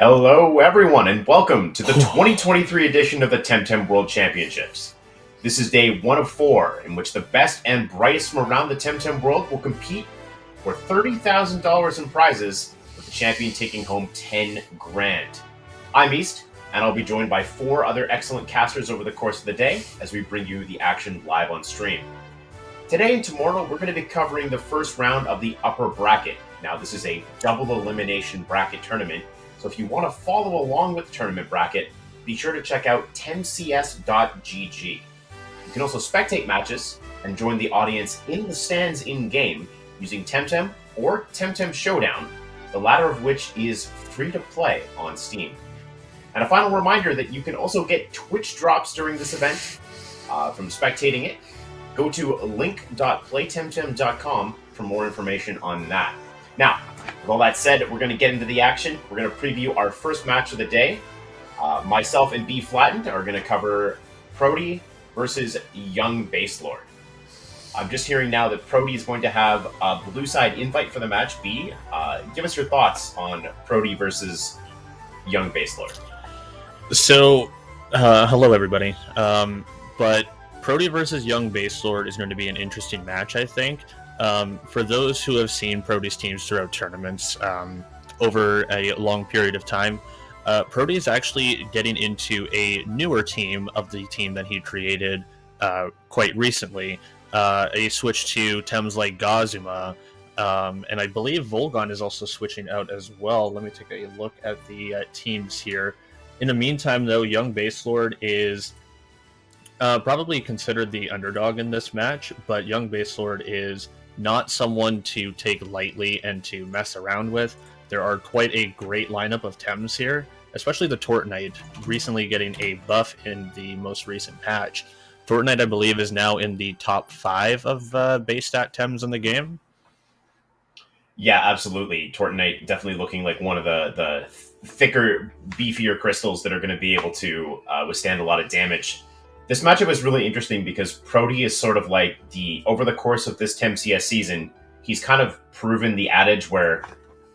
Hello, everyone, and welcome to the 2023 edition of the Temtem World Championships. This is day 1 of 4, in which the best and brightest from around the Temtem world will compete for $30,000 in prizes, with the champion taking home 10 grand. I'm East, and I'll be joined by 4 other excellent casters over the course of the day as we bring you the action live on stream. Today and tomorrow, we're going to be covering the first round of the upper bracket. Now, this is a double elimination bracket tournament, so if you want to follow along with the tournament bracket, be sure to check out TemCS.gg. You can also spectate matches and join the audience in the stands in-game using Temtem or Temtem Showdown, the latter of which is free to play on Steam. And a final reminder that you can also get Twitch drops during this event from spectating it. Go to link.playtemtem.com for more information on that. Now, with all that said, we're going to get into the action. We're going to preview our first match of the day. Myself and BFlattened are going to cover Prody versus Youngbasedlord. I'm just hearing now that Prody is going to have a blue side invite for the match. B, give us your thoughts on Prody versus Youngbasedlord. So, hello everybody. But Prody versus Youngbasedlord is going to be an interesting match, I think. For those who have seen Prody's teams throughout tournaments over a long period of time, Prody is actually getting into a newer team of the team that he created quite recently. A switch to Tems like Gazuma, and I believe Volgon is also switching out as well. Let me take a look at the teams here. In the meantime, though, Youngbasedlord is probably considered the underdog in this match, but Youngbasedlord is not someone to take lightly and to mess around with. There are quite a great lineup of Tems here, especially the Tortonite, recently getting a buff in the most recent patch. Tortonite, I believe, is now in the top 5 of base stat Tems in the game. Yeah, absolutely. Tortonite definitely looking like one of the thicker, beefier crystals that are going to be able to withstand a lot of damage. This matchup is really interesting because Prody is sort of like over the course of this TemCS season, he's kind of proven the adage where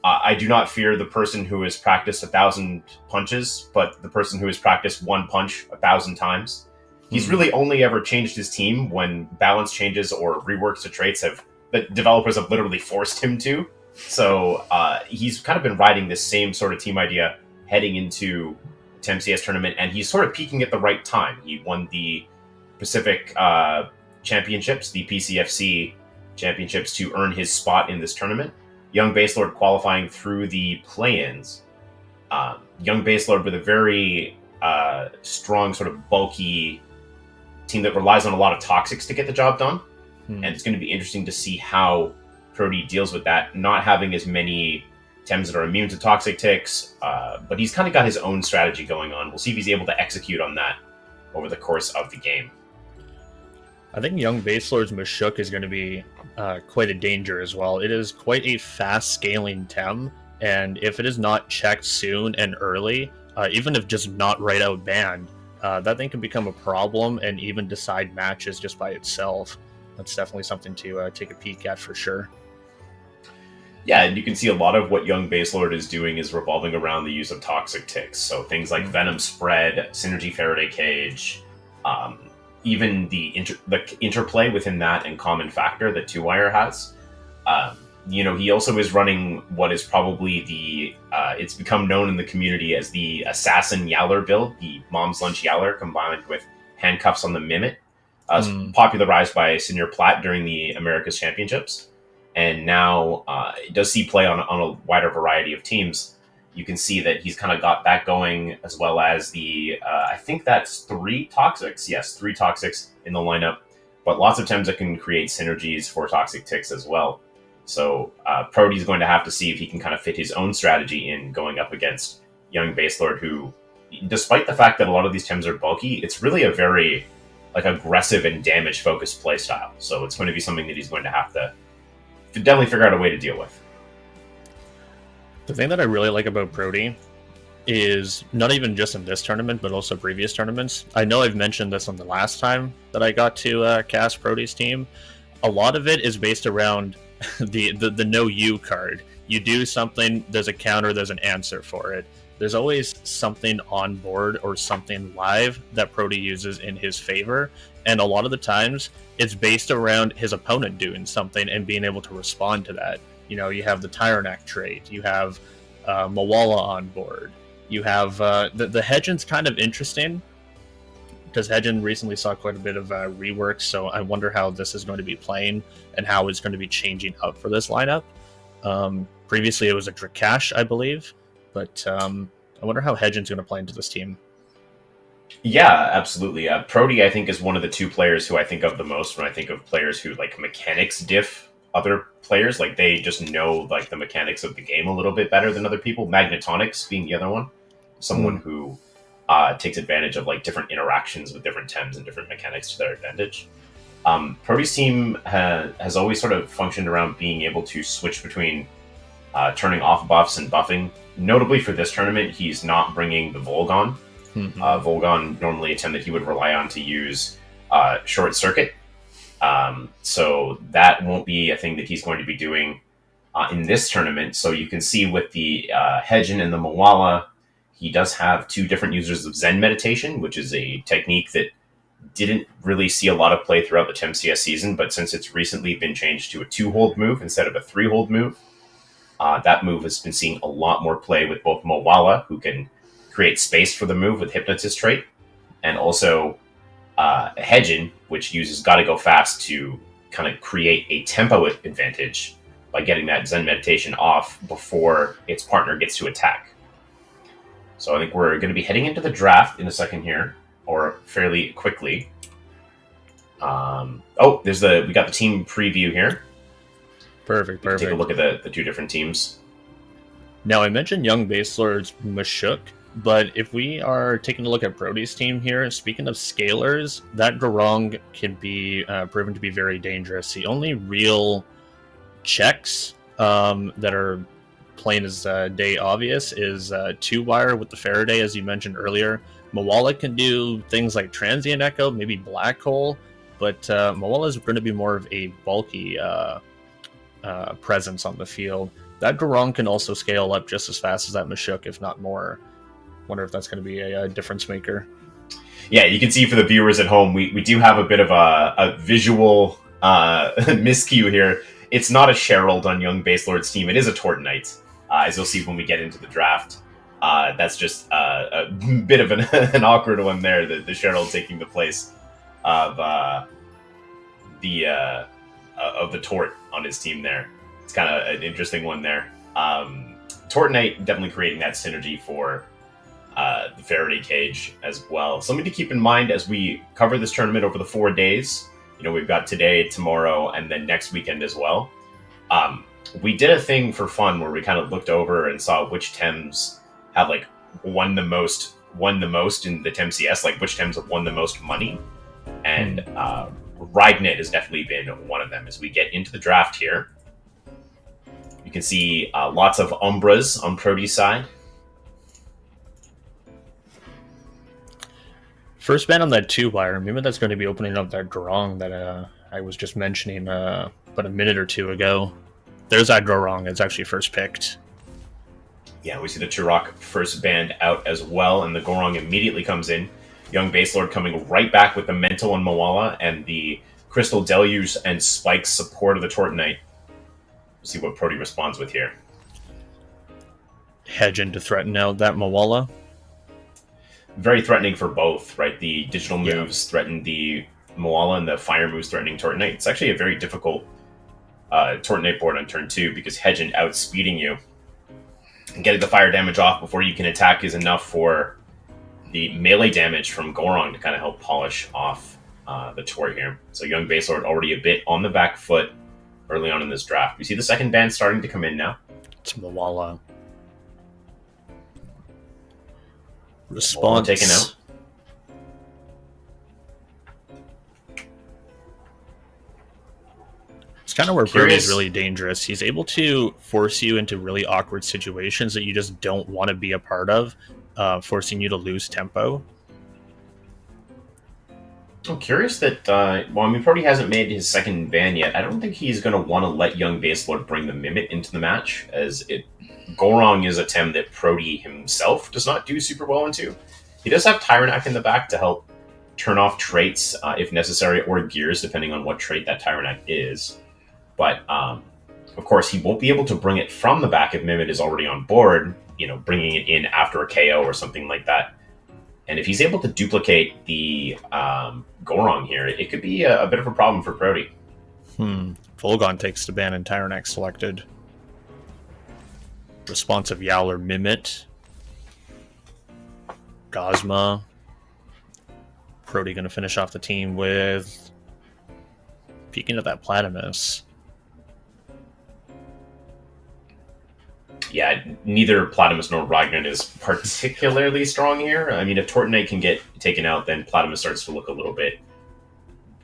I do not fear the person who has practiced 1,000 punches, but the person who has practiced one punch 1,000 times. He's really only ever changed his team when balance changes or reworks to traits that developers have literally forced him to. So he's kind of been riding this same sort of team idea heading into TemCS tournament, and he's sort of peaking at the right time. He won the Pacific Championships, the PCFC Championships, to earn his spot in this tournament. Youngbasedlord qualifying through the play-ins. Youngbasedlord with a very strong, sort of bulky team that relies on a lot of toxics to get the job done. And it's going to be interesting to see how Prody deals with that, not having as many Tems that are immune to toxic ticks, but he's kind of got his own strategy going on. We'll see if he's able to execute on that over the course of the game. I think Youngbasedlord's Mashuk is going to be quite a danger as well. It is quite a fast-scaling Tem, and if it is not checked soon and early, even if just not right out banned, that thing can become a problem and even decide matches just by itself. That's definitely something to take a peek at for sure. Yeah, and you can see a lot of what Youngbasedlord is doing is revolving around the use of toxic ticks. So things like Venom Spread, Synergy Faraday Cage, even the interplay within that and Common Factor that Two Wire has. He also is running what is probably it's become known in the community as the Assassin Yaller build, the Mom's Lunch Yaller combined with Handcuffs on the Mimit, popularized by Senior Platt during the America's Championships. And now it does see play on a wider variety of teams. You can see that he's kind of got that going, as well as I think that's 3 Toxics. Yes, 3 Toxics in the lineup. But lots of Tems that can create synergies for Toxic Ticks as well. So Prody's going to have to see if he can kind of fit his own strategy in going up against Youngbasedlord, who, despite the fact that a lot of these Tems are bulky, it's really a very aggressive and damage-focused playstyle. So it's going to be something that he's going to have to definitely figure out a way to deal with. The thing that I really like about Prody is not even just in this tournament, but also previous tournaments. I know I've mentioned this on the last time that I got to cast Prody's team. A lot of it is based around the no you card. You do something, there's a counter, there's an answer for it. there's always something on board or something live that Prody uses in his favor, and a lot of the times it's based around his opponent doing something and being able to respond to that. You know, you have the Tyrannac trait, you have Mawala on board, you have the HKen's kind of interesting because HKen recently saw quite a bit of rework, so I wonder how this is going to be playing and how it's going to be changing up for this lineup. Previously, it was a Drakash, I believe, but I wonder how HKen's going to play into this team. Yeah, absolutely. Prody, I think, is one of the two players who I think of the most when I think of players who like mechanics diff other players. Like they just know like the mechanics of the game a little bit better than other people. Magnetonics being the other one, someone who takes advantage of like different interactions with different Tems and different mechanics to their advantage. Prody's team has always sort of functioned around being able to switch between turning off buffs and buffing. Notably for this tournament, he's not bringing the Volgon. Volgon, normally a Tem that he would rely on to use Short Circuit. So that won't be a thing that he's going to be doing in this tournament. So you can see with the HKen and the Mawala, he does have two different users of Zen Meditation, which is a technique that didn't really see a lot of play throughout the TemCS season, but since it's recently been changed to a 2-hold move instead of a 3-hold move, that move has been seeing a lot more play with both Mawala, who can create space for the move with Hypnotist trait, and also HKen, which uses Gotta Go Fast to kind of create a tempo advantage by getting that Zen Meditation off before its partner gets to attack. So I think we're going to be heading into the draft in a second here, or fairly quickly. We got the team preview here. Perfect. Take a look at the two different teams. Now, I mentioned Youngbasedlord's Mashuk, but if we are taking a look at Prody's team here, speaking of scalers, that Gorong can be proven to be very dangerous. The only real checks that are plain as day obvious is 2-wire with the Faraday, as you mentioned earlier. Mawala can do things like Transient Echo, maybe Black Hole, but Mawala is going to be more of a bulky presence on the field. That Gorong can also scale up just as fast as that Mashuk, if not more. Wonder if that's going to be a difference maker. Yeah, you can see for the viewers at home, we do have a bit of a visual miscue here. It's not a Sherald on Youngbasedlord's team. It is a Tortonite, as you'll see when we get into the draft. That's just a bit of an awkward one there, the Sherald taking the place of the Tort on his team there. It's kind of an interesting one there. Tortonite definitely creating that synergy for the Faraday Cage as well. Something to keep in mind as we cover this tournament over the 4 days. You know, we've got today, tomorrow, and then next weekend as well. We did a thing for fun where we kind of looked over and saw which Tems have like won the most in the TemCS, like which Tems have won the most money. And Ragnet has definitely been one of them. As we get into the draft here, you can see lots of Umbras on Prody's side. First ban on that 2-wire. Maybe that's going to be opening up that Gorong that I was just mentioning but a minute or two ago. There's that Gorong. It's actually first picked. Yeah, we see the Turok first banned out as well, and the Gorong immediately comes in. Youngbasedlord coming right back with the Mental on Mawala and the Crystal Deluge and Spike's support of the Tortonite. We'll see what Prody responds with here. HKen to threaten out that Mawala. Very threatening for both, right? The digital moves threaten the Mawala and the fire moves threatening Tortonite. It's actually a very difficult Tortonite board on turn 2 because HKen outspeeding you and getting the fire damage off before you can attack is enough for the melee damage from Gorong to kind of help polish off the Tort here. So Youngbasedlord already a bit on the back foot early on in this draft. We see the second ban starting to come in now. It's Mawala. Response taken out. It's kind of where Prody is really dangerous. He's able to force you into really awkward situations that you just don't want to be a part of, forcing you to lose tempo. I'm curious that, Prody hasn't made his second ban yet. I don't think he's going to want to let Youngbasedlord bring the Mimit into the match, as it Gorong is a Tem that Prody himself does not do super well into. He does have Tyrannak in the back to help turn off traits if necessary, or gears, depending on what trait that Tyrannak is. But, of course, he won't be able to bring it from the back if Mimit is already on board, bringing it in after a KO or something like that. And if he's able to duplicate the Gorong here, it could be a bit of a problem for Prody. Volgon takes the ban and Tyrannak selected. Responsive Yowler Mimit. Gozma. Prody going to finish off the team with peeking at that Platymus. Yeah, neither Platymus nor Ragnar is particularly strong here. I mean, if Tortonite can get taken out, then Platymus starts to look a little bit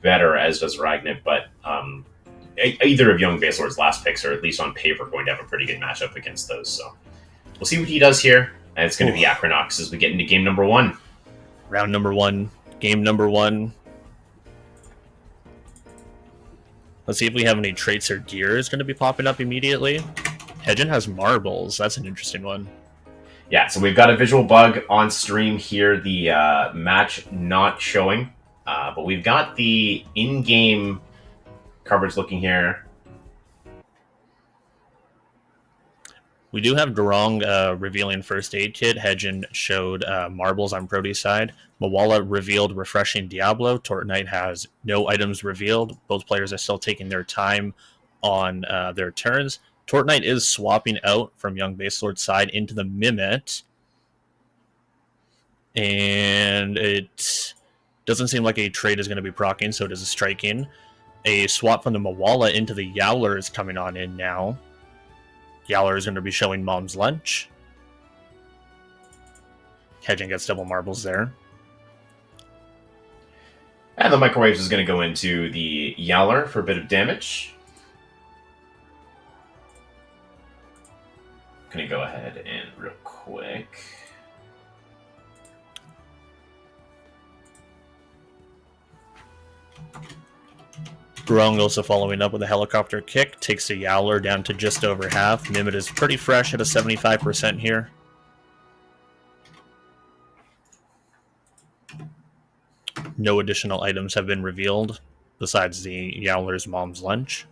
better, as does Ragnar. But either of Youngbasedlord's last picks are, at least on paper, going to have a pretty good matchup against those. So we'll see what he does here. And it's going to be Acronox as we get into game number 1. Round number 1. Game number 1. Let's see if we have any traits or gears going to be popping up immediately. HKen has marbles. That's an interesting one. Yeah, so we've got a visual bug on stream here. The match not showing. But we've got the in-game coverage looking here. We do have Durong revealing first aid kit. HKen showed marbles on Prody's side. Mawala revealed refreshing Diablo. Tortonite has no items revealed. Both players are still taking their time on their turns. Tortonite is swapping out from Youngbasedlord's side into the Mimit. And it doesn't seem like a trade is going to be proccing, so it is a striking. A swap from the Mawala into the Yowler is coming on in now. Yowler is going to be showing Mom's Lunch. HKen gets double marbles there. And the Microwaves is going to go into the Yowler for a bit of damage. Going to go ahead and real quick. Durong also following up with a helicopter kick, takes the Yowler down to just over half. Mimit is pretty fresh at a 75% here. No additional items have been revealed besides the Yowler's Mom's Lunch.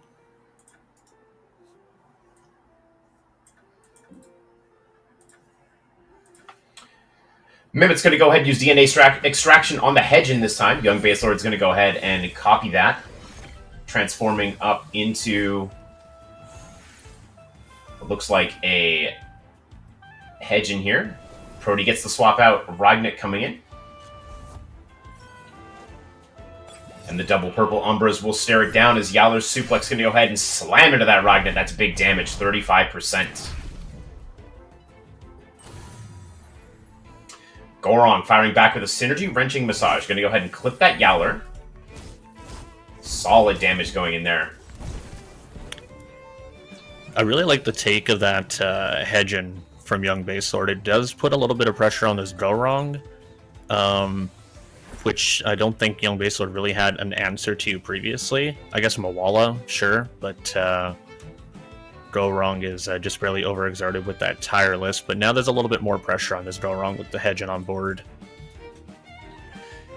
Mimit's going to go ahead and use DNA extraction on the HKen this time. Youngbasedlord's going to go ahead and copy that, transforming up into what looks like a HKen here. Prody gets the swap out. Ragnik coming in. And the double purple Umbras will stare it down as Yowler's Suplex going to go ahead and slam into that Ragnik. That's big damage, 35%. Gorong firing back with a Synergy Wrenching Massage. Going to go ahead and clip that Yowler. Solid damage going in there. I really like the take of that HKen from Youngbasedlord. It does put a little bit of pressure on this Gorong, which I don't think Youngbasedlord really had an answer to previously. I guess Mawala, sure, but Gorong is just barely overexerted with that Tireless, but now there's a little bit more pressure on this Gorong with the HKen on board.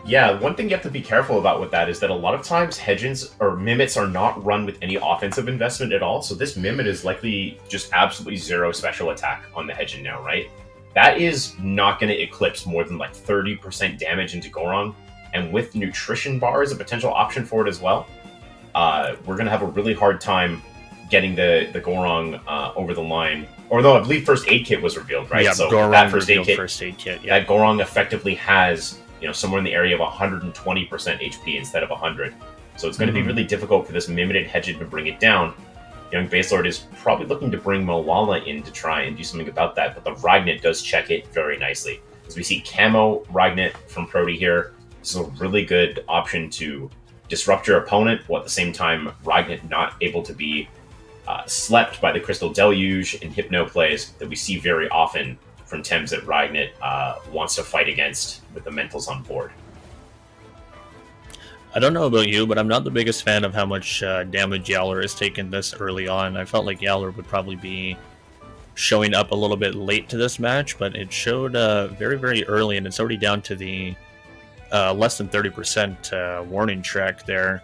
Yeah, one thing you have to be careful about with that is that a lot of times HKens or Mimits are not run with any offensive investment at all, so this Mimit is likely just absolutely zero special attack on the HKen now, right? That is not going to eclipse more than like 30% damage into Gorong, and with Nutrition Bar as a potential option for it as well, we're going to have a really hard time getting the Gorong over the line. Although I believe first aid kit was revealed, right? Yeah, so Gorong that first aid kit, yeah. that Gorong effectively has, somewhere in the area of 120% HP instead of 100. So it's going to be really difficult for this Mimited HKen to bring it down. Youngbasedlord is probably looking to bring Mawala in to try and do something about that, but the Ragnet does check it very nicely. As we see Camo Ragnet from Prody here, this is a really good option to disrupt your opponent, while at the same time Ragnet not able to be slept by the Crystal Deluge and Hypno plays that we see very often from Tems that Ragnet wants to fight against with the Mentals on board. I don't know about you, but I'm not the biggest fan of how much damage Yowler has taken this early on. I felt like Yowler would probably be showing up a little bit late to this match, but it showed very, very early, and it's already down to the less than 30% warning track there.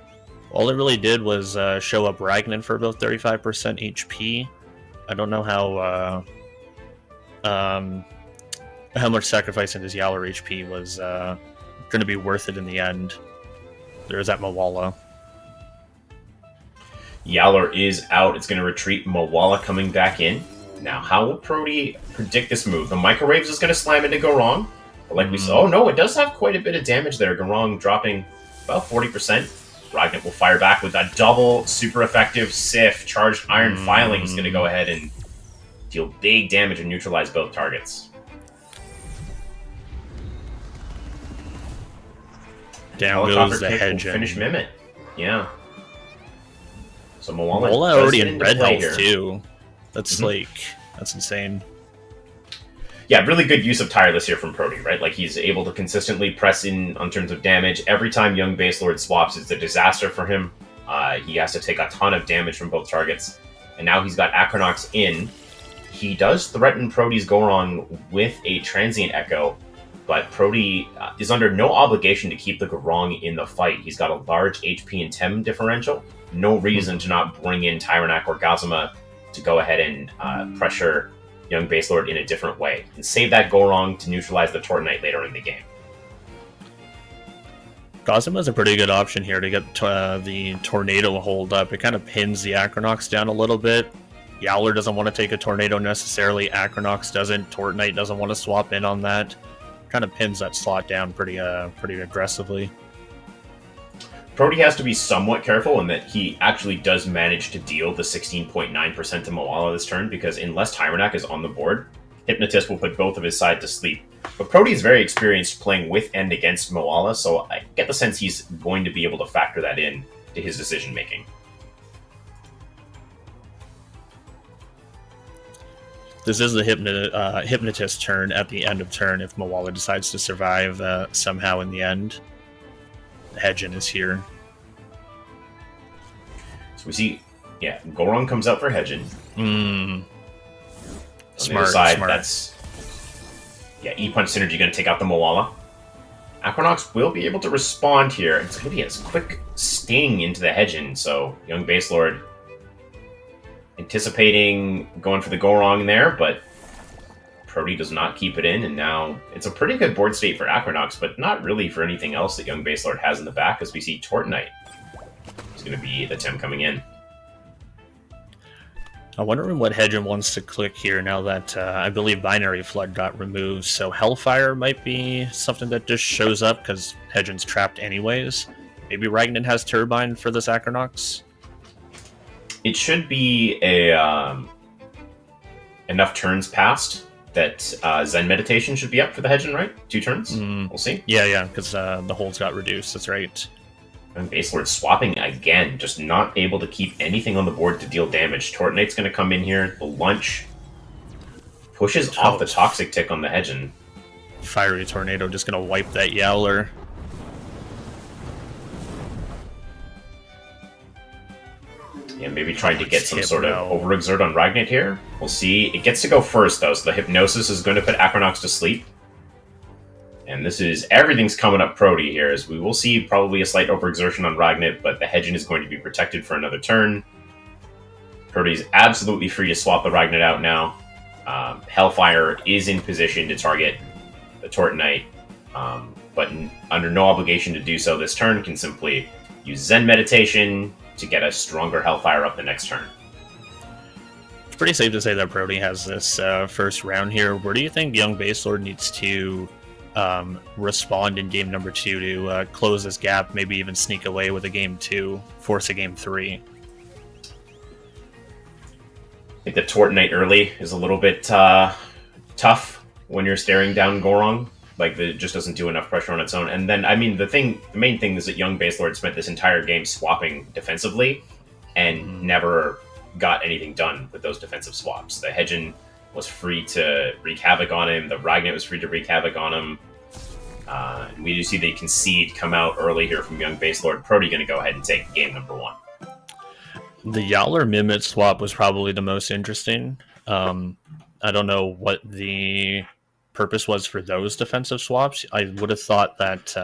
All it really did was show up Ragnan for about 35% HP. I don't know how much sacrificing his Yowler HP was going to be worth it in the end. There's that Mawala. Yowler is out. It's going to retreat. Mawala coming back in. Now, how will Prody predict this move? The Microwaves is going to slam into Gorong. But like we saw, oh no, it does have quite a bit of damage there. Gorong dropping about 40%. Ragnar will fire back with a double super effective Sif. Charged Iron Filing is going to go ahead and deal big damage and neutralize both targets. Down goes the hedge. Finish Mimit. Yeah. So Mawala already in red health too. That's that's insane. Yeah, really good use of Tireless here from Prody, right? Like, he's able to consistently press in on terms of damage. Every time Youngbasedlord swaps, it's a disaster for him. He has to take a ton of damage from both targets. And now he's got Acronox in. He does threaten Prody's Gorong with a Transient Echo, but Prody is under no obligation to keep the Gorong in the fight. He's got a large HP and Tem differential. No reason to not bring in Tyrannak or Gazuma to go ahead and pressure Youngbasedlord in a different way, and save that Gorong to neutralize the Tortonite later in the game. Gazuma's a pretty good option here to get the Tornado hold up. It kind of pins the Acronox down a little bit. Yowler doesn't want to take a Tornado necessarily. Acronox doesn't. Tortonite doesn't want to swap in on that. Kind of pins that slot down pretty aggressively. Prody has to be somewhat careful in that he actually does manage to deal the 16.9% to Mawala this turn, because unless Tyrannak is on the board, Hypnotist will put both of his side to sleep. But Prody is very experienced playing with and against Mawala, so I get the sense he's going to be able to factor that in to his decision-making. This is the Hypnotist turn at the end of turn if Mawala decides to survive somehow in the end. Hedgen is here. So we see, Gorong comes out for Hedgen. Smart, the other side, smart. That's E-Punch Synergy going to take out the Mawala. Acronox will be able to respond here. It's going to be a quick sting into the Hedgen, so Youngbasedlord anticipating going for the Gorong there, but Prody does not keep it in, and now it's a pretty good board state for Acronox, but not really for anything else that Youngbasedlord has in the back, as we see Tortonite is going to be the Tem coming in. I'm wondering what Hedgen wants to click here now that I believe Binary Flood got removed, so Hellfire might be something that just shows up because Hedgen's trapped anyways. Maybe Ragnan has Turbine for this Acronox? It should be enough turns passed that Zen Meditation should be up for the Hedgen, right? 2 turns? We'll see. Yeah, because the holds got reduced, that's right. And Baselord swapping again, just not able to keep anything on the board to deal damage. Tortonite's going to come in here, the Lunch pushes off the Toxic Tick on the Hedgen. Fiery Tornado just going to wipe that Yowler. Yeah, maybe trying to get some sort of overexert on Ragnar here. We'll see. It gets to go first, though, so the Hypnosis is going to put Acronox to sleep. And this is... everything's coming up Prody here, as we will see probably a slight overexertion on Ragnar, but the Hedgen is going to be protected for another turn. Prody's absolutely free to swap the Ragnar out now. Hellfire is in position to target the Tortonite, but under no obligation to do so this turn, can simply use Zen Meditation to get a stronger Hellfire up the next turn. It's pretty safe to say that Prody has this first round here. Where do you think Youngbasedlord needs to respond in game number 2 to close this gap, maybe even sneak away with a game 2, force a game 3? I think the Tortonite early is a little bit tough when you're staring down Gorong. Like, it just doesn't do enough pressure on its own. And then, I mean, the main thing is that Youngbasedlord spent this entire game swapping defensively and never got anything done with those defensive swaps. The Hedgen was free to wreak havoc on him. The Ragnar was free to wreak havoc on him. We do see the Concede come out early here from Youngbasedlord. Prody going to go ahead and take game number 1. The Yowler Mimit swap was probably the most interesting. I don't know what the purpose was for those defensive swaps. I would have thought that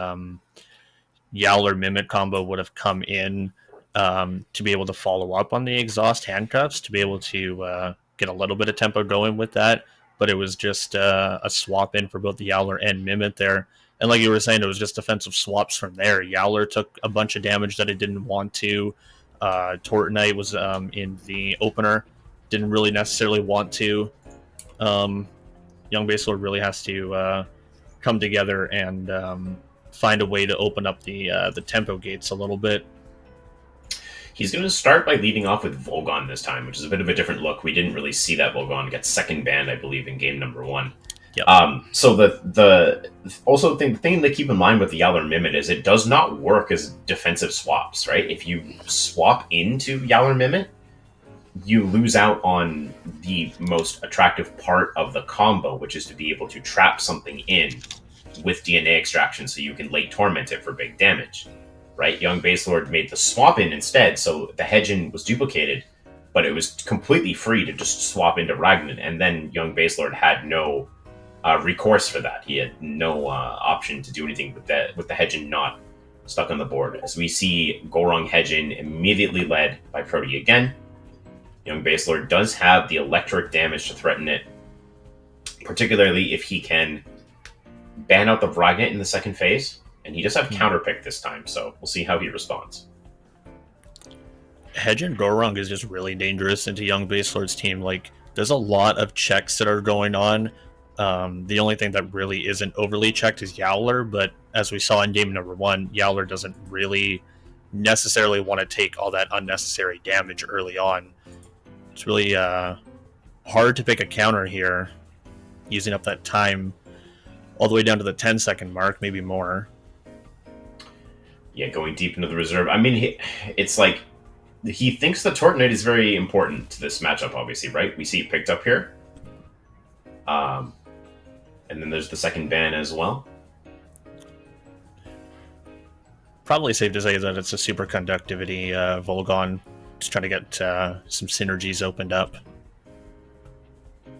Yowler Mimic combo would have come in to be able to follow up on the exhaust handcuffs, to be able to get a little bit of tempo going with that. But it was just a swap in for both the Yowler and Mimic there. And like you were saying, it was just defensive swaps from there. Yowler took a bunch of damage that it didn't want to. Tortonite was in the opener, didn't really necessarily want to. Youngbasedlord really has to come together and find a way to open up the tempo gates a little bit. He's going to start by leading off with Volgon this time, which is a bit of a different look. We didn't really see that Volgon get second banned, I believe, in game number 1. Yep. So the thing to keep in mind with the Yowler Mimic is it does not work as defensive swaps, right? If you swap into Yowler Mimic, you lose out on the most attractive part of the combo, which is to be able to trap something in with DNA extraction so you can late torment it for big damage, right? Youngbasedlord made the swap in instead, so the HKen was duplicated, but it was completely free to just swap into Ragnan, and then Youngbasedlord had no recourse for that. He had no option to do anything with the HKen not stuck on the board. As we see Gorong HKen immediately led by Prody again. Youngbasedlord does have the electric damage to threaten it, particularly if he can ban out the Vragnet in the second phase, and he does have counterpick this time, so we'll see how he responds. HKen Gorong is just really dangerous into Youngbasedlord's team. Like, there's a lot of checks that are going on. The only thing that really isn't overly checked is Yowler, but as we saw in game number 1, Yowler doesn't really necessarily want to take all that unnecessary damage early on. It's really hard to pick a counter here, using up that time all the way down to the 10-second mark, maybe more. Yeah, going deep into the reserve. I mean, it's like he thinks the Tortonite is very important to this matchup, obviously, right? We see it picked up here. And then there's the second ban as well. Probably safe to say that it's a super conductivity Volgon. Just trying to get some synergies opened up.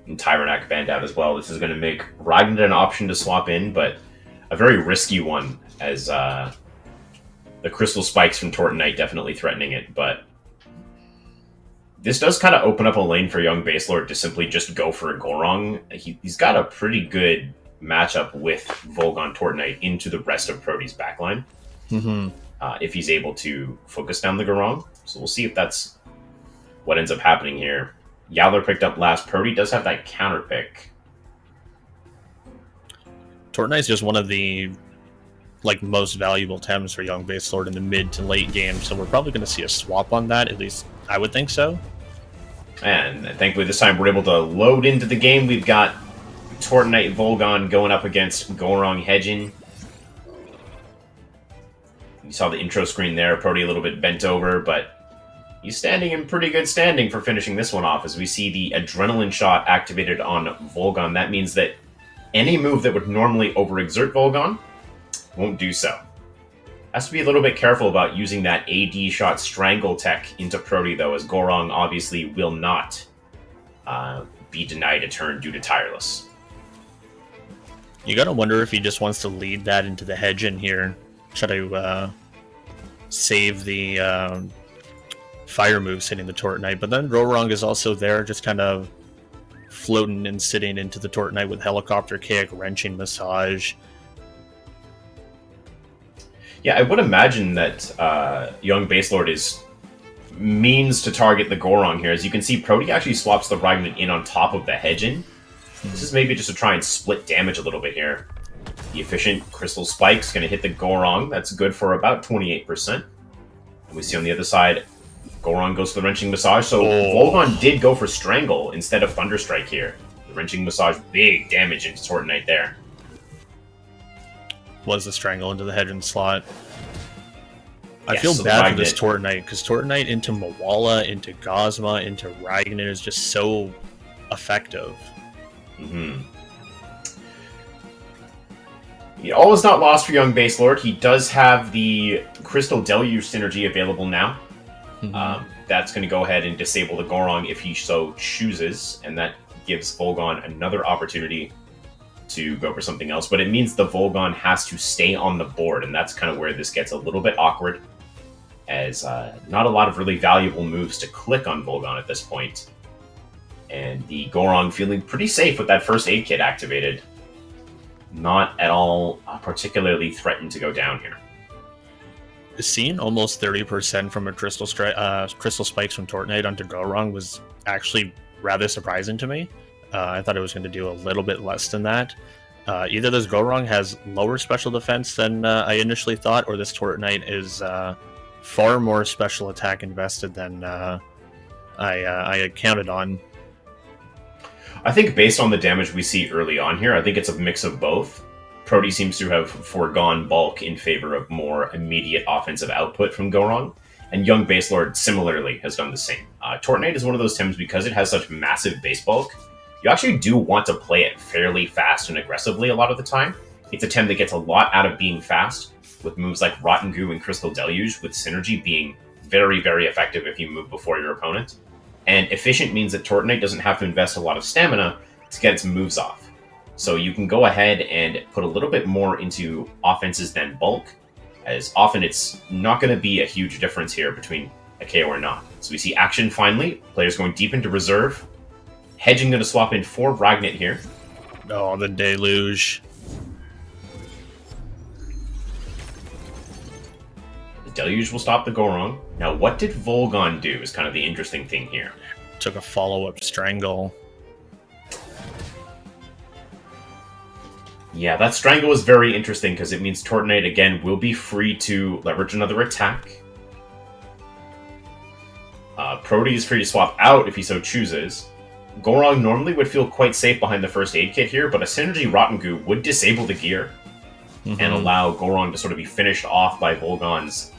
And Tyrannak banned out as well. This is going to make Ragnar an option to swap in, but a very risky one, as the crystal spikes from Tortonite definitely threatening it. But this does kind of open up a lane for Youngbasedlord to simply just go for a Gorong. He's got a pretty good matchup with Volgon Tortonite into the rest of Prody's backline. Mm-hmm. If he's able to focus down the Gorong. So we'll see if that's what ends up happening here. Yowler picked up last. Prody does have that counter pick. Tortonite's just one of the most valuable Tems for Youngbasedlord in the mid to late game, so we're probably going to see a swap on that. At least I would think so. And thankfully this time we're able to load into the game. We've got Tortonite Volgon going up against Gorong HKen. You saw the intro screen there. Prody a little bit bent over, but he's standing in pretty good standing for finishing this one off. As we see the adrenaline shot activated on Volgon, that means that any move that would normally overexert Volgon won't do so. Has to be a little bit careful about using that AD shot strangle tech into Prody, though, as Gorong obviously will not be denied a turn due to Tireless. You gotta wonder if he just wants to lead that into the HKen here. Try to save the fire moves hitting the Tortonite, but then Rorong is also there, just kind of floating and sitting into the Tortonite with Helicopter Kick, Wrenching Massage. Yeah, I would imagine that Youngbasedlord means to target the Gorong here. As you can see, Prody actually swaps the Ragnar in on top of the HKen. This is maybe just to try and split damage a little bit here. The efficient Crystal Spike's going to hit the Gorong. That's good for about 28%. And we see on the other side, Gorong goes for the Wrenching Massage. So Volgon did go for Strangle instead of Thunderstrike here. The Wrenching Massage, big damage into Tortonite there. Was the Strangle into the HKen slot. I Yes, feel so bad for this Tortonite, because Tortonite into Mawala, into Gozma, into Ragnar is just so effective. Mm-hmm. All is not lost for Youngbasedlord. He does have the Crystal Deluge synergy available now. Mm-hmm. That's going to go ahead and disable the Gorong if he so chooses, and that gives Volgon another opportunity to go for something else, but it means the Volgon has to stay on the board, and that's kind of where this gets a little bit awkward, as not a lot of really valuable moves to click on Volgon at this point. And the Goron feeling pretty safe with that first aid kit activated. Not at all particularly threatened to go down here. Seeing almost 30% from a Crystal Spikes from Tortnite onto Goron was actually rather surprising to me. I thought it was going to do a little bit less than that. Either this Goron has lower special defense than I initially thought, or this Tortnite is far more special attack invested than I had counted on. I think based on the damage we see early on here, I think it's a mix of both. Prody seems to have foregone bulk in favor of more immediate offensive output from Goron, and Youngbasedlord similarly has done the same. Tortnite is one of those Tems, because it has such massive base bulk, you actually do want to play it fairly fast and aggressively a lot of the time. It's a Tem that gets a lot out of being fast, with moves like Rotten Goo and Crystal Deluge, with Synergy being very, very effective if you move before your opponent. And efficient means that Tortnite doesn't have to invest a lot of stamina to get its moves off. So you can go ahead and put a little bit more into offenses than bulk, as often it's not going to be a huge difference here between a KO or not. So we see action finally, players going deep into reserve, hedging going to swap in for Ragnit here. Oh, the Deluge. The Deluge will stop the Goron. Now, what did Volgon do is kind of the interesting thing here. Took a follow-up Strangle. Yeah, that Strangle is very interesting because it means Tortnite, again, will be free to leverage another attack. Prody is free to swap out if he so chooses. Goron normally would feel quite safe behind the first aid kit here, but a Synergy Rotten Goo would disable the gear and allow Goron to sort of be finished off by Volgon's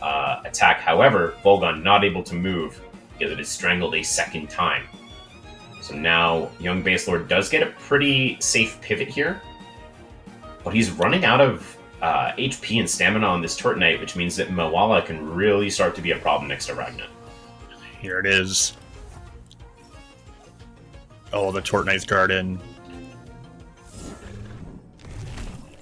attack. However, Volgon not able to move because it is strangled a second time. So now Youngbasedlord does get a pretty safe pivot here, but he's running out of HP and stamina on this Tortnite, which means that Mawala can really start to be a problem next to Ragnit. Here it is. Oh, the Tortnite's Garden.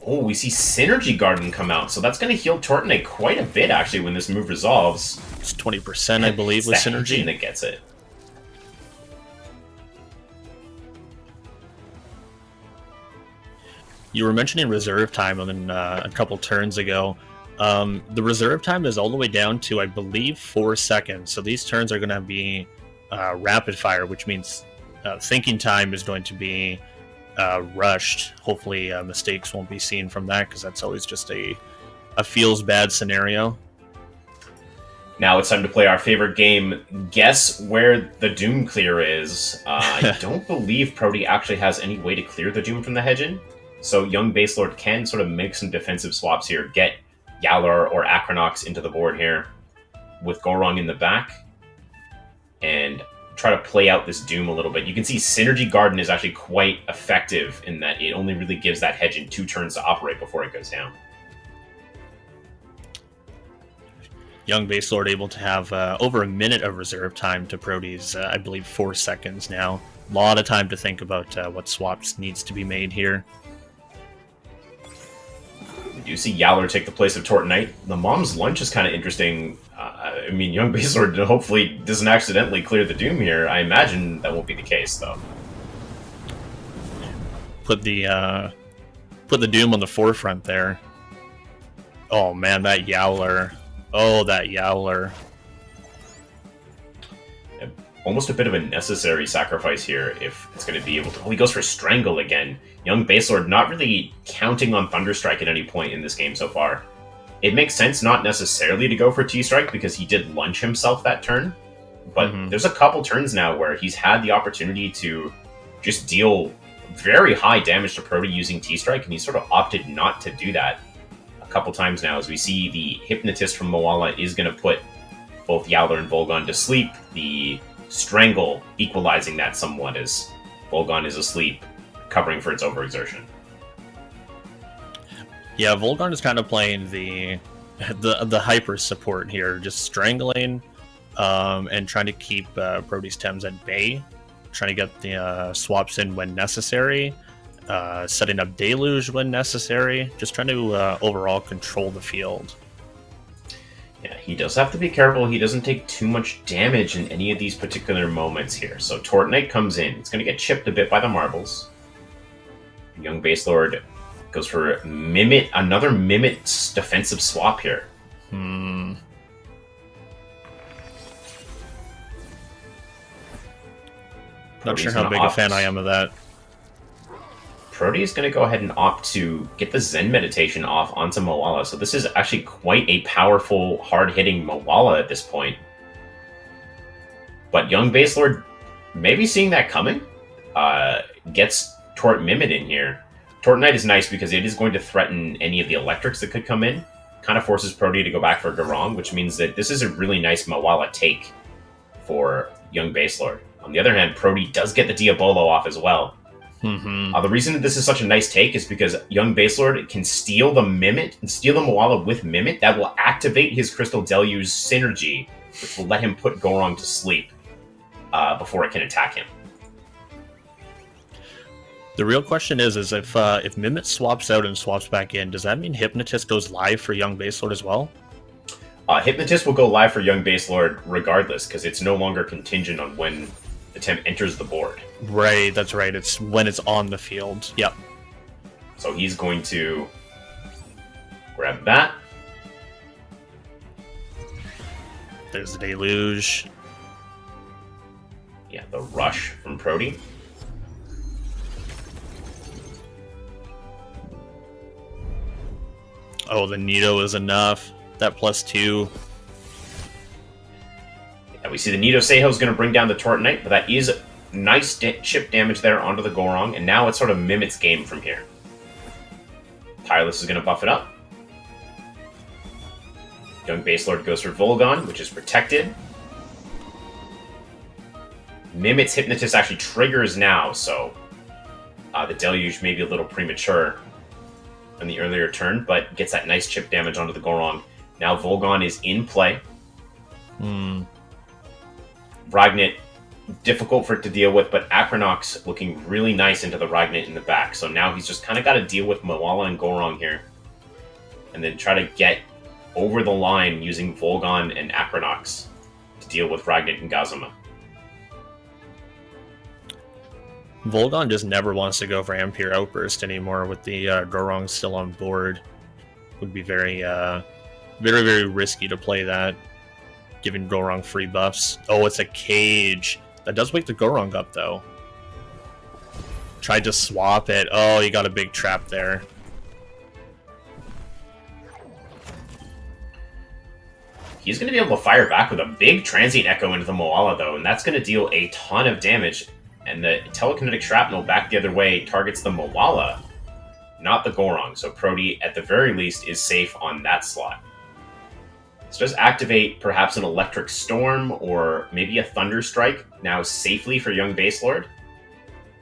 Oh, we see Synergy Garden come out, so that's going to heal Tortnite quite a bit, actually, when this move resolves. It's 20%, I believe, with Synergy. That gets it. You were mentioning reserve time a couple turns ago. The reserve time is all the way down to, I believe, 4 seconds. So these turns are going to be rapid fire, which means thinking time is going to be rushed. Hopefully mistakes won't be seen from that, because that's always just a feels bad scenario. Now it's time to play our favorite game, Guess Where the Doom Clear is. I don't believe Prody actually has any way to clear the Doom from the Hedgen, so Youngbasedlord can sort of make some defensive swaps here, get Yowler or Acronox into the board here with Goron in the back, and try to play out this Doom a little bit. You can see Synergy Garden is actually quite effective in that it only really gives that Hedgen 2 turns to operate before it goes down. Youngbasedlord able to have over a minute of reserve time to Prody's, I believe, 4 seconds now. A lot of time to think about what swaps needs to be made here. We do see Yowler take the place of Tortnite. The Mom's Lunch is kind of interesting. I mean, Youngbasedlord hopefully doesn't accidentally clear the Doom here. I imagine that won't be the case, though. Put the Doom on the forefront there. Oh man, that Yowler. Oh, that Yowler. Almost a bit of a necessary sacrifice here if it's going to be able to... Oh, he goes for Strangle again. Youngbasedlord not really counting on Thunderstrike at any point in this game so far. It makes sense not necessarily to go for T-Strike because he did lunge himself that turn. But there's a couple turns now where he's had the opportunity to just deal very high damage to Prody using T-Strike, and he sort of opted not to do that a couple times now, as we see the Hypnotist from Mawala is going to put both Yowler and Volgon to sleep. The Strangle equalizing that somewhat as Volgon is asleep, covering for its overexertion. Yeah, Volgon is kind of playing the hyper support here, just strangling and trying to keep Prody's Tems at bay, trying to get the swaps in when necessary, setting up Deluge when necessary, just trying to overall control the field. Yeah, he does have to be careful. He doesn't take too much damage in any of these particular moments here. So Tortonite comes in. It's going to get chipped a bit by the marbles. Youngbasedlord goes for Mimit, another Mimit defensive swap here. Not sure how big a fan I am of that. Prody is going to go ahead and opt to get the Zen Meditation off onto Moala. So this is actually quite a powerful, hard-hitting Moala at this point. But Youngbasedlord, maybe seeing that coming, gets Tort Mimit in here. Tortonite is nice because it is going to threaten any of the electrics that could come in. Kind of forces Prody to go back for Garong, which means that this is a really nice Moala take for Youngbasedlord. On the other hand, Prody does get the Diabolo off as well. The reason that this is such a nice take is because Youngbasedlord can steal the Mimit and steal the Moala with Mimit. That will activate his Crystal Deluge synergy, which will let him put Gorong to sleep before it can attack him. The real question is if Mimit swaps out and swaps back in, does that mean Hypnotist goes live for Youngbasedlord as well? Hypnotist will go live for Youngbasedlord regardless, because it's no longer contingent on when the Temp enters the board. Right, that's right. It's when it's on the field. Yep. So he's going to grab that. There's the Deluge. Yeah, the Rush from Prody. Oh, the Nido is enough. That +2. Yeah, we see the Nido Seiho is going to bring down the Tortonite, but that is nice chip damage there onto the Gorong, and now it's sort of Mimit's game from here. Tireless is going to buff it up. Youngbasedlord goes for Volgon, which is protected. Mimit's Hypnotist actually triggers now, so the Deluge may be a little premature in the earlier turn, but gets that nice chip damage onto the Gorong. Now Volgon is in play. Ragnit, difficult for it to deal with, but Acronox looking really nice into the Ragnit in the back. So now he's just kind of got to deal with Moala and Gorong here. And then try to get over the line using Volgon and Acronox to deal with Ragnit and Gazuma. Volgon just never wants to go for Ampere Outburst anymore with the Gorong still on board. Would be very, very risky to play that, giving Gorong free buffs. Oh, it's a cage. That does wake the Gorong up, though. Tried to swap it. Oh, you got a big trap there. He's going to be able to fire back with a big Transient Echo into the Moala, though, and that's going to deal a ton of damage. And the Telekinetic Shrapnel back the other way targets the Moala, not the Gorong. So Prody, at the very least, is safe on that slot. So just activate perhaps an Electric Storm or maybe a Thunder Strike now safely for Youngbasedlord.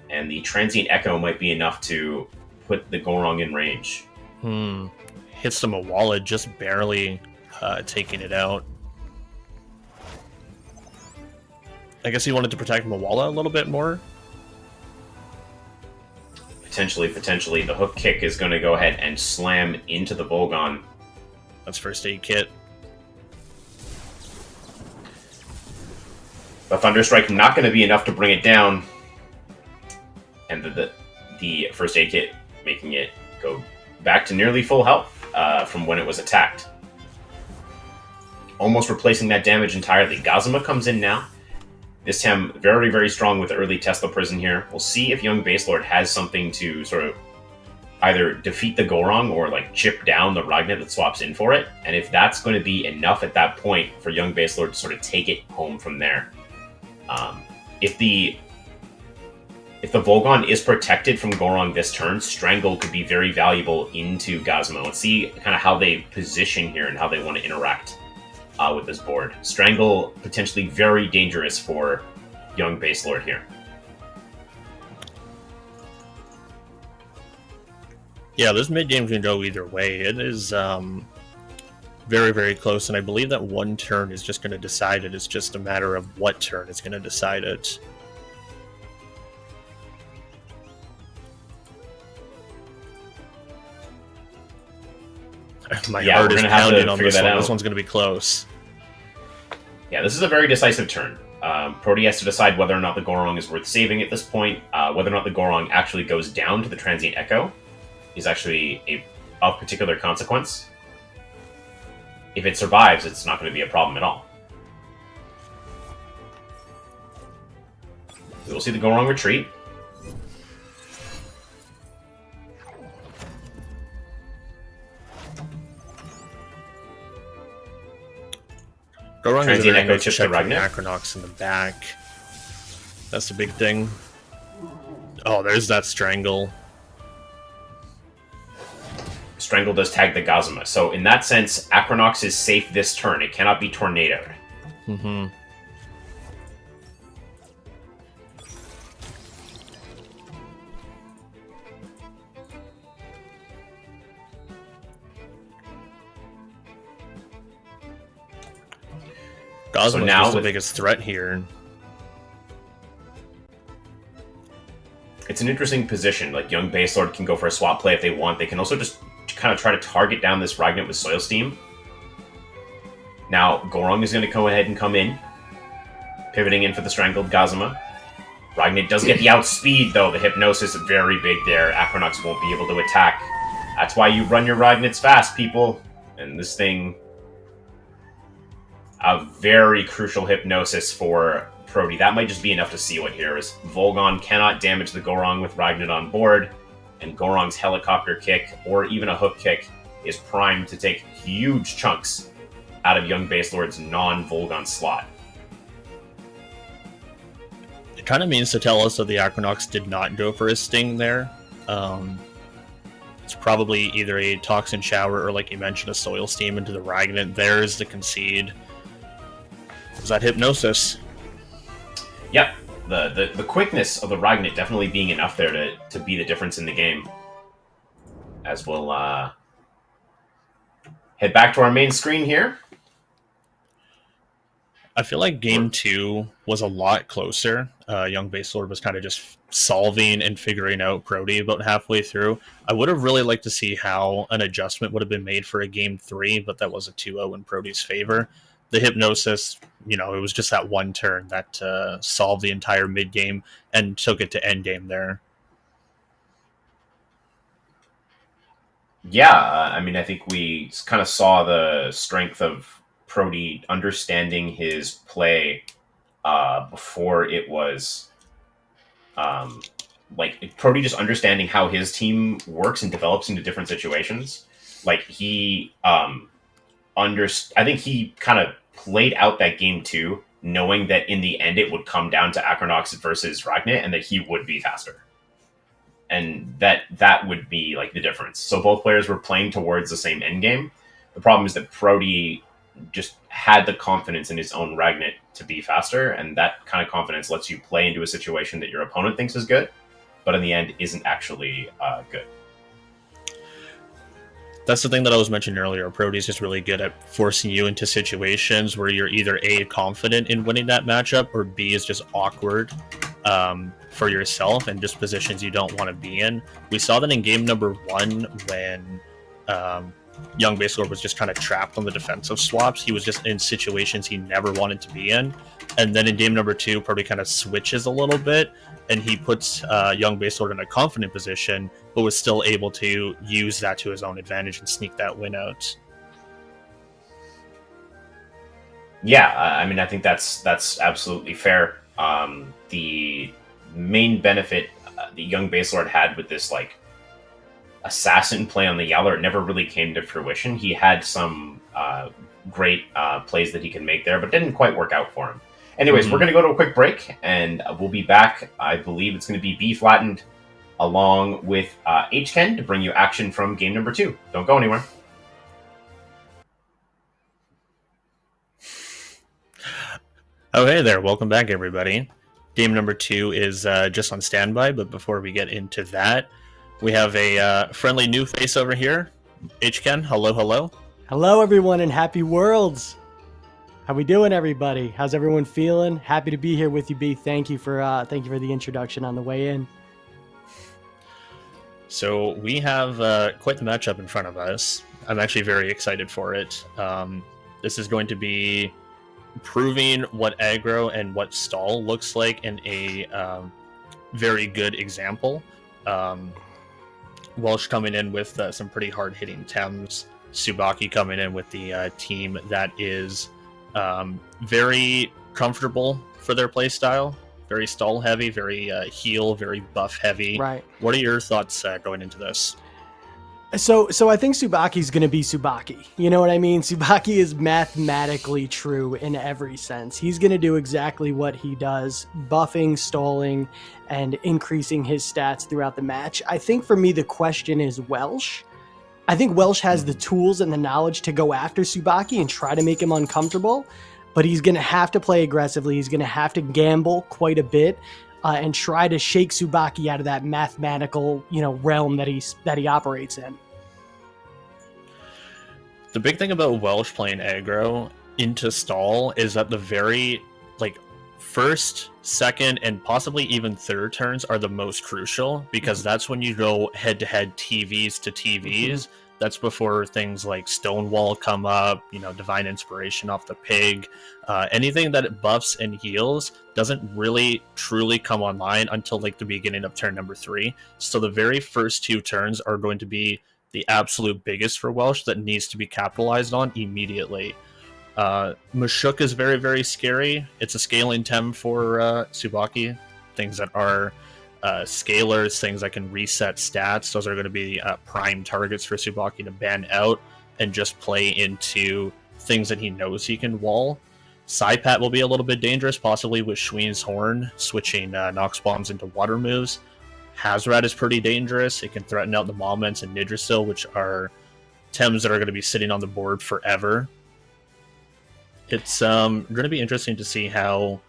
And the Transient Echo might be enough to put the Gorong in range. Hits the Moala just barely taking it out. I guess he wanted to protect Moala a little bit more. Potentially. The hook kick is going to go ahead and slam into the Volgon. That's first aid kit. The Thunder Strike not going to be enough to bring it down. And the first aid kit making it go back to nearly full health from when it was attacked. Almost replacing that damage entirely. Gazuma comes in now. This time, very, very strong with the early Tesla Prison here. We'll see if Youngbasedlord has something to sort of either defeat the Gorong or like chip down the Ragnit that swaps in for it. And if that's going to be enough at that point for Youngbasedlord to sort of take it home from there. If the Volgon is protected from Gorong this turn, Strangle could be very valuable into Gazmo. Let's see kind of how they position here and how they want to interact with this board. Strangle, potentially very dangerous for Youngbasedlord here. Yeah, this mid game can go either way. It is very, very close, and I believe that one turn is just going to decide it. It's just a matter of what turn is going to decide it. My Yeah, heart we're is gonna have to pounding on figure this that one. out. This one's going to be close. Yeah, this is a very decisive turn. Prody has to decide whether or not the Gorong is worth saving at this point. Whether or not the Gorong actually goes down to the Transient Echo is actually of particular consequence. If it survives, it's not going to be a problem at all. We will see the Gorong retreat. Gorong is a Transient very Echo nice chips check to from the Ragnar. Acronox in the back. That's the big thing. Oh, there's that Strangle. Strangle does tag the Gazuma. So in that sense, Acronox is safe this turn. It cannot be tornadoed. Mm-hmm. Gosma's now just the with- biggest threat here. It's an interesting position. Like, Youngbasedlord can go for a swap play if they want. They can also just kind of try to target down this Ragnet with Soil Steam. Now, Gorong is going to go ahead and come in, pivoting in for the Strangled Gazuma. Ragnet does get the outspeed, though. The Hypnosis is very big there. Acronox won't be able to attack. That's why you run your Ragnets fast, people. And this thing... A very crucial Hypnosis for Prody. That might just be enough to seal it here, as Volgon cannot damage the Gorong with Ragnet on board, and Gorong's Helicopter Kick, or even a Hook Kick, is primed to take huge chunks out of Youngbasedlord's non-Volgon slot. It kind of means to tell us that the Acronox did not go for a Sting there. It's probably either a Toxin Shower or, like you mentioned, a Soil Steam into the Ragnet. There's the concede. Is that Hypnosis? Yep, the quickness of the Ragnet definitely being enough there to be the difference in the game. As we'll head back to our main screen here. I feel like game 2 was a lot closer. Youngbasedlord was kind of just solving and figuring out Prody about halfway through. I would have really liked to see how an adjustment would have been made for a game 3, but that was a 2-0 in Prody's favor. The Hypnosis, it was just that one turn that solved the entire mid-game and took it to endgame there. Yeah, I think we kind of saw the strength of Prody understanding his play before it was Prody just understanding how his team works and develops into different situations. Like I think he kind of played out that game too, knowing that in the end it would come down to Acronox versus Ragnet and that he would be faster. And that would be like the difference. So both players were playing towards the same end game. The problem is that Prody just had the confidence in his own Ragnet to be faster, and that kind of confidence lets you play into a situation that your opponent thinks is good, but in the end isn't actually good. That's the thing that I was mentioning earlier. Prody is just really good at forcing you into situations where you're either A, confident in winning that matchup, or B, is just awkward for yourself and just positions you don't want to be in. We saw that in game number 1 when Youngbasedlord was just kind of trapped on the defensive swaps. He was just in situations he never wanted to be in. And then in game number 2, Prody kind of switches a little bit, and he puts Youngbasedlord in a confident position, but was still able to use that to his own advantage and sneak that win out. Yeah, I think that's absolutely fair. The main benefit the Youngbasedlord had with this assassin play on the Yeller never really came to fruition. He had some great plays that he can make there, but didn't quite work out for him. Anyways, we're going to go to a quick break, and we'll be back. I believe it's going to be BFlattened along with HKen to bring you action from game number 2. Don't go anywhere. Oh, hey there. Welcome back, everybody. Game number 2 is just on standby, but before we get into that, we have a friendly new face over here. HKen, hello, hello. Hello, everyone, and happy Worlds. How we doing, everybody? How's everyone feeling? Happy to be here with you, B. Thank you for the introduction on the way in. So we have quite the matchup in front of us. I'm actually very excited for it. This is going to be proving what aggro and what stall looks like in a very good example. Welsh coming in with some pretty hard-hitting Tems. Subaki coming in with the team that is very comfortable for their playstyle. Very stall heavy, very heal, very buff heavy. Right. What are your thoughts going into this? So I think Tsubaki's going to be Subaki. You know what I mean? Subaki is mathematically true in every sense. He's going to do exactly what he does, buffing, stalling, and increasing his stats throughout the match. I think for me, the question is Welsh. I think Welsh has the tools and the knowledge to go after Subaki and try to make him uncomfortable, but he's going to have to play aggressively. He's going to have to gamble quite a bit and try to shake Subaki out of that mathematical, realm that he operates in. The big thing about Welsh playing aggro into stall is that the very first, second, and possibly even third turns are the most crucial, because that's when you go head-to-head TVs to TVs. Mm-hmm. That's before things like Stonewall come up, Divine Inspiration off the pig. Anything that buffs and heals doesn't really truly come online until the beginning of turn number 3. So the very first 2 turns are going to be the absolute biggest for Welsh that needs to be capitalized on immediately. Mashuk is very, very scary. It's a scaling Tem for Tsubaki. Things that are scalers, things that can reset stats. Those are going to be prime targets for Subaki to ban out and just play into things that he knows he can wall. Psypat will be a little bit dangerous, possibly with Schween's Horn, switching Nox Bombs into water moves. Hazrat is pretty dangerous. It can threaten out the Moments and Nidrasil, which are Tems that are going to be sitting on the board forever. It's going to be interesting to see how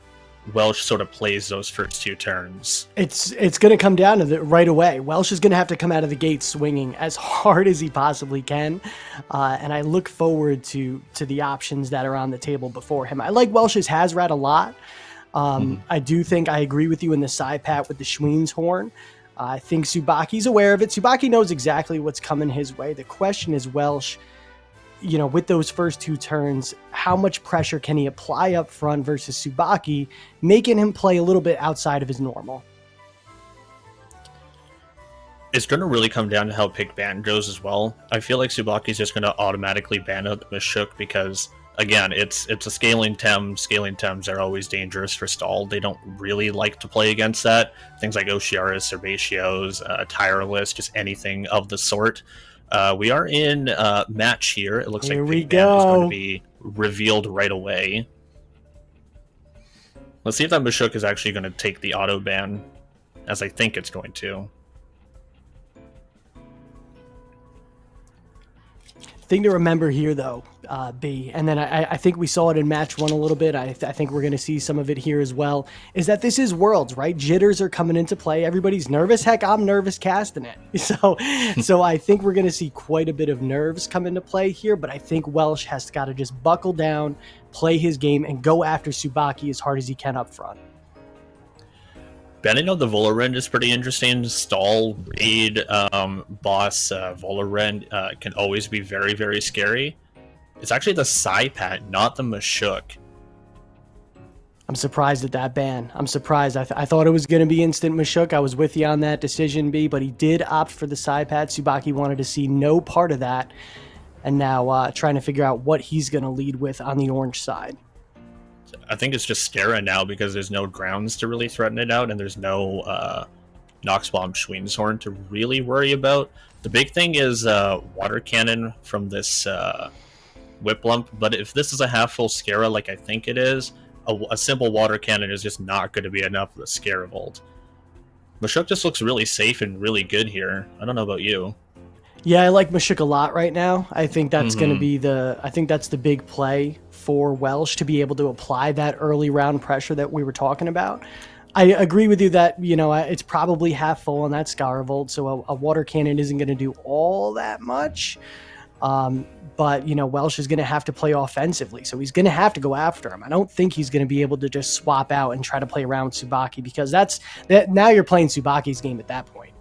Welsh sort of plays those first 2 turns. It's going to come down to right away. Welsh is going to have to come out of the gate swinging as hard as he possibly can, and I look forward to the options that are on the table before him. I like Welsh's Hazrat a lot. I do think I agree with you in the Psypat with the Schween's Horn. I think Tsubaki's aware of it. Subaki knows exactly what's coming his way. The question is Welsh, with those first 2 turns, how much pressure can he apply up front versus Subaki, making him play a little bit outside of his normal? It's going to really come down to how pick ban goes as well. I feel like Subaki's just going to automatically ban out the Mashuk because, again, it's a scaling Tem. Scaling Tems are always dangerous for stall. They don't really like to play against that. Things like Oshiaras, Cerbatios, Tireless, just anything of the sort. We are in match here. It looks like pick ban is going to be revealed right away. Let's see if that Mashuk is actually going to take the auto ban, as I think it's going to. Thing to remember here, though, B, and then I think we saw it in match 1 a little bit. I think we're going to see some of it here as well, is that this is Worlds, right? Jitters are coming into play. Everybody's nervous. Heck, I'm nervous casting it. So I think we're going to see quite a bit of nerves come into play here, but I think Welsh has got to just buckle down, play his game, and go after Subaki as hard as he can up front. Banning of the Volarend is pretty interesting. Stall, raid, boss, Volarend can always be very, very scary. It's actually the Psypat, not the Mashuk. I'm surprised at that ban. I'm surprised. I thought it was going to be instant Mashuk. I was with you on that decision, B, but he did opt for the Psypat. Subaki wanted to see no part of that, and now trying to figure out what he's going to lead with on the orange side. I think it's just Stera now because there's no grounds to really threaten it out, and there's no Nox Bomb Schween's Horn to really worry about. The big thing is Water Cannon from this Whip Lump, but if this is a half-full Scara like I think it is, a simple Water Cannon is just not going to be enough of the Scaravolt. Mashuk just looks really safe and really good here. I don't know about you. Yeah, I like Mashuk a lot right now. I think that's going to be that's the big play for Welsh, to be able to apply that early round pressure that we were talking about. I agree with you that, it's probably half full on that Scaravolt, so a Water Cannon isn't going to do all that much. But, Welsh is going to have to play offensively, so he's going to have to go after him. I don't think he's going to be able to just swap out and try to play around with Subaki, because now you're playing Subaki's game at that point.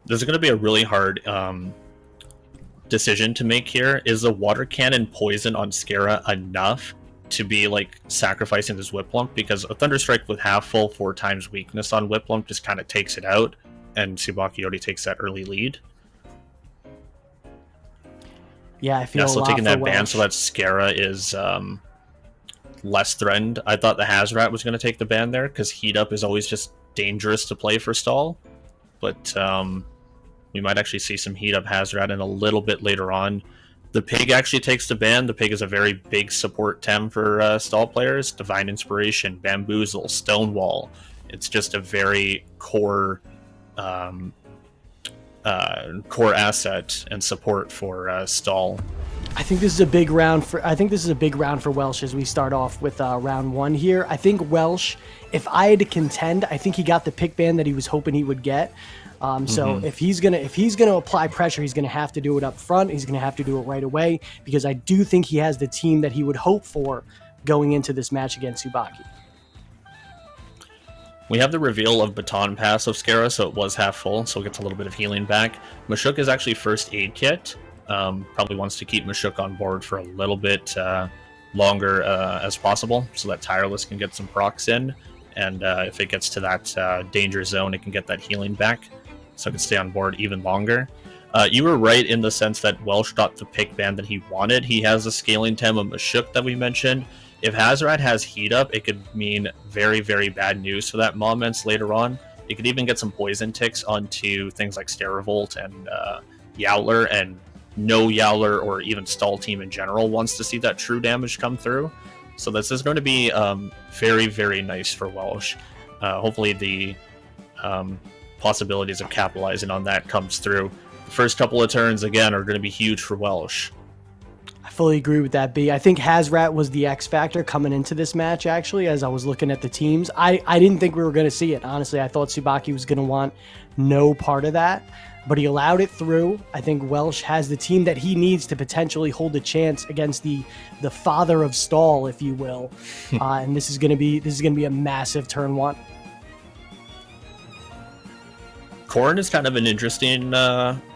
There's going to be a really hard decision to make here. Is the water cannon poison on Skara enough to be like sacrificing this whip lump? Because a thunder strike with half full 4 times weakness on whip lump just kind of takes it out, and Subaki already takes that early lead. Yeah, I feel Nestle taking that ban so that Skara is less threatened. I thought the Hazrat was going to take the ban there because heat up is always just dangerous to play for stall, but we might actually see some heat up Hazrat in a little bit later on. The Pig actually takes the ban. The Pig is a very big support tem for stall players. Divine Inspiration, Bamboozle, Stonewall. It's just a very core asset and support for stall. I think this is a big round for Welsh as we start off with round 1 here. I think Welsh, if I had to contend, I think he got the pick ban that he was hoping he would get. So if he's gonna apply pressure, he's gonna have to do it up front. He's gonna have to do it right away, because I do think he has the team that he would hope for going into this match against Subaki. We have the reveal of Baton Pass of Skara, so it was half full, so it gets a little bit of healing back. Mashuk is actually first aid kit. Probably wants to keep Mashuk on board for a little bit longer as possible, so that Tireless can get some procs in, and if it gets to that danger zone, it can get that healing back, so it can stay on board even longer. You were right in the sense that Welsh got the pick ban that he wanted. He has a scaling tem of Mashuk that we mentioned. If Hazrat has heat up, it could mean very, very bad news for that Moments later on. It could even get some poison ticks onto things like Sterarevolt and Yowler, and no Yowler or even stall team in general wants to see that true damage come through. So this is going to be very, very nice for Welsh. Hopefully the possibilities of capitalizing on that comes through. The first couple of turns, again, are going to be huge for Welsh. I fully agree with that, B. I think Hazrat was the X factor coming into this match, actually, as I was looking at the teams. I didn't think we were going to see it, honestly. I thought Subaki was going to want no part of that, but he allowed it through. I think Welsh has the team that he needs to potentially hold a chance against the father of stall, if you will. And this is going to be a massive turn 1. Corrin is kind of an interesting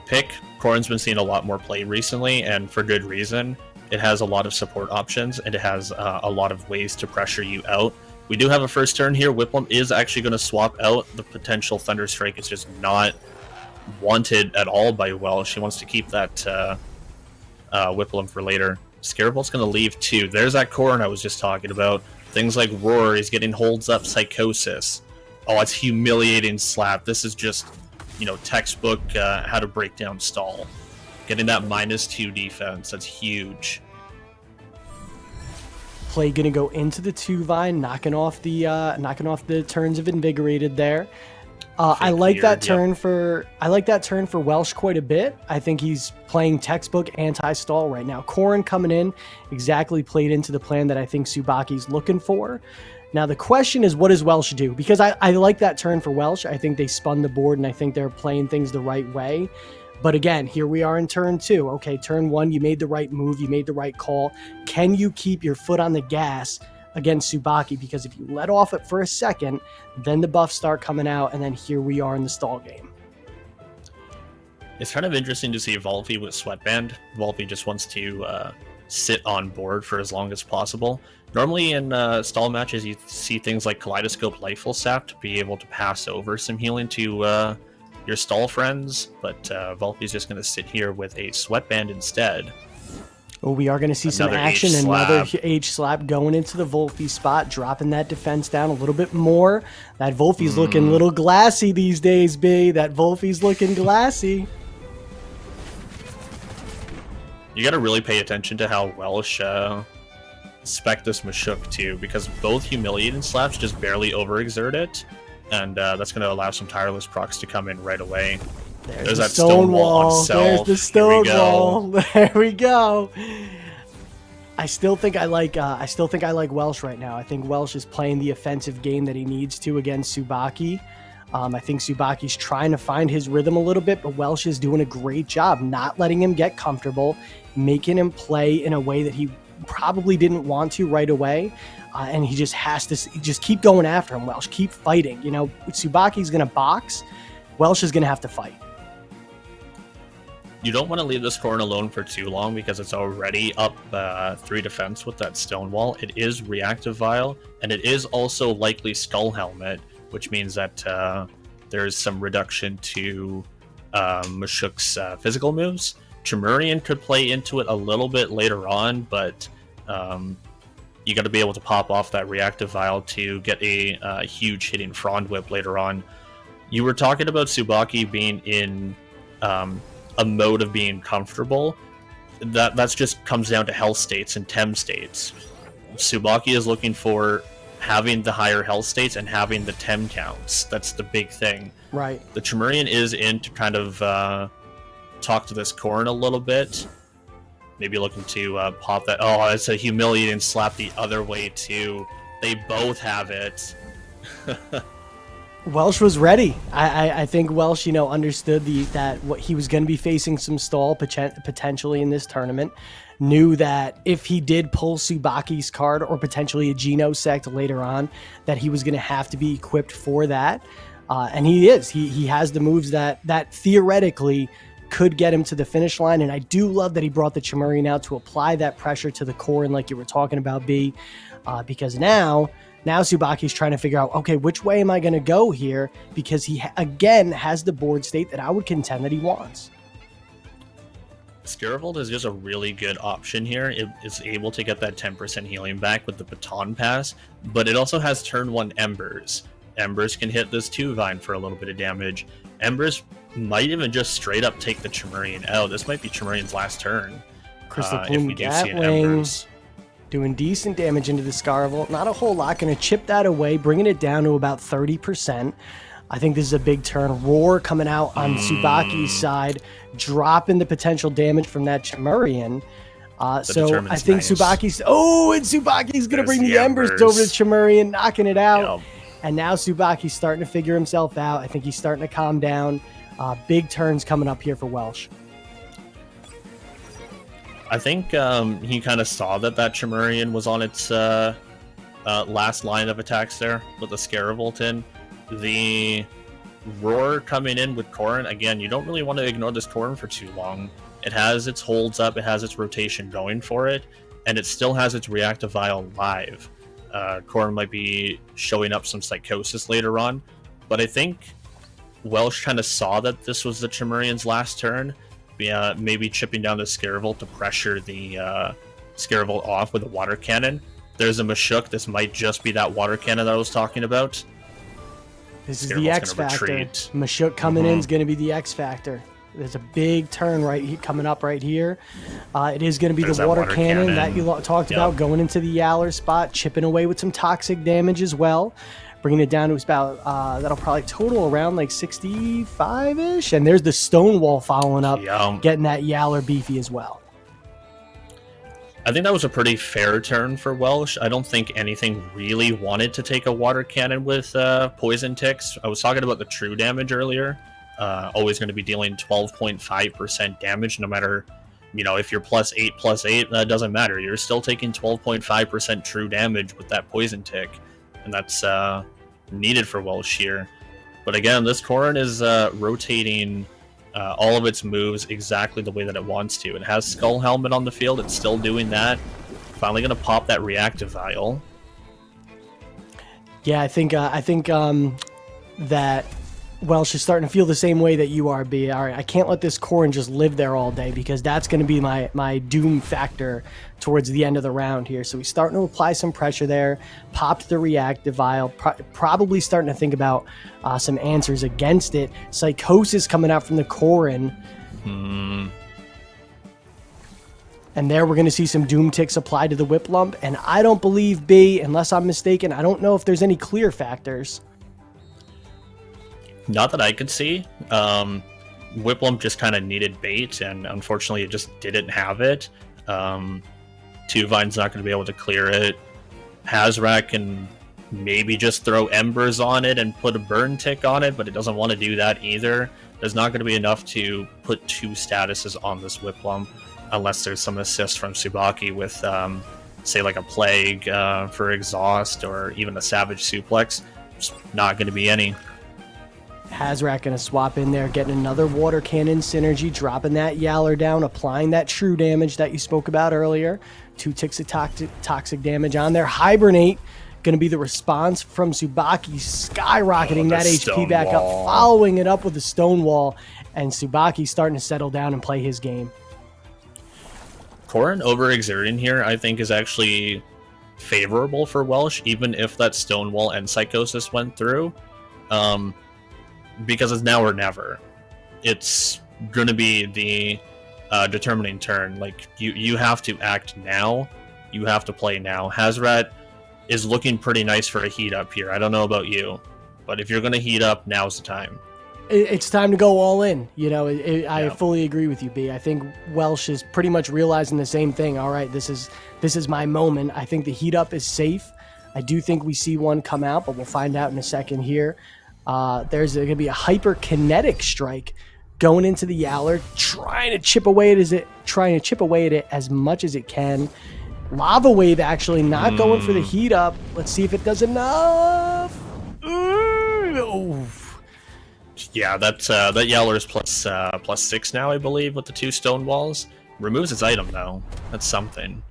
pick. Corrin's been seeing a lot more play recently, and for good reason. It has a lot of support options, and it has a lot of ways to pressure you out. We do have a first turn here. Whiplum is actually going to swap out. The potential Thunder Strike is just not wanted at all by Welsh. She wants to keep that Whiplum for later. Scarabolt's going to leave too. There's that Corrin I was just talking about. Things like Roar, he's getting holds up Psychosis. Oh, it's humiliating slap. This is just, textbook how to break down stall. Getting that -2 defense, that's huge. Play gonna go into the 2-vine, knocking off the turns of Invigorated there. I like that turn for Welsh quite a bit. I think he's playing textbook anti-stall right now. Corrin coming in exactly played into the plan that I think Tsubaki's looking for. Now the question is, what does Welsh do? Because I like that turn for Welsh. I think they spun the board, and I think they're playing things the right way. But again, here we are in turn 2. Okay, turn 1, you made the right move, you made the right call. Can you keep your foot on the gas against Subaki? Because if you let off it for a second, then the buffs start coming out, and then here we are in the stall game. It's kind of interesting to see Volpi with Sweatband. Volpi just wants to sit on board for as long as possible. Normally in stall matches, you see things like Kaleidoscope Lifeful Sap to be able to pass over some healing to your stall friends, but Volpi's just going to sit here with a Sweatband instead. Oh, we are going to see some action. Another H-slap going into the Volpi spot, dropping that defense down a little bit more. That Volpi's looking a little glassy these days, B. That Volpi's looking glassy. You got to really pay attention to how Welsh spec this Mashuk too, because both Humiliating Slaps just barely overexert it, and that's going to allow some Tireless procs to come in right away. There's that Stonewall on self. There's the Stonewall. There we go. I still think I like Welsh right now. I think Welsh is playing the offensive game that he needs to against Subaki. I think Subaki's trying to find his rhythm a little bit, but Welsh is doing a great job not letting him get comfortable, making him play in a way that he probably didn't want to right away. And he just has to just keep going after him, Welsh. Keep fighting. Subaki's going to box. Welsh is going to have to fight. You don't want to leave this Corrin alone for too long because it's already up 3 defense with that Stonewall. It is Reactive Vial, and it is also likely Skull Helmet, which means that there's some reduction to Mashuk's physical moves. Tremurian could play into it a little bit later on, but you got to be able to pop off that Reactive Vial to get a huge hitting Frond Whip later on. You were talking about Tsubaki being in a mode of being comfortable. That's just comes down to health states and Tem states. Subaki is looking for having the higher health states and having the Tem counts. That's the big thing. Right. The Tremurian is in to kind of talk to this Corrin a little bit. Maybe looking to pop that. Oh, it's a humiliating slap the other way too. They both have it. Welsh was ready. I think Welsh, understood that what he was going to be facing some stall potentially in this tournament. Knew that if he did pull Tsubaki's card or potentially a Genosect later on, that he was going to have to be equipped for that. And he is. He has the moves that theoretically could get him to the finish line. And I do love that he brought the Tremurian out to apply that pressure to the Corrin like you were talking about, B. Because now Tsubaki's trying to figure out, okay, which way am I going to go here? Because he, again, has the board state that I would contend that he wants. Scaravold is just a really good option here. It is able to get that 10% healing back with the Baton Pass, but it also has turn 1 Embers. Embers can hit this 2-Vine for a little bit of damage. Embers might even just straight up take the Tremurian out. This might be Tremurian's last turn. Crystal Plume Gatling doing decent damage into the Scaravolt. Not a whole lot. Going to chip that away, bringing it down to about 30%. I think this is a big turn. Roar coming out on Tsubaki's side, dropping the potential damage from that Tremurian. So I think nice. Tsubaki's... Oh, and Tsubaki's going to bring the Embers over to Tremurian, knocking it out. Yep. And now Tsubaki's starting to figure himself out. I think he's starting to calm down. Big turns coming up here for Welsh. I think he kind of saw that Tremurian was on its last line of attacks there with the Scaravolt in. The Roar coming in with Corrin, again, you don't really want to ignore this Corrin for too long. It has its holds up, it has its rotation going for it, and it still has its Reactive Vial live. Corrin might be showing up some Psychosis later on, but I think Welsh kind of saw that this was the Tremurian's last turn, maybe chipping down the Scaravolt to pressure the Scaravolt off with a Water Cannon. There's a Mashuk, this might just be that Water Cannon that I was talking about. This is the X Factor. Mashuk coming in is going to be the X Factor. There's a big turn coming up right here. It is going to be the water cannon that you talked about, going into the Yaller spot, chipping away with some toxic damage as well, bringing it down to about, that'll probably total around like 65-ish. And there's the Stonewall following up, getting that Yaller beefy as well. I think that was a pretty fair turn for Welsh. I don't think anything really wanted to take a water cannon with poison ticks. I was talking about the true damage earlier. Always going to be dealing 12.5% damage, no matter, if you're +8/+8, that doesn't matter. You're still taking 12.5% true damage with that poison tick, and that's needed for Welsh here. But again, this Corrin is rotating all of its moves exactly the way that it wants to. It has Skull Helmet on the field. It's still doing that. Finally going to pop that Reactive Vial. Yeah, I think that Welsh is starting to feel the same way that you are, B. All right, I can't let this Corrin just live there all day because that's going to be my doom factor towards the end of the round here. So he's starting to apply some pressure there, popped the Reactive Vial, probably starting to think about some answers against it. Psychosis coming out from the Corrin. And there we're going to see some Doom Ticks applied to the Whip Lump. And I don't believe, B, unless I'm mistaken, I don't know if there's any clear factors. Not that I could see. Whiplump just kind of needed bait, and unfortunately it just didn't have it. 2-Vine's not going to be able to clear it. Hazrak can maybe just throw Embers on it and put a Burn Tick on it, but it doesn't want to do that either. There's not going to be enough to put 2 statuses on this Whiplump, unless there's some assist from Subaki with, say, like a Plague for Exhaust, or even a Savage Suplex. Just not going to be any. Hazrat going to swap in there, getting another water cannon synergy, dropping that Yowler down, applying that true damage that you spoke about earlier. 2 ticks of toxic damage on there. Hibernate going to be the response from Subaki, skyrocketing that HP back up, following it up with the Stonewall, and Subaki starting to settle down and play his game. Corrin overexerting here, I think, is actually favorable for Welsh, even if that Stonewall and Psychosis went through. Because it's now or never. It's going to be the determining turn. Like, you have to act now. You have to play now. Hazrat is looking pretty nice for a heat up here. I don't know about you, but if you're going to heat up, now's the time. It's time to go all in. You know, I fully agree with you, B. I think Welsh is pretty much realizing the same thing. All right, this is my moment. I think the heat up is safe. I do think we see one come out, but we'll find out in a second here. There's going to be a hyperkinetic strike going into the Yowler, trying to chip away at it as much as it can. Lava Wave actually not going for the heat up. Let's see if it does enough. Yeah, that Yowler is plus 6 now, I believe, with the 2 Stonewalls. Removes its item though. That's something.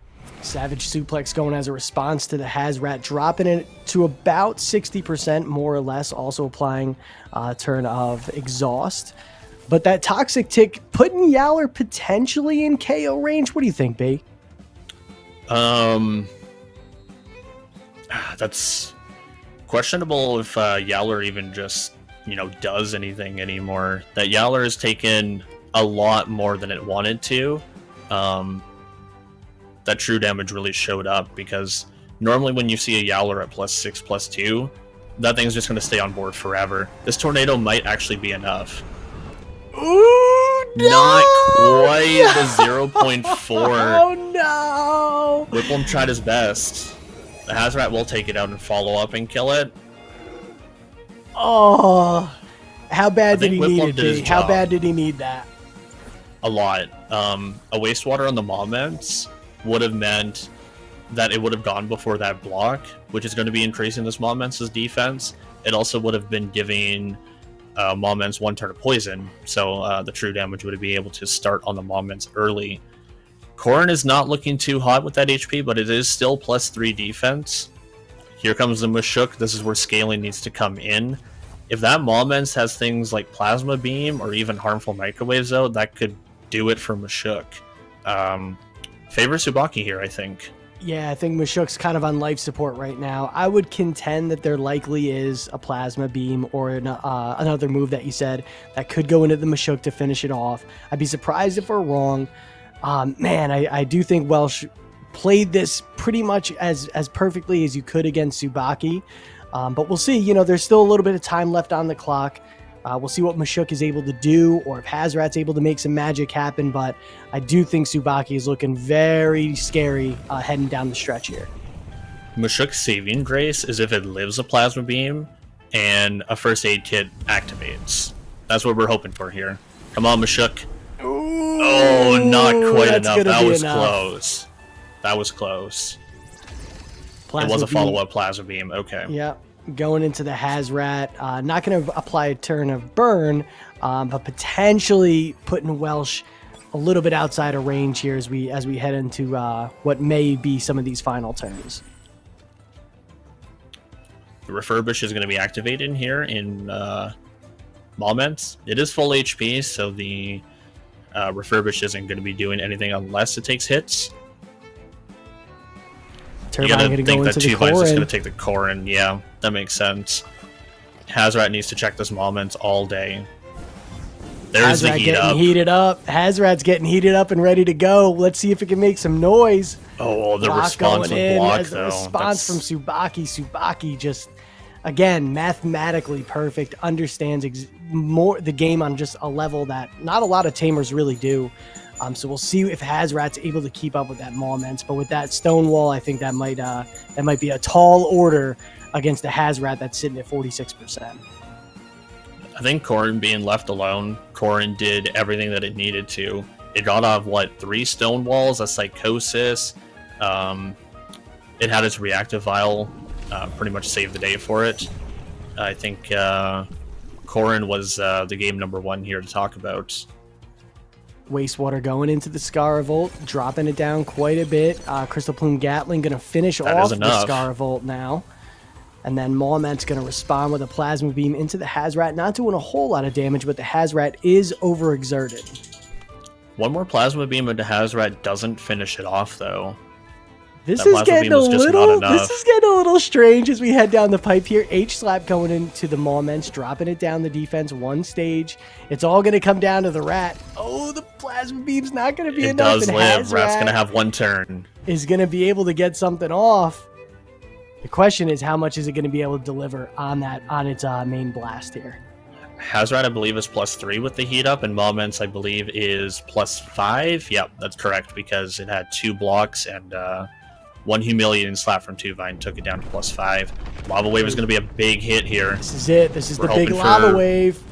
Savage Suplex going as a response to the Hazrat, dropping it to about 60% more or less, also applying a turn of Exhaust. But that Toxic Tick putting Yowler potentially in KO range. What do you think, B? That's questionable if Yowler even just, does anything anymore. That Yowler has taken a lot more than it wanted to. That true damage really showed up, because normally when you see a Yowler at plus 6, plus 2, that thing's just going to stay on board forever. This Tornado might actually be enough. Ooh, no! Not quite the 0.4. Oh no! Whipplem tried his best. The Hazrat will take it out and follow up and kill it. Oh, how bad did he need Whipplem it, did his B? How job. bad did he need that? A lot. A wastewater on the Moments would have meant that it would have gone before that block, which is going to be increasing this Moments' defense. It also would have been giving Moments 1 turn of poison, so the true damage would be able to start on the Moments early. Corrin is not looking too hot with that HP, but it is still plus 3 defense. Here comes the Mashuk. This is where scaling needs to come in. If that Moments has things like Plasma Beam or even harmful microwaves out, that could do it for Mashuk. Favor Subaki here, I think. Yeah, I think Mashuk's kind of on life support right now. I would contend that there likely is a Plasma Beam or another move that you said that could go into the Mashuk to finish it off. I'd be surprised if we're wrong. Man, I do think Welsh played this pretty much as perfectly as you could against Subaki. But we'll see. There's still a little bit of time left on the clock. We'll see what Mashuk is able to do, or if Hazrat's able to make some magic happen, but I do think Subaki is looking very scary heading down the stretch here. Mashuk's saving grace is if it lives a Plasma Beam and a First Aid Kit activates. That's what we're hoping for here. Come on, Mashuk. Ooh, Oh, not quite enough. That was close. That was close. It was a follow-up Plasma Beam. Okay. Yep. Going into the Hazrat, not going to apply a turn of burn, but potentially putting Welsh a little bit outside of range here as we head into what may be some of these final turns. The Refurbish is going to be activated here in Moments. It is full HP, so the Refurbish isn't going to be doing anything unless it takes hits. You gotta think that Tubi's just gonna take the Corrin. Yeah, that makes sense. Hazrat needs to check this Moments all day. There's the heat up. Heated up. Hazrat's getting heated up and ready to go. Let's see if it can make some noise. Oh, the response with block, though. The response from Subaki. Subaki just, again, mathematically perfect. Understands more the game on just a level that not a lot of tamers really do. So we'll see if Hazrat's able to keep up with that Moments. But with that Stonewall, I think that might be a tall order against the Hazrat that's sitting at 46%. I think Corrin being left alone, Corrin did everything that it needed to. It got off, 3 Stonewalls, a Psychosis. It had its Reactive Vial, pretty much saved the day for it. I think Corrin was the game number 1 here to talk about. Wastewater going into the Scaravolt, dropping it down quite a bit. Crystal Plume Gatling going to finish off the Scaravolt now. And then Maulment's going to respond with a Plasma Beam into the Hazrat. Not doing a whole lot of damage, but the Hazrat is overexerted. One more Plasma Beam into Hazrat doesn't finish it off, though. This is getting a little strange as we head down the pipe here. H-Slap going into the Maulments, dropping it down the defense 1 stage. It's all going to come down to the Rat. Oh, the Plasma Beam's not going to be enough. It does live. Rat's going to have 1 turn. Is going to be able to get something off. The question is, how much is it going to be able to deliver on its main blast here? Hazrat, I believe, is +3 with the heat up, and Maulments, I believe, is +5. Yep, that's correct, because it had 2 blocks and 1 Humiliating Slap from 2Vine took it down to +5. Lava Wave is going to be a big hit here. This is it. This is the big Lava Wave.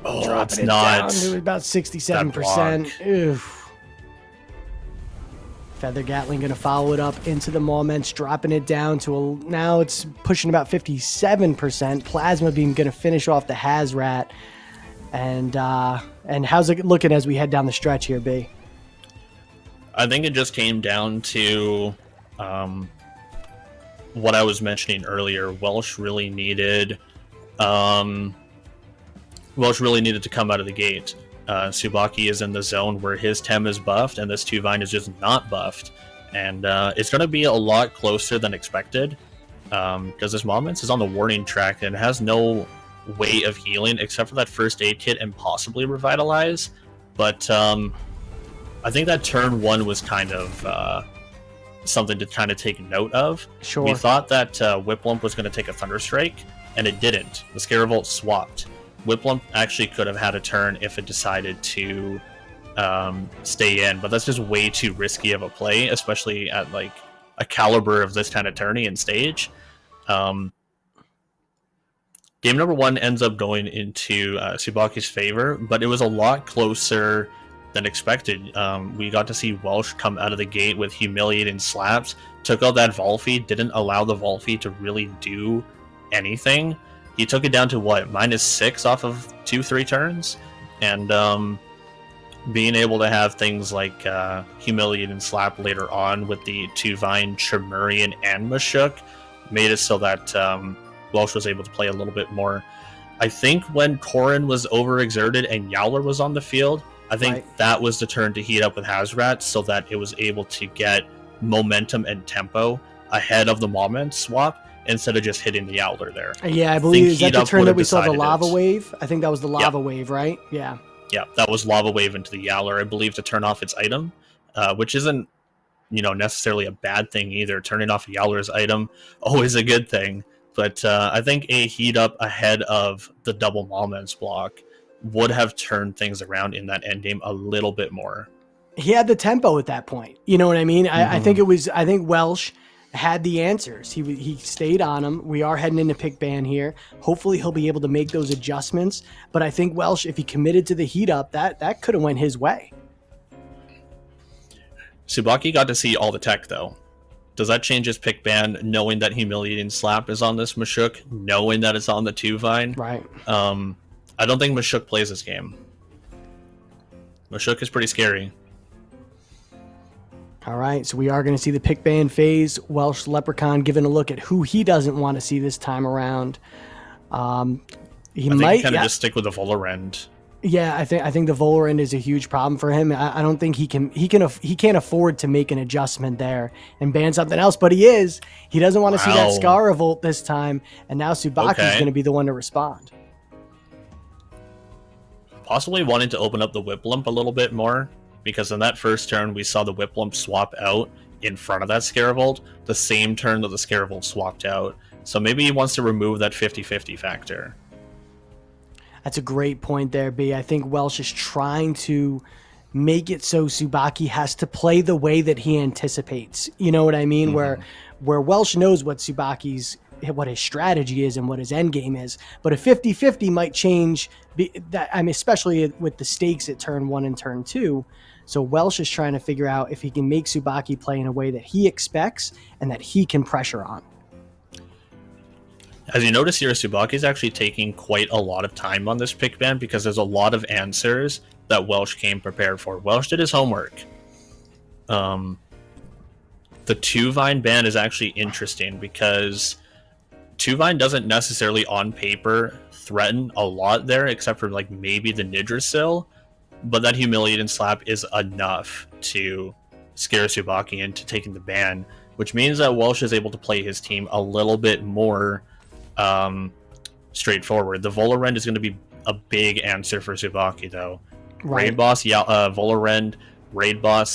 Oh, dropping it's it not. Down to about 67%. Oof. Feather Gatling going to follow it up into the Maulments, dropping it down to now it's pushing about 57%. Plasma Beam going to finish off the Hazrat. And how's it looking as we head down the stretch here, B? I think it just came down to what I was mentioning earlier. Welsh really needed to come out of the gate. Tsubaki is in the zone where his Tem is buffed, and this 2Vine is just not buffed. And it's going to be a lot closer than expected, because this Maulments is on the warning track and has no way of healing except for that first aid kit and possibly Revitalize. But I think that turn 1 was kind of something to kind of take note of. Sure. We thought that Whiplump was going to take a Thunderstrike, and it didn't. The Scaravolt swapped. Whiplump actually could have had a turn if it decided to stay in, but that's just way too risky of a play, especially at like a caliber of this kind of tourney and stage. Game number 1 ends up going into Tsubaki's favor, but it was a lot closer than expected. We got to see Welsh come out of the gate with Humiliating Slaps, took out that Volphy, didn't allow the Volphy to really do anything. He took it down to what, -6 off of 2-3 turns, and being able to have things like Humiliating Slap later on with the 2Vine, Tremurian, and Mashuk made it so that Welsh was able to play a little bit more. I think when Corrin was overexerted and Yowler was on the field, I think that was the turn to heat up with Hazrat so that it was able to get momentum and tempo ahead of the Maulment swap, instead of just hitting the Yowler there. Yeah, I believe is that the turn that we saw the Lava Wave? I think that was the Lava Wave, right? Yeah. Yeah, that was Lava Wave into the Yowler, I believe, to turn off its item, which isn't, necessarily a bad thing either. Turning off a Yowler's item, always a good thing. But I think a heat up ahead of the double Maulments block would have turned things around in that endgame a little bit more. He had the tempo at that point. You know what I mean? I think Welsh had the answers. He stayed on him. We are heading into pick ban here. Hopefully he'll be able to make those adjustments. But I think Welsh, if he committed to the heat up, that could have went his way. Subaki got to see all the tech though. Does that change his pick ban, knowing that Humiliating Slap is on this Mashuk, knowing that it's on the 2Vine? Right. I don't think Mashuk plays this game. Mashuk is pretty scary. All right, so we are going to see the pick ban phase. WelshLeprechaun giving a look at who he doesn't want to see this time around. He might kind of just stick with the Volarend. Yeah, I think the Volarend is a huge problem for him. I don't think he can't afford to make an adjustment there and ban something else, but he is. He doesn't want to see that Scar Revolt this time, and now Subaki is going to be the one to respond. Possibly wanting to open up the Whiplump a little bit more, because in that first turn we saw the Whiplump swap out in front of that Scaravolt, the same turn that the Scaravolt swapped out. So maybe he wants to remove that 50-50 factor. That's a great point there, B. I think Welsh is trying to make it so Subaki has to play the way that he anticipates. You know what I mean? Mm-hmm. Where Welsh knows what what his strategy is and what his end game is, but a 50-50 might change especially with the stakes at turn 1 and turn 2. So Welsh is trying to figure out if he can make Subaki play in a way that he expects and that he can pressure on. As you notice here, Subaki is actually taking quite a lot of time on this pick ban because there's a lot of answers that Welsh came prepared for. Welsh did his homework. The 2-Vine ban is actually interesting because 2-Vine doesn't necessarily on paper threaten a lot there, except for like maybe the Nidrisil, but that Humiliating Slap is enough to scare Subaki into taking the ban, which means that Welsh is able to play his team a little bit more straightforward. The Volarend is going to be a big answer for Subaki, though. Right. Raid Boss, Volarend, Raid Boss,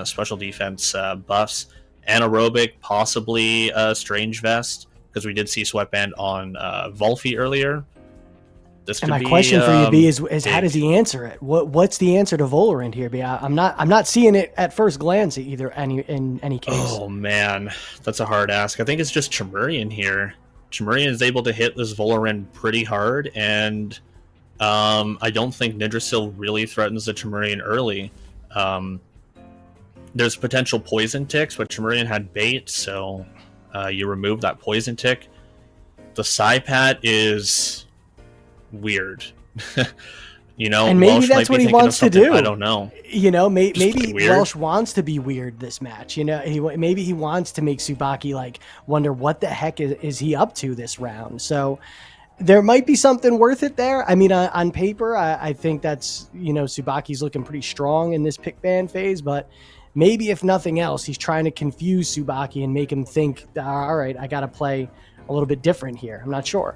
special defense buffs, Anaerobic, possibly Strange Vest, because we did see Sweatband on Volfi earlier. This and could my be, question for you, B, is big. how does he answer it? What's the answer to Volarend here, B? I'm not seeing it at first glance either. In any case. Oh man, that's a hard ask. I think it's just Chimerian here. Chimerian is able to hit this Volarend pretty hard, and I don't think Nidrisil really threatens the Chimerian early. There's potential poison ticks, but Chimerian had bait, so you remove that poison tick. The Psypat is weird. You know, and maybe Welsh that's might be what he thinking of wants to something- do. I don't know. You know, maybe weird. Welsh wants to be weird this match. You know, maybe he wants to make Subaki like wonder what the heck is he up to this round. So there might be something worth it there. I mean, on paper, I think that's, you know, Subaki's looking pretty strong in this pick ban phase, but maybe if nothing else, he's trying to confuse Subaki and make him think, all right, I got to play a little bit different here. I'm not sure.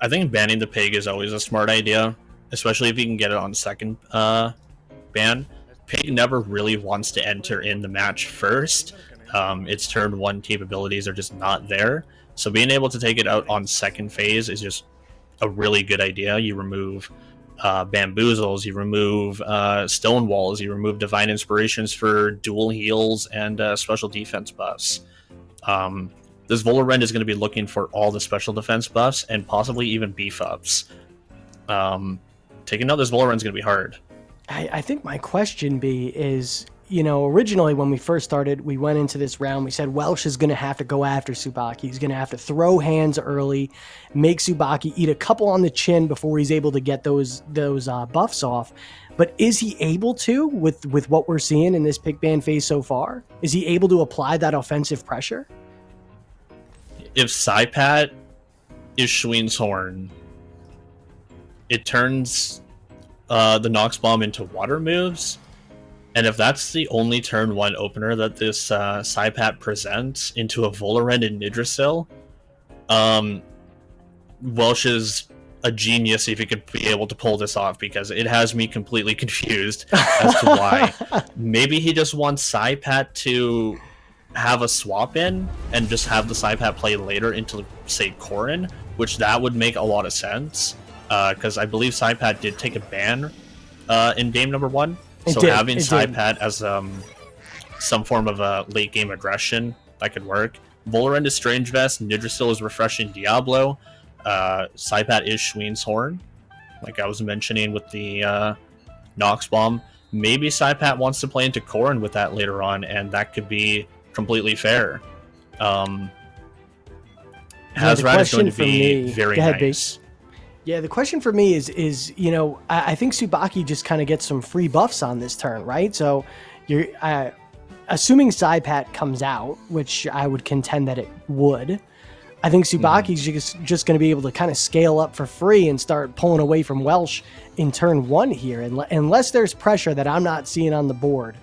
I think banning the pig is always a smart idea, especially if you can get it on second ban. Pig never really wants to enter in the match first. Its turn 1 capabilities are just not there. So being able to take it out on second phase is just a really good idea. You remove bamboozles, you remove stone walls, you remove divine inspirations for dual heals and special defense buffs. This Volarend is going to be looking for all the special defense buffs and possibly even beef ups. Taking out this Volarend is going to be hard. I think my question, B, is, you know, originally when we first started, we went into this round, we said Welsh is going to have to go after Subaki. He's going to have to throw hands early, make Subaki eat a couple on the chin before he's able to get those buffs off. But is he able to, with what we're seeing in this pick ban phase so far? Is he able to apply that offensive pressure? If Psypat is Schween's Horn, it turns the Nox Bomb into water moves, and if that's the only turn 1 opener that this Psypat presents into a Volarend and Nidrisil, Welsh is a genius if he could be able to pull this off, because it has me completely confused as to why. Maybe he just wants Psypat to have a swap in and just have the Psypat play later into, say, Corrin, which that would make a lot of sense, because I believe Psypat did take a ban in game number 1. So having Psypat as some form of a late game aggression, that could work. Volarend is Strange Vest, Nidrisil is Refreshing Diablo, Psypat is Schween's Horn, like I was mentioning with the Nox Bomb. Maybe Psypat wants to play into Corrin with that later on, and that could be completely fair. Hazrat is going to be very nice. Yeah, the question for me is you know, I think Subaki just kind of gets some free buffs on this turn, right? So you're assuming Psypat comes out, which I would contend that it would. I think Subaki's just going to be able to kind of scale up for free and start pulling away from Welsh in turn 1 here, unless there's pressure that I'm not seeing on the board.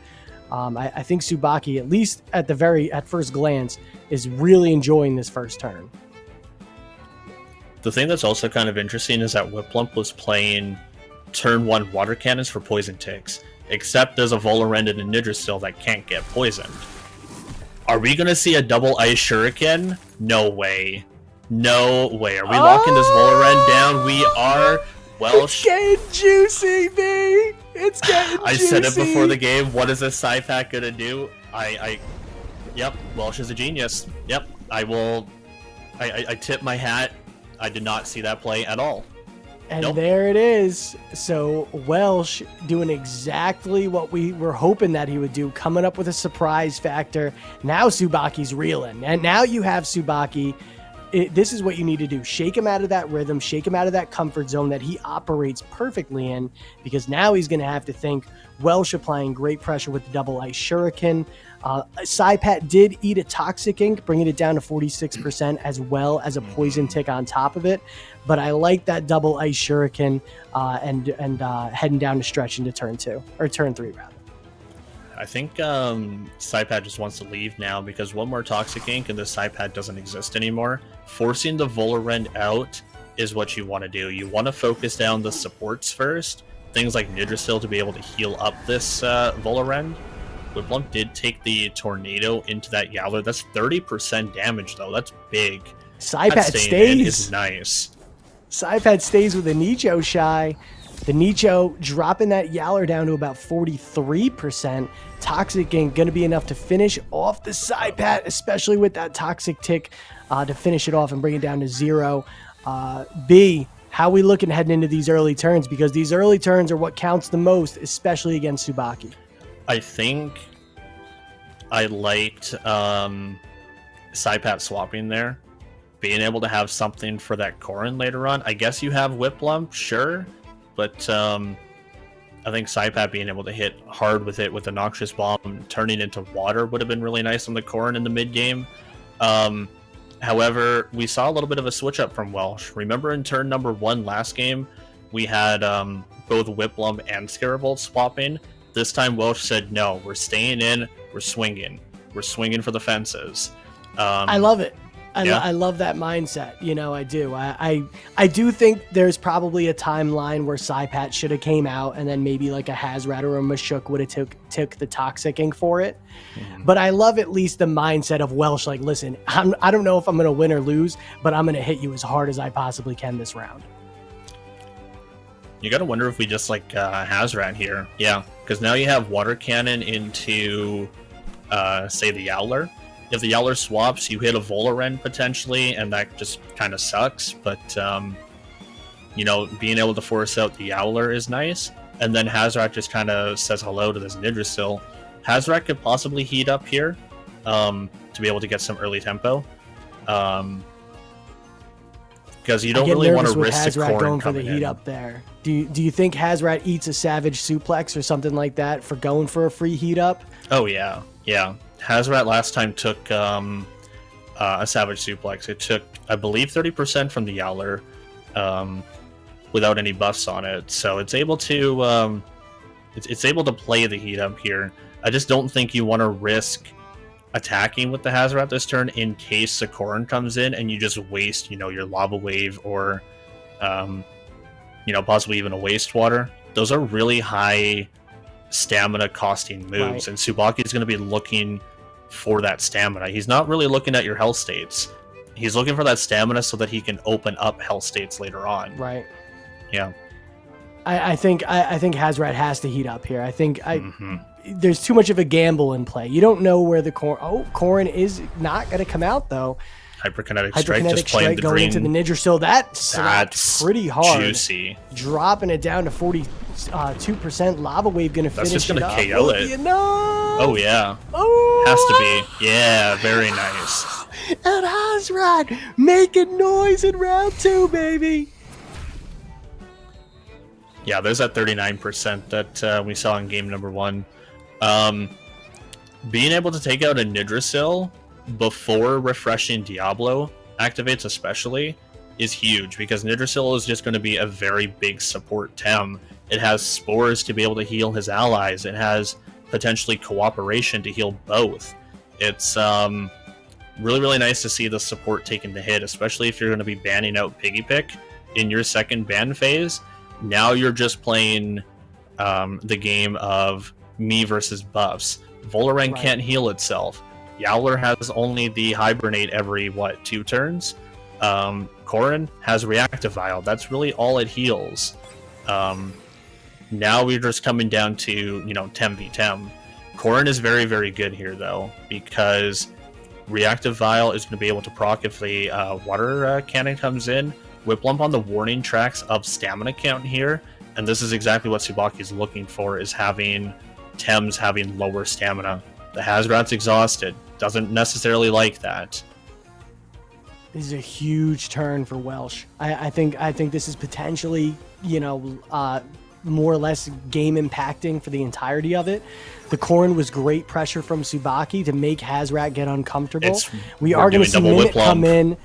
I think Subaki, at least at first glance, is really enjoying this first turn. The thing that's also kind of interesting is that Whiplump was playing turn 1 water cannons for poison ticks, except there's a Volarend and a Nidrisil that can't get poisoned. Are we going to see a double ice shuriken? No way. No way. Are we locking this Volarend down? We are. Welsh. It's getting juicy, B. It's getting juicy. I said it before the game. What is this Psypat going to do? Yep, Welsh is a genius. Yep, I tip my hat. I did not see that play at all. And Nope. there it is. So Welsh doing exactly what we were hoping that he would do, coming up with a surprise factor. Now Tsubaki's reeling. And now you have Tsubaki. This is what you need to do. Shake him out of that rhythm, shake him out of that comfort zone that he operates perfectly in, because now he's going to have to think. Welsh applying great pressure with the double ice shuriken. Saipat did eat a toxic ink, bringing it down to 46%, as well as a poison tick on top of it. But I like that double ice shuriken and heading down to stretch into turn 2, or turn 3 rather. I think Saipat just wants to leave now because one more toxic ink and the Saipat doesn't exist anymore. Forcing the Volorend out is what you want to do. You want to focus down the supports first. Things like Nidrasil to be able to heal up this Volorend. Whiplump did take the Tornado into that Yowler. That's 30% damage, though. That's big. Saipat stays. Is nice. Saipat stays with the Nicho shy. The Nicho dropping that Yowler down to about 43%. Toxic Ink going to be enough to finish off the Saipat, especially with that Toxic Tick to finish it off and bring it down to 0. B, how we looking heading into these early turns? Because these early turns are what counts the most, especially against Subaki. I think I liked Saipat swapping there. Being able to have something for that Korin later on. I guess you have Whiplump, sure. But I think Saipat being able to hit hard with it with the Noxious Bomb turning into water would have been really nice on the Korin in the mid-game. However, we saw a little bit of a switch up from Welsh. Remember in turn number 1 last game, we had both Whiplump and Scarabolt swapping. This time Welsh said, no, we're staying in, we're swinging. We're swinging for the fences. I love it. Yeah. I love that mindset. You know, I do. I do think there's probably a timeline where Saipat should have came out and then maybe like a Hazrat or a Mashuk would have took the Toxic Ink for it. Mm-hmm. But I love at least the mindset of Welsh. Like, listen, I don't know if I'm going to win or lose, but I'm going to hit you as hard as I possibly can this round. You got to wonder if we just like Hazrat here. Yeah, because now you have Water Cannon into, say, the Yowler. If the Yowler swaps, you hit a Volorend potentially, and that just kind of sucks. But, you know, being able to force out the Yowler is nice. And then Hazrat just kind of says hello to this Nidrasil. Hazrat could possibly heat up here to be able to get some early tempo. Because you don't really want to risk Hazrat the going for the heat up there. Do you think Hazrat eats a Savage Suplex or something like that for going for a free heat up? Oh, yeah. Yeah. Hazrat last time took a Savage Suplex. It took, I believe, 30% from the Yowler without any buffs on it. So it's able to it's able to play the heat up here. I just don't think you want to risk attacking with the Hazrat this turn in case the Korin comes in and you just waste, you know, your Lava Wave or, you know, possibly even a Wastewater. Those are really high stamina costing moves, right. And Subaki is going to be looking for that stamina. He's not really looking at your health states. He's looking for that stamina so that he can open up health states later on. Right. Yeah. I think Hazrat has to heat up here. I think there's too much of a gamble in play. You don't know where the Korin is not going to come out though. Hyperkinetic Strike just playing the going green. Into the Nidrasil. That slapped pretty hard. Juicy. Dropping it down to 42%. Lava Wave going to finish That's just going to KO it. No. Oh, yeah. Oh. Has to be. Yeah, very nice. And Hazrat making noise in round 2, baby. Yeah, there's that 39% that we saw in game number 1. Being able to take out a Nidrasil before refreshing Diablo activates especially is huge, because Nidrasil is just going to be a very big support tem. It has spores to be able to heal his allies. It has potentially cooperation to heal both. It's really, really nice to see the support taking the hit, especially if you're going to be banning out Piggy Pick in your second ban phase. Now you're just playing the game of me versus buffs. Volorend can't heal itself. Yowler has only the Hibernate every, 2 turns? Korin has Reactive Vial. That's really all it heals. Now we're just coming down to, you know, Tem v Tem. Korin is very, very good here, though, because Reactive Vial is going to be able to proc if the Water Cannon comes in. Whiplump on the warning tracks of stamina count here, and this is exactly what Tsubaki is looking for, is having Tems having lower stamina. The Hazrat's exhausted. Doesn't necessarily like that. This is a huge turn for Welsh. I think this is potentially, more or less game impacting for the entirety of it. The Corrin was great pressure from Subaki to make Hazrat get uncomfortable. We are going to see Mimic come in.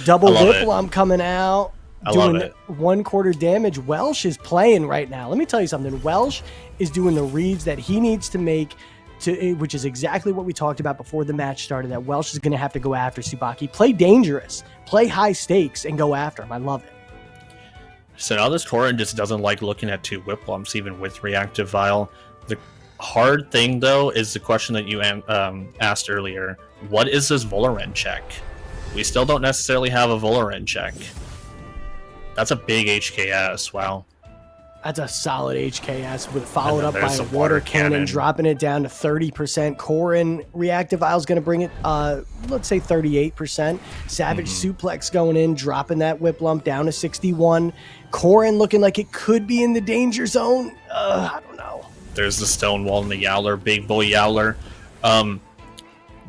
Double Whiplump coming out. Doing 1/4 damage. Welsh is playing right now. Let me tell you something. Welsh is doing the reads that he needs to make, which is exactly what we talked about before the match started, that Welsh is going to have to go after Subaki. Play dangerous. Play high stakes and go after him. I love it. So now this Corrin just doesn't like looking at 2 Whiplumps, even with Reactive Vial. The hard thing, though, is the question that you asked earlier. What is this Volaren check? We still don't necessarily have a Volaren check. That's a big HKS, wow. That's a solid HKS with followed up by a water cannon, dropping it down to 30%. Corrin Reactive Vial is going to bring it, let's say 38%. Savage Suplex going in, dropping that Whiplump down to 61. Corrin looking like it could be in the danger zone. I don't know. There's the Stonewall and the Yowler, big boy Yowler.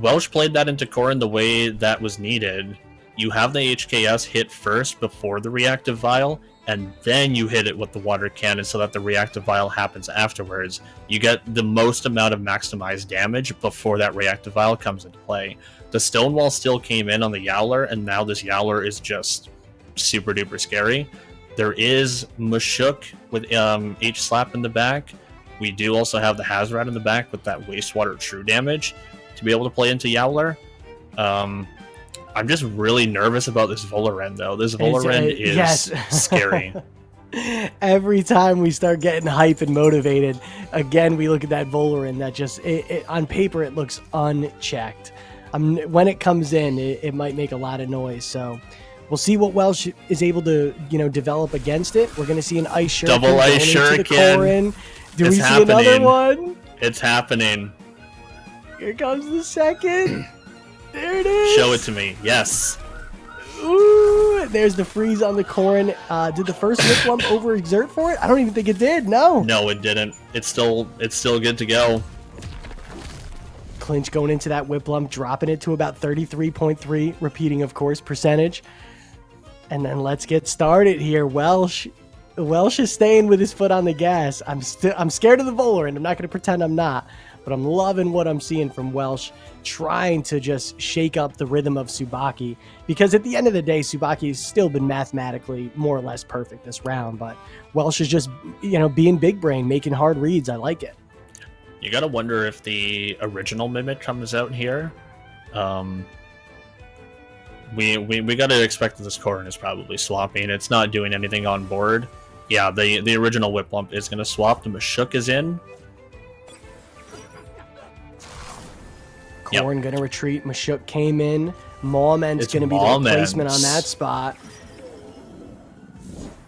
Welsh played that into Corrin the way that was needed. You have the HKS hit first before the Reactive Vial, and then you hit it with the water cannon so that the Reactive Vial happens afterwards. You get the most amount of maximized damage before that Reactive Vial comes into play. The Stonewall still came in on the Yowler, and now this Yowler is just super duper scary. There is Mushuk with H-Slap in the back. We do also have the Hazrat in the back with that Wastewater True damage to be able to play into Yowler. I'm just really nervous about this Volaren, though. This Volaren is scary. Every time we start getting hype and motivated, again, we look at that Volaren that just, on paper, it looks unchecked. When it comes in, it might make a lot of noise. So we'll see what Welsh is able to, develop against it. We're going to see an Ice Shuriken. Double Ice Shuriken. Do we see another one? It's happening. Here comes the second. There it is. Show it to me. Yes. Ooh, there's the freeze on the Corrin. Did the first Whiplump overexert for it? I don't even think it did. No. No, it didn't. It's still good to go. Clinch going into that Whiplump, dropping it to about 33.3, repeating, of course, percentage. And then let's get started here. Welsh is staying with his foot on the gas. I'm scared of the Volaren. I'm not going to pretend I'm not. But I'm loving what I'm seeing from Welsh, trying to just shake up the rhythm of Subaki. Because at the end of the day, Subaki has still been mathematically more or less perfect this round. But Welsh is just, being big brain, making hard reads. I like it. You got to wonder if the original Mimic comes out here. We got to expect that this Corrin is probably swapping. It's not doing anything on board. Yeah, the original Whiplump is going to swap. The Mushuk is in. Corrin going to retreat. Mushuk came in. Mawmen's going to be the replacement on that spot.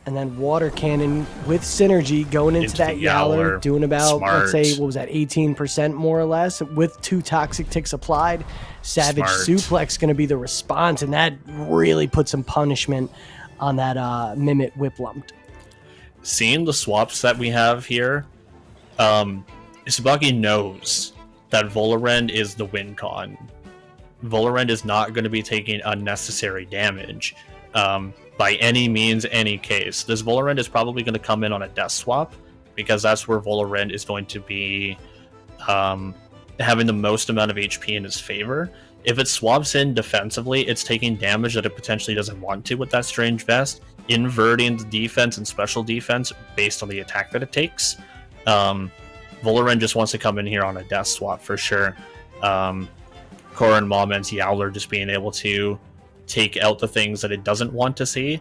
And then Water Cannon with Synergy going into that Yowler, doing about, let's say, what was that, 18% more or less, with 2 Toxic Ticks applied. Savage Suplex going to be the response, and that really put some punishment on that Mimic Whiplump. Seeing the swaps that we have here, Subaki knows that Volaren is the win con. Volaren is not going to be taking unnecessary damage by any means, any case. This Volaren is probably going to come in on a death swap because that's where Volaren is going to be having the most amount of HP in his favor. If it swaps in defensively, it's taking damage that it potentially doesn't want to with that Strange Vest, inverting the defense and special defense based on the attack that it takes. Volaren just wants to come in here on a death swap for sure. Corrin, Mawmen's Yowler just being able to take out the things that it doesn't want to see.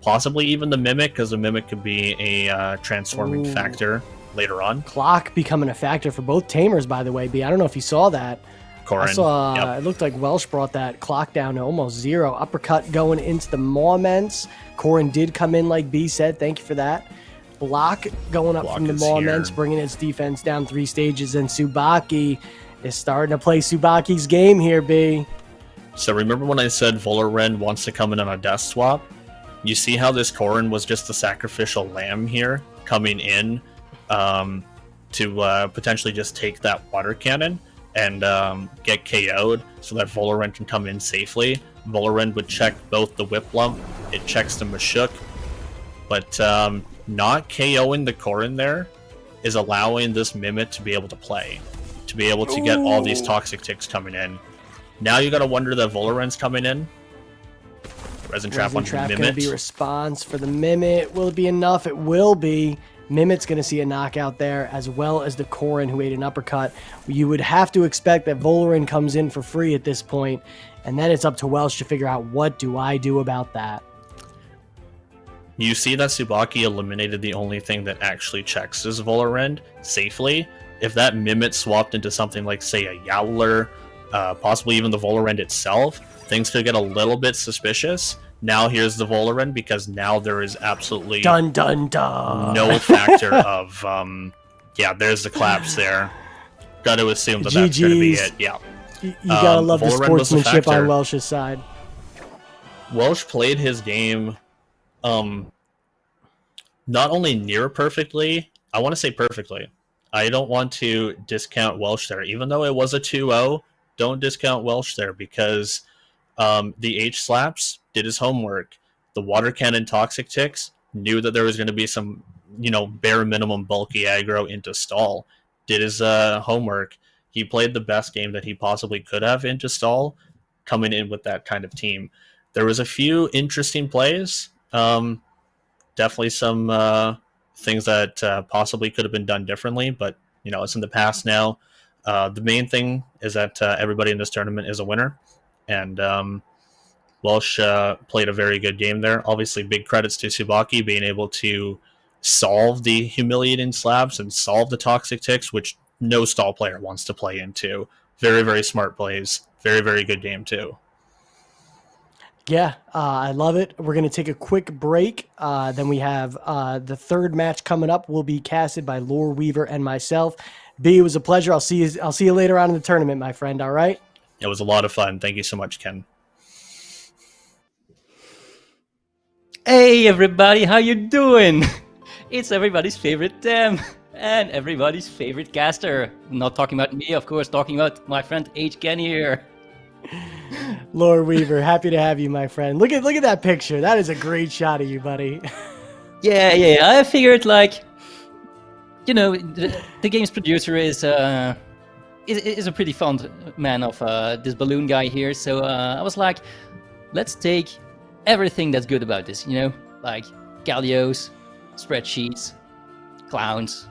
Possibly even the Mimic, because the Mimic could be a transforming factor later on. Clock becoming a factor for both Tamers, by the way, B. I don't know if you saw that. Corrin, I saw, it looked like Welsh brought that clock down to almost 0. Uppercut going into the Mawmen's. Corrin did come in, like B said. Thank you for that. Block going up from the Mawmen's, bringing its defense down 3 stages, and Subaki is starting to play Subaki's game here, B. So remember when I said Volaren wants to come in on a death swap? You see how this Corrin was just the sacrificial lamb here, coming in to potentially just take that water cannon and get KO'd so that Valorant can come in safely. Valorant would check both the Whip Lump, it checks the Mashuk, but not KOing the Corrin there is allowing this Mimit to be able to play, to be able to get all these toxic ticks coming in. Now you gotta wonder that Valorant's coming in. Resin Trap on the Mimit. Gonna be response for the Mimit. Will it be enough? It will be. Mimit's going to see a knockout there, as well as the Corrin, who ate an uppercut. You would have to expect that Valorant comes in for free at this point, and then it's up to Welsh to figure out, what do I do about that? You see that Subaki eliminated the only thing that actually checks his Valorant safely. If that Mimit swapped into something like, say, a Yowler, possibly even the Valorant itself, things could get a little bit suspicious. Now here's the Valorant, because now there is absolutely dun dun dun no factor of yeah, there's the claps there. Got to assume that that's going to be it. Yeah, you gotta love the Valorant was the sportsmanship on factor. Welsh's side. Welsh played his game not only near perfectly, I want to say perfectly. I don't want to discount Welsh there, even though it was a 2-0. Don't discount Welsh there, because the H slaps did his homework. The water cannon toxic ticks knew that there was going to be some, bare minimum bulky aggro into stall. Did his homework. He played the best game that he possibly could have into stall, coming in with that kind of team. There was a few interesting plays. Definitely some things that possibly could have been done differently, but it's in the past now. The main thing is that everybody in this tournament is a winner, and Welsh played a very good game there. Obviously, big credits to Tsubaki being able to solve the humiliating slaps and solve the toxic ticks, which no stall player wants to play into. Very, very smart plays. Very, very good game, too. Yeah, I love it. We're going to take a quick break. Then we have the third match coming up will be casted by Loreweaver and myself. B, it was a pleasure. I'll see you later on in the tournament, my friend. All right? It was a lot of fun. Thank you so much, Ken. Hey everybody, how you doing? It's everybody's favorite Tem and everybody's favorite caster. Not talking about me, of course, talking about my friend HKen here. Loreweaver, happy to have you, my friend. Look at that picture. That is a great shot of you, buddy. Yeah. I figured, the game's producer is a pretty fond man of this balloon guy here. So I was like, let's take everything that's good about this, like Gallios, spreadsheets, clowns.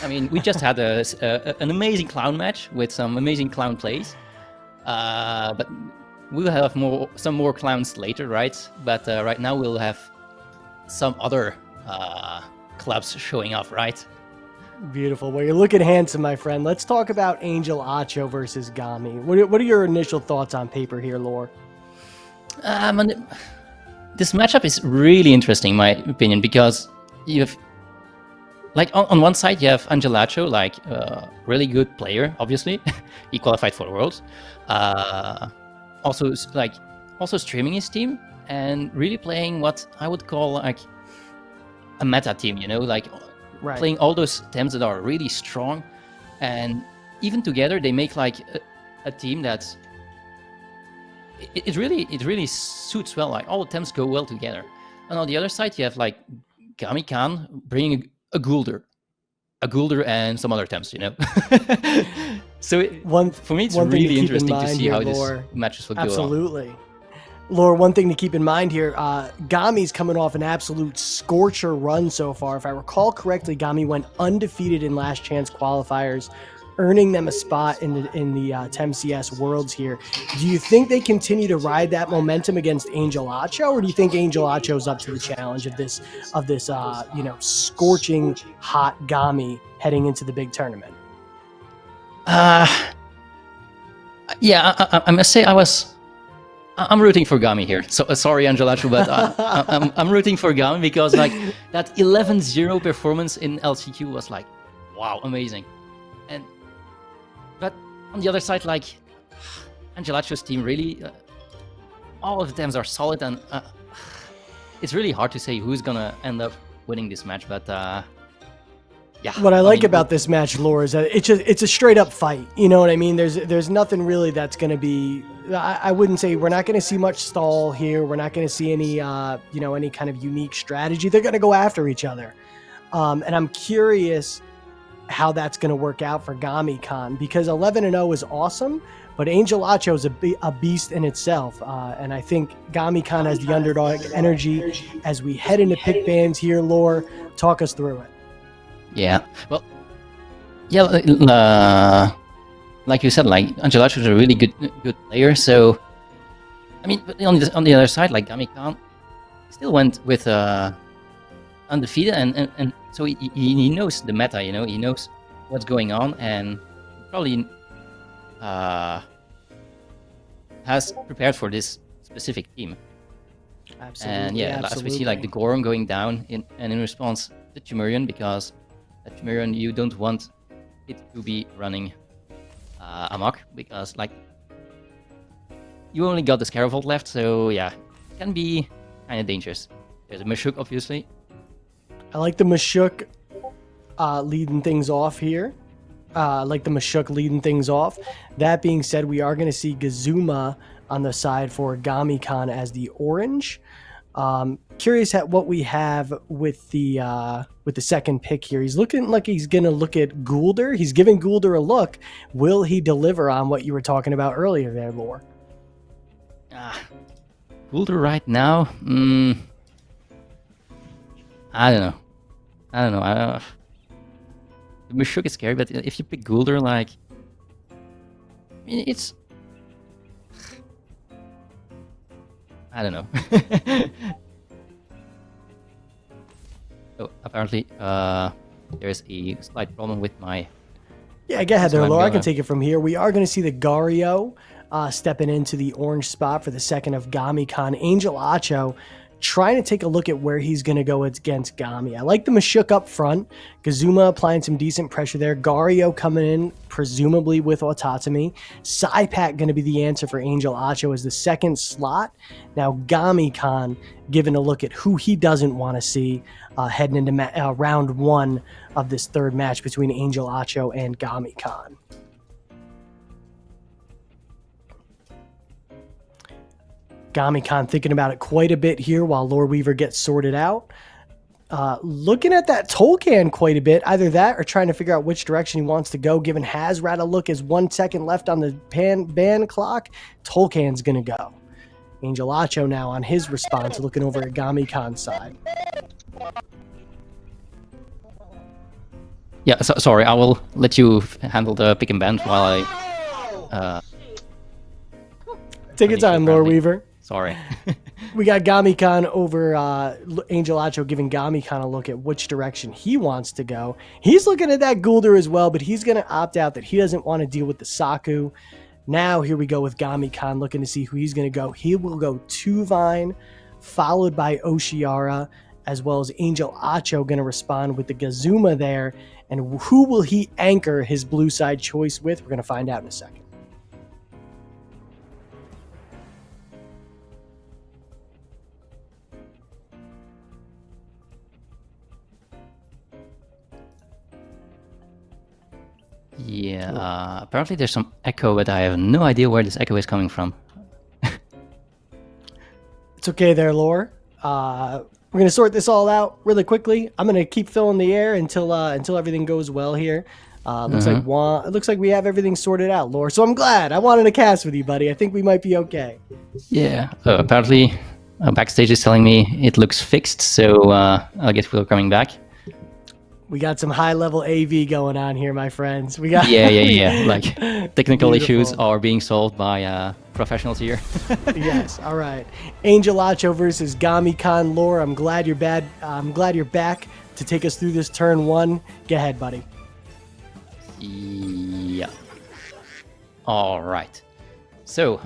I mean, we just had an amazing clown match with some amazing clown plays. But we'll have some more clowns later, right? But right now we'll have some other clubs showing off, right? Beautiful. Well, you're looking handsome, my friend. Let's talk about Angelacho versus Gami. What are your initial thoughts on paper here, Lore? This matchup is really interesting, in my opinion, because you have, on one side you have Angelacho, really good player, obviously. He qualified for Worlds. Also streaming his team and really playing what I would call a meta team, Right. Playing all those teams that are really strong, and even together they make a team that's it really suits well. All the teams go well together. And on the other side you have Gamicon bringing a Gulder and some other teams, So for me, it's really interesting to see how this matches will go on. Absolutely. Lore, one thing to keep in mind here, Gami's coming off an absolute scorcher run so far. If I recall correctly, Gami went undefeated in last chance qualifiers, earning them a spot in the TemCS Worlds here. Do you think they continue to ride that momentum against Angelacho, or do you think Angelacho's up to the challenge of this scorching hot Gami heading into the big tournament? Yeah, I must say I'm rooting for Gami here. So sorry, Angelacho, but I'm rooting for Gami because that 11-0 performance in LCQ was wow, amazing. But on the other side, Angelacho's team really, all of the teams are solid, and it's really hard to say who's gonna end up winning this match, but yeah. What I like about this match, Lore, is that it's a straight up fight. You know what I mean? There's nothing really that's going to be. I wouldn't say we're not going to see much stall here. We're not going to see any any kind of unique strategy. They're going to go after each other, and I'm curious how that's going to work out for Gamicon, because 11-0 is awesome, but Angelacho is a beast in itself, and I think Gamicon has the underdog energy. As we head into pick bans here, Lore, talk us through it. Yeah, well, yeah, like you said, like Angelacho is a really good player. So, I mean, on the other side, like Gamicon still went with undefeated, and so he knows the meta. You know, he knows what's going on, and probably has prepared for this specific team. Absolutely. And yeah, as we see, like the Goron going down in response the Chimerian, because that Chimerian, you don't want it to be running amok, because like you only got the Scaravolt left, so yeah, it can be kind of dangerous. There's a Mashuk, obviously. I like the Mashuk leading things off here. That being said, we are going to see Gazuma on the side for Gamicon as the orange. Curious at what we have with the second pick here. He's looking like he's gonna look at Goulder. He's giving Goulder a look. Will he deliver on what you were talking about earlier there, Lore? Goulder right now? I don't know. The Mashuk is scary, but if you pick Goulder, like, I mean, it's, I don't know. Oh, apparently, there's a slight problem with my... Yeah, go ahead there, Laura. I can take it from here. We are going to see the Gario stepping into the orange spot for the second of Gamicon. Angelacho trying to take a look at where he's going to go against Gami. I like the Mashuk up front. Gazuma applying some decent pressure there. Gario coming in, presumably with Autotomy. Saipat going to be the answer for Angelacho as the second slot. Now Gamicon giving a look at who he doesn't want to see heading into round one of this third match between Angelacho and Gamicon. Gamicon thinking about it quite a bit here while Loreweaver gets sorted out. Looking at that Tolkien quite a bit. Either that or trying to figure out which direction he wants to go. Giving Hazrat a look as 1 second left on the ban clock. Tolkien's going to go. Angelacho now on his response, looking over at Gamicon's side. Yeah, sorry, I will let you handle the pick and ban while I... Take your time, Loreweaver. Sorry. We got Gamicon over Angelacho giving Gamicon a look at which direction he wants to go. He's looking at that Goulder as well, but he's going to opt out that he doesn't want to deal with the Saku. Now here we go with Gamicon looking to see who he's going to go. He will go Tuvine, followed by Oshiara, as well as Angelacho going to respond with the Gazuma there. And who will he anchor his blue side choice with? We're going to find out in a second. Yeah, apparently there's some echo, but I have no idea where this echo is coming from. It's okay there, Lore. We're going to sort this all out really quickly. I'm going to keep filling the air until everything goes well here. It looks like we have everything sorted out, Lore. So I'm glad. I wanted to cast with you, buddy. I think we might be okay. Yeah, apparently backstage is telling me it looks fixed, so I guess we're coming back. We got some high-level AV going on here, my friends. We got yeah. Like technical Beautiful. issues are being solved by professionals here. Yes. All right. Angelacho versus Gamicon. Lore, I'm glad you're bad. I'm glad you're back to take us through this turn one. Go ahead, buddy. Yeah. All right. So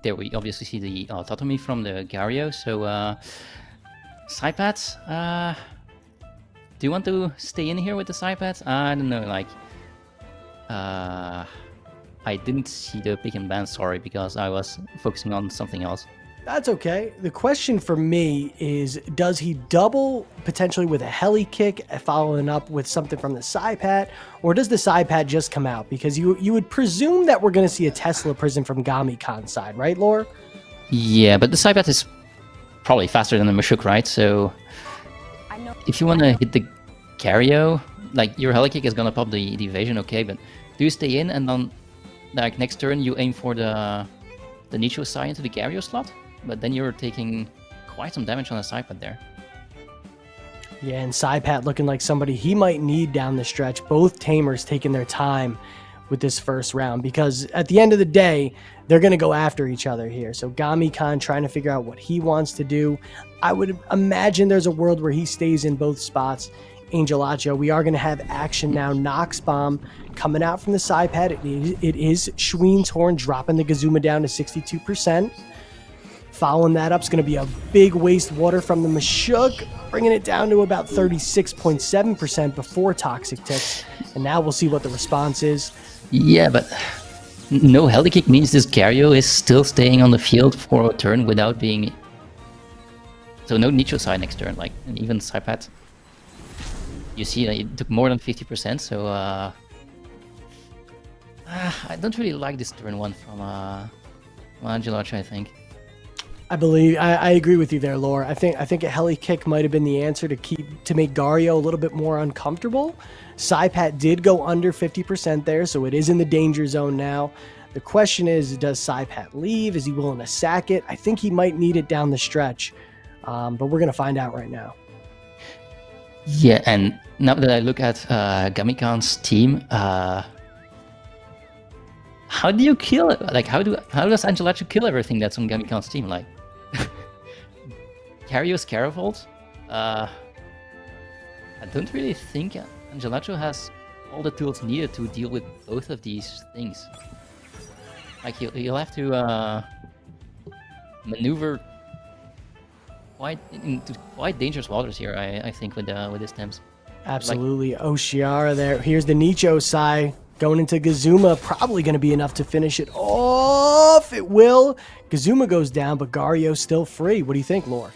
there we obviously see the Autotomy from the Gario. So Saipat. Do you want to stay in here with the Saipat? I don't know, like... I didn't see the pick and ban, sorry, because I was focusing on something else. That's okay. The question for me is, does he double potentially with a heli kick, following up with something from the side pat, or does the side pat just come out? Because you would presume that we're going to see a Tesla prison from Gamicon side, right, Lore? Yeah, but the side bat is probably faster than the Mashuk, right? So if you want to hit the Cario, like your heli kick is gonna pop the evasion, okay, but do you stay in and then like next turn you aim for the Nicho side into the Cario slot, but then you're taking quite some damage on the side pad there. Yeah, and Saipat looking like somebody he might need down the stretch. Both tamers taking their time with this first round, because at the end of the day, they're going to go after each other here. So Gamicon trying to figure out what he wants to do. I would imagine there's a world where he stays in both spots. Angelacho, we are going to have action now. Nox Bomb coming out from the side pad. It is Schween's Horn dropping the Gazuma down to 62%. Following that up is going to be a big wastewater from the Mashuk, bringing it down to about 36.7% before Toxic Ticks. And now we'll see what the response is. Yeah, but no heli kick means this Cario is still staying on the field for a turn without being... So no Nicho side next turn, like, and even Saipat. You see that it took more than 50%, so I don't really like this turn one from Angelacho, I think. I agree with you there, Lore. I think a heli kick might have been the answer to make Gario a little bit more uncomfortable. Saipat did go under 50% there, so it is in the danger zone now. The question is, does Saipat leave? Is he willing to sack it? I think he might need it down the stretch, but we're gonna find out right now. Yeah, and now that I look at Gamicon's team, how do you kill it? Like, how does Angelacho kill everything that's on Gamicon's team? Like, Cario's Caravolt? I don't really think Angelacho has all the tools needed to deal with both of these things. Like, you'll have to maneuver into quite dangerous waters here, I think, with his Tems. Absolutely. Like, Oshiara there. Here's the Nicho Sai going into Gazuma. Probably going to be enough to finish it off. It will. Gazuma goes down, but Gario's still free. What do you think, Lore?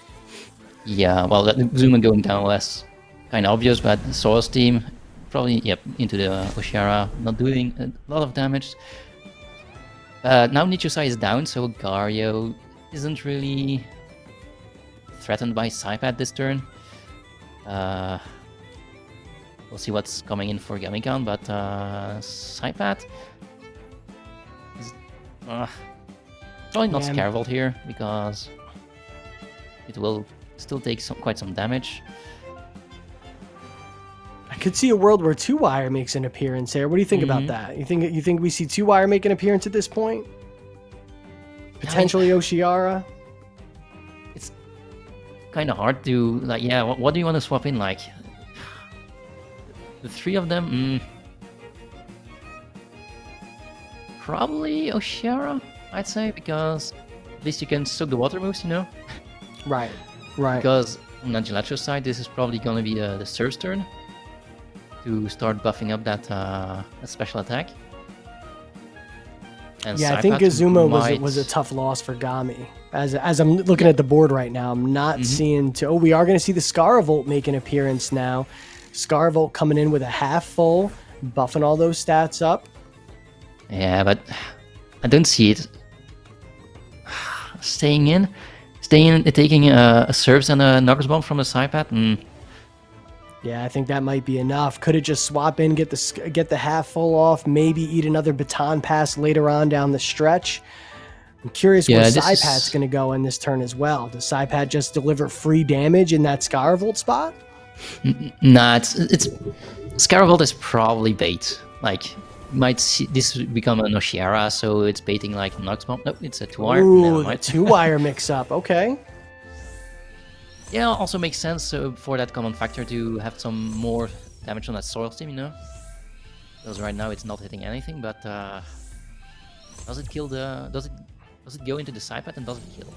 Yeah, well, that Gazuma going down was kind of obvious, but Soil's team probably, into the Oshiara, not doing a lot of damage. Now Nicho Sai is down, so Gario isn't really threatened by Saipat this turn. We'll see what's coming in for Gamicon, but Saipat is probably not Scaravolt here, because it will still take quite some damage. I could see a world where 2-Wire makes an appearance here. What do you think about that? You think we see 2-Wire make an appearance at this point? Potentially Oshiara? It's kind of hard to, like, yeah, what do you want to swap in? Like, the three of them? Probably Oshiara, I'd say, because at least you can soak the water moves, you know? Right. Because on Angelacho's side, this is probably going to be the Surf's turn to start buffing up that special attack. And yeah, Saipat I think Gazuma was a tough loss for Gami. As I'm looking at the board right now, I'm not seeing... we are going to see the Scaravolt make an appearance now. Scaravolt coming in with a half full, buffing all those stats up. Yeah, but I don't see it. Staying in, taking a Surfs and a Knuckles Bomb from a Saipat. Yeah, I think that might be enough. Could it just swap in, get the half full off, maybe eat another baton pass later on down the stretch? I'm curious where Saipat's going to go in this turn as well. Does Saipat just deliver free damage in that Scaravolt spot? Nah, it's Scaravolt is probably bait. Like, you might see this become an Oshiara, so it's baiting like Nux Bomb. Nope, it's a 2-Wire. Ooh, the 2-Wire mix-up. Okay. Yeah, also makes sense for that common factor to have some more damage on that Soil team, you know? Because right now it's not hitting anything, but does it kill the... Does it go into the Saipat and does it kill?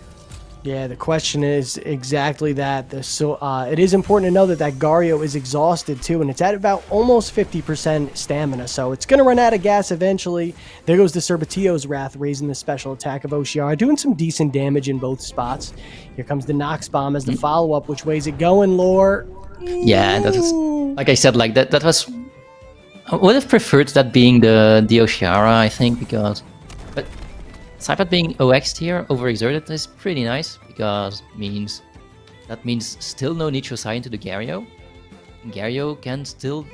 Yeah, the question is exactly that. It is important to know that Gario is exhausted too, and it's at about almost 50% stamina, so it's going to run out of gas eventually. There goes the Cerbatio's Wrath, raising the special attack of Oshiara, doing some decent damage in both spots. Here comes the Nox Bomb as the follow-up. Which way is it going, Lore? Yeah, that is, like I said, like that was... I would have preferred that being the Oshiara, I think, because... But Saipat being OX'd here, overexerted, is pretty nice, because that means still no Nicho Sai into the Gario. Gario can still...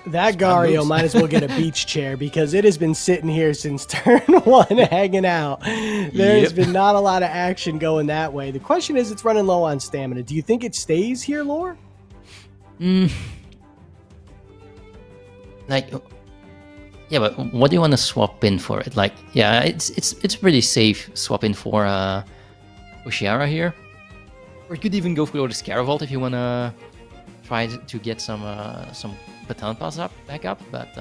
That Gario might as well get a beach chair, because it has been sitting here since turn 1 hanging out. There's been not a lot of action going that way. The question is, it's running low on stamina. Do you think it stays here, Lore? Like... Yeah, but what do you want to swap in for it? Like, yeah, it's pretty safe swap in for Oshiara here. Or you could even go for the Scaravolt if you want to try to get some baton pass back up. But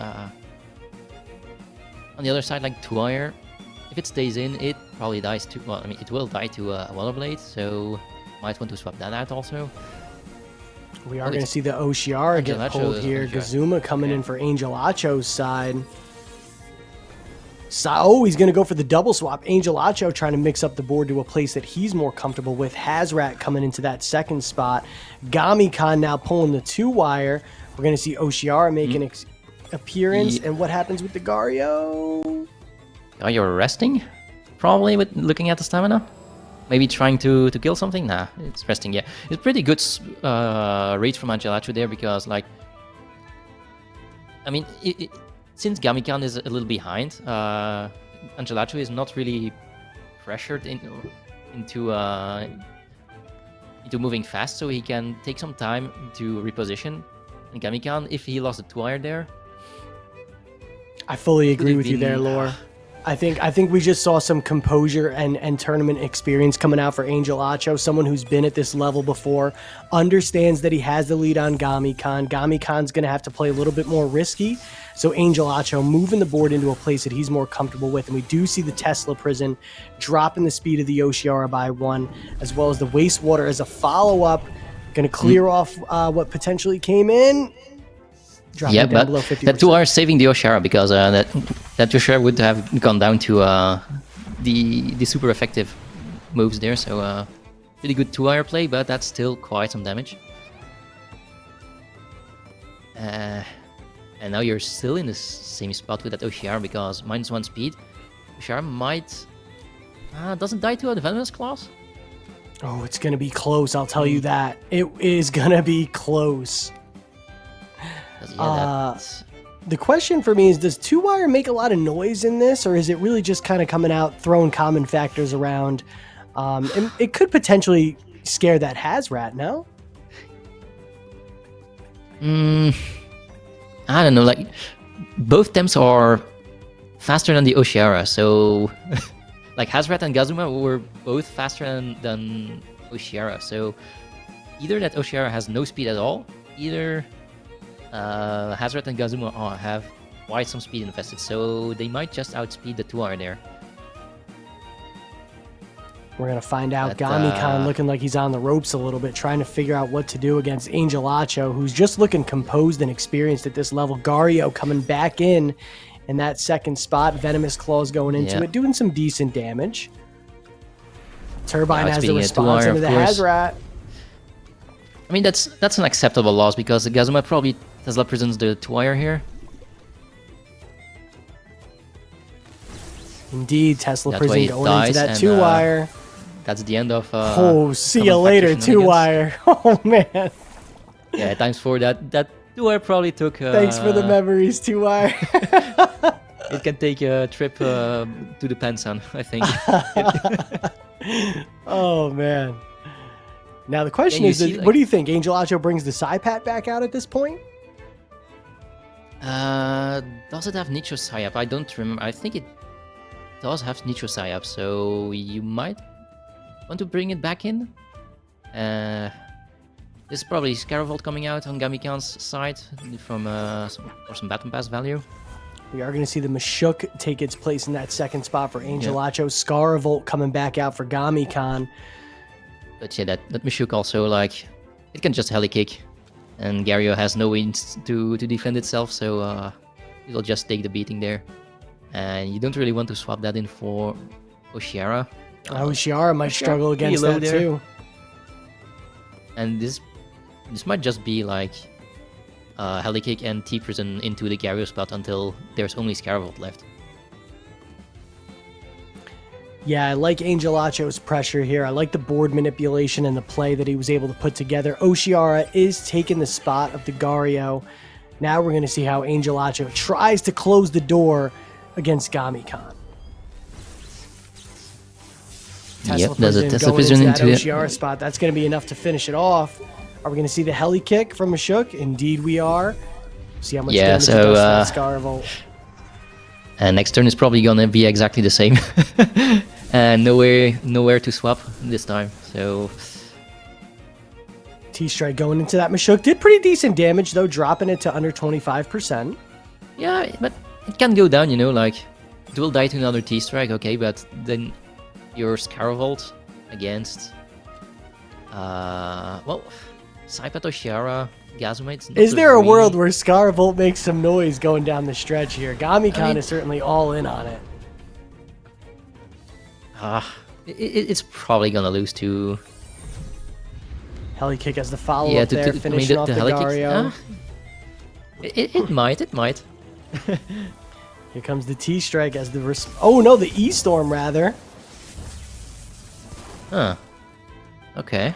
on the other side, like Tuire, if it stays in, it probably dies to... Well, I mean, it will die to a Water Blade, so might want to swap that out also. We are going to see the Oshiara get pulled here. Gazuma coming in for Angelacho's side. He's going to go for the double swap. Angelacho trying to mix up the board to a place that he's more comfortable with. Hazrat coming into that second spot. Gamicon now pulling the 2-wire. We're going to see Oshiara make an appearance. And what happens with the Gario? Oh, you're resting? Probably, with looking at the stamina? Maybe trying to kill something? Nah, it's resting, yeah. It's pretty good read from Angelacho there, because, like... I mean, since Gamicon is a little behind, Angelacho is not really pressured into moving fast, so he can take some time to reposition. And Gamicon, if he lost a 2-wire there... I fully agree with you there, Lore. I think we just saw some composure and tournament experience coming out for Angelacho, someone who's been at this level before, understands that he has the lead on Gamicon. Gamicon's going to have to play a little bit more risky, so Angelacho moving the board into a place that he's more comfortable with, and we do see the Tesla Prison dropping the speed of the Oshiara by 1, as well as the Wastewater as a follow-up, going to clear off what potentially came in. Yeah, but that 2 are saving the Oshiara, because that Oshiara would have gone down to the super effective moves there. So pretty good 2-wire play, but that's still quite some damage. And now you're still in the same spot with that Oshiara, because -1 speed. Oshiara might... doesn't die to a Venomous Claws? Oh, it's going to be close, I'll tell you that. It is going to be close. Yeah, the question for me is, does 2-wire make a lot of noise in this, or is it really just kind of coming out, throwing common factors around? And it could potentially scare that Hazrat, no? I don't know, like, both Temps are faster than the Oshiara, so... like, Hazrat and Gazuma were both faster than Oshiara, so... Either that Oshiara has no speed at all, either... Hazrat and Gazuma have quite some speed invested, so they might just outspeed the 2-wire there. We're going to find out. Gamicon looking like he's on the ropes a little bit, trying to figure out what to do against Angelacho, who's just looking composed and experienced at this level. Gario coming back in that second spot. Venomous Claws going into it, doing some decent damage. Turbine has the response into the Hazrat. I mean, that's an acceptable loss, because the Gazuma probably Tesla presents the 2-wire here. Indeed, Tesla Prison going into that 2-wire. That's the end of... see you later, 2-wire. Oh, man. Yeah, thanks for that. That 2-wire probably took... thanks for the memories, 2-wire. It can take a trip to the Pensan, I think. Oh, man. Now, the question is, what do you think? Angelacho brings the Saipat back out at this point? Does it have Nicho Sai up? I don't remember. I think it does have Nicho Sai up, so you might want to bring it back in. This is probably Scaravolt coming out on Gamicon's side for some Baton Pass value. We are going to see the Mashuk take its place in that second spot for Angelacho. Scaravolt coming back out for Gamicon. But yeah, that Mashuk also, like, it can just heli kick. And Gario has no means to defend itself, so it'll just take the beating there. And you don't really want to swap that in for Oshiara. Oshiara might struggle against that there. too. And this might just be like heli kick and T-Prison into the Gario spot until there's only Scaravolt left. Yeah, I like Angelacho's pressure here. I like the board manipulation and the play that he was able to put together. Oshiara is taking the spot of the Gario. Now we're going to see how Angelacho tries to close the door against Gamicon. Yep, there's a Tesla going Prison into that into Oshiara spot. That's going to be enough to finish it off. Are we going to see the heli kick from Mashuk? Indeed we are. See how much damage it does to that Scaravolt. And next turn is probably going to be exactly the same. And nowhere to swap this time. So T-Strike going into that Mashuk. Did pretty decent damage though, dropping it to under 25%. yeah, but it can go down, you know, like it will die to another T-Strike, okay, but then your Scaravolt against well, Saipat Oshiara, Gazumite. Is there a world where Scaravolt makes some noise going down the stretch here? Gamicon is certainly all in on it. It's probably gonna lose to Heli kick as the follow-up there, finishing off the Gario. It might. Here comes the T-Strike as the... oh no, the E-Storm rather. Huh. Okay.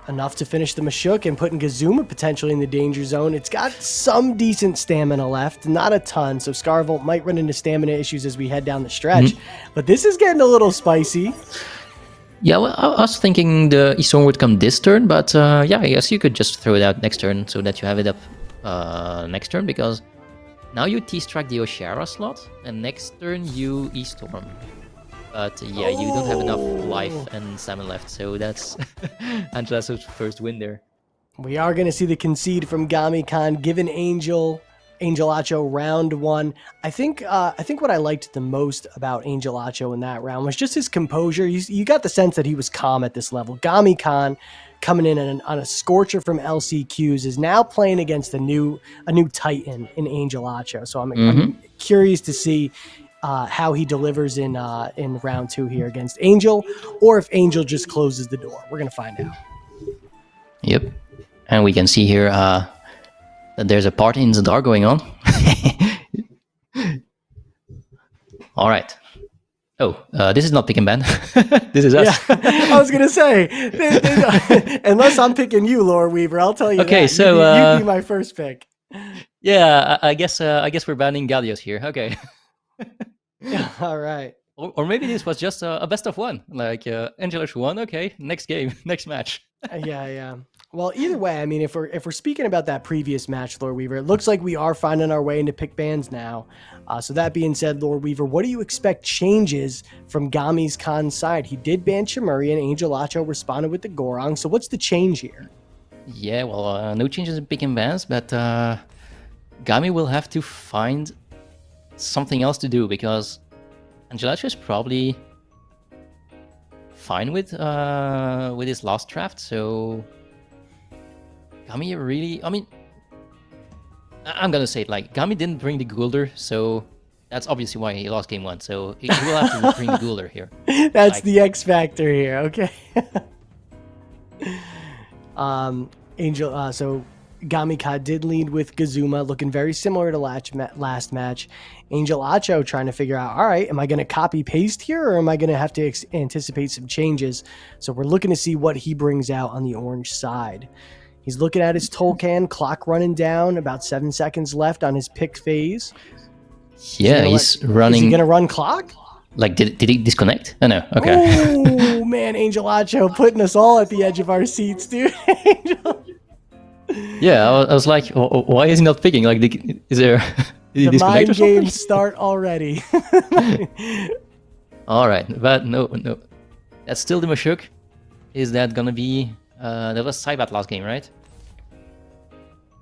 Enough to finish the Mashuk and putting Gazuma potentially in the danger zone. It's got some decent stamina left, not a ton, so Scaravolt might run into stamina issues as we head down the stretch. But this is getting a little spicy. Yeah, well, I was thinking the E-Storm would come this turn, but yeah, I guess you could just throw it out next turn so that you have it up next turn, because now you T-Strike the Oshiara slot, and next turn you E-Storm. But yeah, you don't have enough life and stamina left, so that's Angelacho's first win there. We are going to see the concede from Gamicon, giving Angelacho round one. I think what I liked the most about Angelacho in that round was just his composure. You got the sense that he was calm at this level. Gamicon coming in on a scorcher from LCQs is now playing against a new Titan in Angelacho. So I'm curious to see how he delivers in round two here against Angel, or if Angel just closes the door. We're gonna find out. Yep, and we can see here that there's a party in Zadar going on. All right. Oh, this is not pick and ban. This is us. Yeah, I was gonna say, unless I'm picking you, Loreweaver, I'll tell you. Okay, that. so you'd be my first pick. Yeah, I guess we're banning Gallios here. Okay. All right. Or maybe this was just a best of one. Like Angelacho won. Okay, next game, next match. Yeah. Well, either way, I mean, if we're speaking about that previous match, Loreweaver, it looks like we are finding our way into pick bans now. So that being said, Loreweaver, what do you expect changes from Gamicon side? He did ban Chimuri, and Angelacho responded with the Gorong. So what's the change here? Yeah, well, no changes in pick and bans, but Gami will have to find something else to do, because Angelacho is probably fine with his last draft, so Gami really, I mean, I'm gonna say it, like, Gami didn't bring the Gulder, so that's obviously why he lost game one, so he will have to bring the Gulder here. That's like, the X factor here, okay. So Gamicon did lead with Gazuma, looking very similar to last match. Angelacho trying to figure out, all right, am I going to copy paste here, or am I going to have to anticipate some changes? So we're looking to see what he brings out on the orange side. He's looking at his Tolkien, clock running down, about 7 seconds left on his pick phase. Yeah, he's running. Is he going to run clock? Like, did he disconnect? Oh, no. Okay. Oh, man, Angelacho putting us all at the edge of our seats, dude. Yeah, I was like, why is he not picking? Like, is there... The mind games start already. All right, but no. That's still the Mashuk. Is that gonna be... that was Saibat last game, right?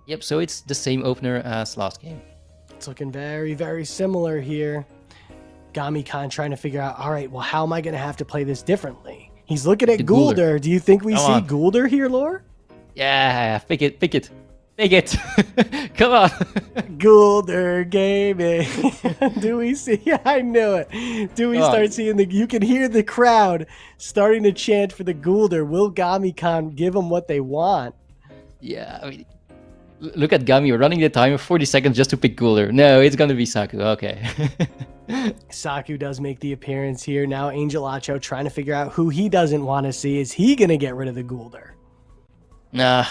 Yep, so it's the same opener as last game. It's looking very, very similar here. Gamicon trying to figure out, all right, well, how am I going to have to play this differently? He's looking at Goulder. Do you think we see Goulder here, Lore? Yeah, pick it. Pick it. Come on. Goulder gaming. Do we see? Yeah, I knew it. Do we start seeing you can hear the crowd starting to chant for the Goulder. Will Gamicon give them what they want? Yeah, I mean, look at Gami. We're running the timer 40 seconds just to pick Goulder. No, it's going to be Saku. Okay. Saku does make the appearance here. Now Angelacho trying to figure out who he doesn't want to see. Is he going to get rid of the Goulder? Nah,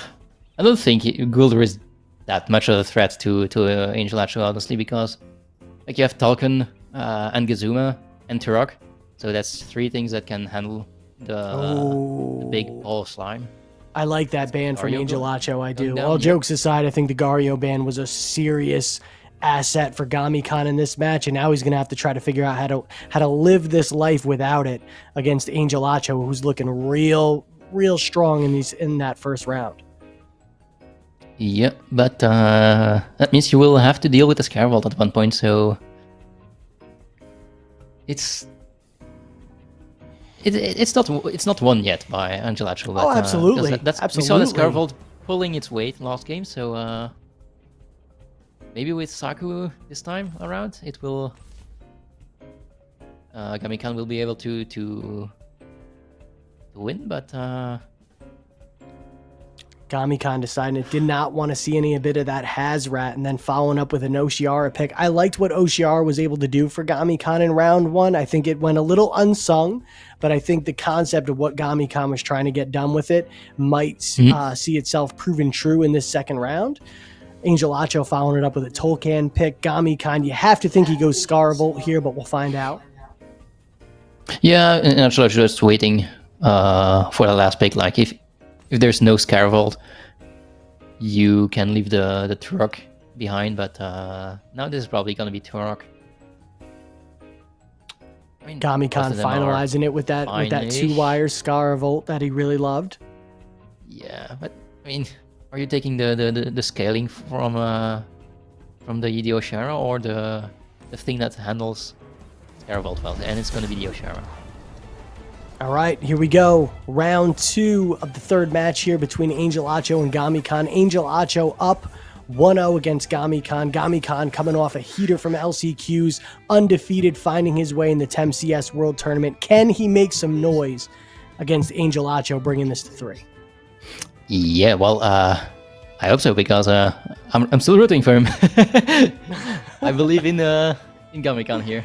I don't think Goulder is that much of a threat to Angelacho, honestly, because like you have Talcon and Gazuma and Turok, so that's 3 things that can handle the big ball of slime. I like that ban from Angelacho, I do. Down, All jokes aside, I think the Gario ban was a serious asset for Gamicon in this match, and now he's going to have to try to figure out how to live this life without it against Angelacho, who's looking real strong in that first round. Yeah, but that means you will have to deal with the Scaravault at one point, so it's not won yet by Angelacho. But, absolutely. We saw the Scaravault pulling its weight last game, so maybe with Saku this time around, it will Gamicon will be able to win, but Gamicon deciding it did not want to see any bit of that Hazrat, and then following up with an Oshiara pick. I liked what Oshiara was able to do for Gamicon in round 1. I think it went a little unsung, but I think the concept of what Gamicon was trying to get done with it might see itself proven true in this second round. Angelacho following it up with a Tolkien pick. Gamicon, you have to think he goes Scaravolt here, but we'll find out. Yeah, Angelacho just waiting for the last pick. Like if there's no Scaravolt, you can leave the Turok behind, but now this is probably going to be Turok. I mean, Gamicon finalizing it with that 2-wire Scaravolt that he really loved. Yeah, but I mean, are you taking the scaling from the ED Oshara or the thing that handles Scaravolt well? And it's going to be the Oshara. All right, here we go. Round 2 of the third match here between Angelacho and Gamicon. Angelacho up 1-0 against Gamicon. Gamicon coming off a heater from LCQs, undefeated, finding his way in the TemCS World Tournament. Can he make some noise against Angelacho, bringing this to 3? Yeah, well, I hope so, because I'm still rooting for him. I believe in Gamicon here.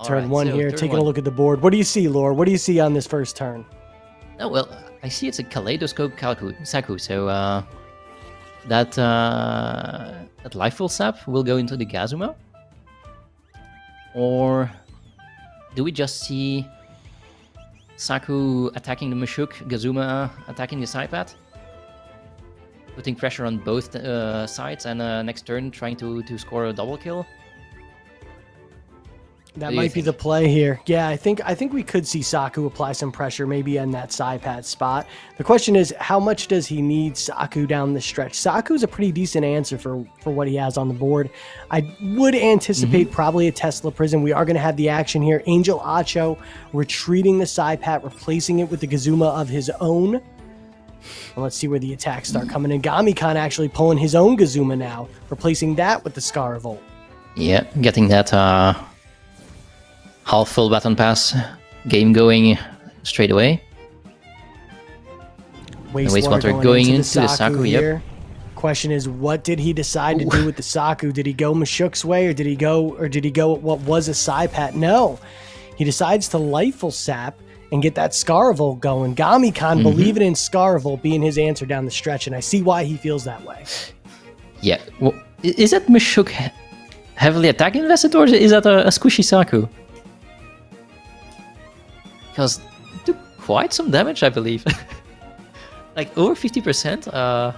Turn 1 here, taking a look at the board. What do you see, Lore? What do you see on this first turn? Oh, well, I see it's a Kaleidoscope Saku, so that Lifeful Sap will go into the Gazuma? Or do we just see Saku attacking the Mashuk, Gazuma attacking the Saipat? Putting pressure on both sides, and next turn trying to score a double kill? That might be the play here. Yeah, I think we could see Saku apply some pressure maybe on that Saipat spot. The question is, how much does he need Saku down the stretch? Saku's a pretty decent answer for what he has on the board. I would anticipate probably a Tesla Prison. We are going to have the action here. Angelacho retreating the Saipat, replacing it with the Gazuma of his own. And let's see where the attacks start coming in. Gamicon actually pulling his own Gazuma now, replacing that with the Scaravolt. Yeah, getting that half full baton pass game going straight away. Wastewater going into the Saku here. Question is, what did he decide to do with the Saku? Did he go Mashuk's way, or did he go what was a Saipat? No, he decides to Lifeful Sap and get that Scaravolt going. Gamicon believing in Scaravolt being his answer down the stretch, and I see why he feels that way. Yeah, well, is that Mashuk heavily attack invested, or is that a squishy Saku? Because it took quite some damage, I believe. Like over 50%.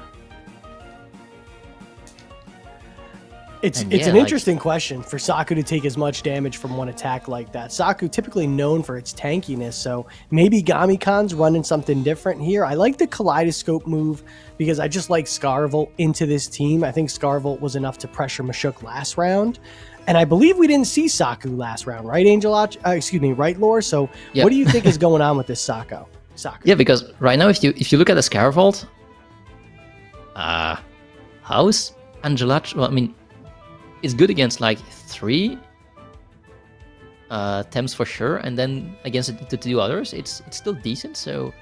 It's And it's yeah, an like- interesting question for Saku to take as much damage from one attack like that. Saku typically known for its tankiness, so maybe Gamicon's running something different here. I like the Kaleidoscope move because I just like Scarvolt into this team. I think Scarvolt was enough to pressure Mashuk last round. And I believe we didn't see Saku last round, right, right, Lore? So Yep. what do you think is going on with this Saku? Yeah, because right now, if you look at the Scarvolt, House, Angelacho, well, I mean, it's good against like 3 Temps for sure, and then against the 2 others, it's still decent. So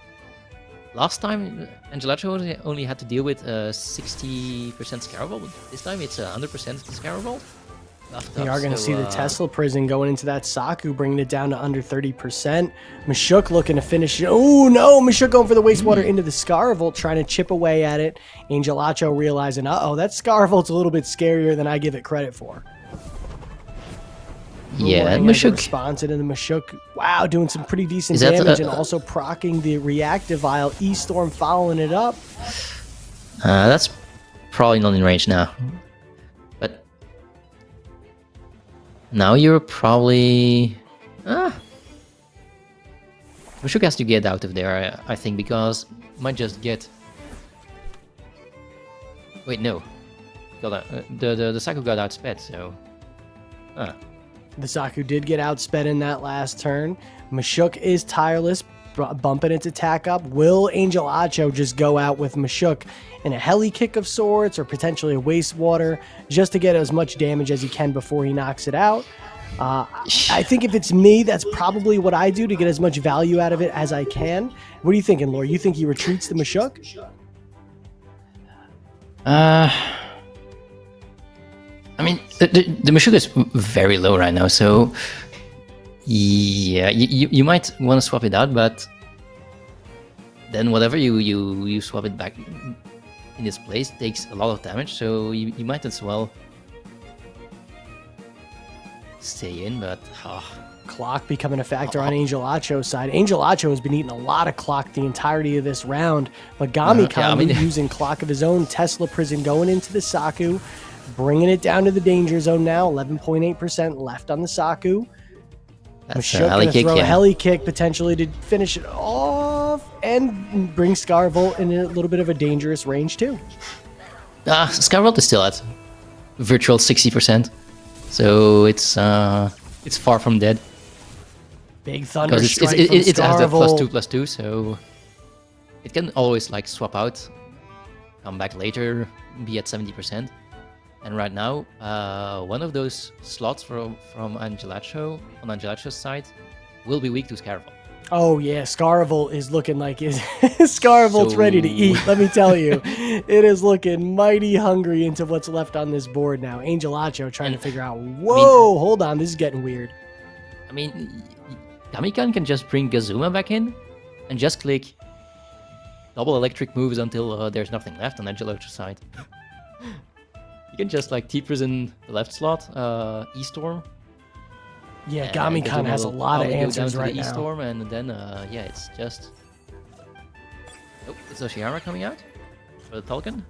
last time, Angelacho only had to deal with 60% Scarvolt, but this time it's 100% Scarvolt. We are going to see the Tesla prison going into that Saku, bringing it down to under 30%. Mashuk looking to finish it. Oh, no. Mashuk going for the wastewater into the Scarvolt, trying to chip away at it. Angelacho realizing, uh-oh, that Scarvolt's a little bit scarier than I give it credit for. Yeah, and Mashuk Mashuk. responds into the Mashuk. Wow, doing some pretty decent Is that, damage and also proccing the reactive vial. E-Storm following it up. That's probably not in range now. But now you're probably... Mashuk has to get out of there, I think, because might just get... Wait, no. The Saku got outsped, so... The Saku did get outsped in that last turn. Mashuk is tireless, bumping its attack up. Will Angelacho just go out with Mashuk in a heli kick of sorts or potentially a wastewater just to get as much damage as he can before he knocks it out? I think if it's me, that's probably what I do to get as much value out of it as I can. What are you thinking, Lore? You think he retreats the Mashuk? I mean, the Mashuk is very low right now, so yeah, you might want to swap it out, but then whatever you swap it back in its place takes a lot of damage, so you might as well stay in, but Clock becoming a factor on Angelacho's side. Angelacho has been eating a lot of clock the entirety of this round, but Gamicon using clock of his own. Tesla prison going into the Saku, bringing it down to the danger zone now. 11.8% left on the Saku. that's Mashuk a heli gonna kick, throw a yeah. heli kick potentially to finish it off and bring Scarvolt in a little bit of a dangerous range too. Scarvolt is still at virtual 60%, so it's far from dead. Big thunder Because strike it from has the Scarvolt. +2/+2, so it can always like swap out, come back later, be at 70%. And right now, one of those slots from Angelacho on Angelacho's side will be weak to Scarvolt. Oh yeah, Scarvolt is looking like Scarvolt's ready to eat. Let me tell you, it is looking mighty hungry into what's left on this board now. Angelacho trying to figure out. Whoa, hold on, this is getting weird. I mean, Gamicon can just bring Gazuma back in and just click double electric moves until there's nothing left on Angelacho's side. You can just like T-Prison the left slot, E-Storm. Yeah, Gamicon has a lot of answers right now. E-Storm, and then yeah, it's just. Nope, it's Oshiyama coming out for the Tulken.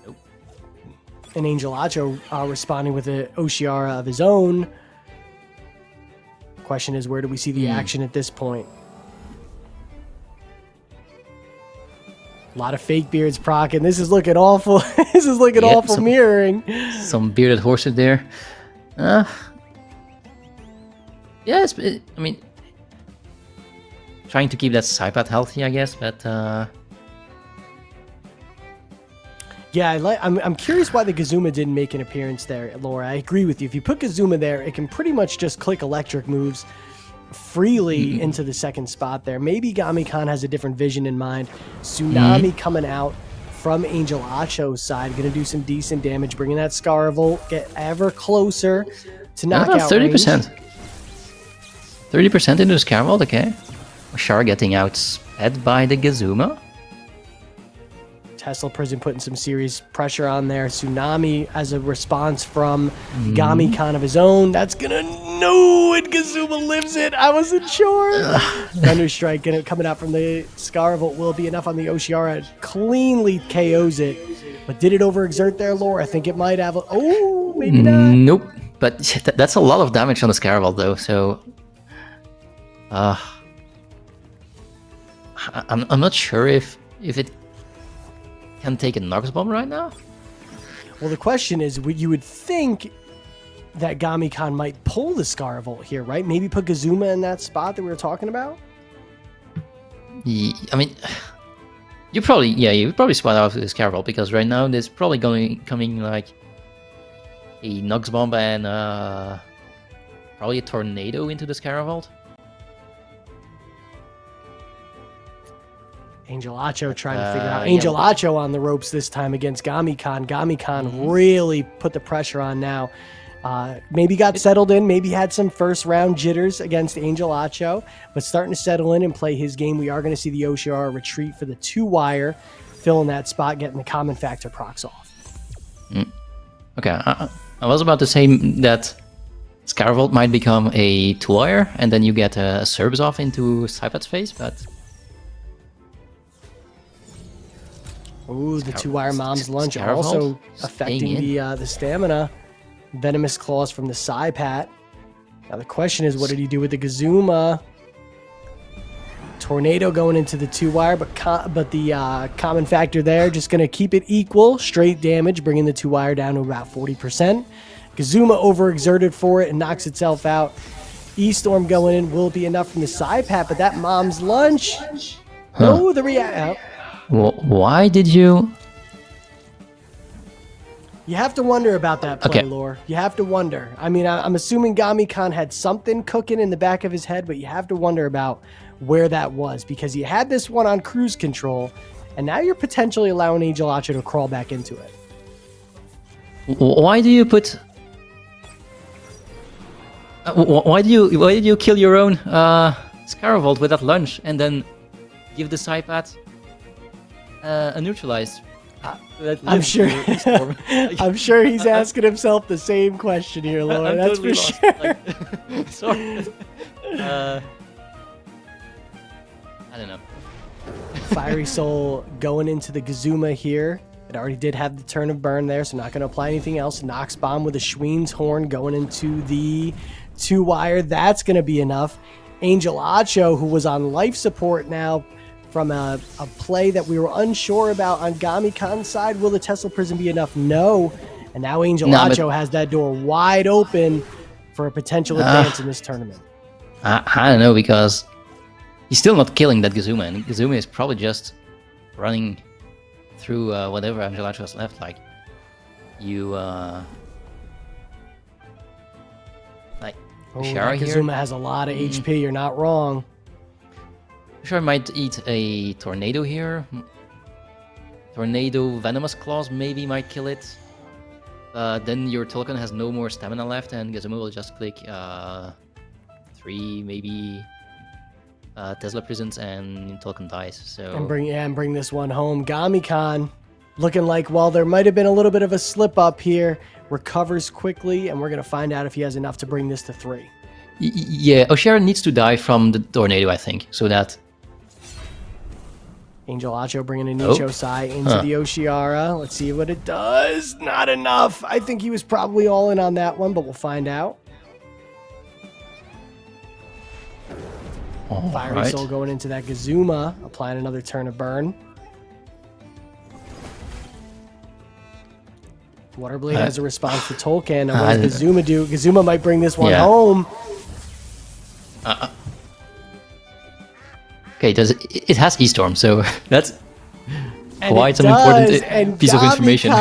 Nope. And Angelacho responding with an Oshiara of his own. Question is, where do we see the action at this point? A lot of fake beards procking. This is looking awful. This is looking awful mirroring. Some bearded horses there. Yeah, I mean, trying to keep that Psypath healthy, I guess, but yeah, I'm curious why the Gazuma didn't make an appearance there, Laura. I agree with you. If you put Gazuma there, it can pretty much just click electric moves freely into the second spot there. Maybe Gamicon has a different vision in mind. Tsunami coming out from Angelacho's side, going to do some decent damage, bringing that Scarvolt, get ever closer to knockout 30%. 30% into Scarvolt, okay. Shar getting outsped by the Gazuma. Tesla Prison putting some serious pressure on there. Tsunami as a response from Gamicon of his own. That's gonna and Gazuma lives it. I wasn't sure. Thunderstrike coming out from the Scarvolt will be enough on the Oshiara. Cleanly KOs it. But did it overexert there, Lore? I think it might have. Oh, Maybe not. Nope. But that's a lot of damage on the Scarabald, though. So, I'm not sure if it can take a Nox Bomb right now. Well, the question is, you would think that Gamicon might pull the Scaravolt here, right? Maybe put Gazuma in that spot that we were talking about? I mean, you probably spot out the Scaravolt, because right now there's probably coming like a Nox Bomb and probably a Tornado into the Scaravolt. Angelacho trying to figure out. Angelacho on the ropes this time against Gamicon. Gamicon really put the pressure on now. Maybe got settled in, maybe had some first round jitters against Angelacho, but starting to settle in and play his game. We are going to see the OCR retreat for the 2-wire, filling that spot, getting the common factor procs off. Okay, I was about to say that Scaravolt might become a 2-wire, and then you get a Serbs off into Cypat's face, but... Ooh, the 2-wire Mom's Lunch also affecting the stamina. Venomous Claws from the Psypat. Now the question is, what did he do with the Gazuma? Tornado going into the 2-wire, but the common factor there, just going to keep it equal. Straight damage, bringing the 2-wire down to about 40%. Gazuma overexerted for it and knocks itself out. E-Storm going in. Will it be enough from the Psypat? But that Mom's Lunch. No, the react. Why did you... You have to wonder about that play, Lore. You have to wonder. I mean, I'm assuming Gamicon had something cooking in the back of his head, but you have to wonder about where that was, because you had this one on cruise control, and now you're potentially allowing Angelacho to crawl back into it. Why do you put... why did you kill your own Scaravolt with that lunge and then give the Psypat a neutralized? I'm sure. I'm sure he's asking himself the same question here, Lore. That's totally for sure. Sorry. I don't know. Fiery Soul going into the Gazuma here. It already did have the turn of burn there, so not going to apply anything else. Nox Bomb with a Schween's Horn going into the 2-wire. That's going to be enough. Angelacho, who was on life support now, from a play that we were unsure about on Gamicon's side. Will the Tesla Prison be enough? No. And now Angelacho has that door wide open for a potential advance in this tournament. I don't know, because he's still not killing that Gazuma, and Gazuma is probably just running through whatever Angelacho has left. Like, you... Shiro here. Gazuma has a lot of HP, you're not wrong. Sure, I might eat a Tornado here. Tornado Venomous Claws maybe might kill it. Then your Tolkien has no more stamina left, and Gazuma will just click 3, maybe Tesla Prisons, and Tolkien dies. So and bring this one home. Gamicon looking like, well, there might have been a little bit of a slip up here. Recovers quickly, and we're gonna find out if he has enough to bring this to 3. Yeah, O'Shara needs to die from the Tornado, I think, so that... Angelacho bringing a Nicho Sai into the Oshiara. Let's see what it does. Not enough. I think he was probably all in on that one, but we'll find out. Fiery Soul going into that Gazuma, applying another turn of burn. Waterblade has a response to Tolkien. Now what does Gazuma do? Gazuma might bring this one home. Okay, it has E-Storm, so that's quite an important piece of information.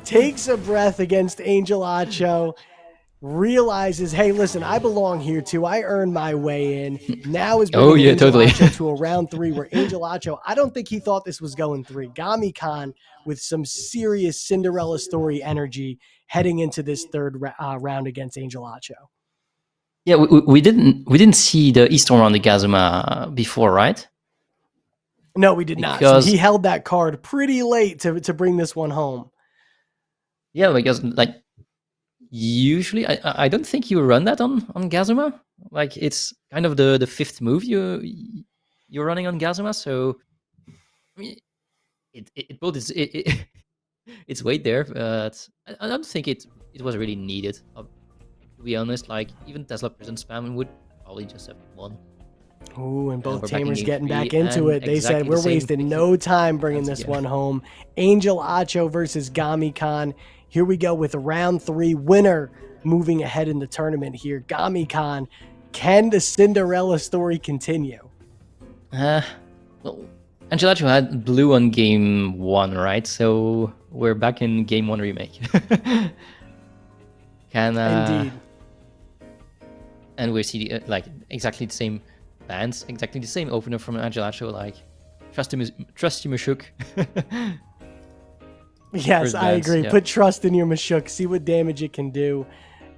Takes a breath against Angelacho, realizes, hey, listen, I belong here too. I earned my way in. Now is bringing Angelacho to a round 3 where Angelacho, I don't think he thought this was going 3. Gamicon with some serious Cinderella story energy heading into this third round against Angelacho. Yeah, we didn't see the E-Storm on the Gazuma before, right? No, we did not. So he held that card pretty late to bring this one home. Yeah, because like usually I don't think you run that on Gazuma. Like, it's kind of the 5th move you're running on Gazuma. So I mean, it pulled its weight there, but I don't think it it was really needed. To be honest, like even Tesla prison spam would probably just have won. Ooh, and both we're back in tamers game getting 3, back into and it. They exactly said, the we're same wasting thing. no time bringing Once this again. one home. Angelacho versus Gamicon. Here we go with round 3 winner moving ahead in the tournament here. Gamicon, can the Cinderella story continue? Well, Angelacho had blue on game 1, right? So we're back in game 1 remake. Indeed. And we see like exactly the same bands, exactly the same opener from Angelacho, like trust you Mashuk. Yes, First I bands, agree. yeah. Put trust in your Mashuk. See what damage it can do.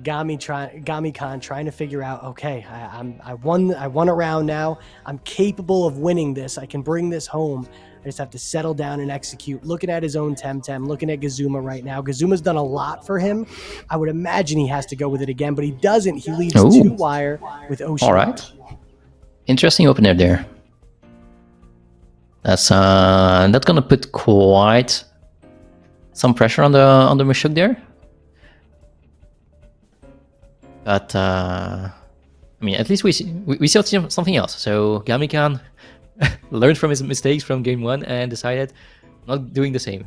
Gamicon trying to figure out, okay, I won a round now. I'm capable of winning this. I can bring this home. I just have to settle down and execute. Looking at his own Temtem, looking at Gazuma right now. Gazuma's done a lot for him. I would imagine he has to go with it again, but he doesn't. He leaves Ooh. 2-wire with Ocean. All right, interesting opener there. That's gonna put quite some pressure on the Mashuk there. But I mean, at least we saw something else. So Gamicon learned from his mistakes from game 1 and decided not doing the same.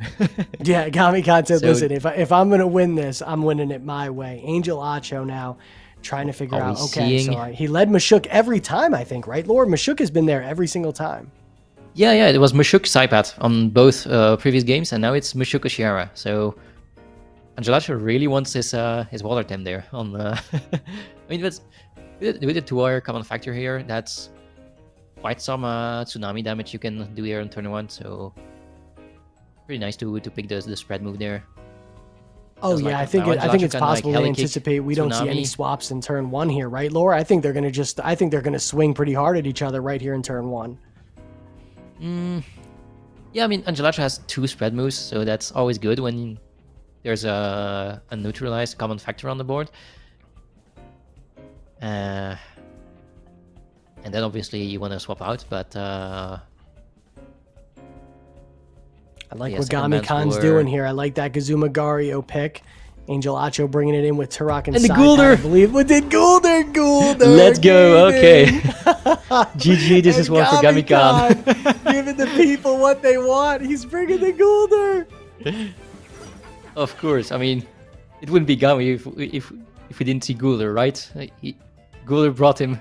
Yeah, Gamicon said, So- listen, if I'm going to win this, I'm winning it my way. Angelacho now trying to figure Are we out, okay, seeing- so he led Mashuk every time, I think, right, Lord? Mashuk has been there every single time. Yeah, it was Mashuk Saipat on both previous games, and now it's Mashuk Oshihara. So Angelacho really wants his water tem there. On I mean, with the 2-wire common factor here, that's quite some tsunami damage you can do here on turn 1. So pretty nice to pick the spread move there. Oh Does, yeah, like, I think now I think Angelacho it's can, like, possible to heli kick anticipate we don't see any Tsunami. swaps in turn 1 here, right, Laura? I think they're gonna swing pretty hard at each other right here in turn 1. Yeah, I mean, Angelacho has 2 spread moves, so that's always good when there's a neutralized common factor on the board. And then obviously you want to swap out, but I like Yeah, what second bands Gamicon's were- doing here. I like that Gazuma Gario pick. Angelacho bringing it in with Turok and And the Saipan, Goulder! I believe. What did Goulder? Let's go, gaming. GG, this is And one for Gamicon. giving the people what they want. He's bringing the Goulder. Of course, I mean, it wouldn't be Gami if we didn't see Gulder, right? Gulder brought him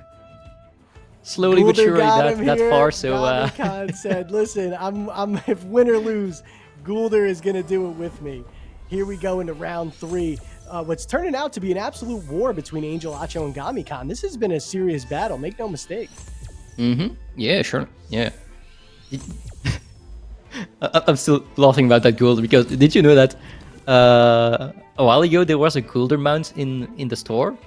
slowly but Goulder surely got him that here. far. So Gamicon said, "Listen, I'm if win or lose, Goulder is gonna do it with me." Here we go into round 3. What's turning out to be an absolute war between Angelacho and Gamicon. This has been a serious battle. Make no mistake. yeah, sure, yeah. I'm still laughing about that Gulder because did you know that a while ago there was a Gulder mount in the store,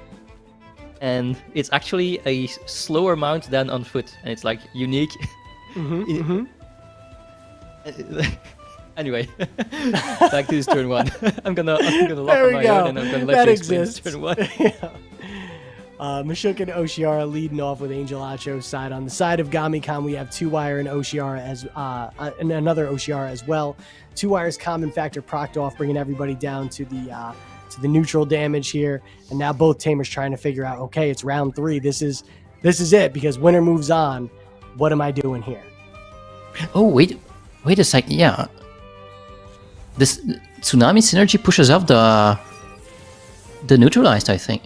and it's actually a slower mount than on foot, and it's like unique. Anyway, back to this turn 1. I'm gonna lock There on we my go. own, and I'm gonna let That you explain this exists. turn 1. Yeah. Mashuk and Oshiara leading off with Angelacho's side. On the side of Gamicon, we have 2-wire and Oshiara and another Oshiara as well. 2-wires common factor procced off, bringing everybody down to the neutral damage here. And now both tamers trying to figure out, okay, it's round 3. This is it because winner moves on. What am I doing here? Oh wait a second. Yeah, this tsunami synergy pushes up the neutralized, I think.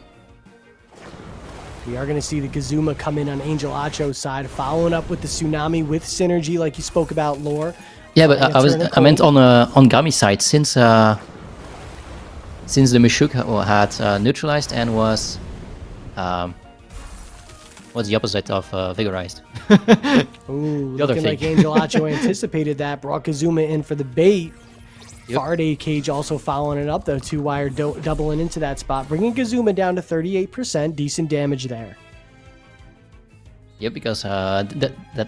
We are going to see the Gazuma come in on Angelacho's side, following up with the Tsunami with synergy, like you spoke about, Lore. Yeah, but I meant Cold. on Gami's side since the Mashuk had neutralized and was what's the opposite of vigorized? Ooh, The other looking like thing. Angelacho anticipated that, brought Gazuma in for the bait. Yep. Faraday Cage also following it up, though. 2-wire doubling into that spot, bringing Gazuma down to 38%. Decent damage there. Yeah, because that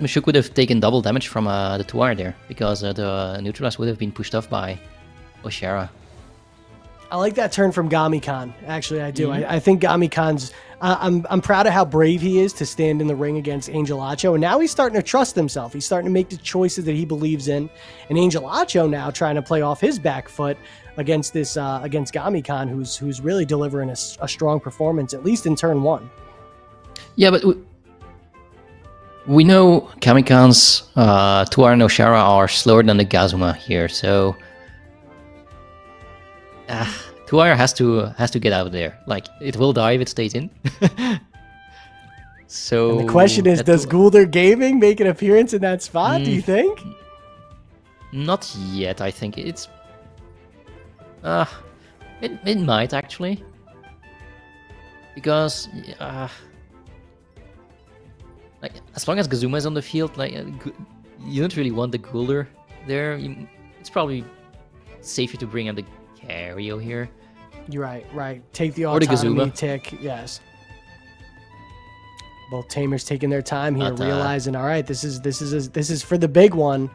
Mashuk would have taken double damage from the 2-wire there, because the neutralized would have been pushed off by Oshihara. I like that turn from Gamicon. Actually, I do. I think Gamicon's. I'm proud of how brave he is to stand in the ring against Angelacho, and now he's starting to trust himself. He's starting to make the choices that he believes in, and Angelacho now trying to play off his back foot against this against Gamicon, who's really delivering a strong performance, at least in turn 1. Yeah, but we know Gamicon's Tuar no Shara are slower than the Gazuma here, so Tuar has to get out of there. Like, it will die if it stays in. So and the question is, does Goulder Gaming make an appearance in that spot? Do you think? Not yet. I think it's it might actually, because like, as long as Gazuma is on the field, like, you don't really want the Goulder there. It's probably safer to bring up the Cario here. You're right. Take the or the autonomy Gazuma. tick, yes. Both tamers taking their time here, But, realizing, all right, this is for the big one.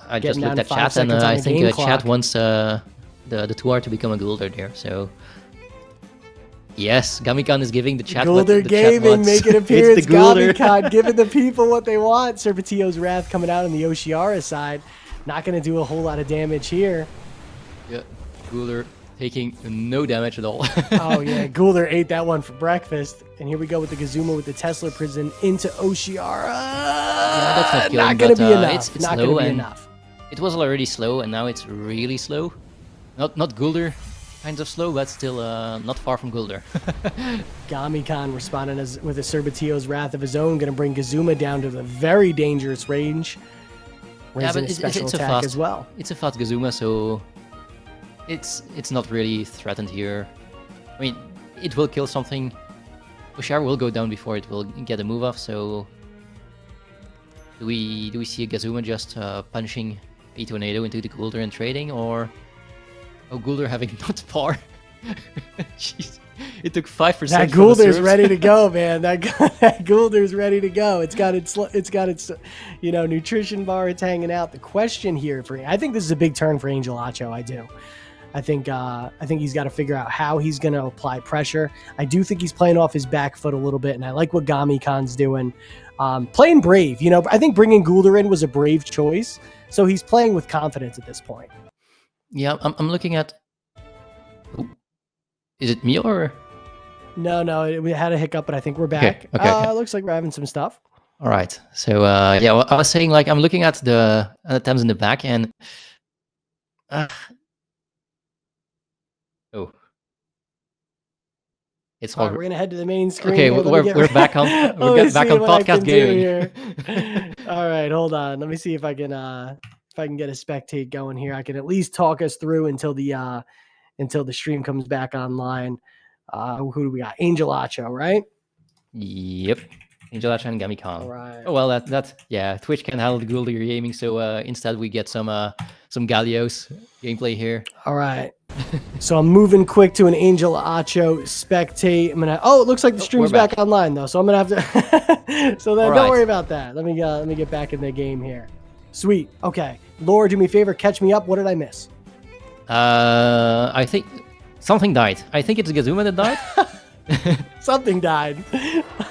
I just Getting looked down at to 5 chat, and seconds on I the think game chat clock. wants the Tuar to become a Goulder there. So yes, Gamicon is giving the chat what Goulder the chat Gaming wants. making an It's appearance. the Goulder. Gamicon giving the people what they want. Serpentio's Wrath coming out on the Oshiara side. Not going to do a whole lot of damage here. Yeah, Goulder taking no damage at all. Oh, yeah. Goulder ate that one for breakfast. And here we go with the Gazuma with the Tesla Prison into Oshiara. Yeah, that's not killing, not going to but, be enough. it's not slow going to be and- enough. It was already slow, and now it's really slow. Not Goulder kinds of slow, but still not far from Goulder. Gamicon responding with a Serpentio's Wrath of his own, going to bring Gazuma down to the very dangerous range. Raising his special it's a attack fast, as well. It's a fast Gazuma, so it's not really threatened here. I mean, it will kill something. Oshara will go down before it will get a move off, so do we see a Gazuma just punching a Tornado into the Goulder and trading, or Goulder having not par? Jeez, it took 5%. That from the Goulder's serves. ready to go, man. That Goulder's ready to go. It's got its nutrition bar. It's hanging out. The question here I think this is a big turn for Angelacho. I do. I think he's got to figure out how he's going to apply pressure. I do think he's playing off his back foot a little bit, and I like what Gamicon's doing. Playing brave. I think bringing Goulder in was a brave choice. So he's playing with confidence at this point. Yeah, I'm looking at. Oh, is it me or? No, we had a hiccup, but I think we're back. Okay. Looks like we're having some stuff. All right. So yeah, well, I was saying, like, I'm looking at the attempts in the back, and it's All all right, we're gonna head to the main screen. okay. here. Let me We're get- back on Let we're me get back see on what I podcast can do gaming. here. All right, hold on. Let me see if I can get a spectate going here. I can at least talk us through until the stream comes back online. Who do we got? Angelacho, right? Yep. Angelacho and Gamicon. All right. Oh well, that yeah. Twitch can't handle the Goulder gaming, so instead we get some Gallios gameplay here. All right. So I'm moving quick to an Angelacho spectate. Oh, it looks like the stream's we're back. back online though, so I'm gonna have to. So then, All don't right. worry about that. Let me get back in the game here. Sweet. Okay, Laura, do me a favor, catch me up. What did I miss? I think something died. I think it's Gazuma that died. Something died.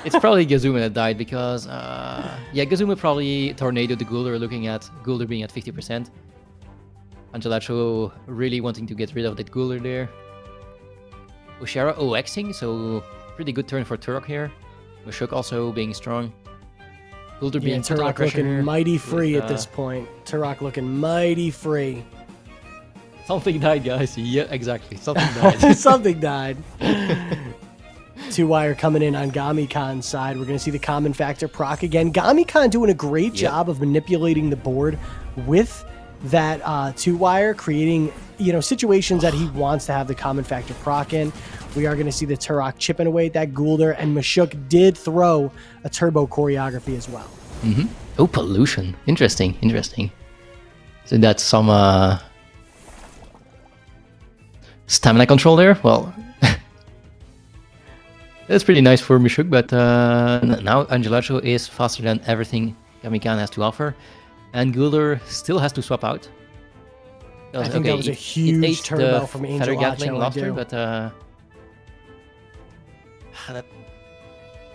It's probably Gazuma that died because yeah, Gazuma probably tornadoed the Goulder, looking at Goulder being at 50%. Angelacho really wanting to get rid of that Goulder there. Oshara OXing, so pretty good turn for Turok here. Mushuk also being strong. Goulder Yeah, being put under Turok pressure looking here mighty free with, at this point. Turok looking mighty free. Something died, guys. Yeah, exactly. Something died. Something died. 2-wire coming in on Gamicon's side. We're going to see the common factor proc again. Gamicon doing a great job of manipulating the board with that 2-wire, creating situations that he wants to have the common factor proc in. We are going to see the Turok chipping away at that Goulder, and Mushuk did throw a turbo choreography as well. Mm-hmm. Oh, pollution. Interesting. So that's some stamina control there. Well, that's pretty nice for Mushuk, but now Angelacho is faster than everything Gamicon has to offer, and Goulder still has to swap out. Because, I think that was a it huge ate turbo the from feather gatling Angelacho, I lobster, do. but that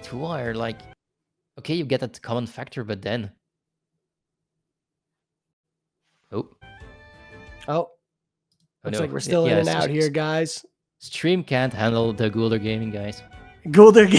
two-wire, like, okay, you get that common factor, but then oh Oh, looks no. like we're still in and out here, guys. Stream can't handle the Goulder gaming, guys. Goulder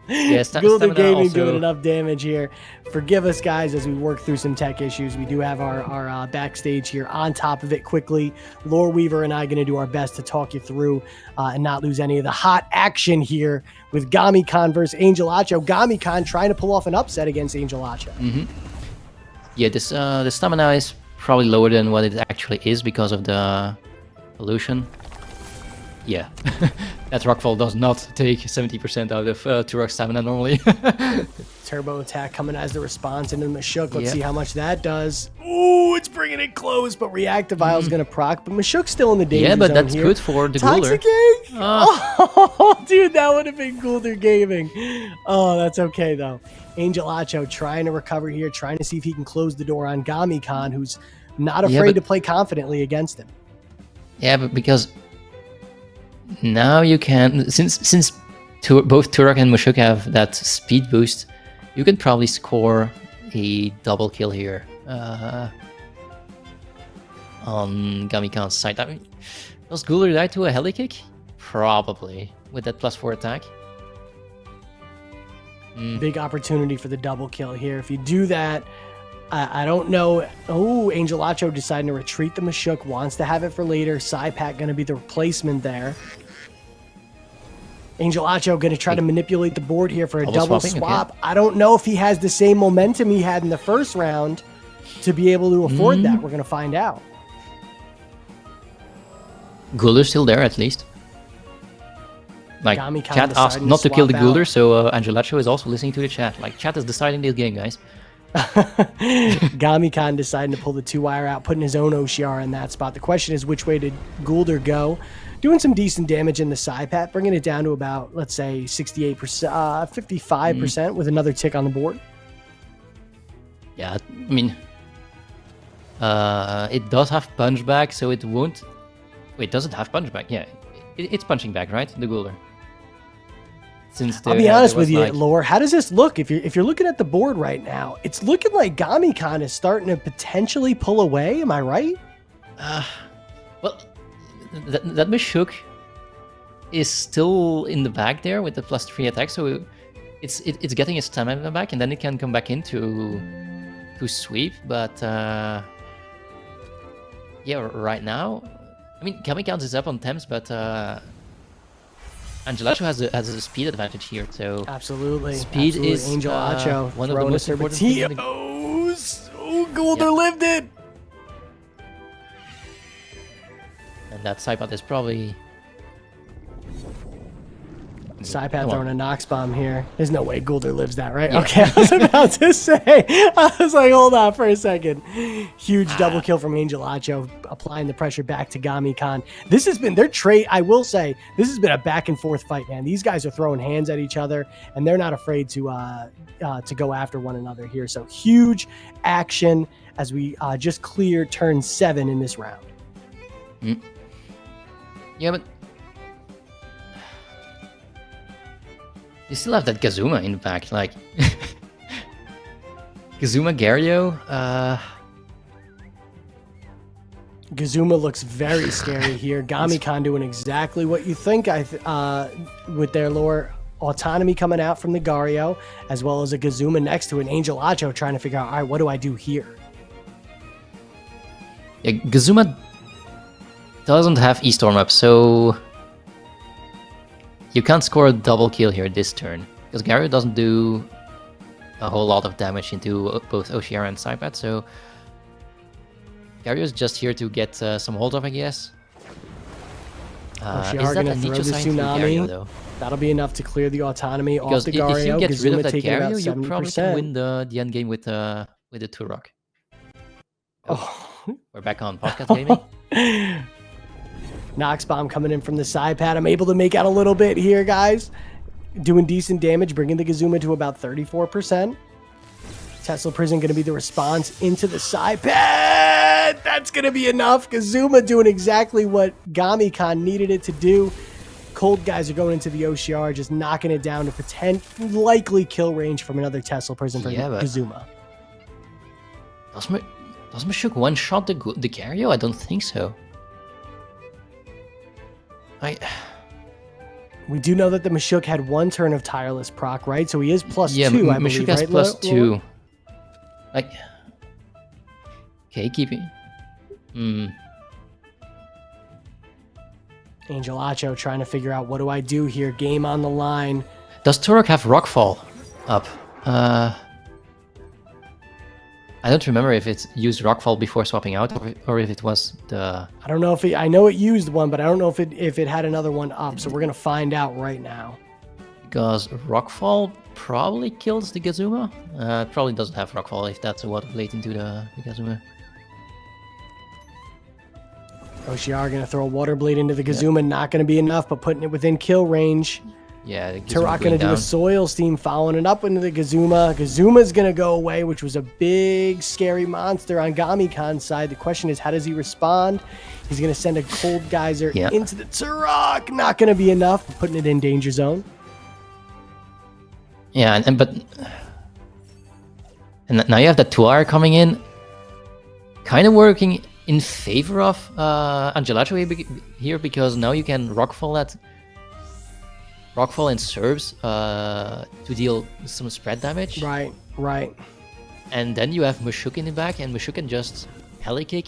Yes, Goulder Stamina Gaming also- doing enough damage here. Forgive us, guys, as we work through some tech issues. We do have our backstage here on top of it quickly. Loreweaver and I going to do our best to talk you through and not lose any of the hot action here with Gamicon versus Angelacho. Gamicon trying to pull off an upset against Angelacho. Yeah, this the stamina is probably lower than what it actually is because of the pollution. Yeah, that rockfall does not take 70% out of Turok's stamina normally. Turbo attack coming as the response into the Mashuk. Let's Yep. see how much that does. Ooh, it's bringing it close, but Reactivile's going to proc. But Mashuk's still in the danger Yeah, but zone that's here. good for the Goulder. Toxic Egg? Oh, dude, that would have been Goulder Gaming. Oh, that's okay, though. Angelacho trying to recover here, trying to see if he can close the door on Gamicon, who's not Yeah, afraid but- to play confidently against him. Yeah, but because now you can, since both Turok and Mashuk have that speed boost, you can probably score a double kill here on Gamicon's side. I mean, does Goulder die to a heli kick? Probably, with that +4 attack. Big opportunity for the double kill here. If you do that, I don't know. Oh, Angelacho deciding to retreat the Mashuk, wants to have it for later. Psypack going to be the replacement there. Angelacho going to try to manipulate the board here for a double swapping, swap. I don't know if he has the same momentum he had in the first round to be able to afford that. We're going to find out. Goulder's still there at least. Like, Gamicon chat asked deciding to not to kill the swap Goulder, out. so Angelacho is also listening to the chat. Like, chat is deciding this game, guys. Gamicon deciding to pull the 2-wire out, putting his own OCR in that spot. The question is, which way did Goulder go? Doing some decent damage in the Psypat, bringing it down to about, let's say, 68%, 55% with another tick on the board. Yeah, I mean, it does have punchback, so it won't. Wait, does it have punchback? Yeah, it's punching back, right? The Goulder. Since I'll be honest with you, like, Lore. How does this look? If you're looking at the board right now, it's looking like Gamicon is starting to potentially pull away. Am I right? well, that Mashuk is still in the back there with the +3 attack, so it's getting its stamina back, and then it can come back into to sweep. But yeah, right now, I mean, Gamicon is up on Thames, but Angelacho has a speed advantage here, so Absolutely. Speed Absolutely. is, Angelacho one of the throwing most a important things in the- TOs. Oh, Goulder Yeah. lived it. and that Psypat is probably Psypat Come on. throwing a Nox bomb here. There's no way Goulder lives that, right? Yeah. Okay, I was about to say. I was like, hold on for a second. Huge double kill from Angelacho, applying the pressure back to Gamicon. This has been their trade. I will say, this has been a back and forth fight, man. These guys are throwing hands at each other, and they're not afraid to go after one another here. So huge action as we just cleared turn 7 in this round. yeah, but you still have that Gazuma in the back, like Gazuma Gario. Gazuma looks very scary here. Gamicon doing exactly what you think with their lore. Autonomy coming out from the Gario, as well as a Gazuma next to an Angelacho trying to figure out, all right, what do I do here? Yeah, Gazuma doesn't have E-Storm up, so you can't score a double kill here this turn, because Gario doesn't do a whole lot of damage into both OCR and Psypat, so Gario is just here to get some hold off, I guess. OCR Is that gonna a throw Nicho the sign for Tsunami. Gario, though? That'll be enough to clear the Autonomy Because off the if Gario. you get rid Gazuma of that taking about Gario, you probably can 70%. win the end game with the Turok. Oh. We're back on podcast gaming. Nox bomb coming in from the side pad. I'm able to make out a little bit here, guys. Doing decent damage, bringing the Gazuma to about 34%. Tesla Prison going to be the response into the side pad. That That's going to be enough. Kazuma doing exactly what Gamicon needed it to do. Cold guys are going into the OCR, just knocking it down to likely kill range from another Tesla person for Kazuma. Does Mashuk one-shot the Gario? I don't think so. We do know that the Mashuk had one turn of tireless proc, right? So he is plus 2, I believe, Mashuk has right? plus 2. Like, okay, keeping. Angelacho trying to figure out, what do I do here? Game on the line. Does Turok have Rockfall up? I don't remember if it used Rockfall before swapping out, or if it was the... I don't know if I know it used one, but I don't know if it had another one up. So we're going to find out right now. Because Rockfall probably kills the Kazuma. It probably doesn't have Rockfall if that's what played into the Kazuma. OCR going to throw a Water Blade into the Kazuma. Not going to be enough, but putting it within kill range. Yeah, Turok going to do a Soil Steam, following it up into the Kazuma. Kazuma's going to go away, which was a big, scary monster on Gamicon's side. The question is, how does he respond? He's going to send a Cold Geyser into the Turok. Not going to be enough, but putting it in danger zone. Yeah, but now you have the Tuar coming in, kind of working in favor of Angelacho here, because now you can Rockfall and Serbs to deal some spread damage. Right. And then you have Mashuk in the back, and Mashuk can just heli kick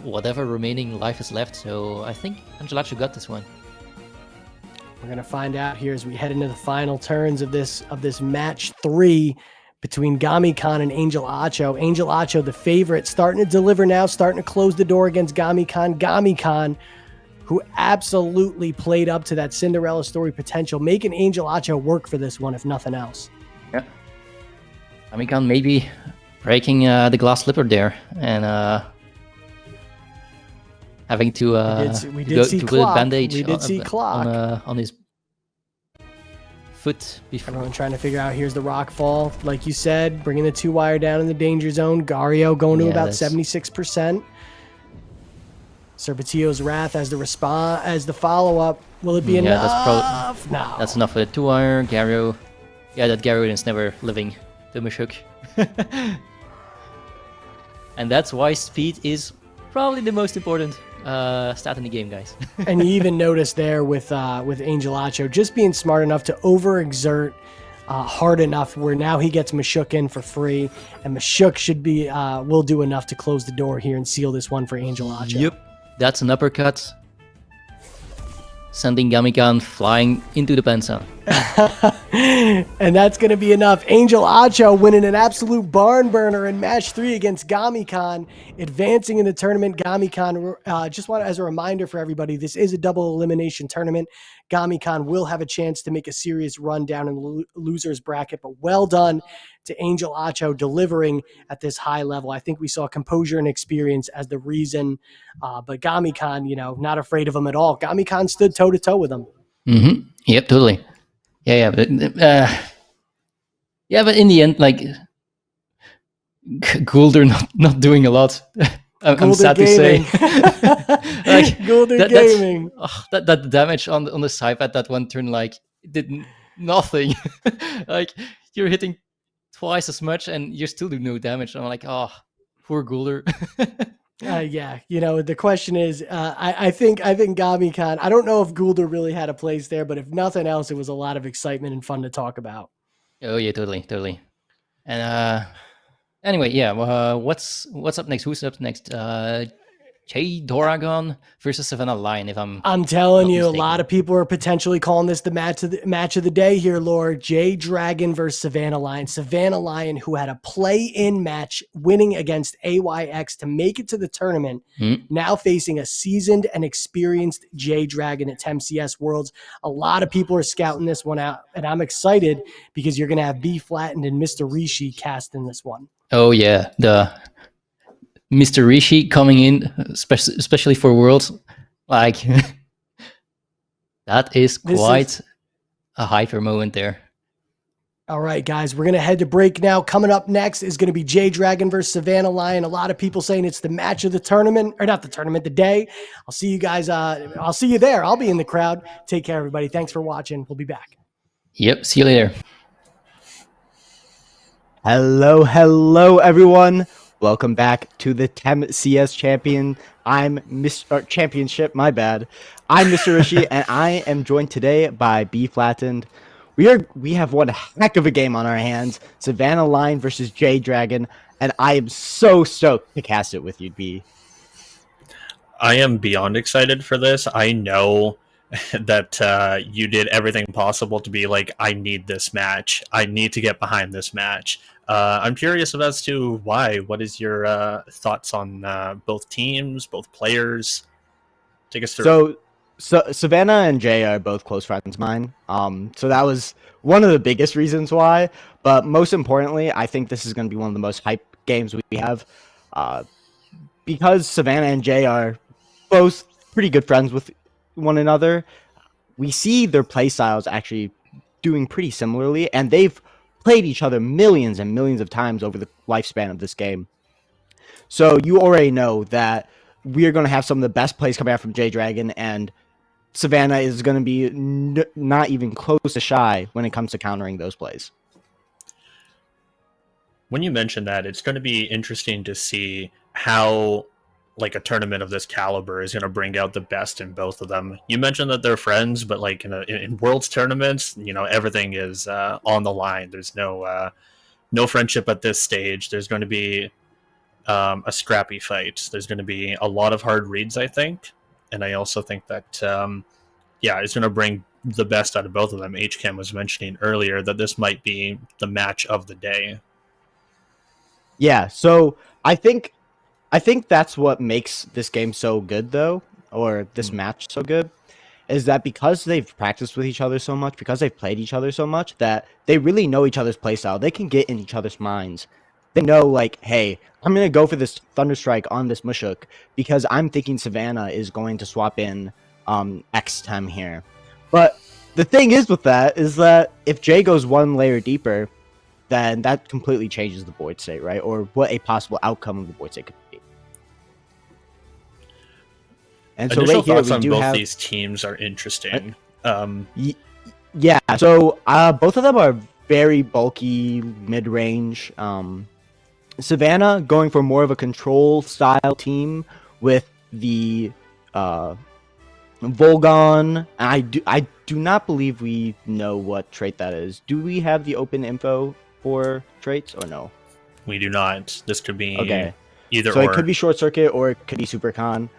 whatever remaining life is left. So I think Angelacho got this one. We're gonna find out here as we head into the final turns of this match 3 between Gamicon and Angelacho. Angelacho, the favorite, starting to deliver now, starting to close the door against Gamicon. Gamicon, who absolutely played up to that Cinderella story potential, making Angelacho work for this one, if nothing else. Yeah. Gamicon maybe breaking the glass slipper there, and having to we did see put a bandage on his foot before. Everyone trying to figure out, here's the rock fall, like you said, bringing the 2-wire down in the danger zone. Gario going to about 76%. Serpentio's Wrath as the follow-up. Will it be enough? No. That's enough for the 2-wire. Gario. Yeah, that Gario is never living the Mashuk. And that's why speed is probably the most important stat in the game, guys. And you even notice there with Angelacho just being smart enough to overexert hard enough where now he gets Mashuk in for free, and Mashuk should be will do enough to close the door here and seal this one for Angelacho. Yep, that's an uppercut, sending Gamicon flying into the Pensa. And that's going to be enough. Angelacho winning an absolute barn burner in match 3 against Gamicon, advancing in the tournament. Gamicon, just want as a reminder for everybody, this is a double elimination tournament. Gamicon will have a chance to make a serious run down in the losers bracket, but well done to Angelacho delivering at this high level. I think we saw composure and experience as the reason, but Gamicon, not afraid of him at all. Gamicon stood toe to toe with him. Mm-hmm. Yep, totally. Yeah, but in the end, like Goulder not doing a lot. I'm sad to say. Like Goulder Gaming. That damage on the side at that one turn, like did nothing. Like you're hitting twice as much and you're still doing no damage. I'm like, oh, poor Goulder. The question is, I think Gamicon, I don't know if Goulder really had a place there, but if nothing else, it was a lot of excitement and fun to talk about. Oh yeah, totally. And anyway, what's up next? Who's up next? JDoragon versus Savannah Lion. I'm telling you, a lot of people are potentially calling this the match of the day here, Lord. JDoragon versus Savannah Lion. Savannah Lion, who had a play-in match, winning against AYX to make it to the tournament, now facing a seasoned and experienced JDoragon at TemCS Worlds. A lot of people are scouting this one out, and I'm excited because you're going to have BFlattened and Mr. Rishi cast in this one. Oh yeah, the Mr. Rishi coming in, especially for Worlds, like that is quite a hyper moment there. All right, guys, we're going to head to break now. Coming up next is going to be JDoragon versus Savannah Lion. A lot of people saying it's the match of the tournament, or not the tournament, the day. I'll see you guys. I'll see you there. I'll be in the crowd. Take care, everybody. Thanks for watching. We'll be back. Yep, see you later. Hello, everyone. Welcome back to the TemCS Championship. My bad. I'm Mr. Rishi, and I am joined today by BFlattened. We have one heck of a game on our hands. Savannah Lion versus JDoragon, and I am so stoked to cast it with you, B. I am beyond excited for this. I know that you did everything possible to be like, I need this match. I need to get behind this match. I'm curious as to why. What is your thoughts on both teams, both players? Take us through. So Savannah and Jay are both close friends of mine. So that was one of the biggest reasons why. But most importantly, I think this is going to be one of the most hype games we have. Because Savannah and Jay are both pretty good friends with one another, we see their play styles actually doing pretty similarly, and they've played each other millions and millions of times over the lifespan of this game. So you already know that we are going to have some of the best plays coming out from JDoragon, and Savannah is going to be not even close to shy when it comes to countering those plays. When you mention that, it's going to be interesting to see how like a tournament of this caliber is going to bring out the best in both of them. You mentioned that they're friends, but like in Worlds tournaments, you know, everything is on the line. There's no friendship at this stage. There's going to be a scrappy fight. There's going to be a lot of hard reads, I think. And I also think that, it's going to bring the best out of both of them. HKen was mentioning earlier that this might be the match of the day. Yeah, so I think that's what makes this game so good, though, or this match so good, is that because they've practiced with each other so much, because they've played each other so much, that they really know each other's playstyle. They can get in each other's minds. They know, like, hey, I'm going to go for this Thunderstrike on this Mushuk because I'm thinking Savannah is going to swap in X-Tem here. But the thing is with that is that if Jay goes one layer deeper, then that completely changes the board state, right? Or what a possible outcome of the board state could be. And so Initial right here, thoughts we on do both have these teams are interesting. Yeah, so both of them are very bulky mid-range. Savannah going for more of a control style team with the Volgon. I do not believe we know what trait that is. Do we have the open info for traits or no? We do not. This could be either so or. It could be Short Circuit or it could be Supercon.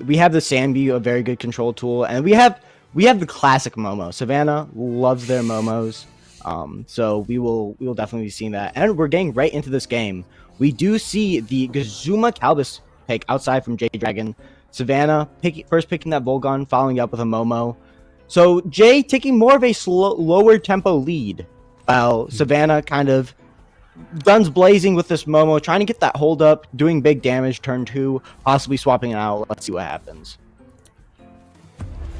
We have the Sandby, a very good control tool, and we have the classic Momo. Savannah loves their Momos. So we will definitely be seeing that. And we're getting right into this game. We do see the Gazuma Calbus pick outside from JDoragon. Savannah first picking that Volgon, following up with a Momo. So Jay taking more of a lower tempo lead, while Savannah kind of guns blazing with this Momo, trying to get that hold up, doing big damage, turn 2, possibly swapping it out. Let's see what happens.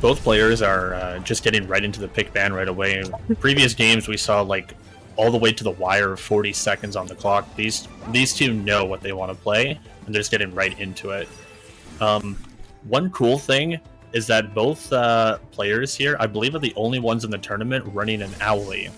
Both players are just getting right into the pick ban right away. In previous games, we saw like all the way to the wire of 40 seconds on the clock. These two know what they want to play, and they're just getting right into it. One cool thing is that both players here, I believe, are the only ones in the tournament running an Owly.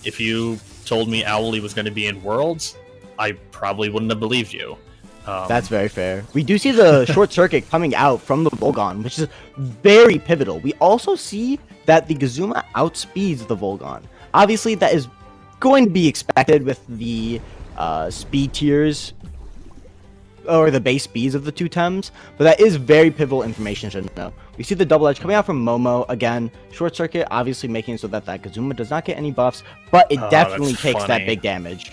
If you told me Owly was going to be in Worlds, I probably wouldn't have believed you. That's very fair. We do see the Short Circuit coming out from the Volgon, which is very pivotal. We also see that the Gazuma outspeeds the Volgon. Obviously, that is going to be expected with the speed tiers, or the base speeds of the two Tems, but that is very pivotal information to know. We see the double edge coming out from Momo again. Short Circuit obviously making it so that Gazuma does not get any buffs, but it definitely takes that big damage.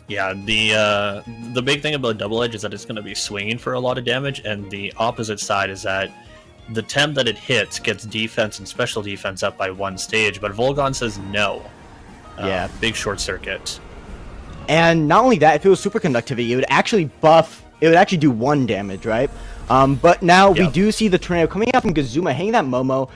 Yeah, the big thing about double edge is that it's going to be swinging for a lot of damage, and the opposite side is that the Tem that it hits gets defense and special defense up by one stage, but Volgon says no. Yeah, big Short Circuit. And not only that, if it was superconductivity, it would actually buff. It would actually do 1 damage, right? But now we do see the tornado coming out from Gazuma, hitting that Momo.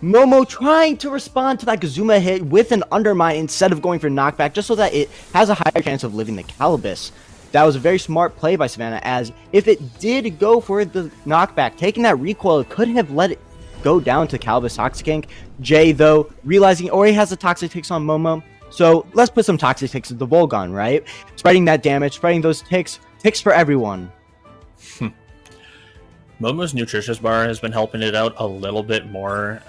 Momo trying to respond to that Kazuma hit with an undermine instead of going for knockback, just so that it has a higher chance of living the Calibus. That was a very smart play by Savannah, as if it did go for the knockback, taking that recoil could have let it go down to Calibus Toxic Ink. Jay, though, realizing Ori has the Toxic Ticks on Momo, so let's put some Toxic Ticks at the Volgon, right? Spreading that damage, spreading those ticks for everyone. Momo's nutritious bar has been helping it out a little bit more,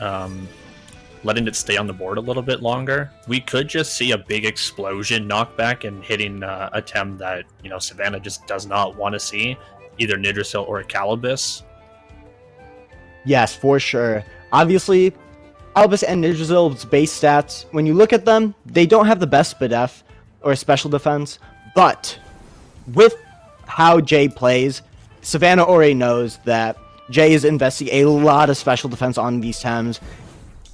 letting it stay on the board a little bit longer. We could just see a big explosion knockback and hitting a Tem that, you know, Savannah just does not want to see, either Nidrasil or a Calibus. Yes, for sure. Obviously, Calibus and Nidrasil's base stats, when you look at them, they don't have the best SPDF or special defense, but with how Jay plays, Savannah already knows that Jay is investing a lot of special defense on these Tems.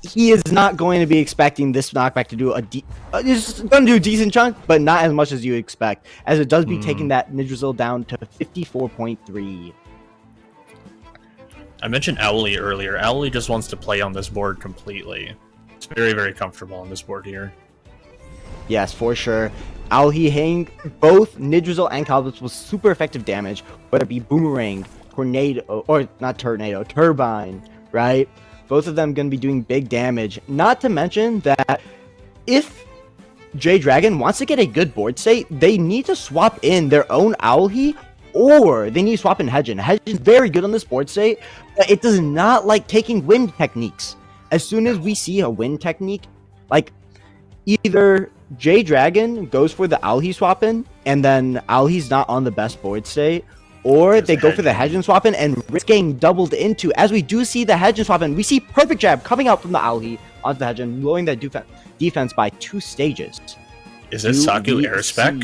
He is not going to be expecting this knockback to do it's going to do a decent chunk, but not as much as you expect, as it does be taking that Nidrasil down to 54.3. I mentioned Owly earlier. Owly just wants to play on this board completely. It's very, very comfortable on this board here. Yes, for sure. Owly hitting both Nidrasil and Calibus with super effective damage, whether it be Boomerang, Tornado, or not Tornado, Turbine, right? Both of them going to be doing big damage. Not to mention that if JDoragon wants to get a good board state, they need to swap in their own Owly, or they need to swap in HKen. HKen is very good on this board state, but it does not like taking wind techniques. As soon as we see a wind technique, like either JDoragon goes for the Owly swap in, and then Owly's not on the best board state, or they go for the HKen swap in and risk getting doubled into. As we do see the HKen swap in, we see perfect jab coming out from the Owly onto the HKen, lowering that defense by 2 stages. Is this Saku air spec?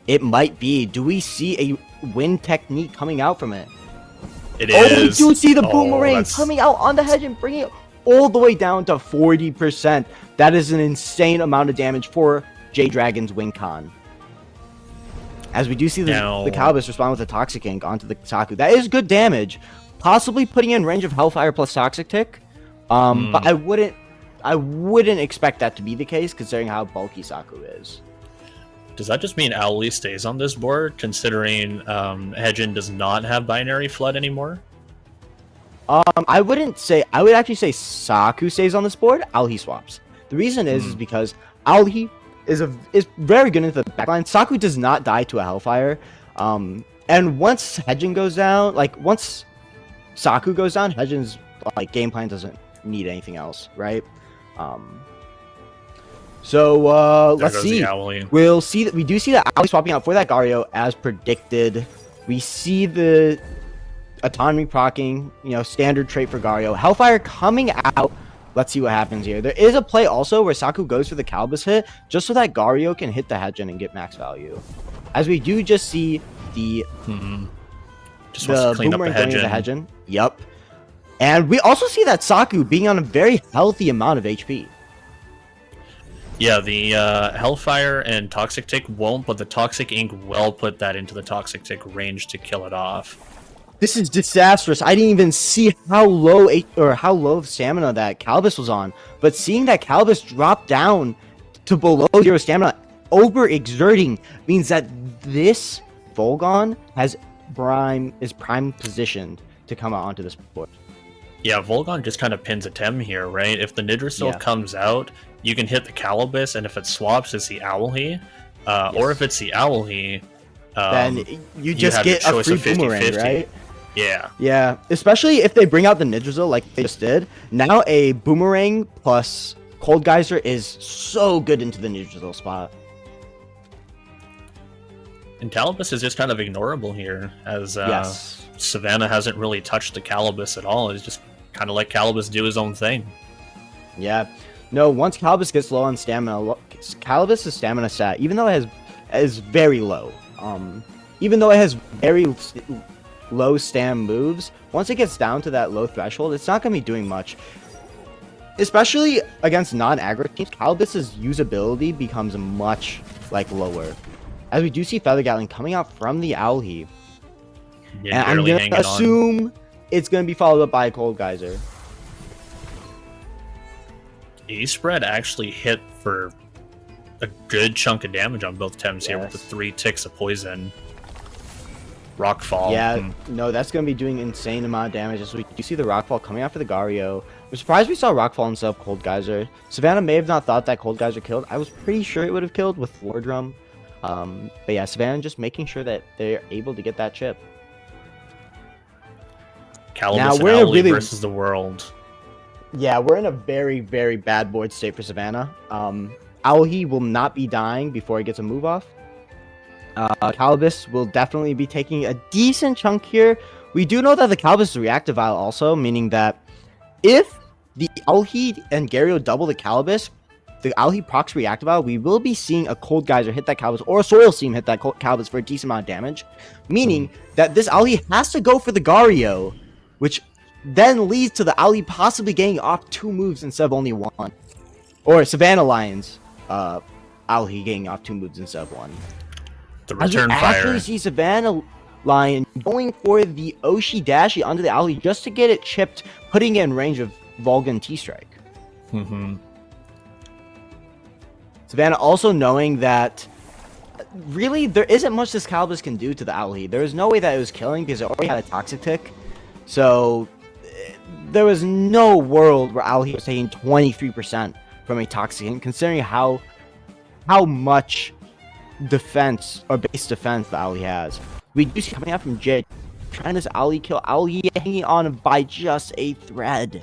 It might be. Do we see a wind technique coming out from it? It is. We do see the Boomerang coming out on the HKen, bringing it all the way down to 40%. That is an insane amount of damage for JDoragon's WinCon. As we do see the Calibus respond with a Toxic Ink onto the Saku. That is good damage. Possibly putting in range of Hellfire plus Toxic Tick. But I wouldn't expect that to be the case, considering how bulky Saku is. Does that just mean Owly stays on this board, considering HKen does not have Binary Flood anymore? I would actually say Saku stays on this board, Owly swaps. The reason is because Owly is very good into the backline. Saku does not die to a Hellfire. And once HKen goes down, once Saku goes down, HKen's game plan doesn't need anything else, right? Let's see. We'll see that we do see that Owly swapping out for that Gario as predicted. We see the autonomy proccing, standard trait for Gario. Hellfire coming out. Let's see what happens here. There is a play also where Saku goes for the Calibus hit, just so that Gario can hit the HKen and get max value. As we do just see the Boomerang going into the HKen. Yep. And we also see that Saku being on a very healthy amount of HP. Yeah, the Hellfire and Toxic Tick won't, but the Toxic Ink will put that into the Toxic Tick range to kill it off. This is disastrous. I didn't even see how low of stamina that Calibus was on, but seeing that Calibus drop down to below 0 stamina, overexerting, means that this Volgon is prime positioned to come out onto this board. Yeah, Volgon just kind of pins a Tem here, right? If the Nidrasil comes out, you can hit the Calibus, and if it swaps, it's the Owly. Or if it's the Owly, then you just get a free Boomerang, right? Yeah. Yeah, especially if they bring out the Nidrasil like they just did. Now a Boomerang plus Cold Geyser is so good into the Nidrasil spot. And Calibus is just kind of ignorable here, as Savannah hasn't really touched the Calibus at all. It's just kind of let Calibus do his own thing. Yeah. No, once Calibus gets low on stamina, Calibus' stamina stat, even though it is very low, even though it has very low stam moves, once it gets down to that low threshold, it's not going to be doing much. Especially against non-aggro teams, Calibus' usability becomes much lower. As we do see Feather Gatling coming out from the Owly. Yeah, and I'm going to assume it's going to be followed up by a Cold Geyser. A-Spread actually hit for a good chunk of damage on both Tems here with the 3 ticks of poison. Rockfall. Yeah, no, that's going to be doing insane amount of damage. As we do see the Rockfall coming after the Gario. I'm surprised we saw Rockfall instead of Cold Geyser. Savannah may have not thought that Cold Geyser killed. I was pretty sure it would have killed with Floor Drum. But yeah, Savannah just making sure that they're able to get that chip. Calibus and Owly versus the world. Yeah, we're in a very, very bad board state for Savannah. Owly will not be dying before he gets a move off. Calibus will definitely be taking a decent chunk here. We do know that the Calibus is reactive vial also, meaning that if the Owly and Gario double the Calibus, the Owly procs reactive vial, we will be seeing a Cold Geyser hit that Calibus or a Soil Seam hit that Calibus for a decent amount of damage, meaning that this Owly has to go for the Gario, which then leads to the Owly possibly getting off 2 moves instead of only 1. Or Savannah Lion's Owly getting off 2 moves instead of 1. The return fire. Actually see Savannah Lion going for the Oshi Dashi onto the Owly just to get it chipped, putting it in range of Volgan T-Strike. Savannah also knowing that really there isn't much this Calibus can do to the Owly. There is no way that it was killing because it already had a Toxic Tick. So there was no world where Owly was taking 23% from a Toxic Tick, considering how much defense or base defense the Owly has. We do see coming out from Jid trying this Owly kill. Owly hanging on by just a thread.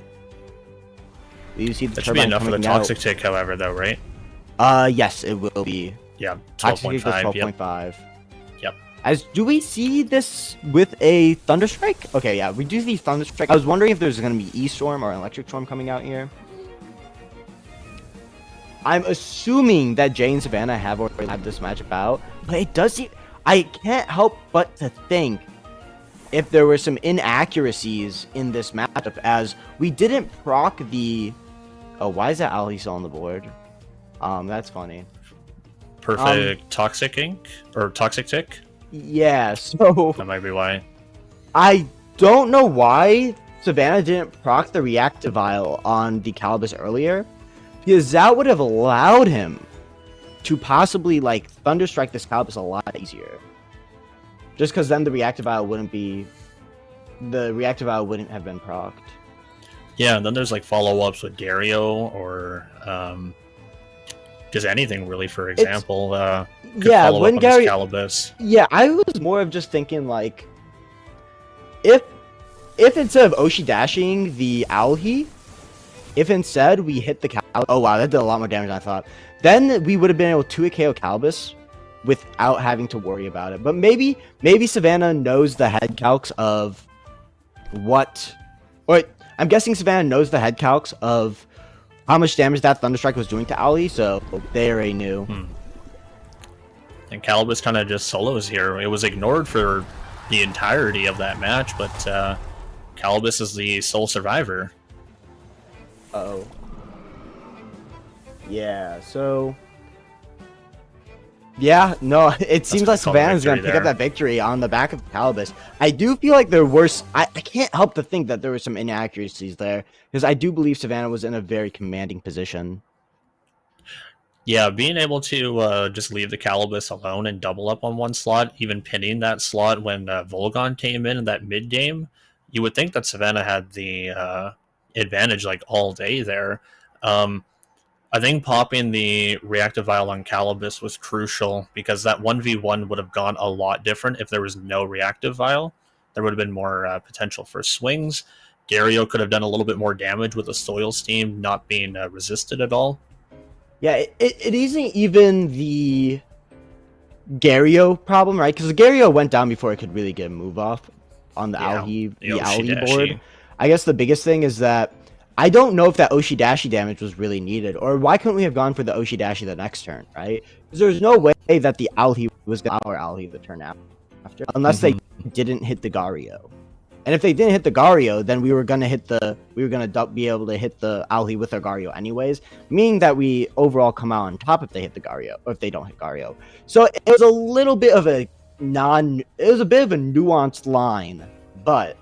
You see the that should be enough for the Toxic Tick, however, though, right? Yes, it will be. Yeah, 12.5. 12.5. Yep. As do we see this with a Thunderstrike? Okay, yeah, we do see Thunderstrike. I was wondering if there's going to be E-Storm or Electric Storm coming out here. I'm assuming that Jay and Savannah have already had this matchup out, but it does seem... I can't help but to think if there were some inaccuracies in this matchup, as we didn't proc the... Oh, why is that Owly still on the board? That's funny. Perfect Toxic Ink? Or Toxic Tick? Yeah, so... That might be why. I don't know why Savannah didn't proc the Reactive Vial on the Calibus earlier, because that would have allowed him to possibly, like, Thunderstrike this Calibus a lot easier. Just because then the Reactive Vial wouldn't be... The Reactive Vial wouldn't have been procced. Yeah, and then there's, like, follow-ups with Gario, or, just anything, really, for example. Yeah, when Gario... Calibus. Yeah, I was more of just thinking, like... If instead of Oshi dashing the Owlhe, if instead we hit the Calibus... Oh, wow, that did a lot more damage than I thought. Then we would have been able to KO Calibus without having to worry about it. But maybe Savannah knows the head calcs of what... Or I'm guessing Savannah knows the head calcs of how much damage that Thunderstrike was doing to Owly, so they already knew. And Calibus kind of just solos here. It was ignored for the entirety of that match, but Calibus is the sole survivor. Uh-oh. Yeah, so... Yeah, no, it seems like Savannah's going to pick up that victory on the back of Calibus. I do feel like there were... I can't help to think that there were some inaccuracies there, because I do believe Savannah was in a very commanding position. Yeah, being able to just leave the Calibus alone and double up on one slot, even pinning that slot when Volgon came in that mid-game, you would think that Savannah had the advantage like all day there. I think popping the Reactive Vial on Calibus was crucial, because that 1v1 would have gone a lot different if there was no Reactive Vial. There would have been more potential for swings. Gario could have done a little bit more damage with the Soil Steam not being resisted at all. Yeah, it isn't even the Gario problem, right? Because the Gario went down before it could really get a move off on the Owly board. I guess the biggest thing is that I don't know if that Oshi Dashi damage was really needed, or why couldn't we have gone for the Oshi Dashi the next turn, right? Because there's no way that the Owly was going to Owly the turn after, unless they didn't hit the Gario. And if they didn't hit the Gario, then we were gonna be able to hit the Owly with our Gario anyways, meaning that we overall come out on top if they hit the Gario, or if they don't hit Gario. So it was a little bit of a nuanced line, but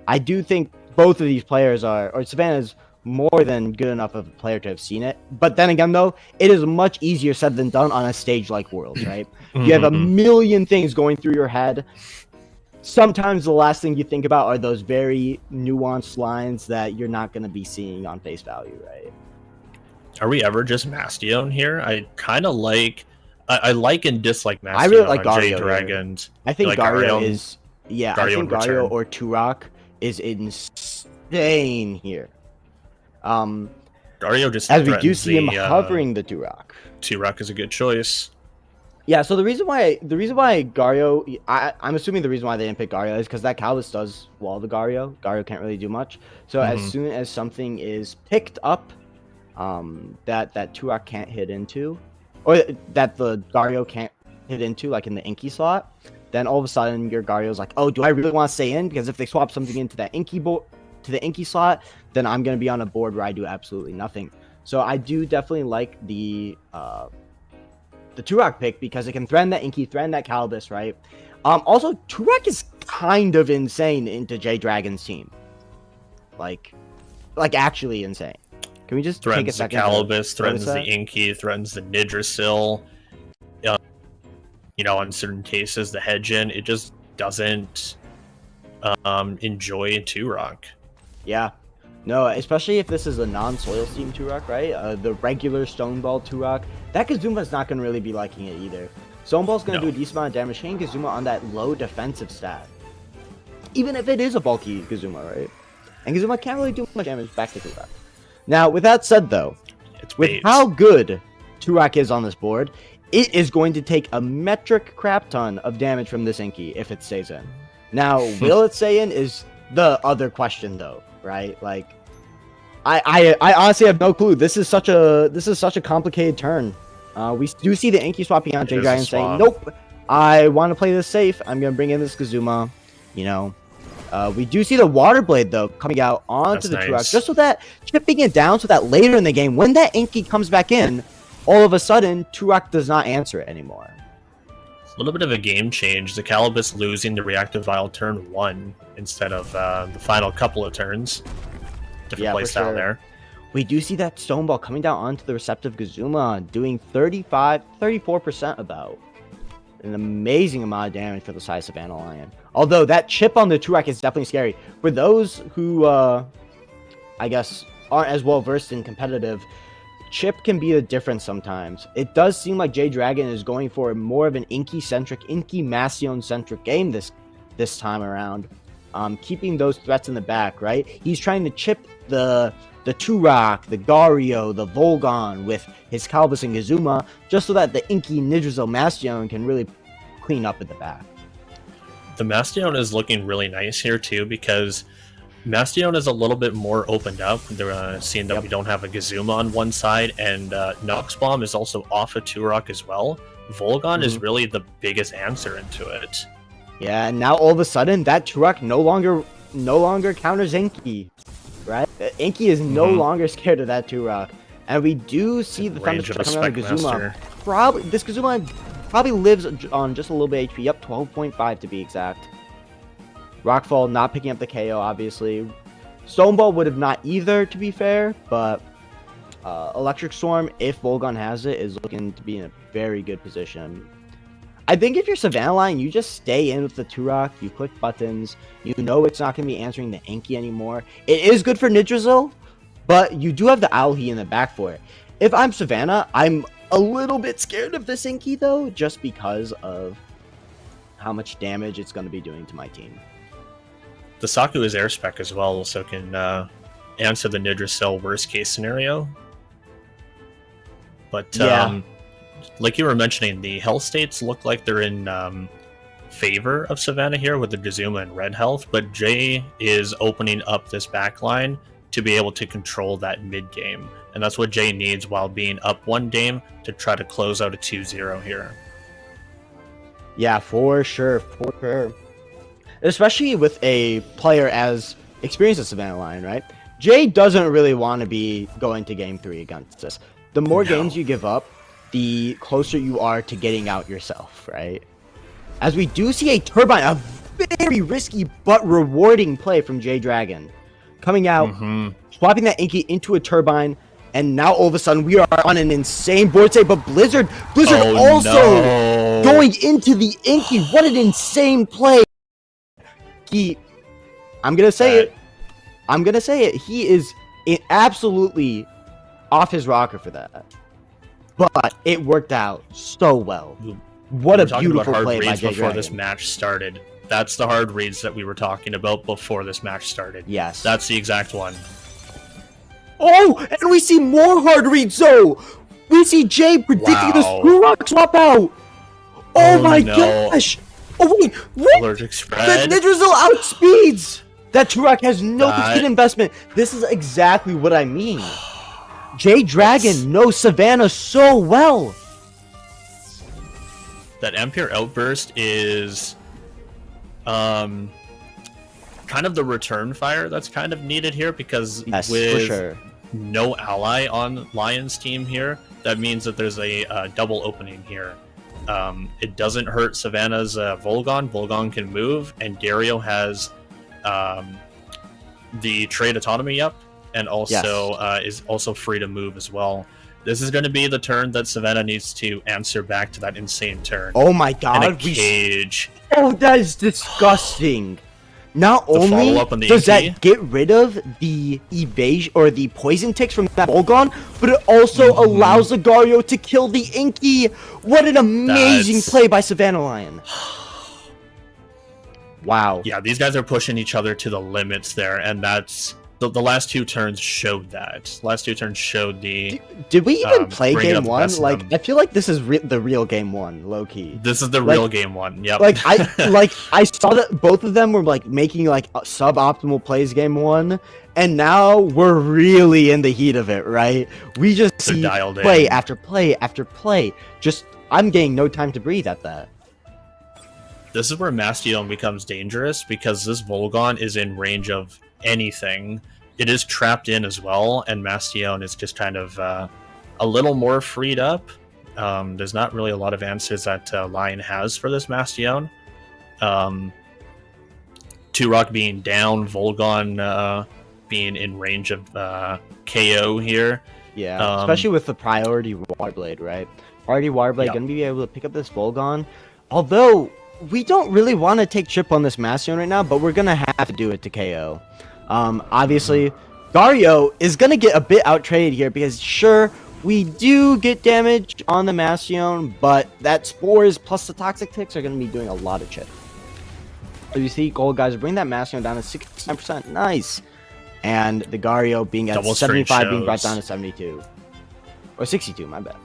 I do think both of these players or Savannah's more than good enough of a player to have seen it. But then again, though, it is much easier said than done on a stage like Worlds, right? You have a million things going through your head. Sometimes the last thing you think about are those very nuanced lines that you're not going to be seeing on face value, right? Are we ever just Mastion here? I kind of like... I like and dislike Mastion. I really like on Gario. JDoragon. I think like Gario is... Yeah, Gario I think Gario return. or Turok is insane here. Gario just as we do threatens see him the, hovering the Turok. Turok is a good choice. Yeah, so the reason why Gario, I'm assuming the reason why they didn't pick Gario is because that Calvis does wall the Gario. Gario can't really do much. So as soon as something is picked up, that Turok can't hit into, or that the Gario can't hit into, like in the Inky slot, then all of a sudden your Gario's like, oh, do I really want to stay in? Because if they swap something into that Inky to the Inky slot, then I'm gonna be on a board where I do absolutely nothing. So I do definitely like the Turok pick because it can threaten that Inky, threaten that Calibus, right? Also, Turok is kind of insane into JDoragon's team. Like actually insane. Can we just take a Threatens the second? Calibus, threatens the Inky, threatens the Nidrasil. You know, in certain cases, the Hedgen, it just doesn't enjoy Turok. Yeah. No, especially if this is a non-soil steam Turok, right? The regular Stoneball Turok. That Kazuma's not going to really be liking it either. Stoneball's going to do a decent amount of damage, hitting Kazuma on that low defensive stat. Even if it is a bulky Kazuma, right? And Kazuma can't really do much damage back to Turok. Now, with that said, though, with how good Turok is on this board, it is going to take a metric crap ton of damage from this Inky if it stays in. Now, will it stay in is the other question, though, right? Like, I honestly have no clue. This is such a complicated turn. We do see the Inky swapping out JDoragon saying, nope, I want to play this safe. I'm going to bring in this Kazuma, you know. We do see the Water Blade, though, coming out onto the Turok, just so that, chipping it down so that later in the game, when that Inky comes back in, all of a sudden, Turok does not answer it anymore. A little bit of a game change. The Calibus losing the Reactive Vial turn 1 instead of the final couple of turns. Different play style there. We do see that Stoneball coming down onto the Receptive Kazuma, doing 34% about. An amazing amount of damage for the size of Savannah Lion. Although that chip on the Turok is definitely scary. For those who, I guess, aren't as well versed in competitive, chip can be the difference sometimes. It does seem like JDoragon is going for more of an Inky-centric, Inky-Mastion-centric game this time around. Keeping those threats in the back, right? He's trying to chip the Turok, the Gario, the Volgon with his Calibus and Kazuma, just so that the Inky Nidrasil Mastion can really clean up at the back. The Mastion is looking really nice here too, because Mastion is a little bit more opened up. They're seeing that we don't have a Kazuma on one side, and Nox Bomb is also off of Turok as well. Volgon is really the biggest answer into it. Yeah, and now all of a sudden that Turok no longer counters Inky, right? Inky is no longer scared of that Turok, and we do see the Thunderstruck coming out of Kazuma. This Kazuma probably lives on just a little bit HP. Yep, 12.5 to be exact. Rockfall not picking up the KO, obviously. Stoneball would have not either, to be fair, but Electric Storm, if Volgon has it, is looking to be in a very good position. I think if you're Savannah Lion, you just stay in with the Turok, you click buttons, you know it's not going to be answering the Inky anymore. It is good for Nidrasil, but you do have the Owlhe in the back for it. If I'm Savannah, I'm a little bit scared of this Inky, though, just because of how much damage it's going to be doing to my team. The Saku is air spec as well, so can answer the Nidrasil worst case scenario. But like you were mentioning, the health states look like they're in favor of Savannah here with the Kazuma and red health, but Jay is opening up this back line to be able to control that mid game. And that's what Jay needs while being up one game to try to close out a 2-0 here. Yeah, for sure. Especially with a player as experienced as Savannah Lion, right? Jay doesn't really want to be going to game 3 against this. The more games you give up, the closer you are to getting out yourself, right? As we do see a Turbine, a very risky but rewarding play from JDoragon. coming out, swapping that Inky into a turbine, and now all of a sudden we are on an insane board state. But Blizzard also going into the Inky. What an insane play! I'm gonna say it. He is absolutely off his rocker for that. But it worked out so well. What a beautiful play by JDoragon. Before this match started. That's the hard reads that we were talking about before this match started. Yes. That's the exact one. Oh, and we see more hard reads, though. We see Jay predicting the Screw Rock swap out. Oh my gosh. Oh, wait. What? Allergic spread. The Nidrasil outspeeds. That Turok has no skin investment. This is exactly what I mean. JDoragon knows Savannah so well. That Ampere Outburst is kind of the return fire that's kind of needed here, because with no ally on Lion's team here, that means that there's a double opening here. It doesn't hurt Savannah's Volgon. Volgon can move, and Dario has the trade autonomy up, and also is also free to move as well. This is going to be the turn that Savannah needs to answer back to that insane turn. Oh my god. And a cage. Oh, that is disgusting. Not only does that get rid of the evasion or the poison ticks from that Volgon, but it also allows Lugario to kill the Inky. What an amazing play by Savannah Lion. Wow. Yeah, these guys are pushing each other to the limits there, and that's the last two turns showed that. Last two turns showed the. Did we even play game one? Like, I feel like this is the real game one, low key. This is the real game one. Yep. Like I saw that both of them were like making like suboptimal plays game one, and now we're really in the heat of it, right? We just see play after play after play. Just I'm getting no time to breathe at that. This is where Mastion becomes dangerous, because this Volgon is in range of anything. It is trapped in as well, and Mastion is just kind of a little more freed up. There's not really a lot of answers that Lion has for this Mastion. Turok being down, Volgon being in range of KO here. Yeah, especially with the priority Water Blade, right? Priority Water Blade going to be able to pick up this Volgon. Although, we don't really want to take chip on this Mastion right now, but we're going to have to do it to KO. Obviously, Gario is going to get a bit out-traded here, because sure, we do get damage on the Mastion, but that Spores plus the Toxic Ticks are going to be doing a lot of chip. So you see, gold guys bring that Mastion down to 69%. Nice. And the Gario being at 75, being brought down to 72. Or 62, my bad.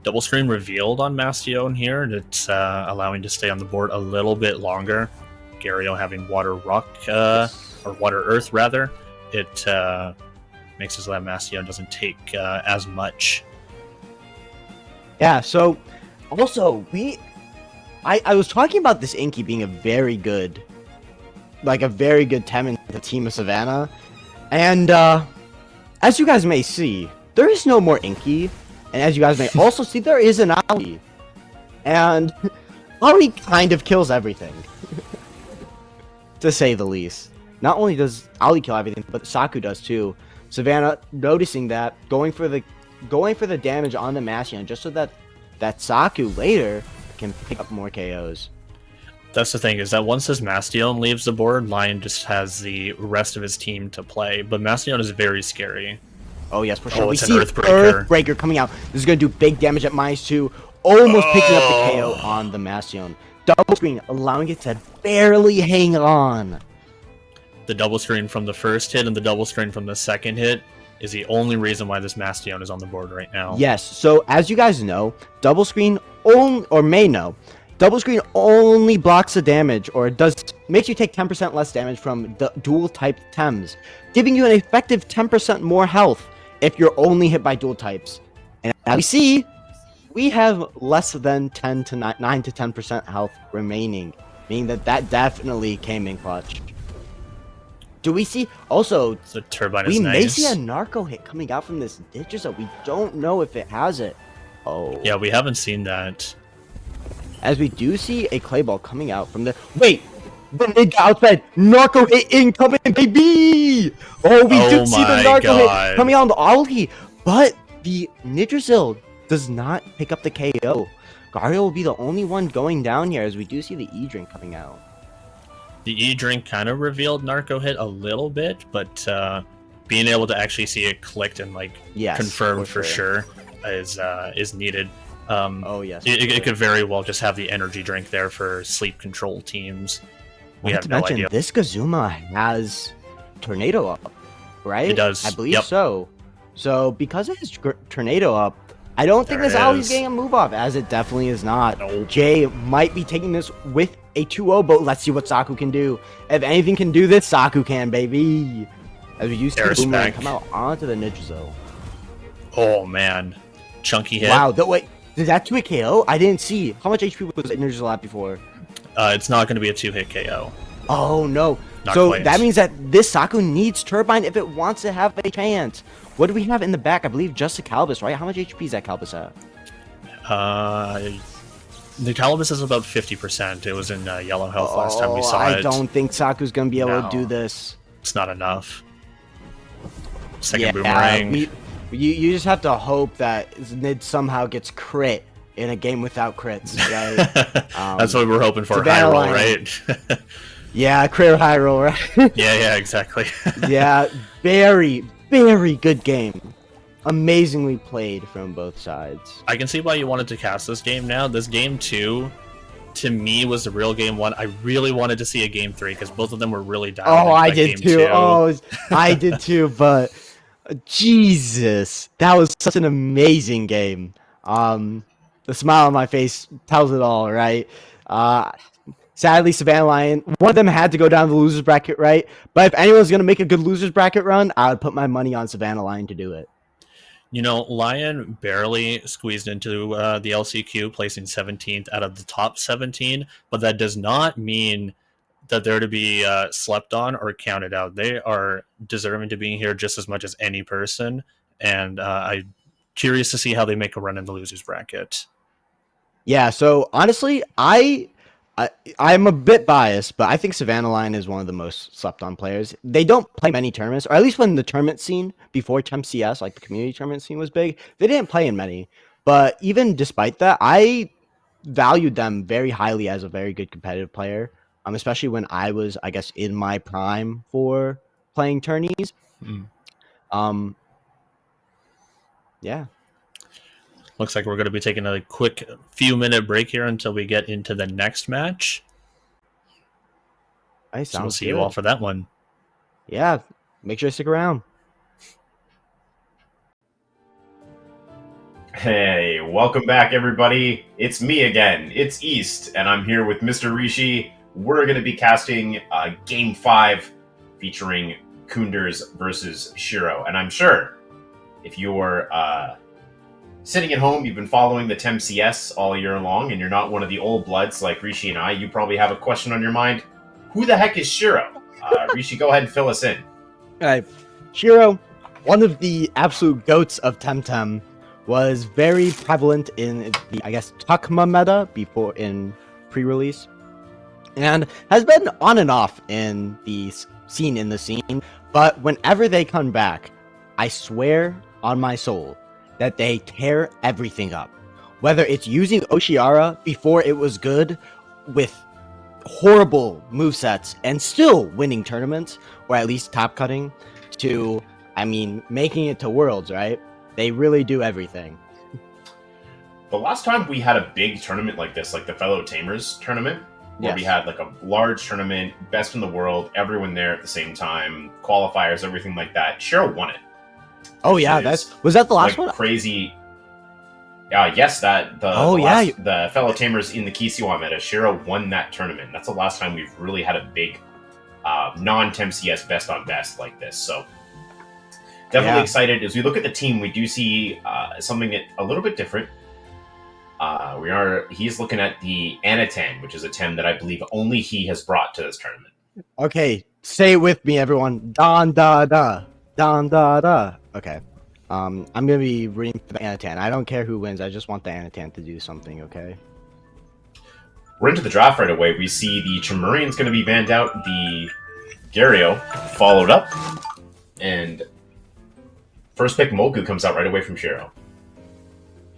Double screen revealed on Mastion here, and it's allowing to stay on the board a little bit longer. Gario having Water Rock, or Water Earth rather, it makes it so that Mastion doesn't take as much. Yeah, so also I was talking about this Inky being a very good Tem in the team of Savannah, and as you guys may see, there is no more Inky. And as you guys may also see, there is an Ali. And Ali kind of kills everything. To say the least. Not only does Ali kill everything, but Saku does too. Savannah noticing that, going for the damage on the Mastion, just so that Saku later can pick up more KOs. That's the thing, is that once this Mastion leaves the board, Lion just has the rest of his team to play. But Mastion is very scary. Oh, yes, for sure. Oh, we it's see an Earthbreaker coming out. This is going to do big damage at -2. Almost picking up the KO on the Mastion. Double screen, allowing it to barely hang on. The double screen from the first hit and the double screen from the second hit is the only reason why this Mastion is on the board right now. Yes, so as you guys know, double screen only, or may know, double screen only blocks the damage, or makes you take 10% less damage from the dual type Tems, giving you an effective 10% more health if you're only hit by dual types. And as we see, we have less than 9 to 10% health remaining, meaning that definitely came in clutch. Do we see also? The turbine we is may nice. see a narco hit coming out from this ditch, so we don't know if it has it. Oh, yeah, we haven't seen that. As we do see a clay ball coming out from the. Wait, Then they got outside. Narco hit incoming, baby! Oh, we do see the my narco God. hit coming on the ulti, but the Nidrasil does not pick up the KO. Gario will be the only one going down here as we do see the E-Drink coming out. The E-Drink kind of revealed Narco hit a little bit, but being able to actually see it clicked and like confirmed for sure is needed. Oh yes, it could very well just have the energy drink there for sleep control teams. We have no idea. This Kazuma has Tornado up, right? It does. I believe so. So because it has Tornado up, I don't think this Ali's getting a move off, as it definitely is not. Nope. Jay might be taking this with a 2-0, but let's see what Saku can do. If anything can do this, Saku can, baby. As we use the Boomerang come out onto the Nidrasil. Oh man, chunky hit. Wow, wait, did that 2-hit KO? I didn't see. How much HP was Nidrasil at before? It's not going to be a 2-hit KO. Oh no. Not so quite. that means that this Saku needs Turbine if it wants to have a chance. What do we have in the back? I believe just the Calibus, right? How much HP is that Calibus at? The Calibus is about 50%. It was in yellow health last time we saw it. I don't think Saku's going to be able to do this. It's not enough. Second Boomerang. You just have to hope that Nid somehow gets crit in a game without crits, right? That's what we're hoping for. High roll, right? Yeah, crit high roll, right? yeah, exactly. Yeah, very, very good game. Amazingly played from both sides. I can see why you wanted to cast this game now. This game 2, to me, was the real game 1. I really wanted to see a game 3 because both of them were really down. Oh, I did too. Oh, I did too, but Jesus, that was such an amazing game. The smile on my face tells it all, right? Sadly, Savannah Lion, one of them had to go down the losers bracket, right? But if anyone's going to make a good losers bracket run, I would put my money on Savannah Lion to do it. You know, Lion barely squeezed into the LCQ, placing 17th out of the top 17, but that does not mean that they're to be slept on or counted out. They are deserving to be here just as much as any person, and I'm curious to see how they make a run in the losers bracket. Yeah, so honestly, I'm a bit biased, but I think Savannah Lion is one of the most slept on players. They don't play many tournaments, or at least when the tournament scene before TemCS, like the community tournament scene was big, they didn't play in many. But even despite that, I valued them very highly as a very good competitive player, especially when I was, I guess, in my prime for playing tourneys. Yeah. Looks like we're going to be taking a quick few-minute break here until we get into the next match. So we'll see you all for that one. Yeah, make sure to stick around. Hey, welcome back, everybody. It's me again. It's East, and I'm here with Mr. Rishi. We're going to be casting Game 5 featuring Koenders versus Shiro. And I'm sure if you're sitting at home, you've been following the TemCS all year long, and you're not one of the old bloods like Rishi and I, you probably have a question on your mind. Who the heck is Shiro? Rishi, go ahead and fill us in. All right. Shiro, one of the absolute goats of Temtem, was very prevalent in the, I guess, Takma meta before in pre-release, and has been on and off in the scene. But whenever they come back, I swear on my soul that they tear everything up. Whether it's using Oshiara before it was good with horrible movesets and still winning tournaments, or at least top cutting, to, I mean, making it to Worlds, right? They really do everything. The last time we had a big tournament like this, like the Fellow Tamers tournament, where we had like a large tournament, best in the world, everyone there at the same time, qualifiers, everything like that, Shiro won it. Oh yeah, was that the last one? Crazy. Yes, the Fellow Tamers in the Kisiwa meta, Shiro won that tournament. That's the last time we've really had a big non-TemCS best on best like this. So definitely excited. As we look at the team, we do see something a little bit different. He's looking at the Anatan, which is a Tem that I believe only he has brought to this tournament. Okay, say it with me, everyone. Don da da. Don da da. Okay. I'm gonna be rooting for the Anatan. I don't care who wins. I just want the Anatan to do something. Okay. we're into the draft right away. We see the Chimerian's going to be banned out, the Gario followed up, and first pick Molgu comes out right away from Shiro.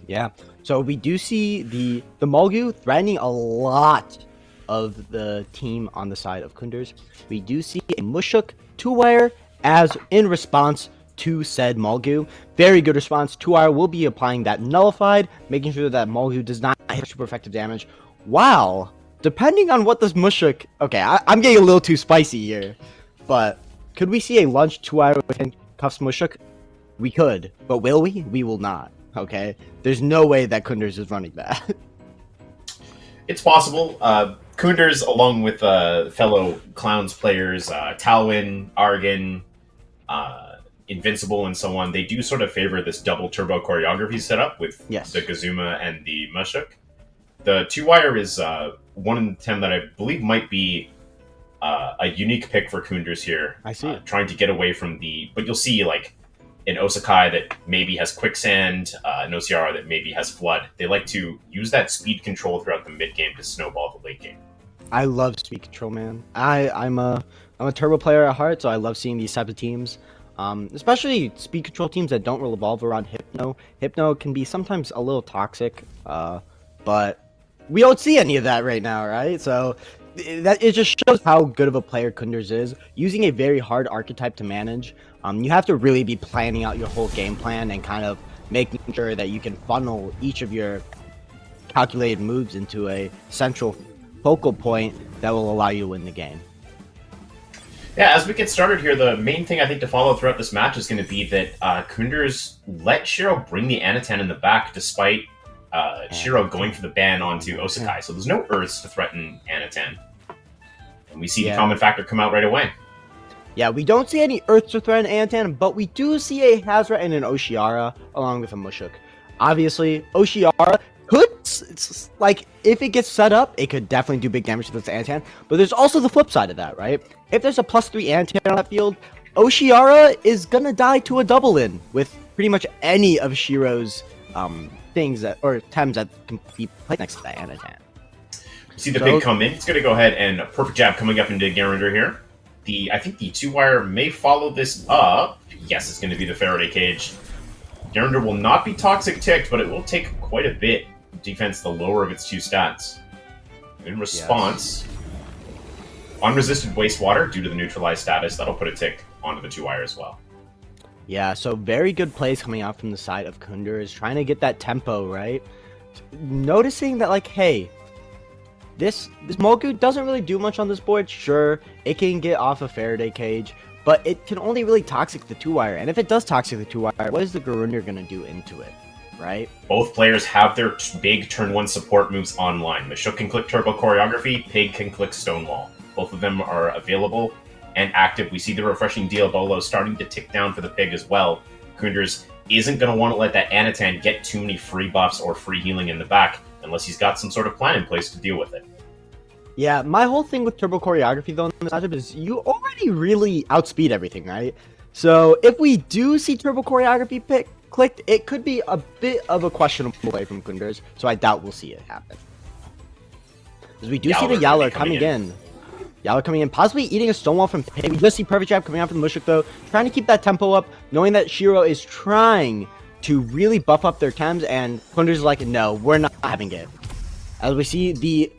Yeah, so we do see the Molgu threatening a lot of the team on the side of Koenders. We do see a Mushuk 2-wire as in response to said Molgu. Very good response. 2-wire will be applying that nullified, making sure that Molgu does not hit super effective damage. Wow, depending on what this Mushuk... Okay, I'm getting a little too spicy here, but could we see a lunge 2-wire with Cuffs Mushuk? We could, but will we? We will not. Okay, there's no way that Koenders is running that. It's possible. Koenders, along with fellow Clowns players, Talwyn, Argon, Invincible, and so on, they do sort of favor this double turbo choreography setup with the Gazuma and the Mushuk. The 2-wire is 1 in 10 that I believe might be a unique pick for Koenders here. I see. Trying to get away from the... But you'll see, like, an Osakai that maybe has Quicksand, an OCR that maybe has Flood. They like to use that speed control throughout the mid-game to snowball the late game. I love speed control, man. I'm a turbo player at heart, so I love seeing these types of teams. Especially speed control teams that don't revolve around Hypno. Hypno can be sometimes a little toxic, but we don't see any of that right now, right? So it just shows how good of a player Koenders is. Using a very hard archetype to manage, you have to really be planning out your whole game plan and kind of making sure that you can funnel each of your calculated moves into a central focal point that will allow you to win the game. Yeah, as we get started here, the main thing I think to follow throughout this match is going to be that Koenders let Shiro bring the Anatan in the back despite Shiro going for the ban onto Osakai. So there's no Earths to threaten Anatan. And we see the common factor come out right away. Yeah, we don't see any Earths to threaten Anatan, but we do see a Hazra and an Oshiara along with a Mushuk. Obviously, Oshiara could, it's like, if it gets set up, it could definitely do big damage to this Anatan. But there's also the flip side of that, right? If there's a +3 Anatan on that field, Oshiara is gonna die to a double in with pretty much any of Shiro's things that, or Tems that can be played next to that Anatan. See the big come in. It's going to go ahead and a perfect jab coming up into Garinder here. I think the 2-wire may follow this up. Yes, it's going to be the Faraday Cage. Garinder will not be toxic ticked, but it will take quite a bit defense, the lower of its 2 stats. In response, unresisted wastewater due to the neutralized status. That'll put a tick onto the 2-wire as well. Yeah, so very good plays coming out from the side of Koenders, trying to get that tempo, right? Noticing that, like, hey, this Molgu doesn't really do much on this board. Sure, it can get off a Faraday Cage, but it can only really toxic the 2-wire. And if it does toxic the 2-wire, what is the Garunder going to do into it, right? Both players have their big turn 1 support moves online. Mashuk can click Turbo Choreography, Pig can click Stonewall. Both of them are available and active. We see the refreshing Diabolo starting to tick down for the Pig as well. Koenders isn't going to want to let that Anatan get too many free buffs or free healing in the back unless he's got some sort of plan in place to deal with it. Yeah, my whole thing with Turbo Choreography, though, in this matchup is you already really outspeed everything, right? So if we do see Turbo Choreography clicked, it could be a bit of a questionable play from Koenders, so I doubt we'll see it happen. Because we do see the Yowler coming in. Yowler coming in, possibly eating a Stonewall from Pig. We just see Perfect Jab coming out from the Mushuk, though, trying to keep that tempo up, knowing that Shiro is trying to really buff up their Tems, and Koenders is like, no, we're not having it. As we see the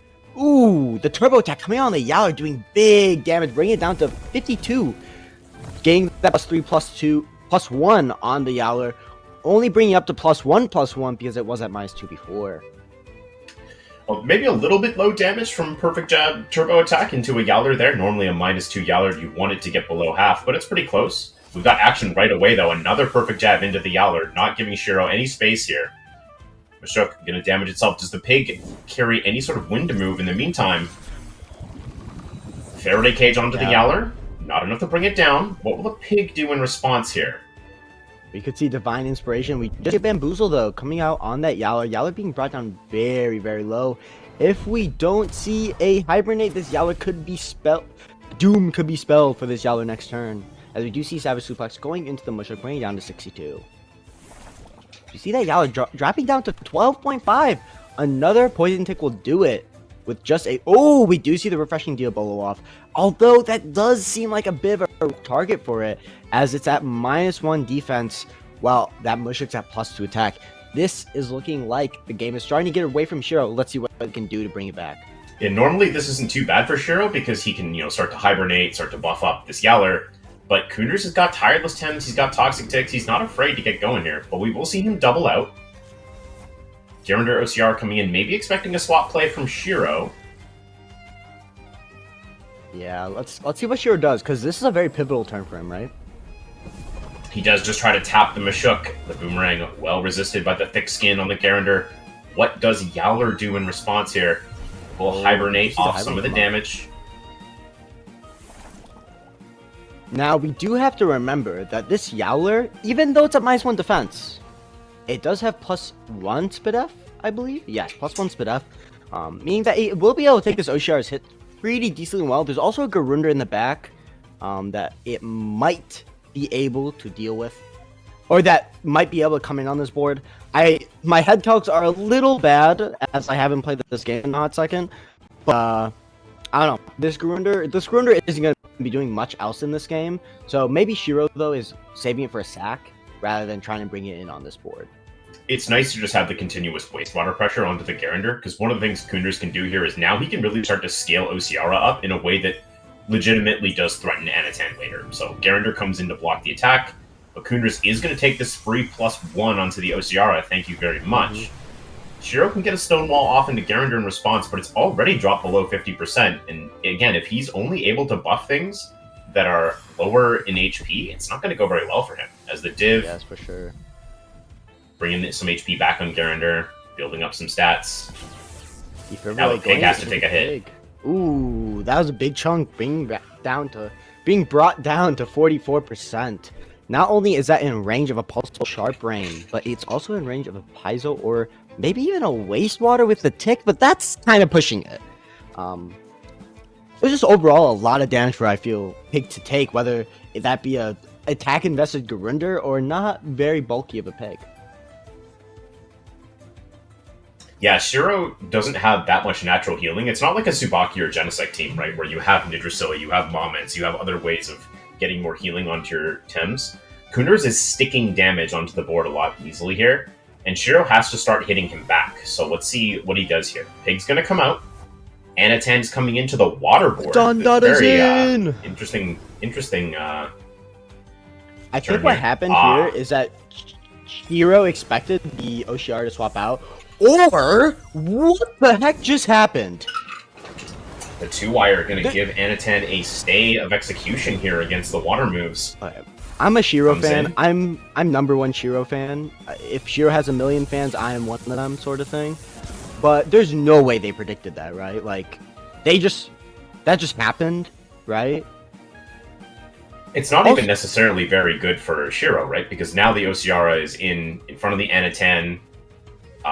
turbo attack coming out on the Yowler, doing big damage, bringing it down to 52. Getting that +3, +1 on the Yowler, only bringing it up to +1 because it was at -2 before. Well, maybe a little bit low damage from Perfect Jab turbo attack into a Yowler there. Normally a -2 Yowler, you want it to get below half, but it's pretty close. We've got action right away, though. Another Perfect Jab into the Yowler, not giving Shiro any space here. Mashuk going to damage itself. Does the Pig carry any sort of wind move in the meantime? Faraday Cage onto the Yowler. Not enough to bring it down. What will the Pig do in response here? We could see Divine Inspiration. We just get Bamboozle, though, coming out on that Yowler. Yowler being brought down very, very low. If we don't see a Hibernate, this Yowler could be spelled. Doom could be spelled for this Yowler next turn. As we do see Savage Suplex going into the Mushuk, bringing it down to 62. You see that Yowler dropping down to 12.5. Another Poison Tick will do it. with just a... Oh, we do see the refreshing Diabolo off. Although that does seem like a bit of a target for it, as it's at -1 defense, while that Mushuk's at +2 attack. This is looking like the game is starting to get away from Shiro. Let's see what it can do to bring it back. Yeah, normally this isn't too bad for Shiro because he can, start to hibernate, start to buff up this Yowler. But Koenders has got Tireless Tems, he's got Toxic Ticks, he's not afraid to get going here. But we will see him double out. Gyarander OCR coming in, maybe expecting a swap play from Shiro. Yeah, let's see what Shiro does, because this is a very pivotal turn for him, right? He does just try to tap the Mashuk. The Boomerang well resisted by the thick skin on the Gyarander. What does Yowler do in response here? Will hibernate off some of the damage. Now, we do have to remember that this Yowler, even though it's at -1 defense, it does have +1 Spidef, I believe? Yes, +1 Spidef. Meaning that it will be able to take this OCR's hit pretty decently well. There's also a Garunder in the back that it might be able to deal with, or that might be able to come in on this board. My head calcs are a little bad as I haven't played this game in a hot second, but I don't know. This Garunder isn't going to be doing much else in this game, so maybe Shiro though is saving it for a sack rather than trying to bring it in on this board. It's nice to just have the continuous wastewater pressure onto the Gyarander, because one of the things Koenders can do here is now he can really start to scale Ociara up in a way that legitimately does threaten Anatan later. So Gyarander comes in to block the attack, but Koenders is going to take this free +1 onto the Ociara, thank you very much. Shiro can get a Stonewall off into Gyarander in response, but it's already dropped below 50%, and again, if he's only able to buff things that are lower in HP, it's not going to go very well for him, as the Div... Yes, for sure. Bringing some HP back on Gyarander, building up some stats. Now the Pig has to take a hit. Ooh, that was a big chunk being brought down to 44%. Not only is that in range of a Pulseful Sharp Rain, but it's also in range of a Paizo or maybe even a Wastewater with the Tick, but that's kind of pushing it. It was just overall a lot of damage for, I feel, Pig to take, whether that be a attack-invested Garunder or not very bulky of a Pig. Yeah, Shiro doesn't have that much natural healing. It's not like a Tsubaki or Genesect team, right, where you have Nidrasili, you have Moments, you have other ways of getting more healing onto your Tems. Koenders is sticking damage onto the board a lot easily here, and Shiro has to start hitting him back. So let's see what he does here. Pig's going to come out. Anatan's coming into the water board. Dundada's in! Interesting. I think what happened here is that Shiro expected the OCR to swap out, or what the heck just happened? The 2-wire are going to give Anatan a stay of execution here against the water moves. I'm a Shiro fan. I'm #1 Shiro fan. If Shiro has a million fans, I am one of them, sort of thing. But there's no way they predicted that, right? Like, that just happened, right? It's not even necessarily very good for Shiro, right? Because now the Ociara is in front of the Anatan.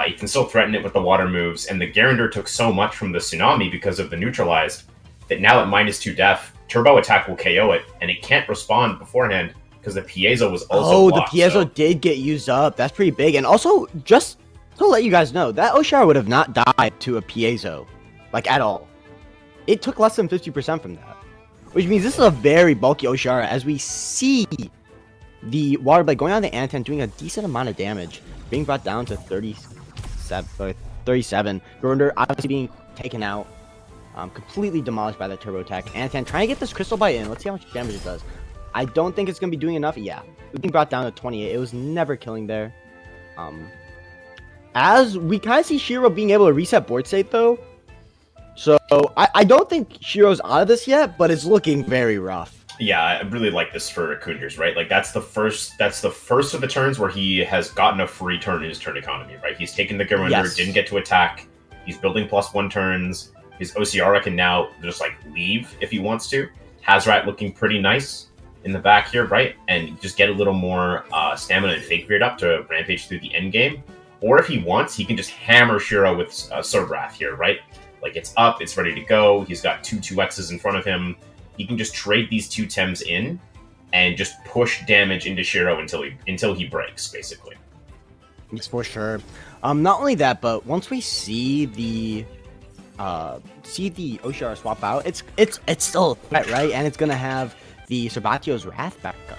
You can still threaten it with the water moves, and the Gyarander took so much from the Tsunami because of the neutralized that now at -2 def, Turbo Attack will KO it, and it can't respond beforehand because the Piezo was also blocked, the Piezo did get used up. That's pretty big. And also, just to let you guys know, that Oshara would have not died to a Piezo, like, at all. It took less than 50% from that, which means this is a very bulky Oshara, as we see the Water Blade going on the Anatan, doing a decent amount of damage, being brought down to 37. Garunder obviously being taken out, completely demolished by that Turbo Attack. Anatan trying to get this Crystal Bite in. Let's see how much damage it does. I don't think it's going to be doing enough. Yeah, being brought down to 28. It was never killing there. As we kind of see Shiro being able to reset board state, though. So, I don't think Shiro's out of this yet, but it's looking very rough. Yeah, I really like this for Koenders, right? Like, that's the first of the turns where he has gotten a free turn in his turn economy, right? He's taken the Garunder, didn't get to attack. He's building +1 turns. His Ociara can now just, like, leave if he wants to. Hazrat looking pretty nice in the back here, right? And just get a little more stamina and Fake Beard up to rampage through the end game. Or if he wants, he can just hammer Shiro with Surbrath here, right? Like, it's up, it's ready to go. He's got 2-2Xs in front of him. He can just trade these 2 Tems in and just push damage into Shiro until he breaks, basically. Yes, for sure. Not only that, but once we see the see the OCR swap out, it's still a threat, right? And it's gonna have the Sabatios Wrath back up.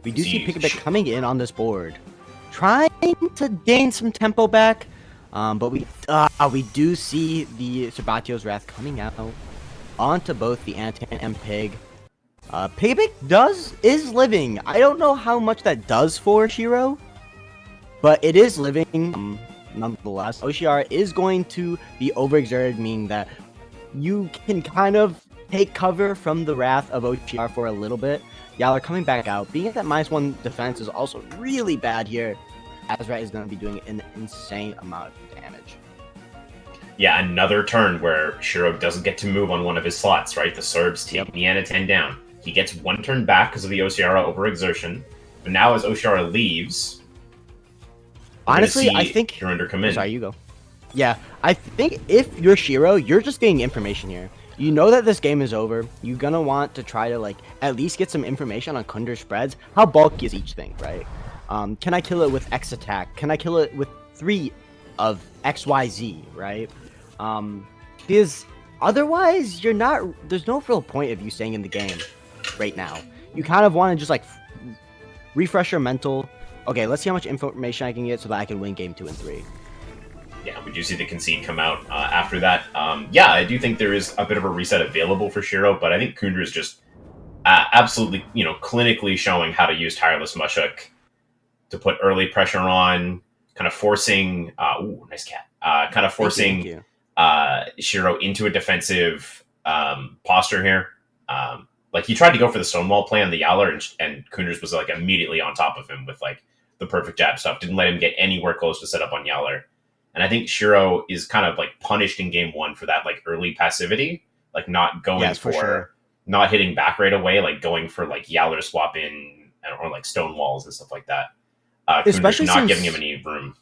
We do see Pikabit coming in on this board, trying to gain some tempo back, but we do see the Sabatios Wrath coming out onto both the Antan and Pig. Pikabit is living. I don't know how much that does for Shiro, but it is living nonetheless. OCR is going to be overexerted, meaning that you can kind of take cover from the wrath of OCR for a little bit. Yowler coming back out. Being at that -1 defense is also really bad here. Azrat is going to be doing an insane amount of damage. Yeah, another turn where Shiro doesn't get to move on one of his slots, right? The Serbs taking the Anatan down. He gets one turn back because of the OCR overexertion. But now as OCR leaves... Honestly, I think... Hirunder come in. Sorry, you go. Yeah, I think if you're Shiro, you're just getting information here. You know that this game is over. You're going to want to try to, like, at least get some information on Koenders spreads. How bulky is each thing, right? Can I kill it with X attack? Can I kill it with 3 of XYZ, right? Because otherwise, there's no real point of you staying in the game right now. You kind of want to just, like, refresh your mental. Okay, let's see how much information I can get so that I can win game 2 and 3. Yeah, we do see the concede come out after that. Yeah, I do think there is a bit of a reset available for Shiro, but I think Koenders just absolutely, clinically showing how to use Tireless Mushuk to put early pressure on, kind of forcing... nice cat. Kind of forcing Shiro into a defensive posture here. Like, he tried to go for the Stonewall play on the Yowler, and Koenders was, like, immediately on top of him with, like, the perfect jab stuff. Didn't let him get anywhere close to set up on Yowler. And I think Shiro is kind of, like, punished in game 1 for that, like, early passivity. Like, not going not hitting back right away, like, going for, like, Yowler swap in, or, like, Stonewalls and stuff like that. Especially not giving him any room.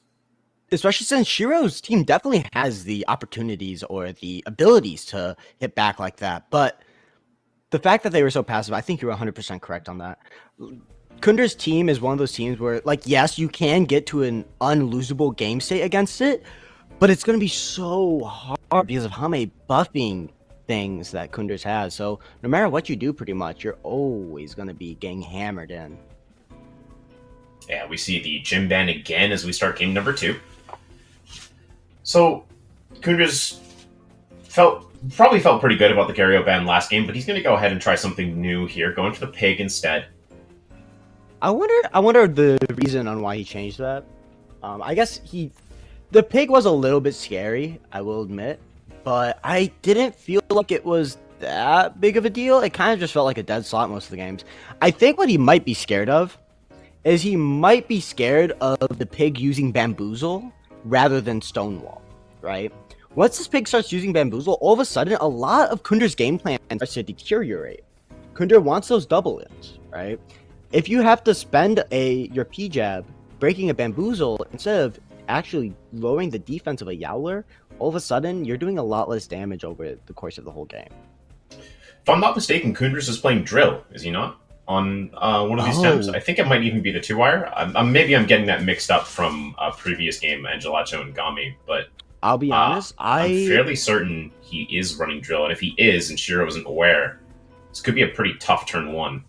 Especially since Shiro's team definitely has the opportunities or the abilities to hit back like that. But the fact that they were so passive, I think you're 100% correct on that. Koenders' team is one of those teams where, like, yes, you can get to an unlosable game state against it, but it's going to be so hard because of how many buffing things that Koenders has. So no matter what you do, pretty much, you're always going to be getting hammered in. Yeah, we see the gym ban again as we start game number 2. So Koenders probably felt pretty good about the Gario ban last game, but he's going to go ahead and try something new here, going for the Pig instead. I wonder the reason on why he changed that. I guess the Pig was a little bit scary, I will admit, but I didn't feel like it was that big of a deal. It kind of just felt like a dead slot most of the games. I think what he might be scared of is he might be scared of the Pig using Bamboozle rather than Stonewall, right? Once this Pig starts using Bamboozle, all of a sudden, a lot of Koenders' game plan starts to deteriorate. Koender wants those double-ins, right? If you have to spend your P-Jab breaking a Bamboozle instead of actually lowering the defense of a Yowler, all of a sudden, you're doing a lot less damage over the course of the whole game. If I'm not mistaken, Koenders is playing Drill, is he not? On one of these stems. I think it might even be the 2-wire. Maybe I'm getting that mixed up from a previous game, Angelacho and Gami, but I'll be honest, I'm fairly certain he is running Drill, and if he is, and Shiro isn't aware, this could be a pretty tough turn 1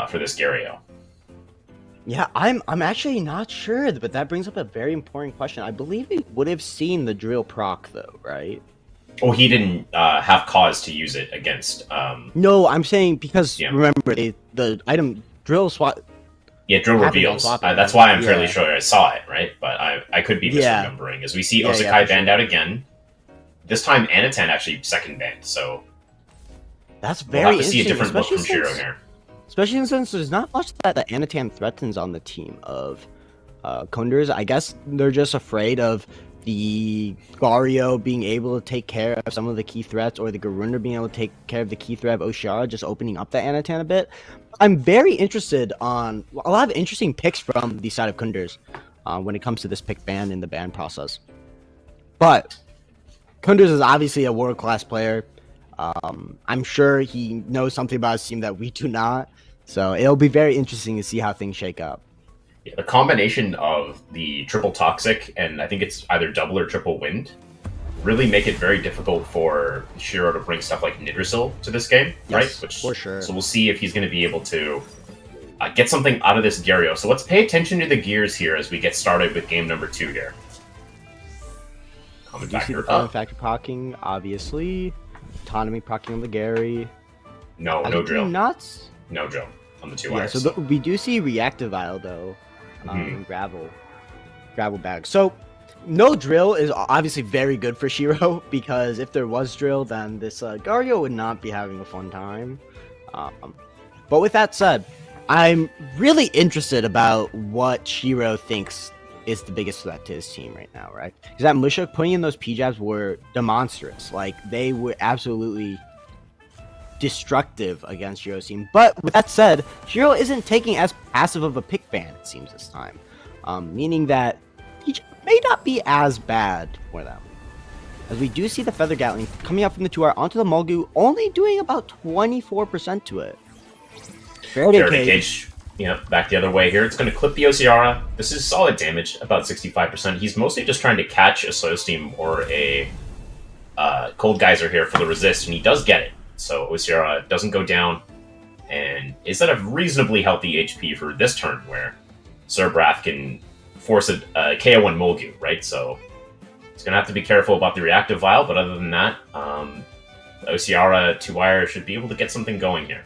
for this Gario. Yeah, I'm actually not sure, but that brings up a very important question. I believe he would have seen the Drill proc, though, right? Oh, he didn't have cause to use it against... No, I'm saying because, remember, the item Drill swap... Yeah, Drill reveals. That's why I'm fairly sure I saw it, right? But I could be misremembering. As we see Osakai banned out again. This time, Anatan actually second banned, so... That's very interesting. We'll have to see a different look from Shiro here. Especially since there's not much that the Anatan threatens on the team of Koenders. I guess they're just afraid of the Gario being able to take care of some of the key threats, or the Garunder being able to take care of the key threat of Oshara, just opening up the Anatan a bit. I'm very interested on a lot of interesting picks from the side of Koenders when it comes to this pick ban in the ban process. But Koenders is obviously a world-class player. I'm sure he knows something about his team that we do not. So it'll be very interesting to see how things shake up. Yeah, the combination of the triple toxic and I think it's either double or triple wind really make it very difficult for Shiro to bring stuff like Nidrasil to this game, right? Which, for sure. So we'll see if he's going to be able to get something out of this Gario. So let's pay attention to the gears here as we get started with game number 2 here. Common factor factor proccing, obviously. Autonomy proccing on the Gary. No drill. Nuts? No drill on the 2 Yeah, wires. so we do see reactive vial though. Gravel bag. So no drill is obviously very good for Shiro, because if there was drill, then this Gario would not be having a fun time. But with that said, I'm really interested about what Shiro thinks is the biggest threat to his team right now, right? Because that Mushuk putting in those P-jabs were demonstrous. Like, they were absolutely destructive against Shiro's team. But with that said, Shiro isn't taking as passive of a pick ban, it seems, this time. Meaning that he may not be as bad for them. As we do see the Feather Gatling coming out from the 2R onto the Mulgu, only doing about 24% to it. Faraday Cage, back the other way here. It's going to clip the Osiara. This is solid damage, about 65%. He's mostly just trying to catch a Soil Steam or a Cold Geyser here for the resist, and he does get it. So Osiara doesn't go down, and is at a reasonably healthy HP for this turn, where Surbrath can force a KO on Mulgu, right? So he's going to have to be careful about the reactive vial, but other than that, Osiara 2-wire should be able to get something going here.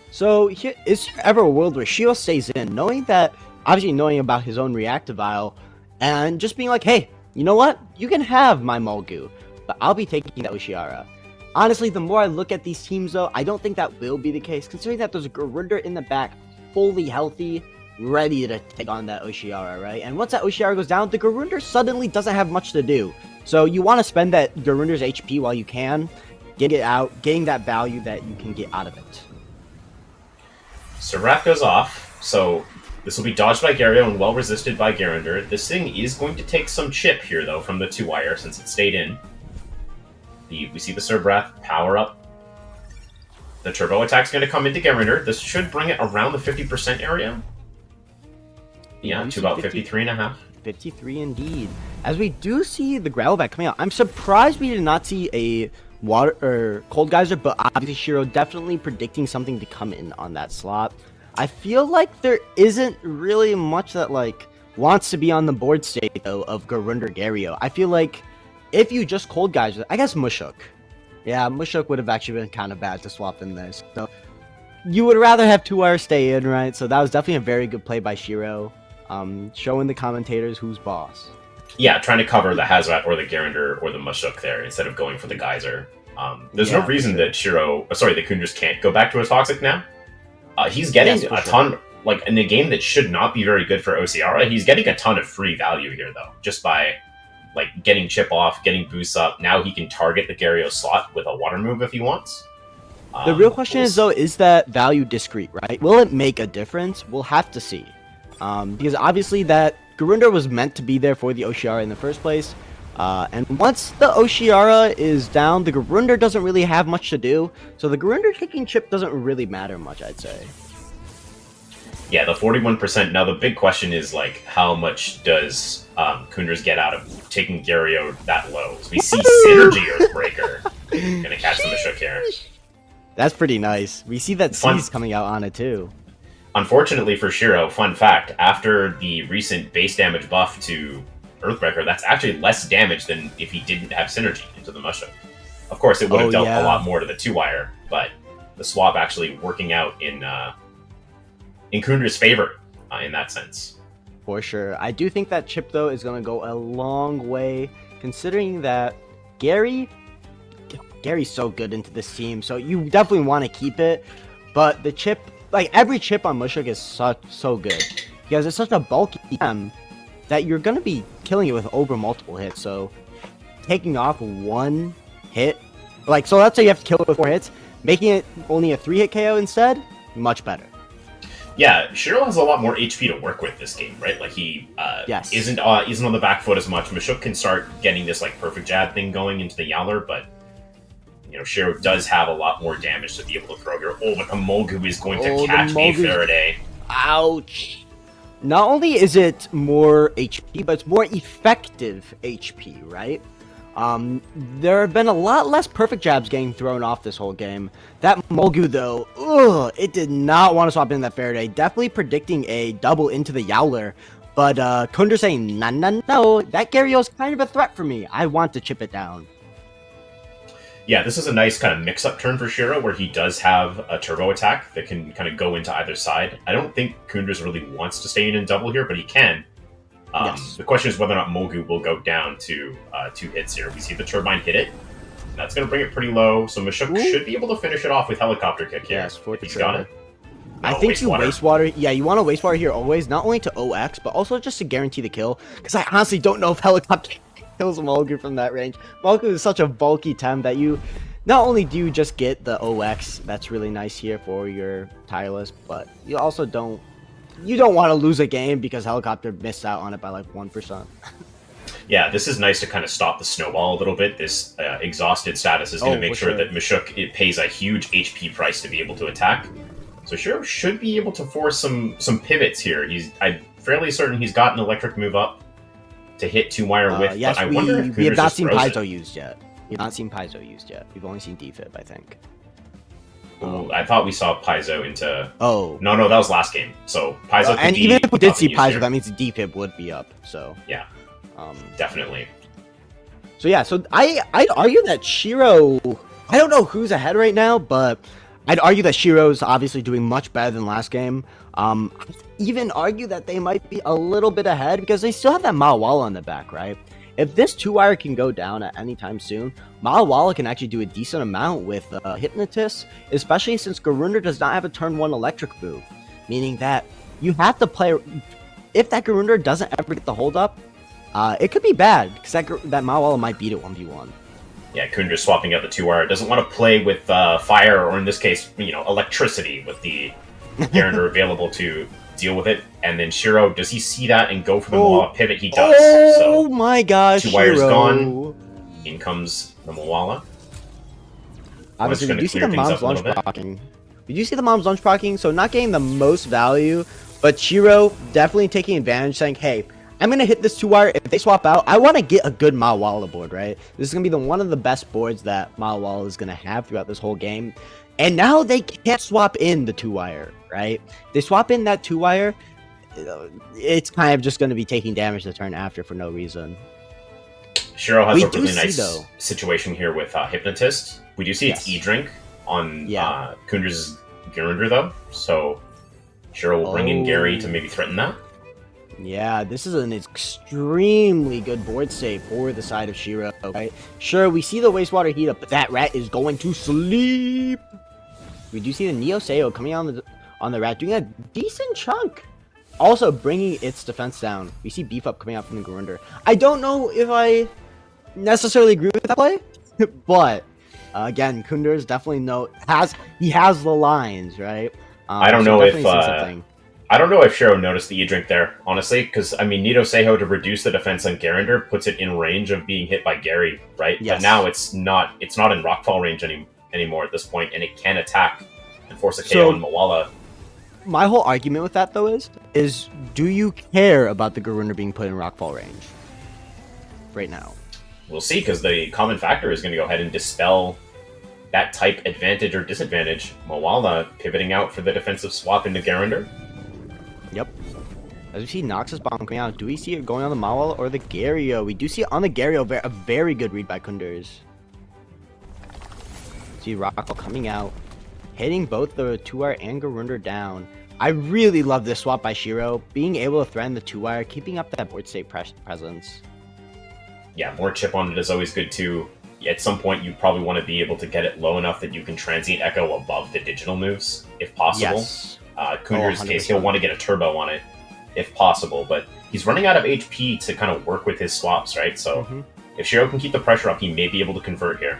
So, is there ever a world where Shiro stays in, knowing about his own reactive vial, and just being like, hey, you know what? You can have my Mulgu, but I'll be taking the Osiara. Honestly, the more I look at these teams, though, I don't think that will be the case, considering that there's a Garunder in the back, fully healthy, ready to take on that Osiara, right? And once that Osiara goes down, the Garunder suddenly doesn't have much to do. So you want to spend that Garunder's HP while you can, get it out, getting that value that you can get out of it. So Wrath goes off, so this will be dodged by Gario and well resisted by Garunder. This thing is going to take some chip here, though, from the 2-wire, since it stayed in. We see the Surbrath power up. The turbo attack's going to come into Garunder. This should bring it around the 50% area. Yeah, to about 53.5. 53 indeed. As we do see the Gravelback coming out, I'm surprised we did not see a water or Cold Geyser, but obviously Shiro definitely predicting something to come in on that slot. I feel like there isn't really much that wants to be on the board state though of Garunder Gario. I feel like if you just Cold Geyser, I guess Mushuk. Yeah, Mushuk would have actually been kind of bad to swap in there. So you would rather have 2-wire stay in, right? So that was definitely a very good play by Shiro. Showing the commentators who's boss. Yeah, trying to cover the Hazrat or the Garunder or the Mushuk there instead of going for the Geyser. There's no reason that the Koenders can't go back to a Toxic now. He's getting a ton, in a game that should not be very good for Osiara, he's getting a ton of free value here, though, just by, getting chip off, getting boosts up. Now he can target the Gario slot with a water move if he wants. The real question is, though, is that value discrete, right? Will it make a difference? We'll have to see. Because obviously that Garunder was meant to be there for the Osiara in the first place. And once the Osiara is down, the Garunder doesn't really have much to do. So the Garunder taking chip doesn't really matter much, I'd say. Yeah, the 41%. Now the big question is, how much does Koenders get out of taking Gario that low? So we see Synergy Earthbreaker. Gonna catch the Mushuk here. That's pretty nice. We see that C's coming out on it, too. Unfortunately for Shiro, fun fact, after the recent base damage buff to Earthbreaker, that's actually less damage than if he didn't have Synergy into the Mushuk. Of course, it would have dealt a lot more to the 2-wire, but the swap actually working out in Koenders' favor in that sense. For sure. I do think that chip, though, is going to go a long way, considering that Gary's so good into this team, so you definitely want to keep it, but the chip, every chip on Mushuk is so good, because it's such a bulky item that you're going to be killing it with over multiple hits, so taking off one hit, so let's say you have to kill it with 4 hits, making it only a 3-hit KO instead, much better. Yeah, Shiro has a lot more HP to work with this game, right? He isn't on the back foot as much. Mushuk can start getting this perfect jab thing going into the Yowler, but Shiro does have a lot more damage to be able to throw here. Oh, but the Mulgu is going to catch a Faraday. Ouch. not only is it more HP, but it's more effective HP, right? There have been a lot less perfect jabs getting thrown off this whole game. That Mulgu, though, it did not want to swap in that Faraday. Definitely predicting a double into the Yowler. But Koenders saying, no, that Garyo's kind of a threat for me. I want to chip it down. Yeah, this is a nice kind of mix-up turn for Shiro, where he does have a turbo attack that can kind of go into either side. I don't think Koenders really wants to stay in double here, but he can. Yes. The question is whether or not Mulgu will go down to 2 hits here. We see the turbine hit it. That's going to bring it pretty low, so Mashuk should be able to finish it off with helicopter kick here. Yes, if he's got it. I think you wastewater. Yeah, you want to wastewater here always, not only to OX, but also just to guarantee the kill. Because I honestly don't know if helicopter kills Mulgu from that range. Mulgu is such a bulky tem that you not only do you just get the OX, that's really nice here for your tireless, but you also don't want to lose a game because helicopter missed out on it by like 1%. Yeah, this is nice to kind of stop the snowball a little bit. This exhausted status is going to make sure that Mashuk it pays a huge HP price to be able to attack. So Shiro should be able to force some pivots here. I'm fairly certain he's got an electric move up to hit 2-wire with, yes, but I wonder if we have not seen Paizo used yet. We've not seen Paizo used yet. We've only seen defib, I think. Ooh, I thought we saw Paizo into... Oh. No, that was last game. So Paizo could and be even if we did see used Paizo, here. that means the defib would be up, so... Yeah, definitely. So yeah, so I'd argue that Shiro... I don't know who's ahead right now, but I'd argue that Shiro's obviously doing much better than last game. I'd even argue that they might be a little bit ahead because they still have that Mawala on the back, right? If this 2-wire can go down at any time soon, Mawala can actually do a decent amount with Hypnotist, especially since Garunder does not have a turn 1 electric move, meaning that you have to play... If that Garunder doesn't ever get the hold up, it could be bad, because that Mawala might beat it 1v1. Yeah, Koenders swapping out the 2-wire. Doesn't want to play with fire, or in this case, electricity, with the Garunder available to deal with it. And then Shiro, does he see that and go for the Mawala pivot? He does. Oh my gosh, 2 wires Shiro. gone. In comes the Mawala. Obviously, we do see the mom's lunch blocking. We do see the mom's lunch blocking, so not getting the most value, but Shiro definitely taking advantage, saying, hey, I'm going to hit this 2-wire. If they swap out, I want to get a good Mawala board, right? This is going to be one of the best boards that Mawala is going to have throughout this whole game. And now they can't swap in the 2-wire, right? They swap in that 2-wire, it's kind of just going to be taking damage the turn after for no reason. Shiro has a really nice situation here with Hypnotist. We do see its E-Drink on Koenders' Garunder, though. So Shiro will bring in Gary to maybe threaten that. Yeah, this is an extremely good board save for the side of Shiro, right? Sure, we see the wastewater heat up, but that rat is going to sleep. We do see the Neo Seo coming on the rat, doing a decent chunk. Also bringing its defense down. We see beef up coming out from the Garunder. I don't know if I necessarily agree with that play, but again, Koenders definitely has the lines, right? I don't know if Shiro noticed the E-Drink there, honestly, because, Nito Seiho to reduce the defense on Garunder puts it in range of being hit by Gary, right? Yes. But now it's not in rockfall range anymore at this point, and it can attack and force a KO on Mawala. My whole argument with that, though, is do you care about the Garunder being put in rockfall range right now? We'll see, because the common factor is going to go ahead and dispel that type advantage or disadvantage. Mawala pivoting out for the defensive swap into Garunder. Yep. As we see Noxus Bomb coming out, do we see it going on the Mawala or the Garyo? We do see it on the Garyo, a very good read by Koenders. See Rockfall coming out, hitting both the 2-wire and Garunder down. I really love this swap by Shiro, being able to threaten the 2-wire, keeping up that board state presence. Yeah, more chip on it is always good too. At some point, you probably want to be able to get it low enough that you can transient echo above the digital moves, if possible. Yes. Koenders' case, he'll want to get a turbo on it, if possible, but he's running out of HP to kind of work with his swaps, right? So if Shiro can keep the pressure up, he may be able to convert here.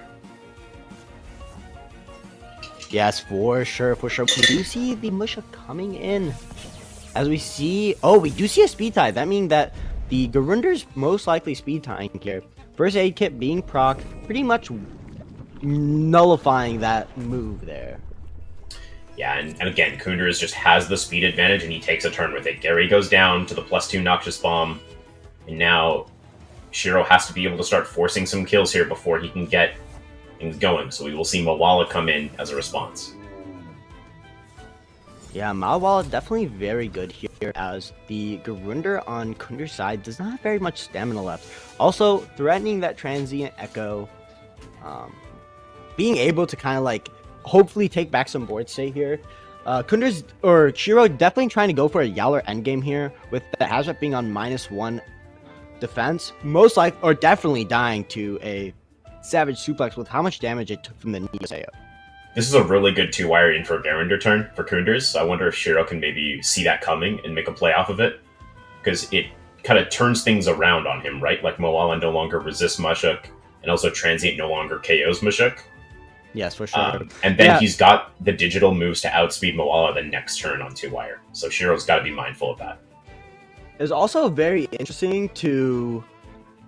Yes, for sure. We do see the Musha coming in. As we see... we do see a speed tie. That means that the Garunder's most likely speed tying here. First aid kit being procced, pretty much nullifying that move there. Yeah, and again, Koenders just has the speed advantage, and he takes a turn with it. Gary goes down to the +2 Noxious Bomb, and now Shiro has to be able to start forcing some kills here before he can get things going. So we will see Mawala come in as a response. Yeah, Mawala definitely very good here, as the Garunder on Koenders' side does not have very much stamina left. Also, threatening that transient echo, being able to kind of like hopefully take back some board state here. Koenders or Shiro definitely trying to go for a Yowler endgame here, with the Hazrat being on -1 defense, most like or definitely dying to a Savage Suplex with how much damage it took from the knee AO. This is a really good 2-wire in for Garunder turn for Koenders. I wonder if Shiro can maybe see that coming and make a play off of it, because it kind of turns things around on him, right? Like Mawala no longer resists Mushuk, and also Transient no longer KOs Mushuk. Yes, for sure. And then he's got the digital moves to outspeed Mawala the next turn on 2-wire. So Shiro's got to be mindful of that. It's also very interesting to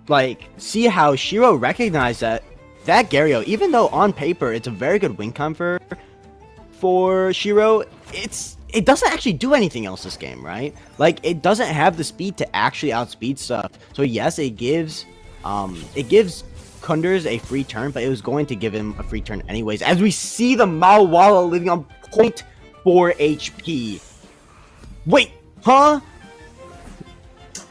like see how Shiro recognized that Gario, even though on paper it's a very good win con for Shiro, it doesn't actually do anything else this game, right? Like, it doesn't have the speed to actually outspeed stuff. So yes, it gives Koenders a free turn, but it was going to give him a free turn anyways, as we see the Mawala living on 0.4 HP. Wait, huh?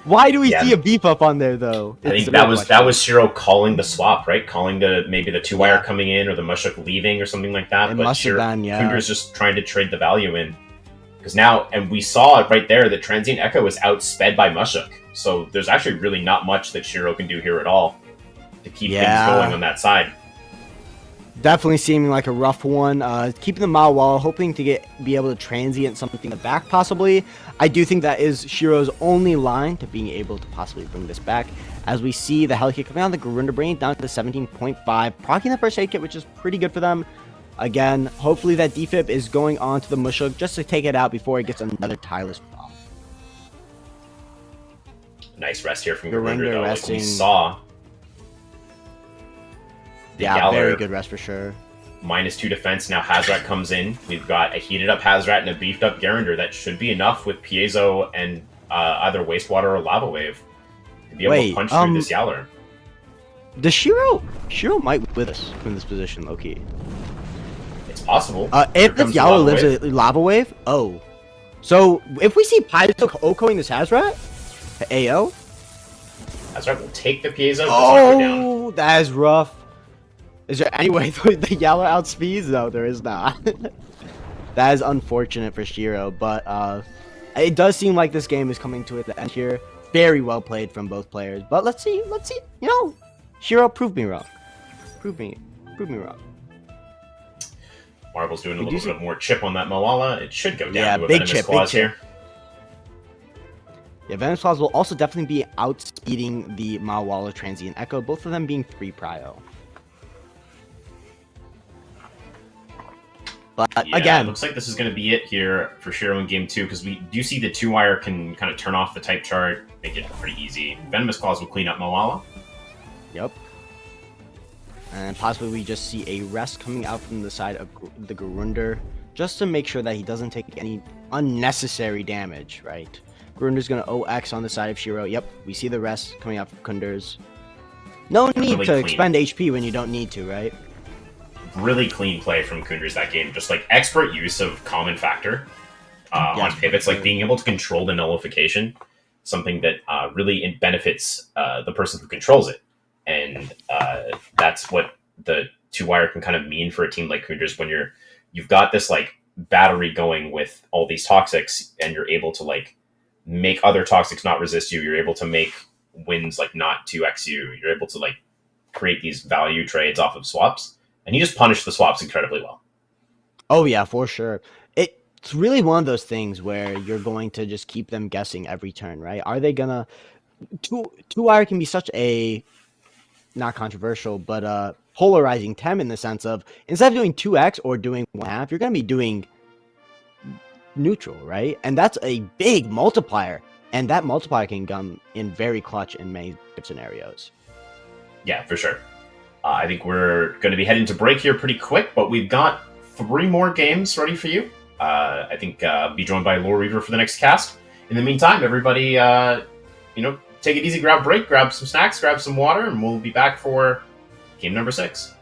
Why do we see a beef up on there though? I think that was Shiro calling the swap, right? Calling maybe the 2-wire coming in or the Mushuk leaving or something like that. It but must have been, yeah. Koenders just trying to trade the value in. Because now, and we saw it right there, that Transient Echo is outsped by Mushuk. So there's actually really not much that Shiro can do here at all to keep things going on that side. Definitely seeming like a rough one. Keeping the Mawala, hoping to be able to transient something in the back possibly. I do think that is Shiro's only line to being able to possibly bring this back. As we see the Heli Kick coming on the Garunder Brain down to the 17.5, proccing the first aid kit, which is pretty good for them. Again, hopefully that defib is going on to the Mushuk just to take it out before it gets another tireless bomb. Nice rest here from Garunder though, resting. like we saw. Yeah, very good rest for sure. -2 defense. Now Hazrat comes in. We've got a heated up Hazrat and a beefed up Garunder. That should be enough with Piezo and either Wastewater or Lava Wave to be able to punch through this Yowler. The Shiro might with us from this position, low-key. It's possible. If this Yowler lives a Lava Wave, so if we see Piezo OHKoing this Hazrat, AO? Hazrat will take the Piezo. Oh, that is rough. Is there any way the Yowler outspeeds? No, there is not. That is unfortunate for Shiro, but it does seem like this game is coming to the end here. Very well played from both players, but let's see. You know, Shiro, prove me wrong. Prove me wrong. Marble's doing a little bit more chip on that Mawala. It should go down to a big Venomous chip, Claws here. Yeah, Venomous Claws will also definitely be outspeeding the Mawala Transient Echo, both of them being 3 prio. But again, it looks like this is going to be it here for Shiro in game 2, because we do see the 2-wire can kind of turn off the type chart, make it pretty easy. Venomous Claws will clean up Mawala. Yep. And possibly we just see a rest coming out from the side of the Garunder, just to make sure that he doesn't take any unnecessary damage, right? Garunder's going to OX on the side of Shiro. Yep, we see the rest coming out from Koenders. No need to expend HP when you don't need to, right? Really clean play from Koenders that game. Just like expert use of Common Factor on pivots, like being able to control the nullification, something that really benefits the person who controls it. And that's what the 2-wire can kind of mean for a team like Koenders when you've got this like battery going with all these toxics, and you're able to like make other toxics not resist you. You're able to make wins like not 2x you. You're able to like create these value trades off of swaps. And he just punished the swaps incredibly well. Oh, yeah, for sure. It's really one of those things where you're going to just keep them guessing every turn, right? Are they going to... 2-wire can be such a... not controversial, but polarizing tem in the sense of, instead of doing 2x or doing 1/2, you're going to be doing neutral, right? And that's a big multiplier. And that multiplier can come in very clutch in many scenarios. Yeah, for sure. I think we're going to be heading to break here pretty quick, but we've got 3 more games ready for you. I think be joined by Loreweaver for the next cast. In the meantime, everybody, take it easy, grab a break, grab some snacks, grab some water, and we'll be back for game number 6.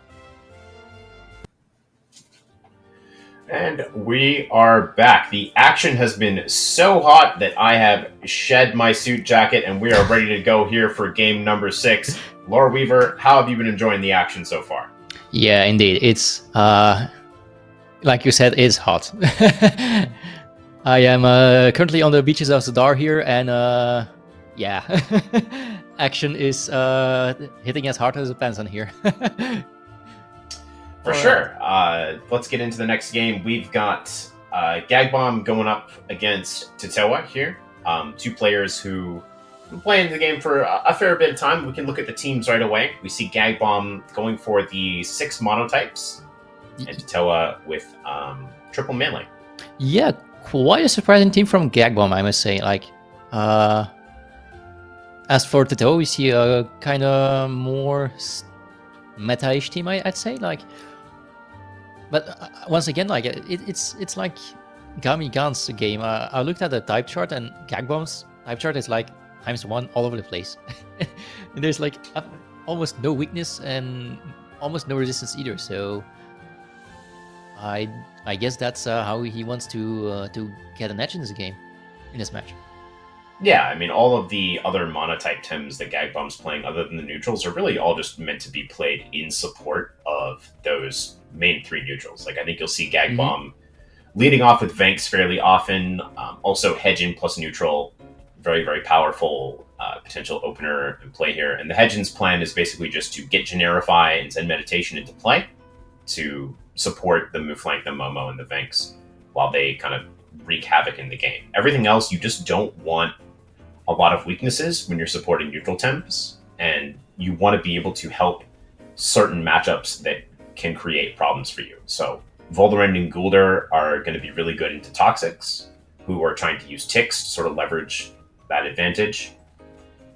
And we are back. The action has been so hot that I have shed my suit jacket, and we are ready to go here for game number 6. Loreweaver, how have you been enjoying the action so far? Yeah, indeed. It's, like you said, it's hot. I am currently on the beaches of Zadar here, and yeah, action is hitting as hard as it pans on here. For sure. Let's get into the next game. We've got Gagbom going up against Tetoa here. 2 players who have been playing the game for a fair bit of time. We can look at the teams right away. We see Gagbom going for the 6 monotypes, and Tetoa with triple melee. Yeah, quite a surprising team from Gagbom, I must say. Like, as for Tetoa, we see a kind of more meta-ish team, I'd say. Like, but once again, like it's like Gamicon's game. I looked at the type chart, and Gagbom's type chart is like ×1 all over the place. And there's like almost no weakness and almost no resistance either. So I guess that's how he wants to get an edge in this game, in this match. Yeah, I mean, all of the other monotype Tems that Gagbom's playing, other than the neutrals, are really all just meant to be played in support of those main 3 neutrals. Like, I think you'll see Gagbom leading off with Vanks fairly often. Also, Hedgen plus neutral, very, very powerful potential opener in play here. And the Hedgen's plan is basically just to get Generify and send Meditation into play to support the move flank, the Momo, and the Vanks while they kind of wreak havoc in the game. Everything else, you just don't want a lot of weaknesses when you're supporting neutral Tems, and you want to be able to help certain matchups that can create problems for you. So Voldemort and Guldur are going to be really good into Toxics, who are trying to use ticks to sort of leverage that advantage.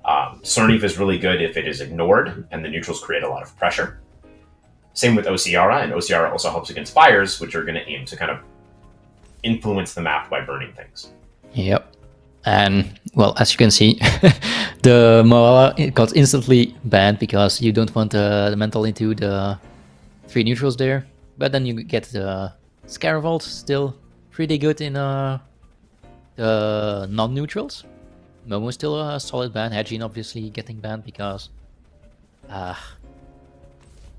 Cernif is really good if it is ignored, and the neutrals create a lot of pressure. Same with Ociara, and Ociara also helps against fires, which are going to aim to kind of influence the map by burning things. Yep. And, well, as you can see, the Moala got instantly banned because you don't want the mental into the 3 neutrals there. But then you get the Scaravolt, still pretty good in the non-neutrals. Momo still a solid ban. Hedgen obviously getting banned because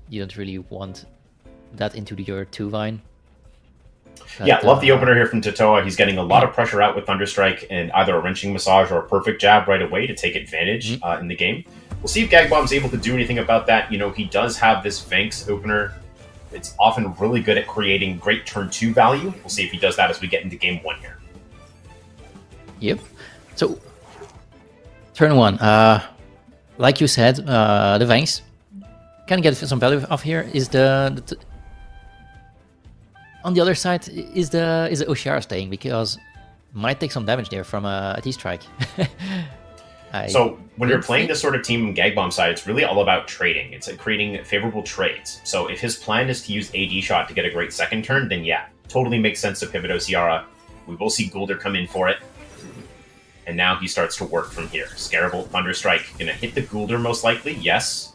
you don't really want that into your 2-line. But, yeah, love the opener here from Tetoa. He's getting a lot of pressure out with Thunderstrike and either a Wrenching Massage or a Perfect Jab right away to take advantage in the game. We'll see if Gagbom's able to do anything about that. You know, he does have this Vanks opener. It's often really good at creating great turn 2 value. We'll see if he does that as we get into game 1 here. Yep. So, turn 1. Like you said, the Vanks can get some value off here. Is on the other side, is the Ociara staying, because might take some damage there from a T-Strike. So when you're playing this sort of team on Gagbom's side, it's really all about trading. It's creating favorable trades. So if his plan is to use AD shot to get a great second turn, then yeah, totally makes sense to pivot Ociara. We will see Guldur come in for it. And now he starts to work from here. Scarable, Thunderstrike, gonna hit the Guldur most likely, yes.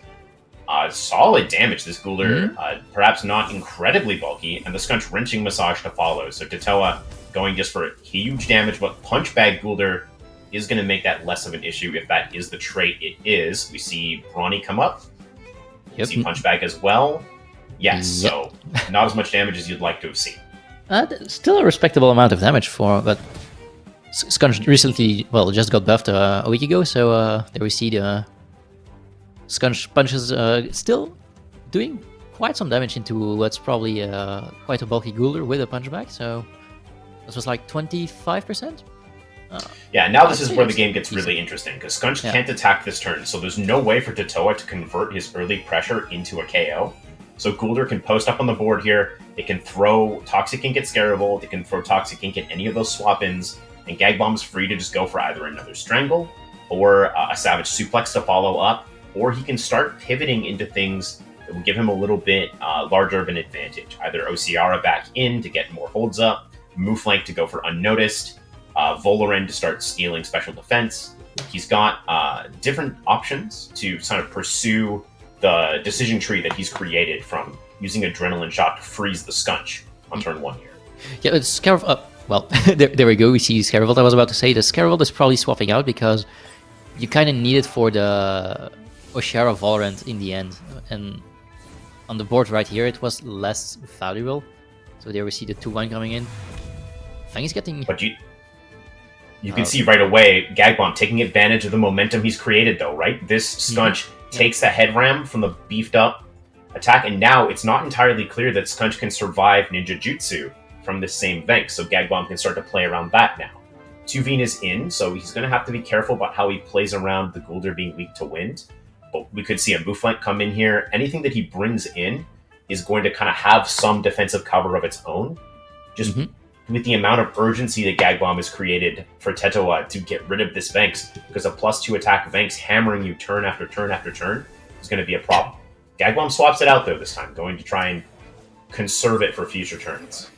Solid damage, this Guldur, perhaps not incredibly bulky, and the Scunch Wrenching Massage to follow. So Tetoa going just for huge damage, but Punch Bag Guldur is going to make that less of an issue if that is the trait it is. We see Brawny come up. We see Punch Bag as well. Yes, so not as much damage as you'd like to have seen. Still a respectable amount of damage but Scunch recently, well, just got buffed a week ago, so there we see the Scunch punches still doing quite some damage into what's probably quite a bulky Guldur with a punch back, so this was like 25%? Yeah, now this is where the game gets really interesting, because Scunch can't attack this turn, so there's no way for Tetoa to convert his early pressure into a KO. So Guldur can post up on the board here, it can throw Toxic Ink at Scarable, it can throw Toxic Ink at any of those swap-ins, and Gagbomb's free to just go for either another Strangle, or a Savage Suplex to follow up, or he can start pivoting into things that will give him a little bit larger of an advantage. Either Ociara back in to get more holds up, Move Flank to go for unnoticed, Voloren to start scaling special defense. He's got different options to kind of pursue the decision tree that he's created from using Adrenaline Shot to freeze the Skunch on turn 1 here. Yeah, it's Scarab. Well, there we go. We see Scarab. I was about to say the Scarab is probably swapping out because you kind of need it for the Oshara Valorant in the end. And on the board right here, it was less valuable. So there we see the 2-1 coming in. Fang is getting... But you can see right away, Gagbom taking advantage of the momentum he's created, though, right? This Skunch takes the head ram from the beefed up attack, and now it's not entirely clear that Skunch can survive Ninja Jutsu from this same Venk, so Gagbom can start to play around that now. Tuveen is in, so he's going to have to be careful about how he plays around the Guldur being weak to wind. But we could see a Move Flank come in here. Anything that he brings in is going to kind of have some defensive cover of its own. Just with the amount of urgency that Gagbom has created for Tetoa to get rid of this Venks, because a +2 attack Venks hammering you turn after turn after turn is going to be a problem. Gagbom swaps it out, though, this time, going to try and conserve it for future turns.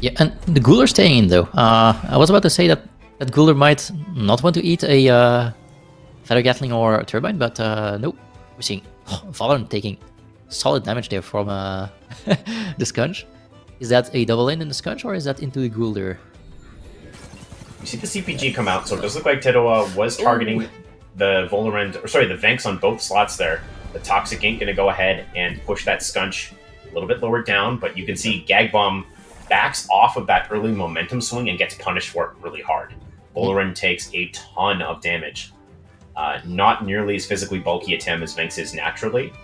Yeah, and the Guldur staying in, though. I was about to say that Guldur might not want to eat a Feather Gatling or a Turbine, but nope. We're seeing Valorant taking solid damage there from the Skunch. Is that a double in the Skunch, or is that into the Guldur? You see the CPG come out, so it does look like Tetoa was targeting the Volorend, or sorry, the Venks on both slots there. The Toxic Ink going to go ahead and push that Skunch a little bit lower down, but you can see Gagbom backs off of that early momentum swing and gets punished for it really hard. Volorend takes a ton of damage. Not nearly as physically bulky a Tem as Venks is naturally,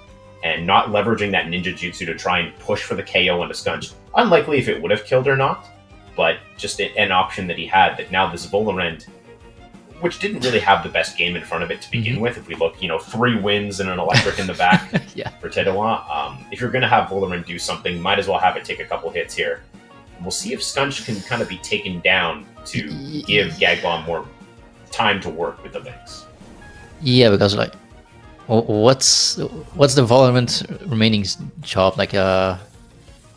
and not leveraging that Ninja Jutsu to try and push for the KO on a Skunch. Unlikely if it would have killed or not, but just an option that he had, that now this Volorend, which didn't really have the best game in front of it to begin with. If we look, 3 wins and an electric in the back for Tetoa. If you're going to have Volorend do something, might as well have it take a couple hits here. And we'll see if Skunch can kind of be taken down to give Gagbom more time to work with the Venks. Yeah, because what's the Valorant remaining job?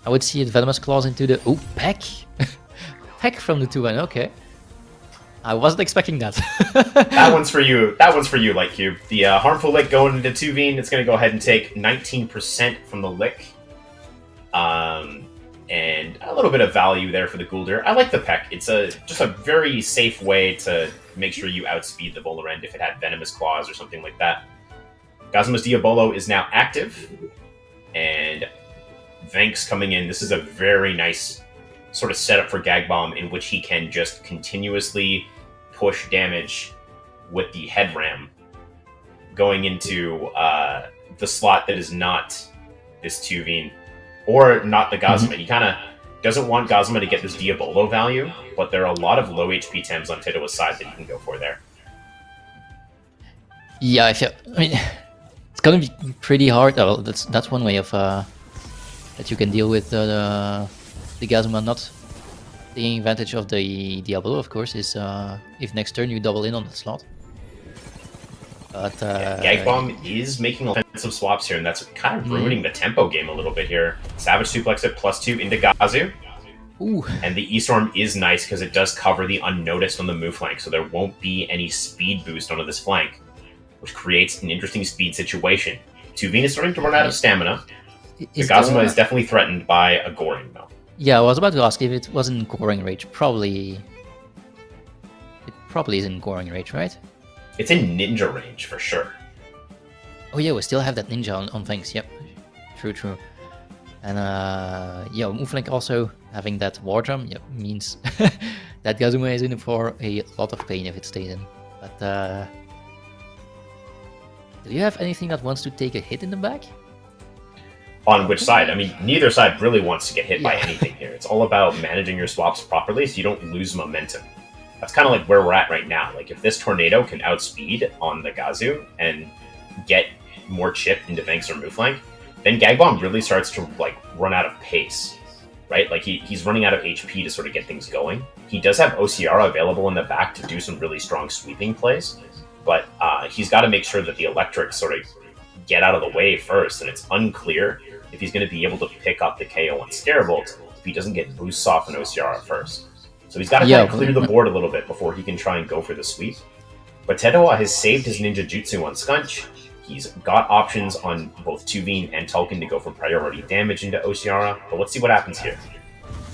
I would see it Venomous Claws into the Peck. Peck from the 2-1, okay. I wasn't expecting that. That one's for you. That one's for you, Light Cube. The Harmful Lick going into Tuveen. It's going to go ahead and take 19% from the Lick. And a little bit of value there for the Guldur. I like the Peck. It's just a very safe way to make sure you outspeed the Volorend if it had Venomous Claws or something like that. Gazuma's Diabolo is now active. And Venks coming in. This is a very nice sort of setup for Gagbom in which he can just continuously push damage with the head ram going into the slot that is not this Tuveen or not the Gazuma. He kind of doesn't want Gazuma to get this Diabolo value, but there are a lot of low HP Tems on Tetoa's side that you can go for there. Yeah, I mean, it's gonna be pretty hard. Oh, that's one way of that you can deal with the Gazuma not taking advantage of the Diablo, of course, is if next turn you double in on the slot. But Gagbom is making offensive swaps here, and that's kind of ruining the tempo game a little bit here. Savage Suplex at +2 into Gazu. Ooh. And the E-Storm is nice because it does cover the unnoticed on the move flank, so there won't be any speed boost onto this flank, which creates an interesting speed situation. Tuveen is starting to run out of stamina. The Gazuma is definitely threatened by a Goring, though. Yeah, I was about to ask if it was in Goring range. It probably is in Goring range, right? It's in Ninja range, for sure. Oh yeah, we still have that Ninja on things, yep. True. And yeah, Moonflank also having that War Drum, yep, means that Gazuma is in for a lot of pain if it stays in. But do you have anything that wants to take a hit in the back? On which side? I mean, neither side really wants to get hit by anything here. It's all about managing your swaps properly so you don't lose momentum. That's kind of like where we're at right now. Like, if this Tornado can outspeed on the Gazu and get more chip into Vanks or Mooflank, then Gagbom really starts to, like, run out of pace, right? Like, he's running out of HP to sort of get things going. He does have Ociara available in the back to do some really strong sweeping plays, but he's got to make sure that the Electrics sort of get out of the way first, and it's unclear if he's going to be able to pick up the KO on Scarebolt he doesn't get boosts off an OCR at first. So he's got to kind of clear the board a little bit before he can try and go for the sweep. But tetoa has saved his ninja jutsu on Skunch. He's got options on both Tuveen and Tulkin to go for priority damage into OCR. But let's see what happens here.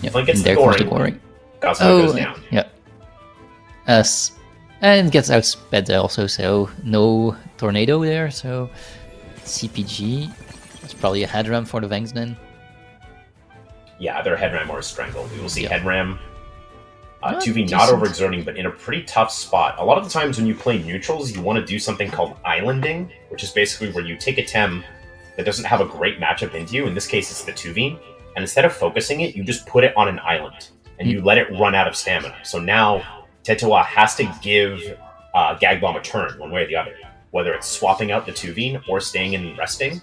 Yep. Gets the goring. Godzilla goes down. Yeah. And gets outsped also, so no tornado there, so CPG. That's probably a head ram for the Vangs then. Yeah, either a head ram or a strangle. We will see head ram. Tuveen decent. not overexerting, but in a pretty tough spot. A lot of the times when you play neutrals, you want to do something called islanding, which is basically where you take a Tem that doesn't have a great matchup into you. In this case, it's the Tuveen. And instead of focusing it, you just put it on an island. And you let it run out of stamina. So now tetoa has to give gagbom a turn, one way or the other. Whether it's swapping out the Tuveen or staying in and resting,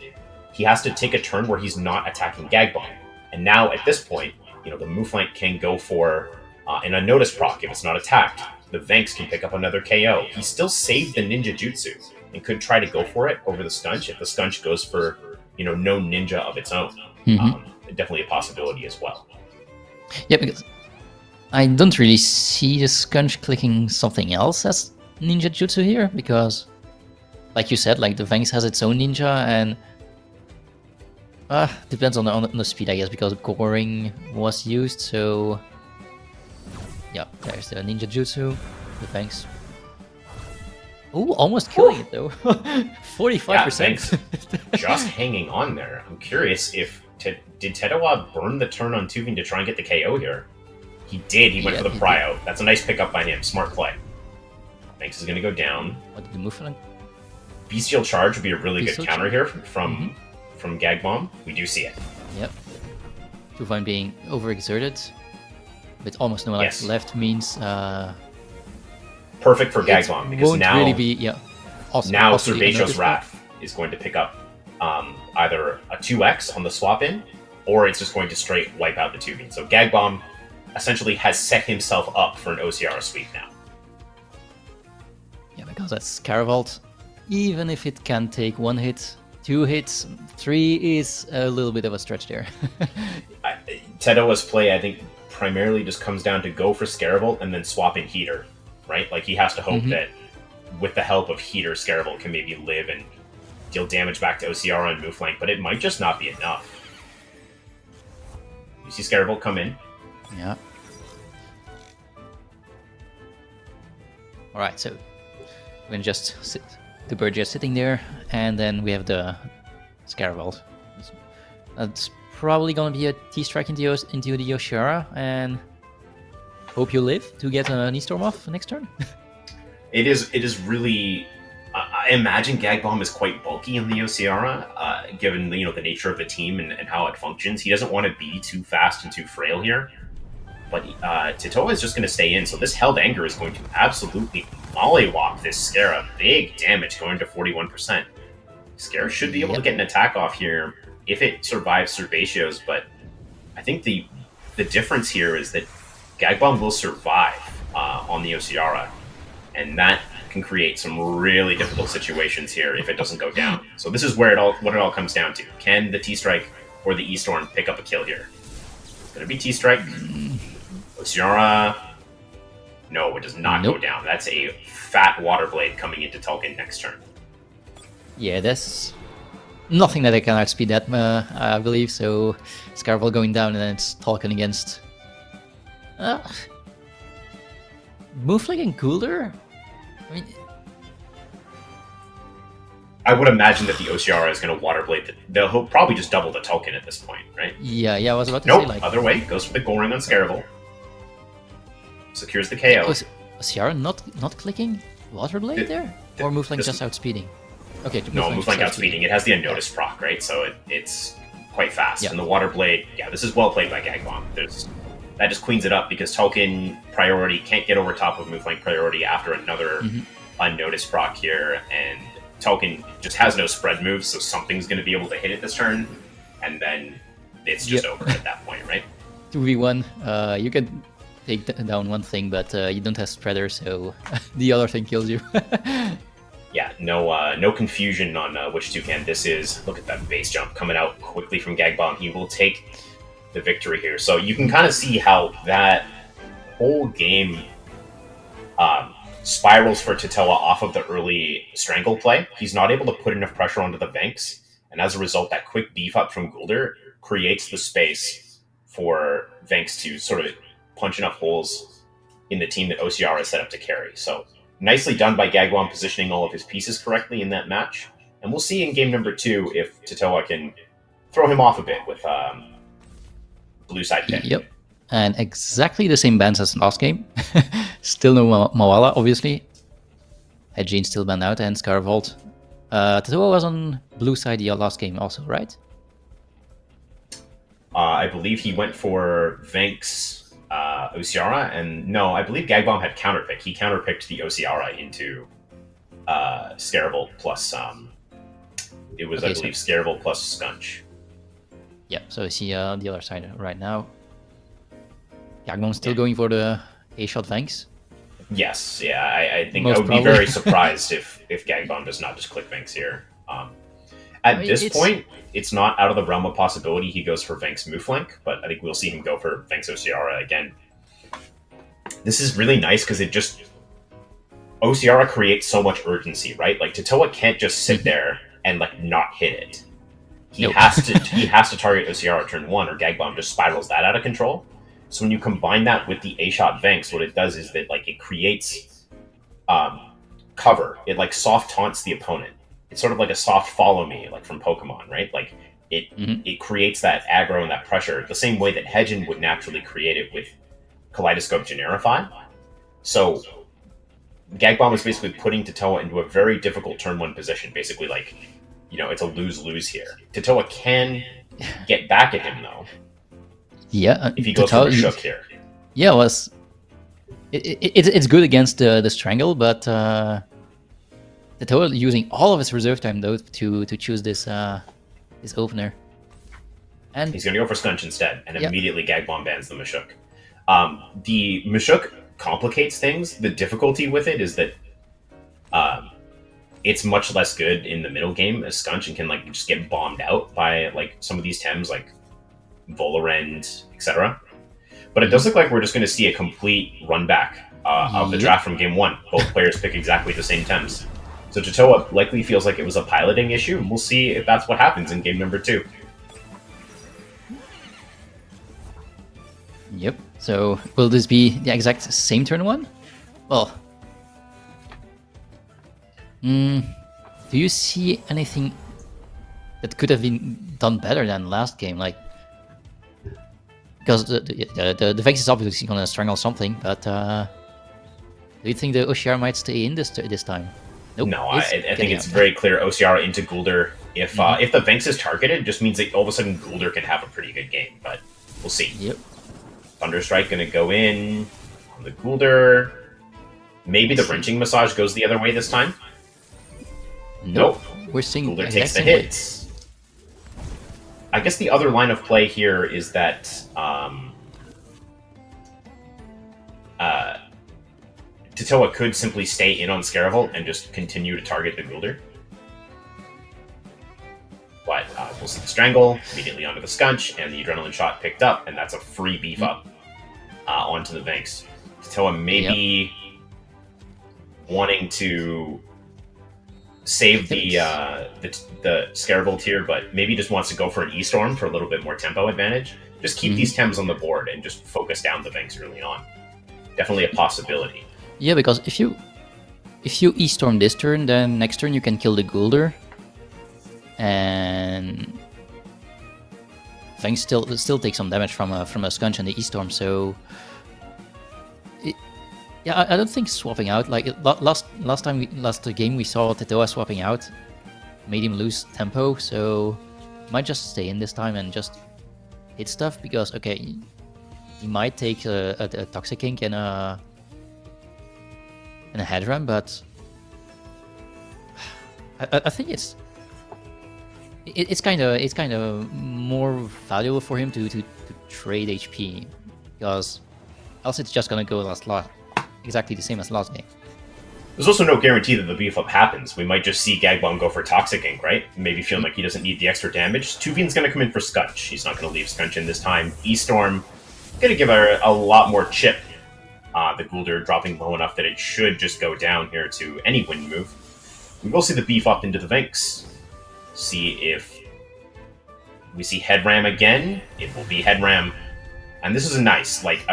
he has to take a turn where he's not attacking gagbom. And now, at this point, the move flank can go for an unnoticed proc if it's not attacked. The Vanks can pick up another KO. He still saved the ninja jutsu and could try to go for it over the Skunch if the Skunch goes for, no ninja of its own. Definitely a possibility as well. Yeah, because I don't really see the Skunch clicking something else as ninja jutsu here, because, like you said, like the Vanks has its own ninja, and depends on the speed, I guess, because goring was used. So yeah, there's the ninja jutsu, the Vanks. Oh, almost killing it though. 45%. Yeah, just hanging on there. I'm curious if did tetoa burn the turn on Tuveen to try and get the KO here? He did. He went for the pry-out. That's a nice pickup by him. Smart play. Vanks is going to go down. What did the move for? Bestial Charge would be a really Bestial good counter here from Gagbom. We do see it. Yep. Tuveen being overexerted, with almost no life left means perfect for Gagbom, because won't now really be also, now possibly Cervaceous Wrath is going to pick up either a 2x on the swap in, or it's just going to straight wipe out the Tuveen. So Gagbom essentially has set himself up for an OCR sweep now. Yeah, because that's Caravalt. Even if it can take 1 hit, 2 hits, 3 is a little bit of a stretch there. Tetoa's play, I think, primarily just comes down to go for Scaravolt and then swap in Heater, right? Like, he has to hope that with the help of Heater, Scaravolt can maybe live and deal damage back to OCR on move flank, but it might just not be enough. You see Scaravolt come in? Yeah. Alright, so we can just sit, the bird just sitting there, and then we have the Scaravolt. That's probably gonna be a T-strike into the Yoshara, and hope you live to get an E-Storm off next turn. It is really. I imagine Gagbom is quite bulky in the Osiara, given the nature of the team and how it functions. He doesn't want to be too fast and too frail here, but tetoa is just going to stay in. So this Held Anger is going to absolutely mollywop this Scarab. Big damage, going to 41%. Scarab should be able to get an attack off here if it survives Cervaceous, but I think the difference here is that Gagbom will survive on the Osiara, and that can create some really difficult situations here if it doesn't go down. So this is where what it all comes down to. Can the T-Strike or the E-Storm pick up a kill here? It's going to be T-Strike. Osiara. No, it does not go down. That's a fat Water Blade coming into Tulkin next turn. Yeah, that's nothing that I can outspeed that, I believe. So Scarvel going down, and then it's Tulkin against Moofling and Cooler. I mean, I would imagine that the Osiara is going to Water Blade. They'll probably just double the Tulkin at this point, right? Yeah, I was about to say, like... other way, goes for the Goring on Scarable. Secures the KO. Osiara not clicking Water Blade there? Or Moofling just outspeeding? Okay, no, Moofling outspeeding. It has the unnoticed proc, right? So it's quite fast. And the Water Blade, this is well played by Gagbom. That just cleans it up because Tulkin priority can't get over top of Moofling priority after another unnoticed proc here, and Tulkin just has no spread moves, so something's going to be able to hit it this turn, and then it's just over at that point, right? 2v1, you can take down one thing, but you don't have spreader, so the other thing kills you. Yeah, no confusion on which toucan this is. Look at that base jump coming out quickly from Gagbom. He will take the victory here. So you can kind of see how that whole game spirals for Tetoa off of the early strangle play. He's not able to put enough pressure onto the Vanks, and as a result, that quick beef up from Gulder creates the space for Vanks to sort of punch enough holes in the team that OCR is set up to carry. So nicely done by gagbom positioning all of his pieces correctly in that match. And we'll see in game number 2 if Tetoa can throw him off a bit with blue side pick. Yep. And exactly the same bans as last game. Still no Mawala, obviously. HKen still banned out, and Scarvolt. Tetoa was on blue side the last game also, right? I believe he went for Vanks Ociara, and no, I believe Gagbom had counterpicked. He counterpicked the Ociara into Scaravolt plus it was, okay, I believe, so Scaravolt plus Scunch. Yeah, so I see the other side right now. Gagbom's still going for the A-shot Vanks. Yes, yeah, I think Most I would probably be very surprised if Gagbom does not just click Vanks here. At this point, it's not out of the realm of possibility he goes for Vanks Mooflank, but I think we'll see him go for Vanks Ociara again. This is really nice because it just... Ociara creates so much urgency, right? Like, Tetoa can't just sit there and, like, not hit it. He has to target Ociara turn 1, or Gagbom just spirals that out of control. So when you combine that with the A-shot Vanks, what it does is that, like, it creates cover. It, like, soft taunts the opponent. It's sort of like a soft follow me, like from Pokemon, right? Like, it creates that aggro and that pressure the same way that HKen would naturally create it with Kaleidoscope Generify. So Gagbom is basically putting Tetoa into a very difficult turn 1 position. Basically, like, you know, it's a lose-lose here. Tetoa can get back at him, though. Yeah, if he goes for a shook here. Yeah, it's good against the strangle, but Tetoa using all of his reserve time though to choose this opener. And he's gonna go for Scunch instead, and immediately Gagbom bans the Mashuk. The Mashuk complicates things. The difficulty with it is that it's much less good in the middle game as Scunch, and can like just get bombed out by like some of these Tems like Volarend, etc. But it does look like we're just going to see a complete run back of the draft from game 1. Both players pick exactly the same Tems. So Tetoa likely feels like it was a piloting issue, and we'll see if that's what happens in game number 2. Yep. So will this be the exact same turn 1? Well, do you see anything that could have been done better than last game? Like, because the Vex is obviously going to strangle something, but do you think the OCR might stay in this time? Nope, no, I think it's very clear OCR into Gulder. If the Vex is targeted, just means that all of a sudden Gulder can have a pretty good game, but we'll see. Yep. Thunderstrike going to go in on the Gulder. Maybe the Wrenching Massage goes the other way this time. Nope. We're seeing Gulder takes the hits. I guess the other line of play here is that Tetoa could simply stay in on Scaravolt and just continue to target the Gulder. But we'll see the Strangle, immediately onto the Scunch, and the Adrenaline Shot picked up, and that's a free beef up onto the Vanks. Tetoa may be wanting to save the Scaravolt here, but maybe just wants to go for an E-Storm for a little bit more tempo advantage. Just keep these Tems on the board and just focus down the Vanks early on. Definitely a possibility. Yeah, because if you E-Storm this turn, then next turn you can kill the Gulder, and Vanks still take some damage from a Scunch and the E-Storm. So yeah, I don't think swapping out, like last game we saw Tetoa swapping out, made him lose tempo, so might just stay in this time and just hit stuff, because okay, he might take a Toxic Ink and a Headram, but I think it's kind of more valuable for him to trade HP, because else it's just gonna go exactly the same as last game. There's also no guarantee that the beef up happens. We might just see Gagbom go for Toxic Ink, right? Maybe feeling like he doesn't need the extra damage. Tuvin's going to come in for Scunch. He's not going to leave Scunch in this time. E-Storm going to give her a lot more chip. The Goulder dropping low enough that it should just go down here to any wind move. We will see the beef up into the Vinks. See if we see Headram again. It will be Headram. And this is nice. Like,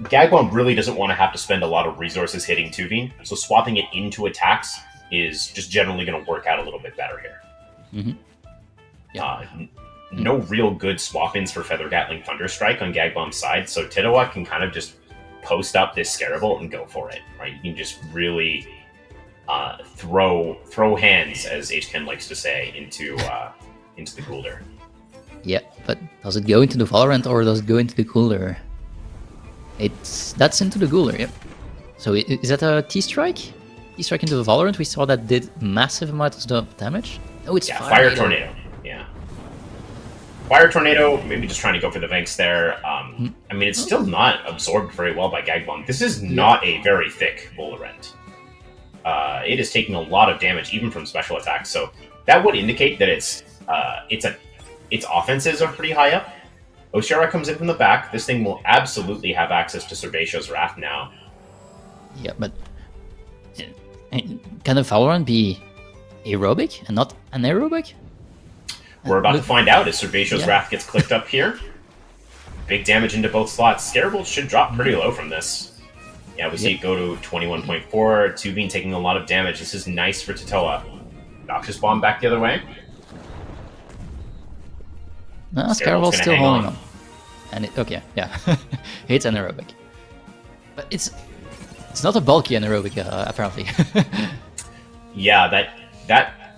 Gagbom really doesn't want to have to spend a lot of resources hitting Tuvin, so swapping it into attacks is just generally going to work out a little bit better here. Mm-hmm. Yeah. No real good swap-ins for Feather Gatling Thunderstrike on Gagbom's side, so Tetoa can kind of just post up this Scarable and go for it, right? You can just really throw hands, as HKen likes to say, into the Goulder. Yeah, but does it go into the Valorant or does it go into the Goulder? That's into the Goulder, yep. So is that a T-Strike? T-Strike into the Valorant, we saw that did massive amounts of damage. Oh, it's Fire Tornado. Yeah. Fire Tornado, maybe just trying to go for the Vinks there. I mean, it's still not absorbed very well by Gagbom. This is not a very thick Volorent. It is taking a lot of damage, even from special attacks, so that would indicate that its offenses are pretty high up. Oshara comes in from the back. This thing will absolutely have access to Cervatio's Wrath now. Yeah, but can the Valorant be aerobic and not anaerobic? We're about to find out as Cervatio's Wrath gets clicked up here. Big damage into both slots. Scarable should drop pretty low from this. Yeah, we see it go to 21.4. Tuvin taking a lot of damage. This is nice for Tetoa. Noxious Bomb back the other way. No, Scarable's still holding on. And it's anaerobic. But it's not a bulky anaerobic, apparently. Yeah, that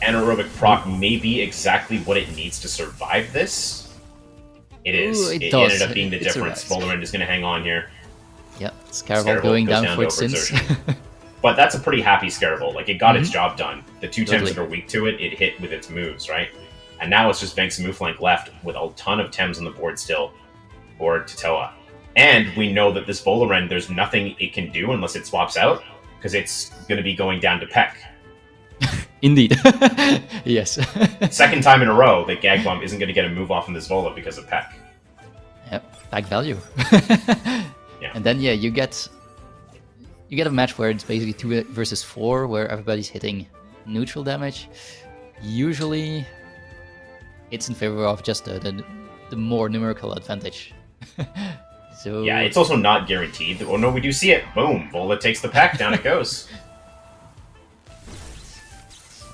anaerobic proc may be exactly what it needs to survive this. It is. Ooh, it ended up being the difference. Volorend is going to hang on here. Yeah, Scarable going down for its sins. But that's a pretty happy Scarable. Like, it got its job done. The two Tems that are weak to it, it hit with its moves, right? And now it's just Vinks and Mooflank left with a ton of Tems on the board still for Tetoa. And we know that this Volorend, there's nothing it can do unless it swaps out, because it's going to be going down to Peck. Indeed. Yes. Second time in a row that Gagbom isn't going to get a move off on this Vola because of Peck. Yep, back value. Yeah. And then, you get a match where it's basically 2 versus 4, where everybody's hitting neutral damage. Usually, it's in favor of just the more numerical advantage. So yeah, it's also not guaranteed. Oh no, we do see it. Boom, Vola takes the pack, down it goes.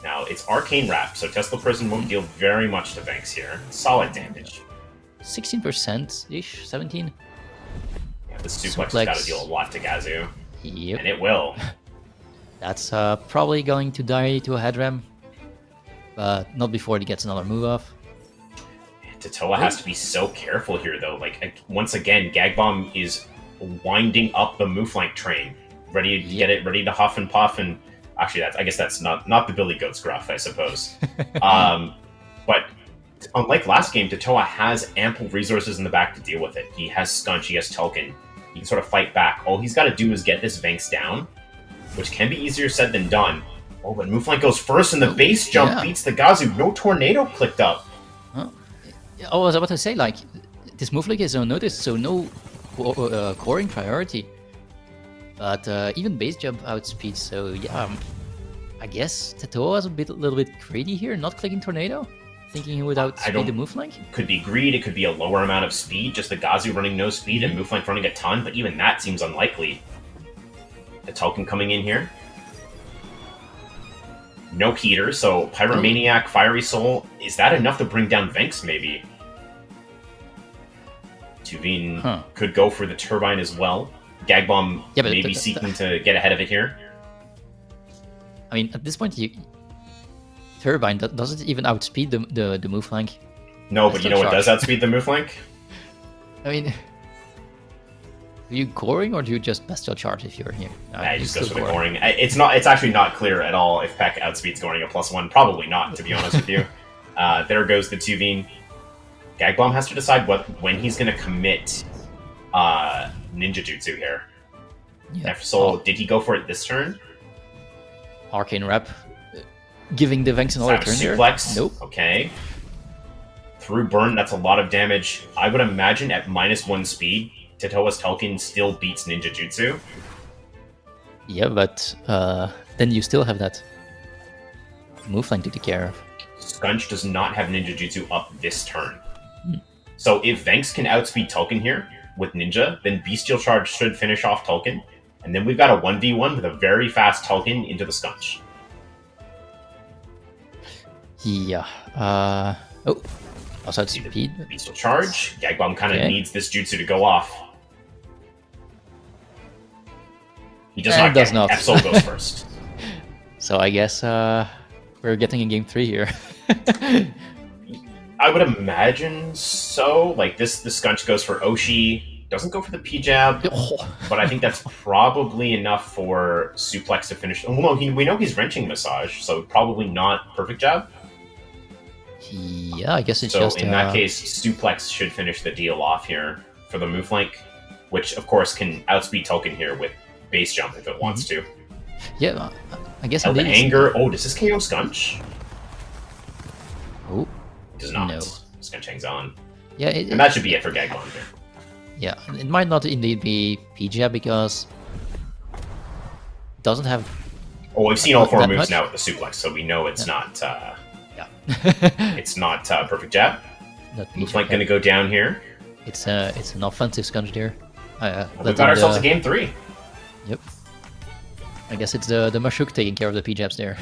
Now, it's Arcane Wrap, so Tesla Prison won't deal very much to Vinks here. Solid damage. 16%-ish? 17? Yeah, this Suplex has got to deal a lot to Gazu. Yep. And it will. That's probably going to die to a Headram. But not before he gets another move off. Tetoa has to be so careful here, though. Like, once again, Gagbom is winding up the Mooflank train. Ready to get it, ready to huff and puff, and... Actually, I guess that's not the Billy Goat's gruff, I suppose. But unlike last game, Tetoa has ample resources in the back to deal with it. He has Scunch, he has Tulkin. He can sort of fight back. All he's got to do is get this Vinks down, which can be easier said than done. Oh, but Mooflank goes first, and the base jump beats the Gazu. No Tornado clicked up. I was about to say, like, this Mooflank is unnoticed, so no coring priority. But even base jump outspeeds, so yeah, I guess Tetoa was a little bit greedy here, not clicking Tornado, thinking he would outspeed the Mooflank. Could be greed, it could be a lower amount of speed, just the Gazu running no speed and Mooflank running a ton, but even that seems unlikely. The Tulkin coming in here. No heater, so Pyromaniac, Fiery Soul, is that enough to bring down Vinks, maybe? Tuvin could go for the Turbine as well. Gagbom maybe seeking to get ahead of it here. I mean, at this point, Turbine doesn't even outspeed the Mooflank. No, but you know what does outspeed the Mooflank? I mean, do you coring or do you just bestial charge if you're here? He just goes for the coring. It's actually not clear at all if Peck outspeeds coring a +1. Probably not, to be honest with you. There goes the Tuvin. Gagbom has to decide when he's going to commit Ninja Jutsu here. Yeah. So did he go for it this turn? Arcane Rep, giving the Venks another turn there. Suplex. Nope. Okay. Through burn, that's a lot of damage. I would imagine at -1 speed, Tetoa's Tolkien still beats Ninja Jutsu. Yeah, but then you still have that move line to take care of. Scunch does not have Ninja Jutsu up this turn. So if Venks can outspeed Tolkien here with Ninja, then Bestial Charge should finish off Tolkien. And then we've got a 1v1 with a very fast Tolkien into the Scunch. Yeah. Also, it's speed. Bestial Charge. Gagbom kind of Okay. needs this Jutsu to go off. He does And not. does Get not. F-Soul goes first. So I guess we're getting a game 3 here. I would imagine so. Like the Scunch goes for Oshi, doesn't go for the P-Jab, but I think that's probably enough for Suplex to finish. Well, no, we know he's wrenching Massage, so probably not Perfect Jab. Yeah, I guess it's So just... in that case, Suplex should finish the deal off here for the move flank, which of course can outspeed Tolkien here with base jump if it wants to. Yeah, I guess The indeed. anger. Oh, does this KO Scunch? Oh, Does not. No. Scunch hangs on. yeah, And that should be it for Gagbom here. yeah. It might not indeed be PJ because it doesn't have... Oh, we've seen all four That moves much? now with the suplex, so we know it's not Yeah. it's not perfect jab. Not Move PJ. flank going to go down here. It's an offensive scunch there. We've got ourselves a game 3. Yep. I guess it's the Mashuk taking care of the P-Jabs there.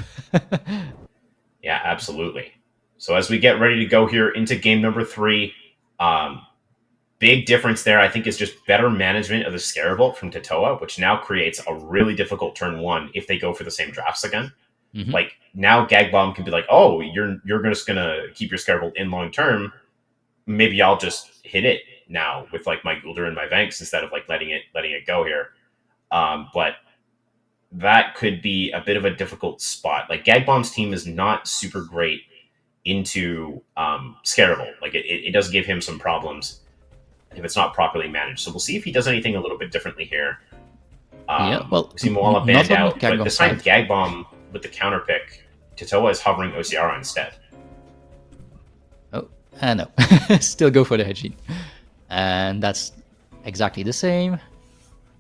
Yeah, absolutely. So as we get ready to go here into game number 3, big difference there, I think, is just better management of the Scarabolt from Tetoa, which now creates a really difficult turn 1 if they go for the same drafts again. Mhm. Like, now Gagbom can be like, oh, you're just going to keep your Scarabolt in long term. Maybe I'll just hit it now with, like, my Gulder and my Vanks instead of, like, letting it go here. But that could be a bit of a difficult spot. Like, Gagbom's team is not super great into Scarabolt. Like, it does give him some problems if it's not properly managed. So we'll see if he does anything a little bit differently here. Yeah, well, we see Moala not banned on out, but Gagbom's this time side. Gagbom with the counter pick, Tetoa is hovering Osiara instead. Oh, no. Still go for the Hedgehog. And that's exactly the same.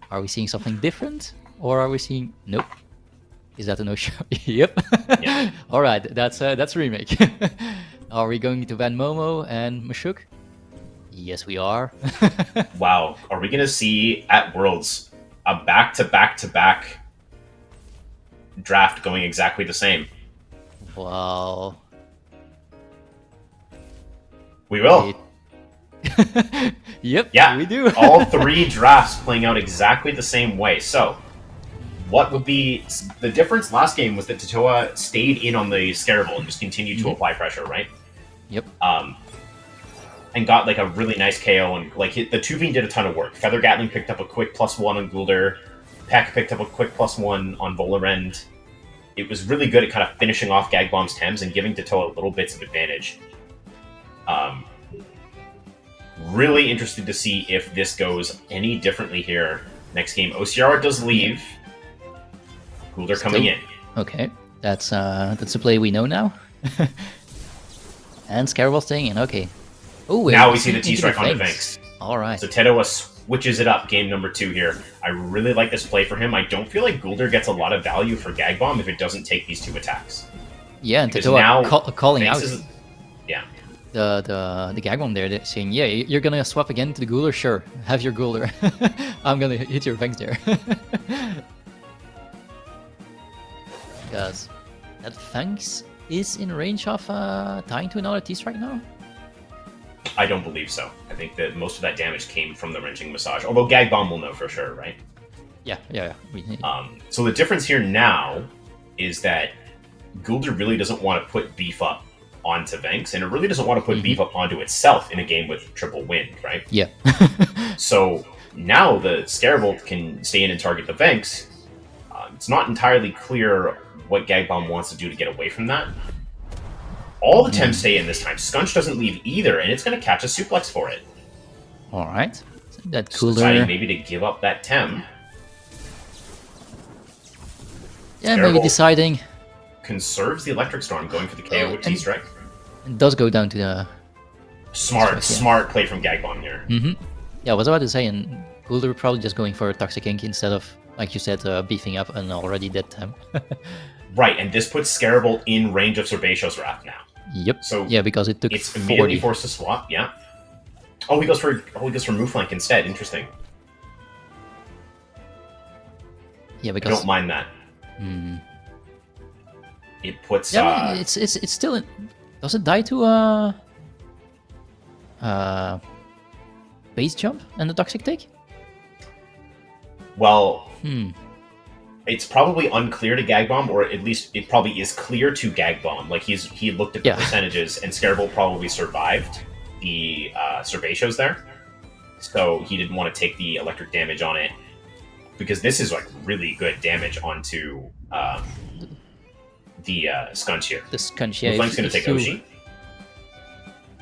Are we seeing something different? Or are we seeing... Nope. Is that a no-show? Yep. Yeah. Alright, that's a remake. Are we going to ban Momo and Mashuk? Yes, we are. Wow, are we going to see at Worlds a back-to-back-to-back draft going exactly the same? Well... We will. Yep, Yeah, we do. all 3 drafts playing out exactly the same way. So, what would be the difference last game was that Tetoa stayed in on the Scarabolt and just continued to apply pressure, right? Yep. And got like a really nice KO, and like the 2v did a ton of work. Feather Gatling picked up a quick +1 on Gulder. Peck picked up a quick +1 on Volarend. It was really good at kind of finishing off Gagbom's Thames and giving Tetoa little bits of advantage. Really interested to see if this goes any differently here. Next game, Osiara does leave. Gulder coming in. Okay, that's a play we know now. And Scarabolt staying in, okay. Oh, Now we see the T-Strike on the Vanks. Alright. So Tetoa switches it up game number 2 here. I really like this play for him. I don't feel like Gulder gets a lot of value for Gagbom if it doesn't take these 2 attacks. Yeah, and Because Tetoa now calling Vanks out is- yeah. the Gagbom there, they're saying, yeah, you're gonna swap again to the Gulder? Sure, have your Gulder. I'm gonna hit your Vanks there. Because that Vanks is in range of tying to another T-Strike now? I don't believe so. I think that most of that damage came from the wrenching massage. Although Gagbom will know for sure, right? Yeah. So the difference here now is that Gulder really doesn't want to put beef up onto Vanks, and it really doesn't want to put beef up onto itself in a game with triple wind, right? Yeah. So now the Scarabolt can stay in and target the Vanks. It's not entirely clear what Gagbom wants to do to get away from that. All the Thames stay in this time. Scunch doesn't leave either, and it's going to catch a suplex for it. Alright. That So deciding Cooler. maybe to give up that Tem. Yeah, maybe deciding. Conserves the Electric Storm, going for the KO with T-Strike. It does go down to the... Smart play from Gagbom here. Yeah, I was about to say, and Koenders probably just going for a Toxic Ink instead of, like you said, beefing up an already dead Tem. Right, and this puts Scarable in range of Serbatio's Wrath now. Yep. So yeah, because it took it's 40. immediately forced to swap. Yeah. He goes for Move Flank instead. Interesting. Yeah, because I don't mind that. It puts. Yeah, it's still. Does it die to base jump and the Toxic Take? Well, it's probably unclear to Gagbom, or at least it probably is clear to Gagbom. Like he looked at the percentages, and Scarable probably survived the Serbatios there, so he didn't want to take the electric damage on it, because this is like really good damage onto the Scunch here. The Scunch, yeah. Flank's going to take Oshi.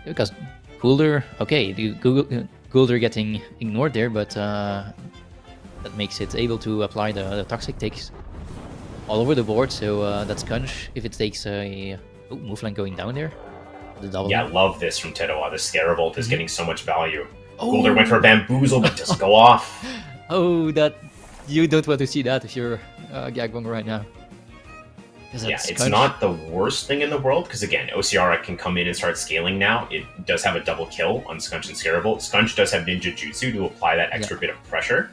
Because Koenders, okay, the Koenders getting ignored there, but that makes it able to apply the Toxic Takes all over the board, so that's Scunch. If it takes a... Oh, move line going down there. The double. Yeah, love this from Tetoa. The Scarable is getting so much value. Koenders went for a Bamboozle, but doesn't go off. Oh, that... You don't want to see that if you're Gagbom right now. Yeah, it's not the worst thing in the world, because again, Osiara can come in and start scaling now. It does have a double kill on Scunch and Scarable. Scunch does have Ninja Jutsu to apply that extra bit of pressure.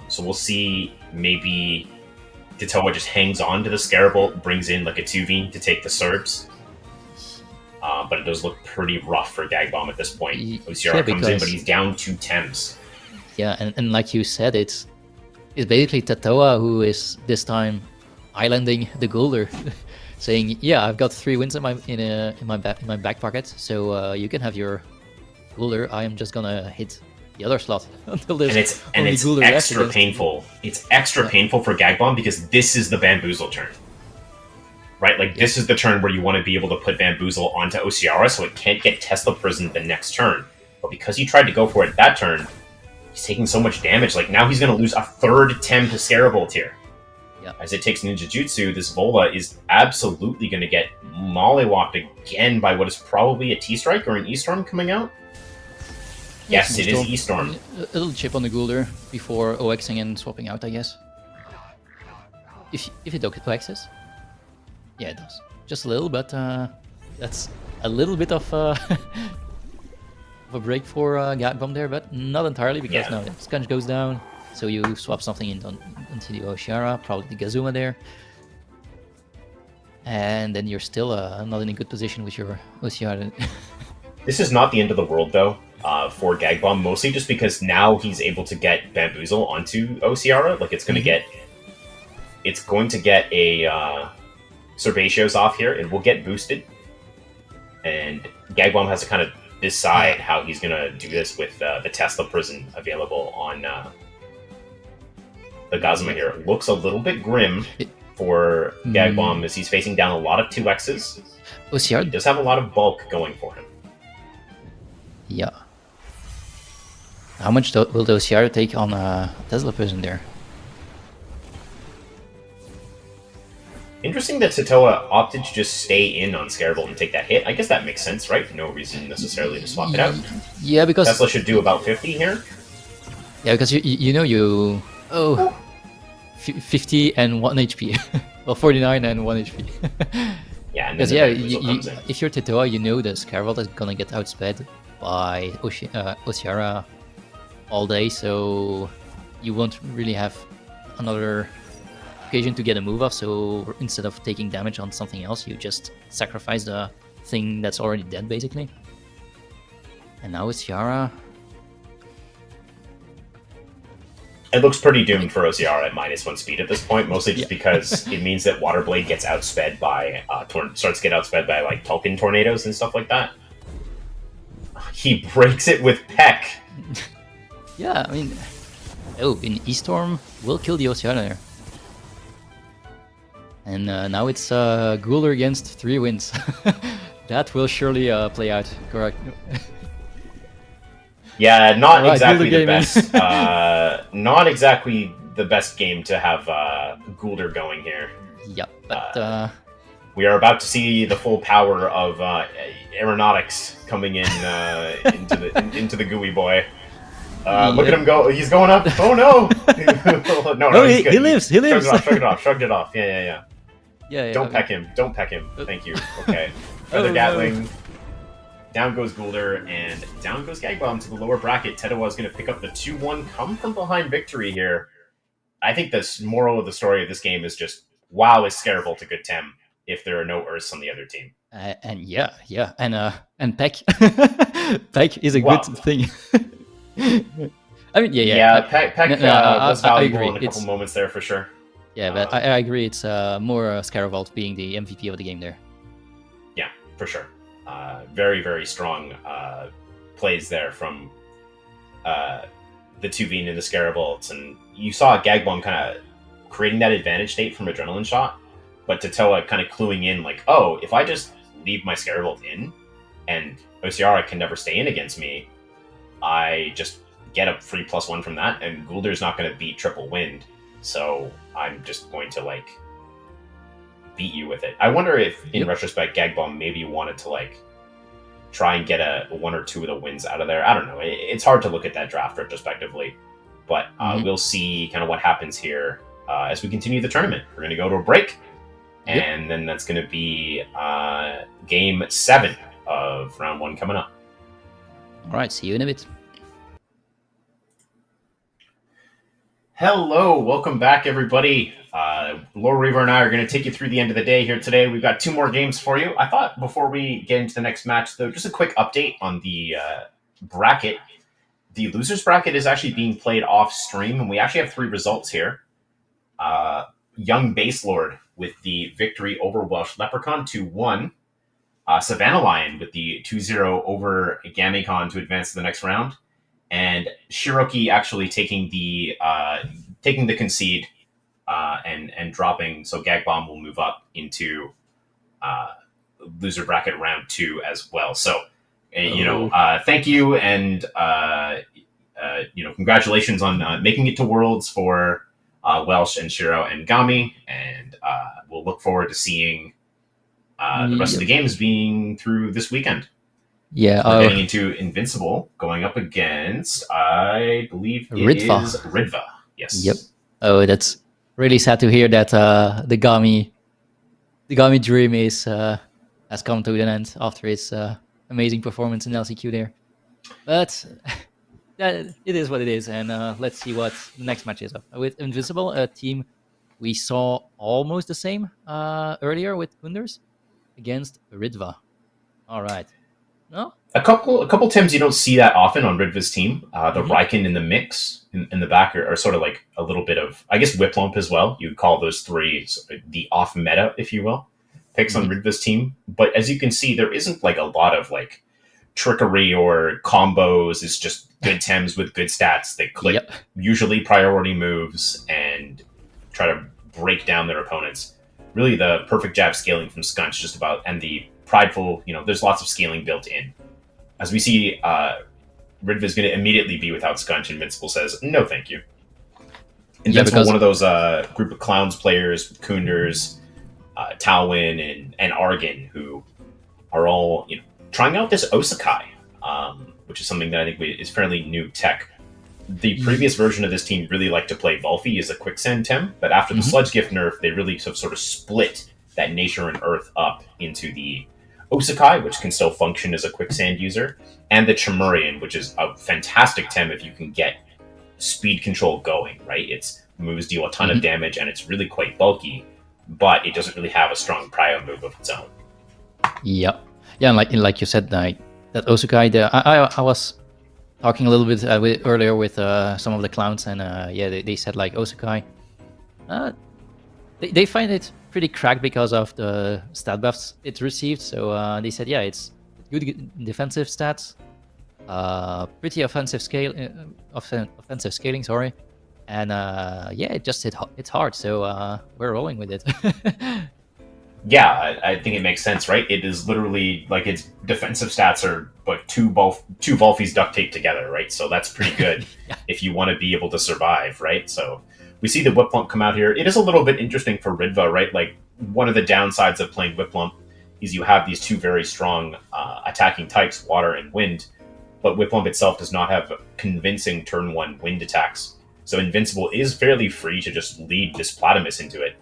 So we'll see, maybe Tetoa just hangs on to the Scarable, brings in like a 2v to take the Serbs. But it does look pretty rough for Gagbom at this point. Osiara comes in, but he's down 2 Tems. Yeah, and like you said, it's basically Tetoa who is this time islanding the Koenders, saying, "Yeah, I've got 3 wins in my back pocket, so you can have your Koenders. I am just gonna hit the other slot until there's and it's extra painful. It's extra painful for Gagbom because this is the Bamboozle turn, right? Like this is the turn where you want to be able to put Bamboozle onto Osiara, so it can't get Tesla Prison the next turn. But because he tried to go for it that turn, he's taking so much damage. Like now he's going to lose a 3rd Tem to Scarable here. Yeah. As it takes Ninja Jutsu, this Vola is absolutely going to get mollywopped again by what is probably a T-Strike or an E-Storm coming out. Yes, it is E-Storm. A little chip on the Koenders before OXing and swapping out, I guess. If it OXs. Yeah, it does. Just a little, but that's a little bit of a break for Gagbom there, but not entirely, because now Scunch goes down. So you swap something into the Osiara, probably the Gazuma there. And then you're still not in a good position with your Osiara. This is not the end of the world, though, for Gagbom, mostly just because now he's able to get Bamboozle onto Osiara. Like, it's going to get... It's going to get a Serbatio's off here. It will get boosted. And Gagbom has to kind of decide how he's going to do this with the Tesla Prison available on... the Gazuma here. It looks a little bit grim for Gagbom as he's facing down a lot of 2Xs. Osiara He does have a lot of bulk going for him. Yeah. How much will the Osiara take on Tesla Prison there? Interesting that Tetoa opted to just stay in on Scarable and take that hit. I guess that makes sense, right? No reason necessarily to swap it out. Yeah, because... Tesla should do about 50 here. Yeah, because you know you... Oh... 50 and 1 HP. Well, 49 and 1 HP. Yeah, and because if you're Tetoa, you know the Scarable is gonna get outsped by Osiara all day, so you won't really have another occasion to get a move off. So instead of taking damage on something else, you just sacrifice the thing that's already dead, basically. And now Osiara. It looks pretty doomed for Osiara at -1 speed at this point, mostly just because it means that Waterblade gets outsped by starts to get outsped by like Tulkin tornadoes and stuff like that. He breaks it with Peck. Yeah, I mean, in E-Storm will kill the Osiara there. And now it's Koenders against 3 wins. That will surely play out, correct? Yeah, not exactly the best. Not exactly the best game to have Goulder going here. Yep, but we are about to see the full power of aeronautics coming in into the gooey boy. Look at him go! He's going up. Oh no! no, he's good. He lives. He lives. Shrugged it off. Yeah. Don't peck him. Thank you. Okay. Feather Gatling. Down goes Goulder, and down goes Gagbom to the lower bracket. Tetoa is going to pick up the 2-1 come from behind victory here. I think the moral of the story of this game is just, wow, is Scarable to good Tem if there are no Earths on the other team. And Peck. Peck is a good thing. I mean, Peck was valuable in a couple moments there for sure. Yeah, but I agree. It's more Scaravolt being the MVP of the game there. Yeah, for sure. Very, very strong plays there from the 2v and the Scarabolts. And you saw Gagbom kind of creating that advantage state from Adrenaline Shot, but Tetoa kind of cluing in like, oh, if I just leave my Scarabolt in and Osiara can never stay in against me, I just get a free +1 from that, and Goulder's not going to beat Triple Wind, so I'm just going to, like, beat you with it. I wonder if, in retrospect, Gagbom maybe wanted to, like, try and get a 1 or 2 of the wins out of there. I don't know. It's hard to look at that draft retrospectively, but we'll see kind of what happens here as we continue the tournament. We're going to go to a break, and then that's going to be Game 7 of Round 1 coming up. All right, see you in a bit. Hello, welcome back, everybody. Loreweaver and I are going to take you through the end of the day here today. We've got 2 more games for you. I thought before we get into the next match, though, just a quick update on the bracket. The losers bracket is actually being played off stream, and we actually have 3 results here. Youngbasedlord with the victory over WelshLeprechaun 2-1. Savannah Lion with the 2-0 over Gamicon to advance to the next round. And Shiro actually taking the concede and dropping, so Gagbom will move up into loser bracket round 2 as well. So, thank you, and congratulations on making it to Worlds for Welsh and Shiro and Gami, and we'll look forward to seeing the rest of the games being through this weekend. Yeah, we're getting into Invincible, going up against, I believe, Ridva. Is Ridva. Yes. Yep. Oh, that's really sad to hear that the Gami dream has come to an end after its amazing performance in LCQ there. But it is what it is, and let's see what the next match is. With Invincible, a team we saw almost the same earlier with Koenders against Ridva. All right. No? A couple times you don't see that often on Ridva's team. The Ryken in the mix in the back are sort of like a little bit of, I guess, Whiplump as well. You would call those 3 the off meta, if you will, picks on Ridva's team. But as you can see, there isn't like a lot of like trickery or combos. It's just good Tems with good stats that click usually priority moves and try to break down their opponents. Really the perfect jab scaling from Scunch just about, and the prideful, there's lots of scaling built in. As we see, Ridva is going to immediately be without Scunch, and Invincible says, no thank you. Invincible, one of those group of clowns players, Koenders, Talwin, and Argon, who are all trying out this Osakai, which is something that I think is fairly new tech. The previous version of this team really liked to play Volphy as a quicksand Tem, but after the Sludge Gift nerf, they really sort of split that Nature and Earth up into the Osakai, which can still function as a quicksand user, and the Chimerian, which is a fantastic Tem if you can get speed control going, right? Its moves deal a ton of damage, and it's really quite bulky, but it doesn't really have a strong prio move of its own. Yeah, and like you said, that Osakai, I was talking a little bit earlier with some of the clowns, and they said like Osakai, they find it pretty cracked because of the stat buffs it received. So they said, it's good defensive stats, pretty offensive scaling, sorry, and it just it's hard. So we're rolling with it. Yeah, I think it makes sense, right? It is literally like its defensive stats are but two Volfies duct taped together, right? So that's pretty good if you want to be able to survive, right? So We see the Whiplump come out here. It is a little bit interesting for Ridva, right? Like, one of the downsides of playing Whiplump is you have these two very strong attacking types, water and wind, but Whiplump itself does not have convincing turn 1 wind attacks. So Invincible is fairly free to just lead this Platymus into it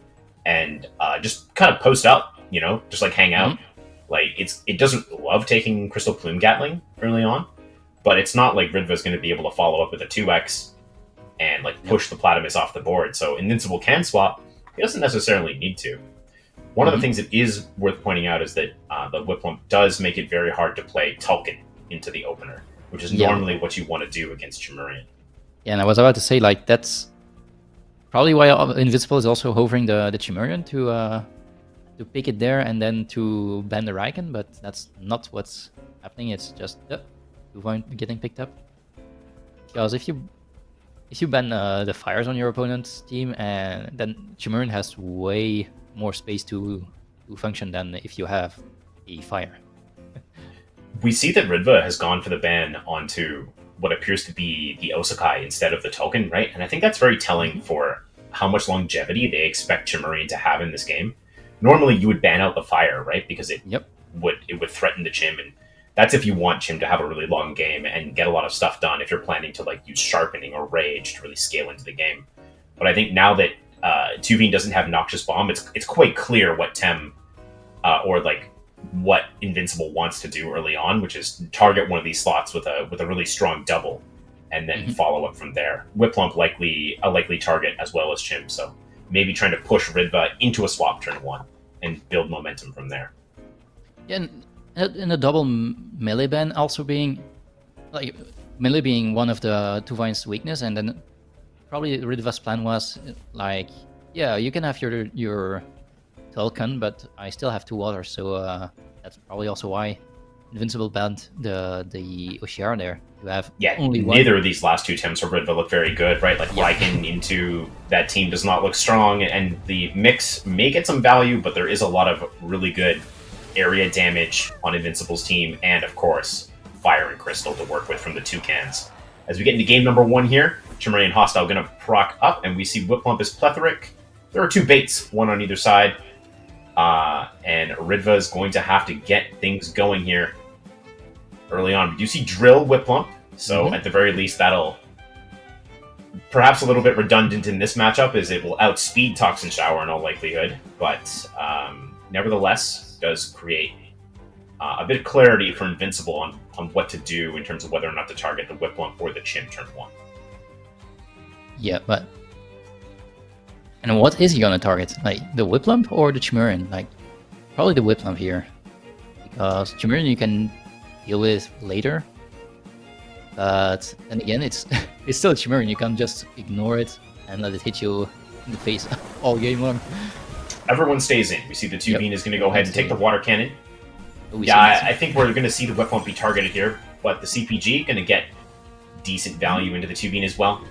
and just kind of post up, you know, just like hang out. Like, it doesn't love taking Crystal Plume Gatling early on, but it's not like Ridva's going to be able to follow up with a 2x and like push the Platymus off the board. So Invincible can swap. He doesn't necessarily need to. One of the things that is worth pointing out is that the Whiplump does make it very hard to play Tulkin into the opener, which is normally what you want to do against Chimerian. Yeah, and I was about to say, like, that's probably why Invincible is also hovering the Chimerian to pick it there and then to ban the Riken, but that's not what's happening. It's just getting picked up. Because if you ban the fires on your opponent's team, and then Chimerian has way more space to function than if you have a fire. We see that Ridva has gone for the ban onto what appears to be the Osakai instead of the Tulkin, right? And I think that's very telling for how much longevity they expect Chimerian to have in this game. Normally, you would ban out the fire, right? Because it would threaten the Chim, and that's if you want Chim to have a really long game and get a lot of stuff done. If you're planning to like use Sharpening or Rage to really scale into the game, but I think now that Tuveen doesn't have Noxious Bomb, it's quite clear what Tem or like what Invincible wants to do early on, which is target one of these slots with a really strong double, and then follow up from there. Whiplump a likely target as well as Chim, so maybe trying to push Ridva into a swap turn 1 and build momentum from there. Yeah, and the double melee ban also being like melee being one of the Tuvine's weakness, and then probably Ridva's plan was like, yeah, you can have your Tulkan, but I still have 2 water, so that's probably also why Invincible banned the Oshiara there. You have only one. Neither of these last 2 Tems for Ridva look very good, right? Like Riken into that team does not look strong, and the mix may get some value, but there is a lot of really good area damage on Invincible's team, and of course, Fire and Crystal to work with from the Toucans. As we get into game number 1 here, Chimerian Hostile going to proc up, and we see Whiplump is plethoric. There are 2 baits, one on either side, and Ridva is going to have to get things going here early on. We do see Drill Whiplump, so at the very least that'll perhaps a little bit redundant in this matchup, as it will outspeed Toxin Shower in all likelihood, but nevertheless does create a bit of clarity for Invincible on what to do in terms of whether or not to target the Whiplump or the Chim turn 1. Yeah, but and what is he gonna target? Like the Whiplump or the Chimerian? Like probably the Whiplump here, because Chimerian you can deal with later. But then again, it's still a Chimerian. You can't just ignore it and let it hit you in the face all game long. Everyone stays in. We see the Tuveen is going to go ahead and take the water cannon. I think we're going to see the Whiplump be targeted here, but the CPG going to get decent value into the Tuveen as well.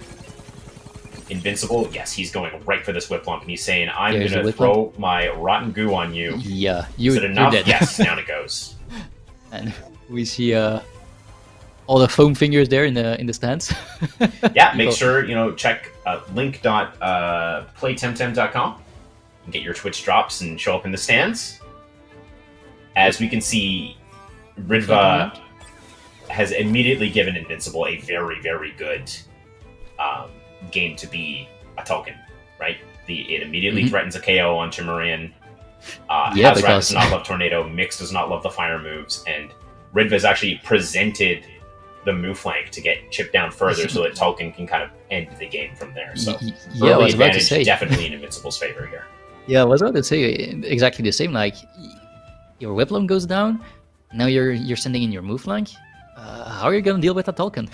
Invincible, yes, he's going right for this Whiplump, and he's saying, I'm going to throw my rotten goo on you. Yeah, is it enough? Yes, down it goes. And we see all the foam fingers there in the stands. Yeah, make sure, check link.playtemtem.com and get your Twitch drops and show up in the stands. As we can see, Ridva has immediately given Invincible a very, very good game to be a token, right? It immediately threatens a KO on Chimerian. Hazrat does not love Tornado, Mix does not love the fire moves, and Ridva has actually presented the move flank to get chipped down further so that Tulkin can kind of end the game from there. So early advantage definitely in Invincible's favor here. Yeah, I was about to say exactly the same. Like, your Whiplump goes down, now you're sending in your move flank. How are you going to deal with that Tulkin?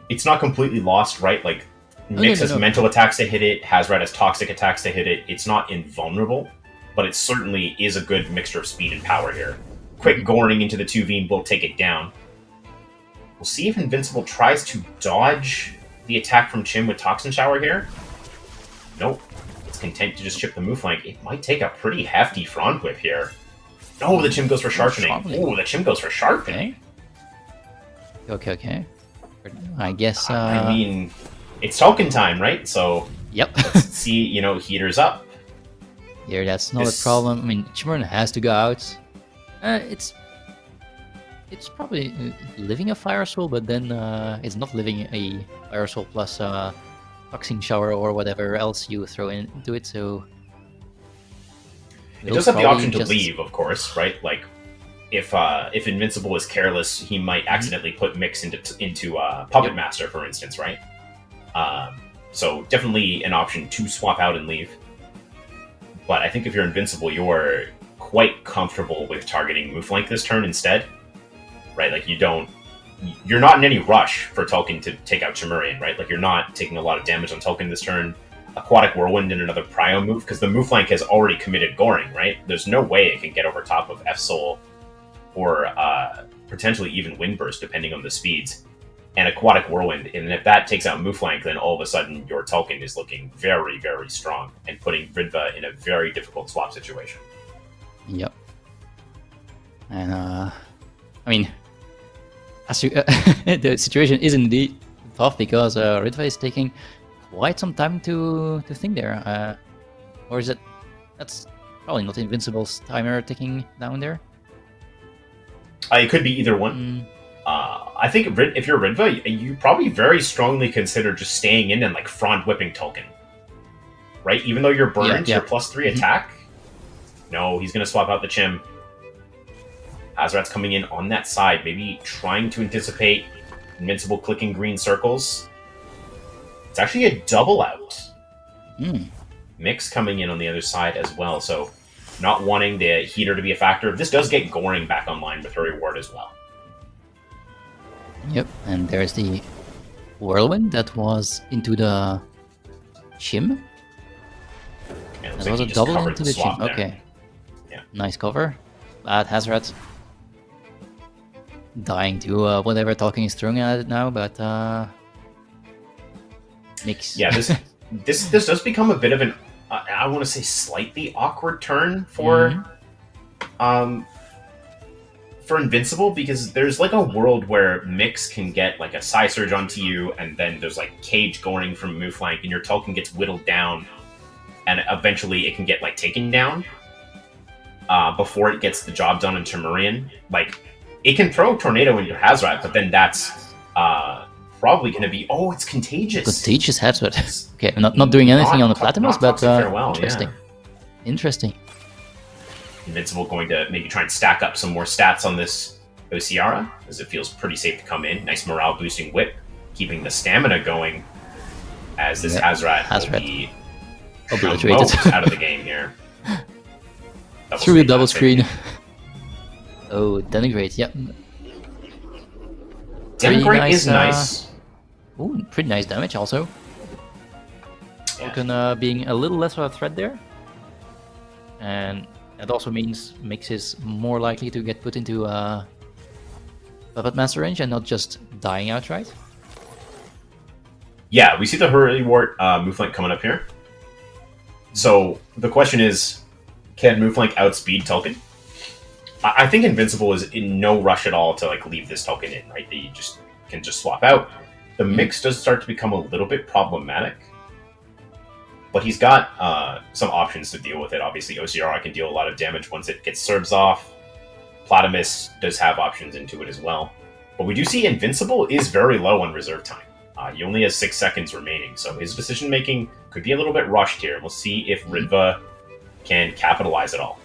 It's not completely lost, right? Like, Mix has mental attacks to hit it, Hazrat has toxic attacks to hit it. It's not invulnerable, but it certainly is a good mixture of speed and power here. Quick goring into the Tuveen will take it down. We'll see if Invincible tries to dodge the attack from Chim with Toxin Shower here. Nope. It's content to just chip the move flank. It might take a pretty hefty Frond Whip here. No, the Chim goes for Sharpening. Oh, the Chim goes for Sharpening. Okay. I guess... I mean, it's token time, right? So Yep. let's see, heaters up. Here, that's not This- a problem. I mean, Chimera has to go out. It's probably living a Fire Soul, but then it's not living a Fire Soul plus Toxin Shower or whatever else you throw into it. So It does have the option to leave, of course, right? Like if Invincible is careless, he might accidentally put Mix into Puppet Master, for instance, right? So definitely an option to swap out and leave. But I think if you're Invincible, you're quite comfortable with targeting Mooflank this turn instead, right? Like you're not in any rush for Tolkien to take out Chimerian, right? Like you're not taking a lot of damage on Tolkien this turn. Aquatic Whirlwind and another Prio move, because the Mooflank has already committed Goring, right? There's no way it can get over top of F-Soul or potentially even Windburst, depending on the speeds. And Aquatic Whirlwind, and if that takes out Mooflank, then all of a sudden your Tolkien is looking very, very strong and putting Ridva in a very difficult swap situation. Yep. And I mean, as you, the situation is indeed tough because Ridva is taking quite some time to think there. Or is it? That's probably not Invincible's timer ticking down there. It could be either one. I think if you're Ridva, you probably very strongly consider just staying in and like front whipping Tolkien. Right? Even though you're burned, you're +3 attack. No, he's going to swap out the Chim. Hazoret's coming in on that side, maybe trying to anticipate Invincible clicking green circles. It's actually a double out. Mix coming in on the other side as well, so not wanting the heater to be a factor. This does get Goring back online with her reward as well. Yep, and there's the Whirlwind that was into the Chim. Yeah, That was a double into the Chim. Okay. Yeah. Nice cover. Bad Hazoret. Dying to whatever Tolkien is throwing at it now, but Mix. Yeah, this does become a bit of an I want to say slightly awkward turn for Invincible, because there's like a world where Mix can get like a Psy Surge onto you, and then there's like Cage Goring from Mooflank, and your Tolkien gets whittled down, and eventually it can get like taken down before it gets the job done in Chimerian. Like it can throw Tornado into Hazoret, but then that's probably going to be it's contagious. Contagious Hazoret. Okay, I'm not doing anything on the Platinums, but interesting. Yeah. Interesting. Invincible going to maybe try and stack up some more stats on this Osiara, as it feels pretty safe to come in. Nice morale boosting whip, keeping the stamina going, as this Hazoret will be obliterated out of the game here. Through the double screen. Oh, Denigrate, yep. Denigrate is nice. Ooh, pretty nice damage also. Token being a little less of a threat there. And that also means Mix is more likely to get put into Puppet Master range and not just dying outright. Yeah, we see the Hurrywart Mooflank coming up here. So the question is, can Mooflank outspeed Tolkien? I think Invincible is in no rush at all to like leave this Tolkien in, right? That you can just swap out. The Mix does start to become a little bit problematic. But he's got some options to deal with it. Obviously, OCR can deal a lot of damage once it gets Serbs off. Platimus does have options into it as well. But we do see Invincible is very low on reserve time. He only has 6 seconds remaining, so his decision-making could be a little bit rushed here. We'll see if Ridva can capitalize at all.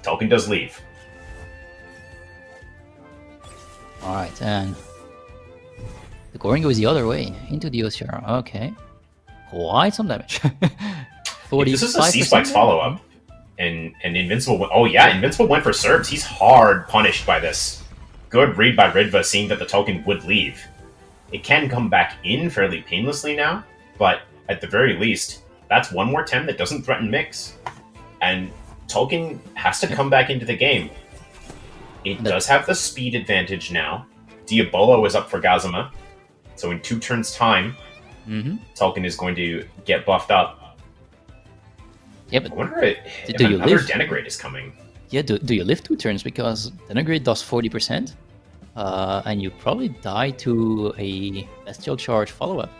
Tolkien does leave. Alright, and the Goring goes the other way, into the OCR. Okay. Quite some damage. This is a C-Spikes follow-up. And Invincible went... Oh yeah, Invincible went for Serbs. He's hard punished by this. Good read by Ridva, seeing that the Tolkien would leave. It can come back in fairly painlessly now, but at the very least, that's one more 10 that doesn't threaten Mix. And Tolkien has to come back into the game. It does have the speed advantage now. Diabolo is up for Gazama. So in 2 turns' time, Tolkien is going to get buffed up. Yeah, but I wonder if do you another live? Denigrate is coming. Yeah, do you live 2 turns? Because Denigrate does 40%, and you probably die to a Bestial Charge follow-up.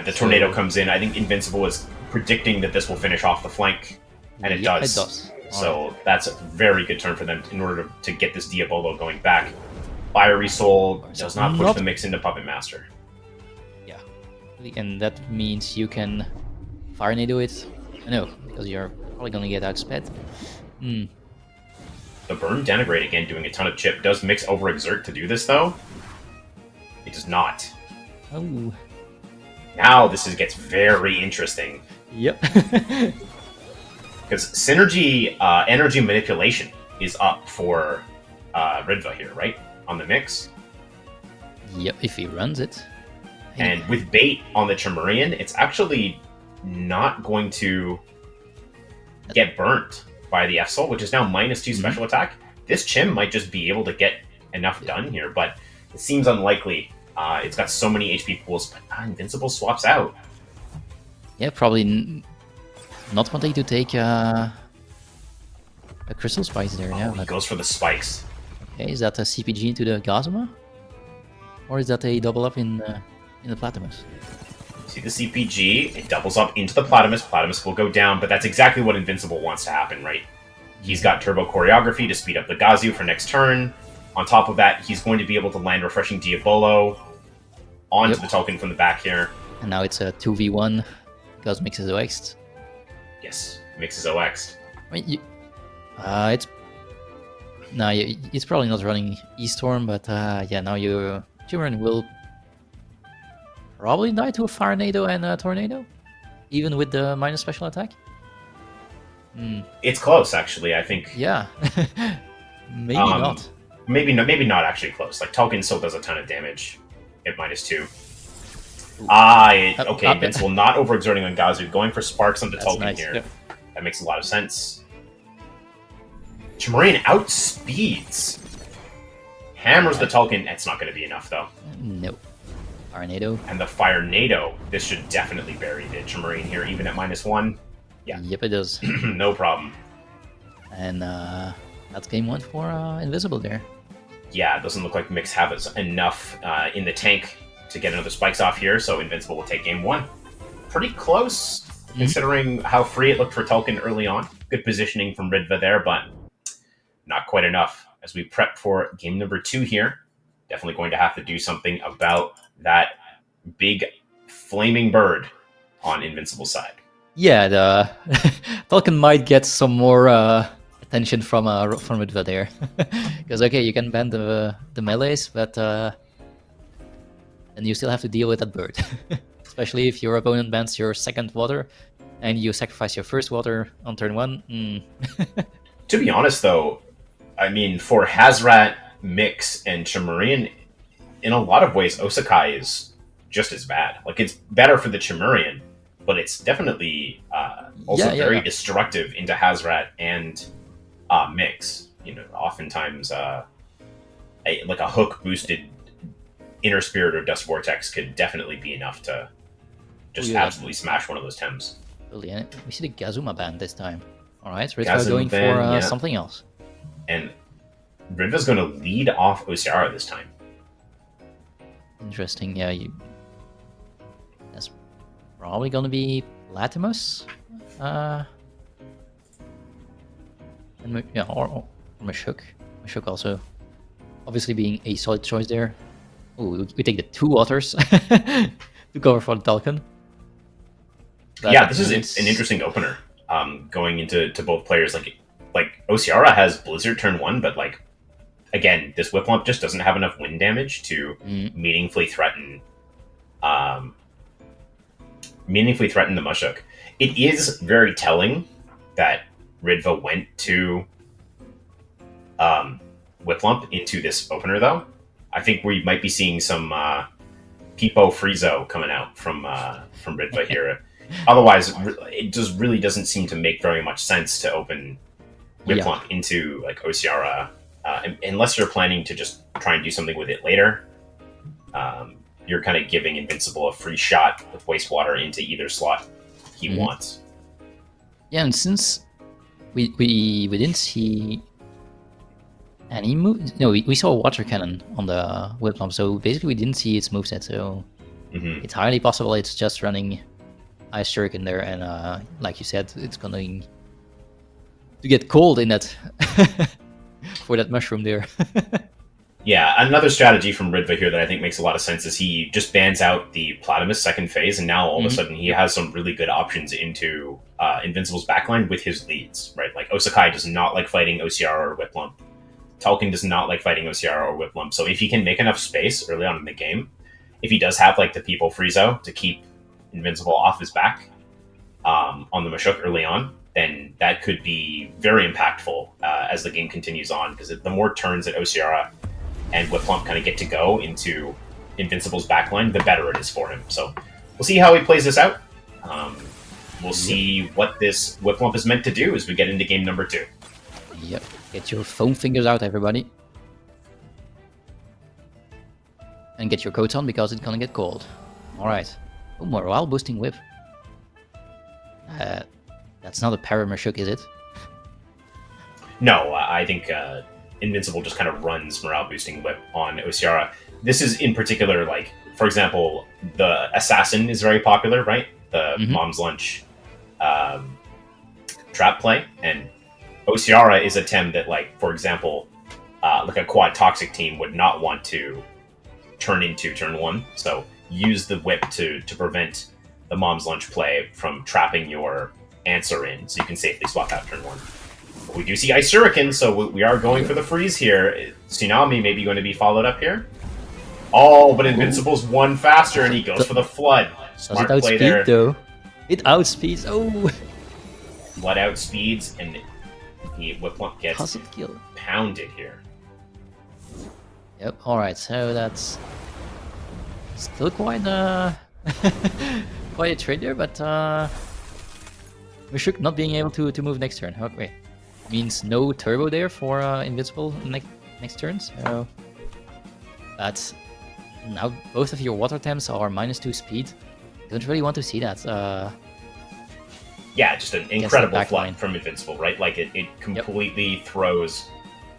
The tornado comes in. I think Invincible is predicting that this will finish off the flank, and it does. It does. So that's a very good turn for them in order to get this Diabolo going back. Fiery Soul does not push the mix into Puppet Master. Yeah, and that means you can Fire Nado it. No, because you're probably gonna get outsped. The Burn Denigrate again doing a ton of chip. Does Mix overexert to do this though? It does not. Oh. Now this gets very interesting. Yep. Because Synergy Energy Manipulation is up for Ridva here, right? On the mix. Yep, if he runs it. And with Bait on the Chimerian, it's actually not going to get burnt by the F-Soul, which is now -2 special attack. This Chim might just be able to get enough done here, but it seems unlikely. It's got so many HP pools, but Invincible swaps out. Yeah, probably not wanting to take a Crystal Spikes there. Oh, Yeah, he goes for the spikes. okay, is that a CPG into the Gazuma? Or is that a double up in the Platimus? See the CPG, it doubles up into the Platimus. Platimus will go down, but that's exactly what Invincible wants to happen, right? He's got Turbo Choreography to speed up the Gazu for next turn. On top of that, he's going to be able to land Refreshing Diabolo onto the token from the back here. And now it's a 2v1 because Mix is OX'd. Yes, Mix is OX'd. I mean, it's... No, it's probably not running E-Storm, but yeah, now your Chimerian will probably die to a Fire Nado and a Tornado, even with the minus special attack. It's close, actually, I think. Yeah, maybe not. Maybe not actually close. Like, Tolkien still does a ton of damage at -2. Okay, Invincible not overexerting on Gazu, going for Sparks onto Tolkien here. Yep. That makes a lot of sense. Chimerian outspeeds. Hammers the Tolkien. That's not going to be enough, though. Nope. Fire Nado. And the Fire Nado. This should definitely bury the Chimerian here, even at -1. Yeah. Yep, it does. No problem. And that's game 1 for Invincible there. Yeah, it doesn't look like Mix have enough in the tank to get another spikes off here, so Invincible will take game 1. Pretty close, considering how free it looked for Tolkien early on. Good positioning from Ridva there, but not quite enough. As we prep for game number 2 here, definitely going to have to do something about that big flaming bird on Invincible's side. Yeah, the Tolkien might get some more attention from Ridva there, because okay, you can ban the melees, but then you still have to deal with that bird, especially if your opponent bans your second water and you sacrifice your first water on turn 1. To be honest, though, I mean, for Hazrat, Mix, and Chimerian, in a lot of ways, Osakai is just as bad. Like, it's better for the Chimerian, but it's definitely also very destructive into Hazrat and Mix. You know, oftentimes, like a hook-boosted Inner Spirit or Dust Vortex could definitely be enough to just absolutely smash one of those Tems. Brilliant. We see the Gazuma ban this time. Alright, Ridva going for something else. And Ridva's going to lead off Osiara this time. Interesting, yeah. That's probably going to be Latimus. And yeah, or Mashuk. Mashuk also obviously being a solid choice there. Ooh, we take the 2 waters to cover for the Tolkien. Yeah, this is an interesting opener. Going into both players, like Osiara has Blizzard turn 1, but like again, this Whip Lump just doesn't have enough wind damage to meaningfully threaten the Mushuk. It is very telling that Ridva went to Whip Lump into this opener, though. I think we might be seeing some Peepo Friezo coming out from Ridva here. Otherwise, it just really doesn't seem to make very much sense to open Whip Lump into like Osiara, unless you're planning to just try and do something with it later. You're kind of giving Invincible a free shot with Wastewater into either slot he wants. Yeah, and since we didn't see any move, no, we saw a Water Cannon on the Whip Lump, so basically we didn't see its moveset. So It's highly possible it's just running Ice Shuriken there, and like you said, it's going to get cold in that for that mushroom there. Yeah, another strategy from Ridva here that I think makes a lot of sense is he just bans out the Platymus second phase, and now all of a sudden he has some really good options into Invincible's backline with his leads, right? Like Osakai does not like fighting OCR or Whiplump. Tolkien does not like fighting OCR or Whiplump. So if he can make enough space early on in the game, if he does have like the People Friezo to keep Invincible off his back on the Mashuk early on, then that could be very impactful as the game continues on, because the more turns that OCR and Whiplump kind of get to go into Invincible's backline, the better it is for him. So we'll see how he plays this out. We'll see what this Whiplump is meant to do as we get into game number 2. Yep. Get your foam fingers out, everybody. And get your coats on, because it's gonna get cold. Alright. Oh, morale boosting whip. That's not a Paramashuk, is it? No, I think Invincible just kind of runs morale boosting whip on Osiara. This is in particular, like, for example, the Assassin is very popular, right? The Mom's Lunch trap play. And Osiara is a Tem that, like, for example, like a quad toxic team would not want to turn into turn 1. So use the whip to prevent the Mom's Lunch play from trapping your answer in, so you can safely swap out turn 1. But we do see Ice Shuriken, so we are going for the freeze here. Tsunami may be going to be followed up here. Oh, but Invincible's one faster, and he goes for the Flood. Smart play there. Though. It outspeeds. Oh. Flood outspeeds, and the Whiplump gets pounded here. Yep. All right. So that's still quite quite a trade there, but Mashuk not being able to move next turn. Okay. Means no turbo there for Invincible next turn. So that's now both of your water temps are -2 speed. Don't really want to see that. Yeah, just an incredible flood from Invincible, right? Like it completely throws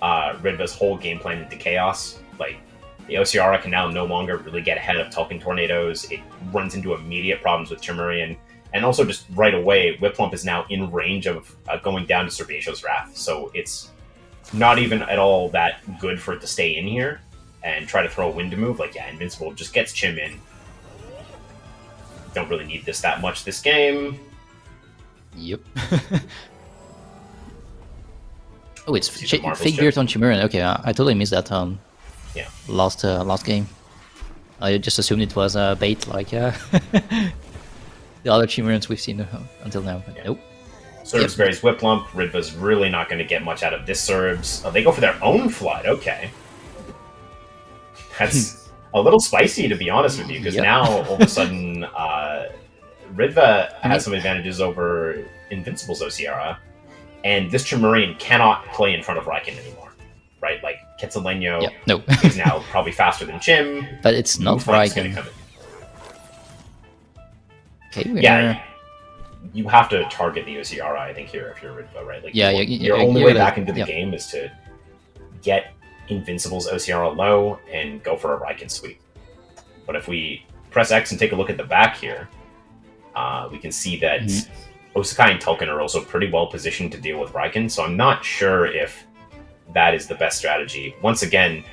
Ridva's whole game plan into chaos. Like the OCR can now no longer really get ahead of Tolkien Tornadoes. It runs into immediate problems with Chimerian. And also just right away, Whiplump is now in range of going down to Cervaceo's Wrath. So it's not even at all that good for it to stay in here and try to throw a wind to move. Like, yeah, Invincible just gets Chim in. Don't really need this that much this game. Yep. Oh, it's fake beard on Chimerian. Okay, I totally missed that. Yeah. Last game. I just assumed it was bait, like the other Chimerians we've seen until now. But nope. Serbs buries Whiplump. Ridva's really not going to get much out of this Serbs. Oh, they go for their own Flood. Okay. That's a little spicy, to be honest with you, because now, all of a sudden, Ridva has some advantages over Invincible's Osiara, and this Chimerian cannot play in front of Riken anymore, right? Like, Quetzaleno is now probably faster than Chim. But it's not Riken. Okay, you have to target the Osiara, I think, here if you're Ridva, right? Like, your only way back into the game is to get Invincible's Osiara low and go for a Riken sweep. But if we press X and take a look at the back here, we can see that Osakai and Tolkien are also pretty well positioned to deal with Riken, so I'm not sure if that is the best strategy. Once again,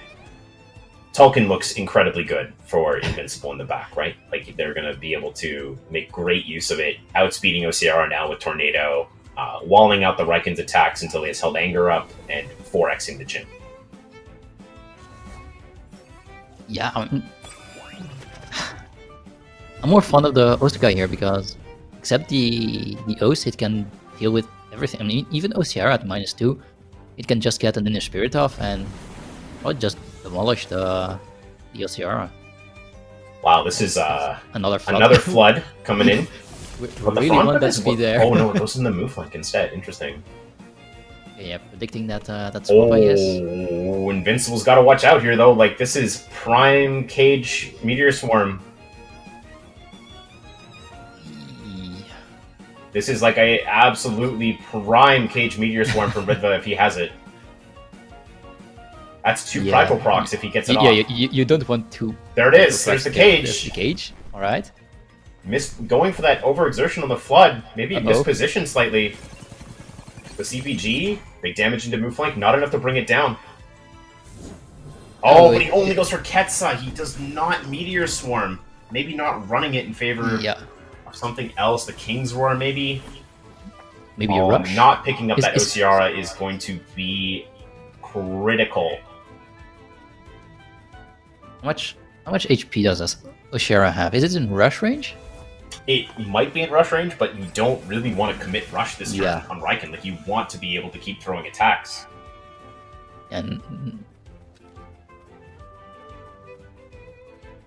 Tolkien looks incredibly good for Invincible in the back, right? Like, they're going to be able to make great use of it, outspeeding Osiara now with Tornado, walling out the Riken's attacks until he has held Anger up, and 4xing the Chim. Yeah, I'm more fond of the Osakai here, because except the Os, it can deal with everything. I mean, even Osiara at -2, it can just get an Inner Spirit off and probably just demolish the Osiara. Wow, this is another flood coming in. We really want that to be there. Oh no, it goes in the move flank instead. Interesting. Yeah, predicting that swap, I guess. Oh, Invincible's got to watch out here, though. Like, this is prime Cage Meteor Swarm. This is like a absolutely prime Cage Meteor Swarm from Ridva if he has it. That's 2 prideful procs if he gets it off. Yeah, you don't want to. There it is. There's the cage. There's the cage. All right. Going for that overexertion on the flood. Maybe Uh-oh. mispositioned slightly. The CPG, big damage into move flank, not enough to bring it down. Oh, but he only goes for Ketsa. He does not Meteor Swarm. Maybe not running it in favor of something else. The King's Roar, maybe. Maybe a rush. Not picking up that Ociara is going to be critical. How much HP does this Ociara have? Is it in rush range? It might be in rush range, but you don't really want to commit rush this turn Yeah. on Riken. Like, you want to be able to keep throwing attacks. And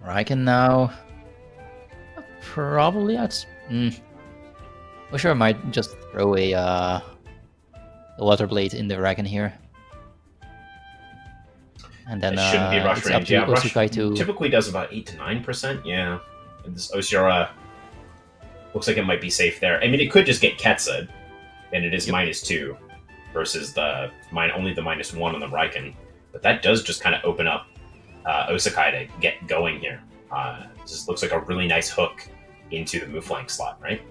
Riken now probably outs. Ociara might just throw a water blade in the Riken here. And then It shouldn't be rush it's range. up to Yeah, rush Osukai to typically does about 8 to 9%. Yeah, and this Ociara looks like it might be safe there. I mean, it could just get Ketsa, and it is -2 versus the only the -1 on the Riken. But that does just kind of open up Osukai to get going here. This looks like a really nice hook into the move flank slot, right?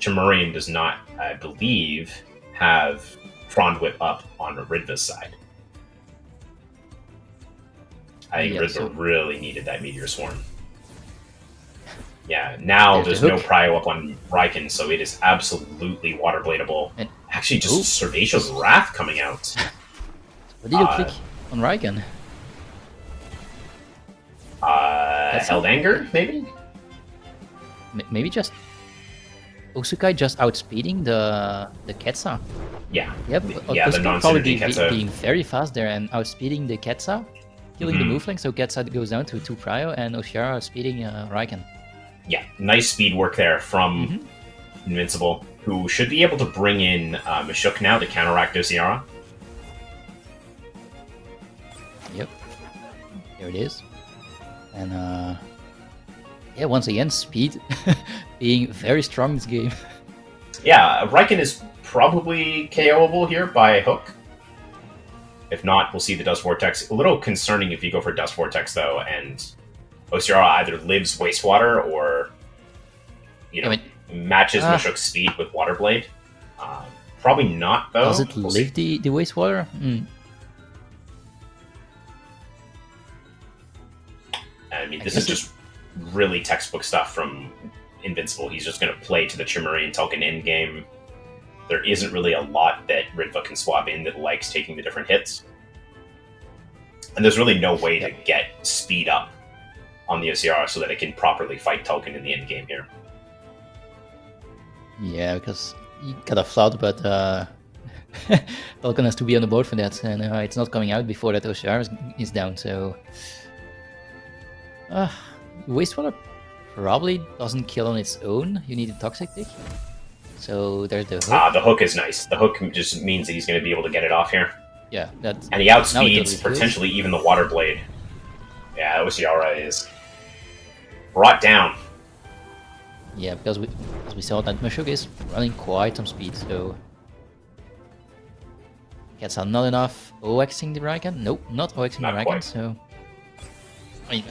Chimerian does not, I believe, have Frond Whip up on Ridva's side. I think Ridva really needed that Meteor Swarm. Yeah, now there's no prio up on Riken, so it is absolutely water bladeable. And actually, just Serdacia's Wrath coming out. What did you click on Riken? Held Anger, maybe? Maybe just Osukai just outspeeding the Ketsa. Yeah. Yep. Yeah, the non-synergy Ketsa. Being very fast there and outspeeding the Ketsa, killing the move link, so Ketsa goes down to 2 prio, and Ociara speeding Riken. Yeah, nice speed work there from Invincible, who should be able to bring in Mashuk now to counteract Ociara. Yep. There it is. And yeah, once again, speed being very strong this game. Yeah, Riken is probably KOable here by hook. If not, we'll see the Dust Vortex. A little concerning if you go for Dust Vortex, though, and Ociara either lives Wastewater or, matches Mashuk's speed with Water Blade. Probably not, though. Does it live the Wastewater? I mean, this is just really textbook stuff from Invincible. He's just going to play to the Chimerian Tulkin in-game. There isn't really a lot that Ridva can swap in that likes taking the different hits. And there's really no way to get speed up on the Ociara so that it can properly fight Tulkin in the end-game here. Yeah, because you got a flood, but Tulkin has to be on the board for that, and it's not coming out before that Ociara is down, so... Wastewater probably doesn't kill on its own. You need a Toxic Tick. So there's the hook. The hook is nice. The hook just means that he's going to be able to get it off here. Yeah, that's... And he outspeeds potentially even the Water Blade. Yeah, Ociara is brought down. Yeah, because we saw that Mashuk is running quite some speed, so... Gets not enough OXing the Riken? Nope, not OXing the Riken, quite. So... I mean,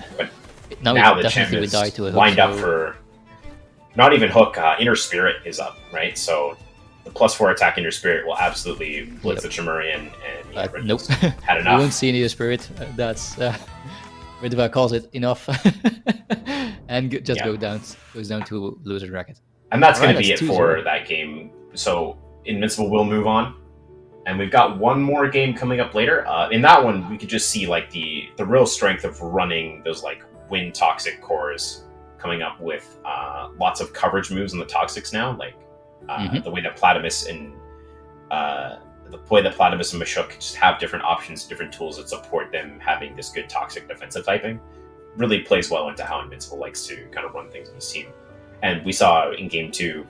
now the champ is lined up for... Not even hook, Inner Spirit is up, right? So the +4 attack Inner Spirit will absolutely blitz the Chimerian, and nope. Had enough. You won't see Inner Spirit. That's Ridva calls it enough, and just goes down to loser bracket. And that's going to be it for that game. So Invincible will move on, and we've got one more game coming up later. In that one, we could just see like the real strength of running those like wind toxic cores. Coming up with lots of coverage moves on the Toxics now, like the way that Platypus and Mashuk just have different options, different tools that support them having this good Toxic defensive typing, really plays well into how Invincible likes to kind of run things in his team. And we saw in Game 2,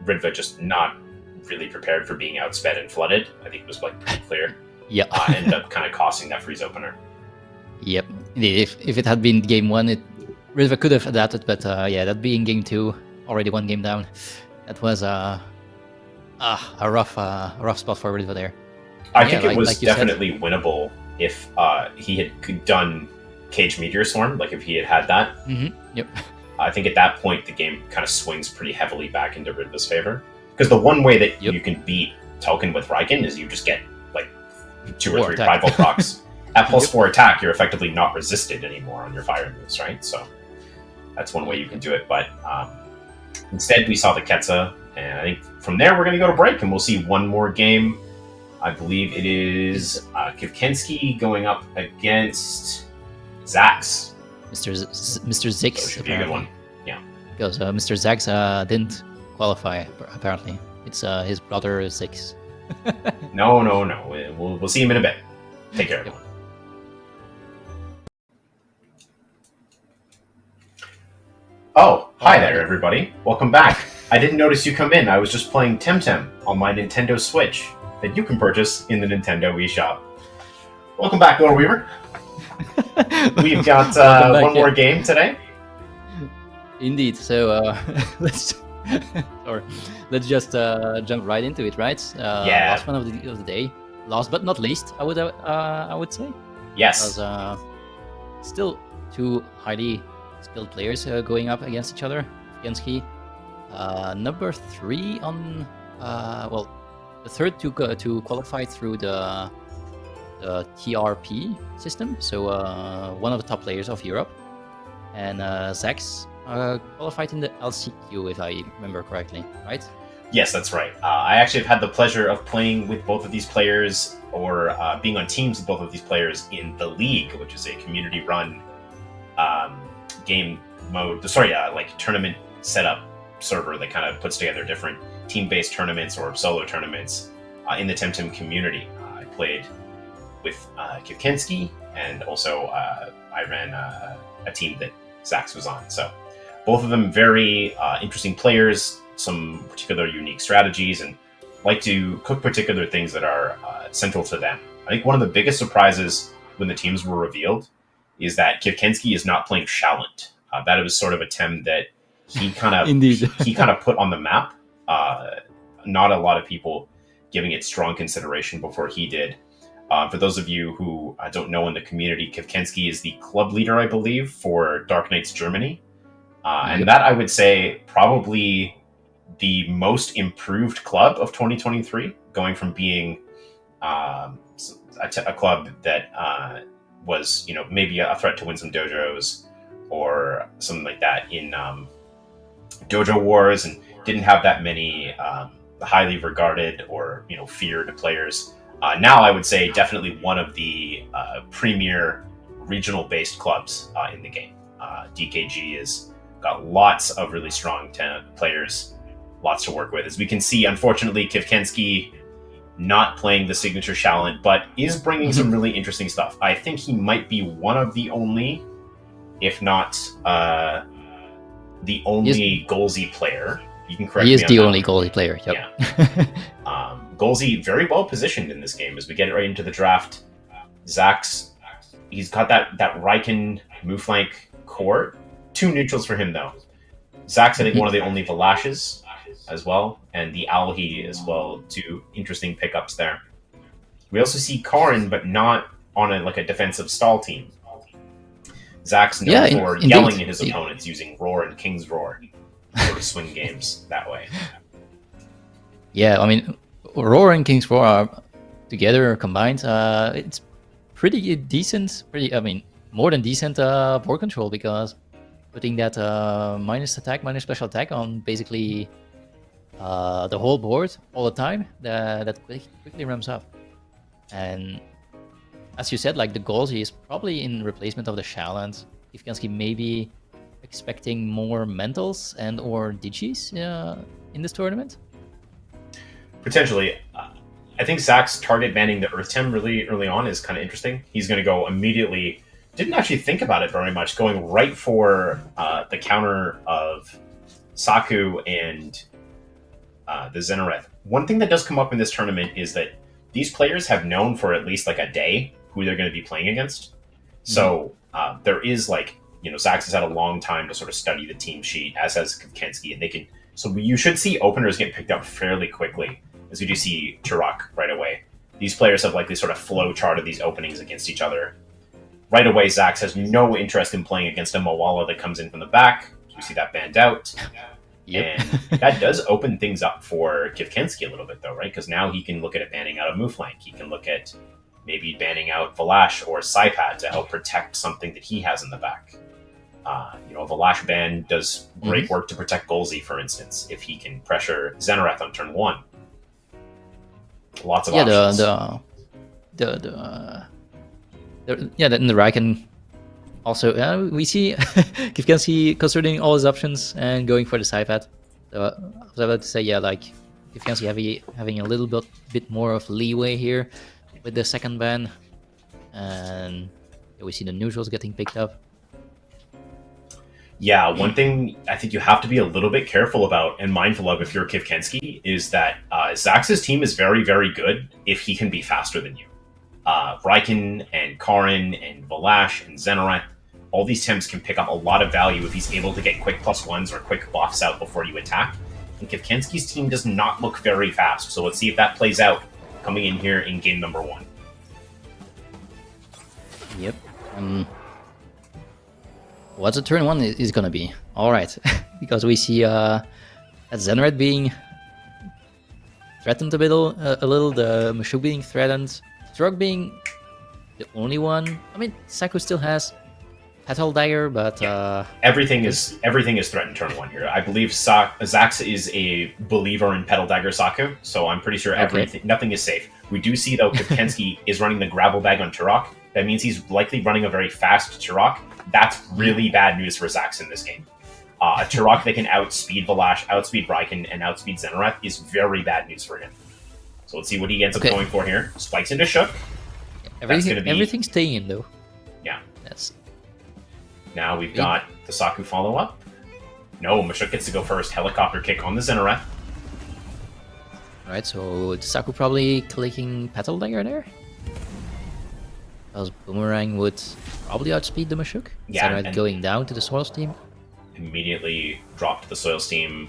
Ridva just not really prepared for being outsped and flooded. I think it was like pretty clear. Yeah. Ended up kind of costing that freeze opener. Yep. If it had been Game 1, Ridva could have adapted, but yeah, that being Game 2, already 1 game down, that was a rough spot for Ridva there. I think it was definitely winnable if he had done Cage Meteor Swarm, like if he had that, Yep. I think at that point the game kind of swings pretty heavily back into Ridva's favor. Because the one way that you can beat Tolkien with Riken is you just get like 2 or 3 Primal procs. At +4 attack, you're effectively not resisted anymore on your fire moves, right? So that's one way you can do it. But instead, we saw the Ketsa, and I think from there we're going to go to break, and we'll see one more game. I believe it is Kivkenski going up against Szax. Mr. Zix. So should be a good one. Yeah. Because Mr. Zax didn't qualify, apparently. It's his brother Zix. No. We'll see him in a bit. Take care, everyone. Oh, hi there, everybody. Welcome back. I didn't notice you come in. I was just playing Temtem on my Nintendo Switch that you can purchase in the Nintendo Wii Shop. Welcome back, Loreweaver. We've got one more game today. Indeed. So let's just jump right into it, right? Last one of the day. Last but not least, I would say. Yes. Because still 2 highly skilled players going up against each other. Kivkenski, number 3 on the third to qualify through the TRP system, so one of the top players of Europe, and Szax qualified in the LCQ, if I remember correctly, right? Yes, that's right. I actually have had the pleasure of playing with both of these players, or being on teams with both of these players in the League, which is a community-run game mode. Sorry, like tournament setup server that kind of puts together different team-based tournaments or solo tournaments in the Temtem community. I played with Kivkenski, and also I ran a team that Szax was on. So both of them very interesting players, some particular unique strategies, and like to cook particular things that are central to them. I think one of the biggest surprises when the teams were revealed is that Kivkenski is not playing Shallant. That was sort of a tem that he kind of he kind of put on the map. Not a lot of people giving it strong consideration before he did. For those of you who don't know in the community, Kivkenski is the club leader, I believe, for Dark Knights Germany. And that, I would say, probably the most improved club of 2023, going from being a club that was, maybe a threat to win some dojos or something like that in Dojo Wars, and didn't have that many highly regarded or feared players. Now I would say definitely one of the premier regional-based clubs in the game. DKG has got lots of really strong players, lots to work with. As we can see, unfortunately, Kivkenski not playing the signature Shallant, but is bringing some really interesting stuff. I think he might be one of the only, if not the only Golzy player. You can correct me. He is the only Golzy player. Yep. Yeah. Golzy very well positioned in this game as we get right into the draft. Szax, he's got that Riken move flank core. 2 neutrals for him though. Szax, I think one of the only Velashes as well, and the Alhi as well. 2 interesting pickups there. We also see Karin, but not on a defensive stall team. Szax known for yelling at his opponents using Roar and King's Roar. Sort of swing games that way. Yeah, I mean, Roar and King's Roar are together combined. It's pretty decent. More than decent board control, because putting that minus attack, minus special attack on basically the whole board all the time, that quickly ramps up. And as you said, like the Golzy is probably in replacement of the Shallant. Kivkenski maybe expecting more mentals and or digis in this tournament? Potentially. I think Szax target banning the Earth Tem really early on is kind of interesting. He's going to go immediately, didn't actually think about it very much, going right for the counter of Saku and the Zenareth. One thing that does come up in this tournament is that these players have known for at least like a day who they're going to be playing against. So there is Szax has had a long time to sort of study the team sheet, as has Kivkenski, and they can. So you should see openers get picked up fairly quickly, as we do see Turok right away. These players have likely sort of flow charted these openings against each other. right away, Szax has no interest in playing against a Moala that comes in from the back. We see that banned out. Yep. And that does open things up for Kivkenski a little bit, though, right? Because now he can look at it banning out a Mooflank. He can look at maybe banning out Valash or Saipad to help protect something that he has in the back. A Valash ban does great work to protect Golzi, for instance, if he can pressure Xenareth on turn 1. Lots of options. In the Raikon also, we see Kivkenski considering all his options and going for the Saipad. So I was about to say, Kivkenski having a little bit more of leeway here with the second ban, and we see the neutrals getting picked up. Yeah, one thing I think you have to be a little bit careful about and mindful of if you're Kivkenski is that Szax's team is very, very good if he can be faster than you. Raikon and Karin and Valash and Xenareth, all these Tems can pick up a lot of value if he's able to get quick +1s or quick buffs out before you attack. And Kivkenski's team does not look very fast, so let's see if that plays out coming in here in game number 1. Yep. What's the turn 1 is gonna be? Alright, because we see that Xenareth being threatened a little, the Mashuk being threatened, Turok being the only one. I mean, Saku still has Petal Dagger, but everything is threatened turn 1 here. I believe Szax is a believer in Petal Dagger Saku, so I'm pretty sure nothing is safe. We do see though Kivkenski is running the Gravel Bag on Turok. That means he's likely running a very fast Turok. That's really bad news for Szax in this game. A Turok that can outspeed Valash, outspeed Raikon, and outspeed Xenareth is very bad news for him. So let's see what he ends up going for here. Spikes into Shook. Everything's staying in though. Yeah. That's. Now we've got the Saku follow-up. No, Mashuk gets to go first. Helicopter kick on the Xenareth. Alright, so Saku probably clicking Petal Dagger there. Because Boomerang would probably outspeed the Mashuk. Yeah, Xenareth going down to the Soils team. Immediately dropped the Soils team.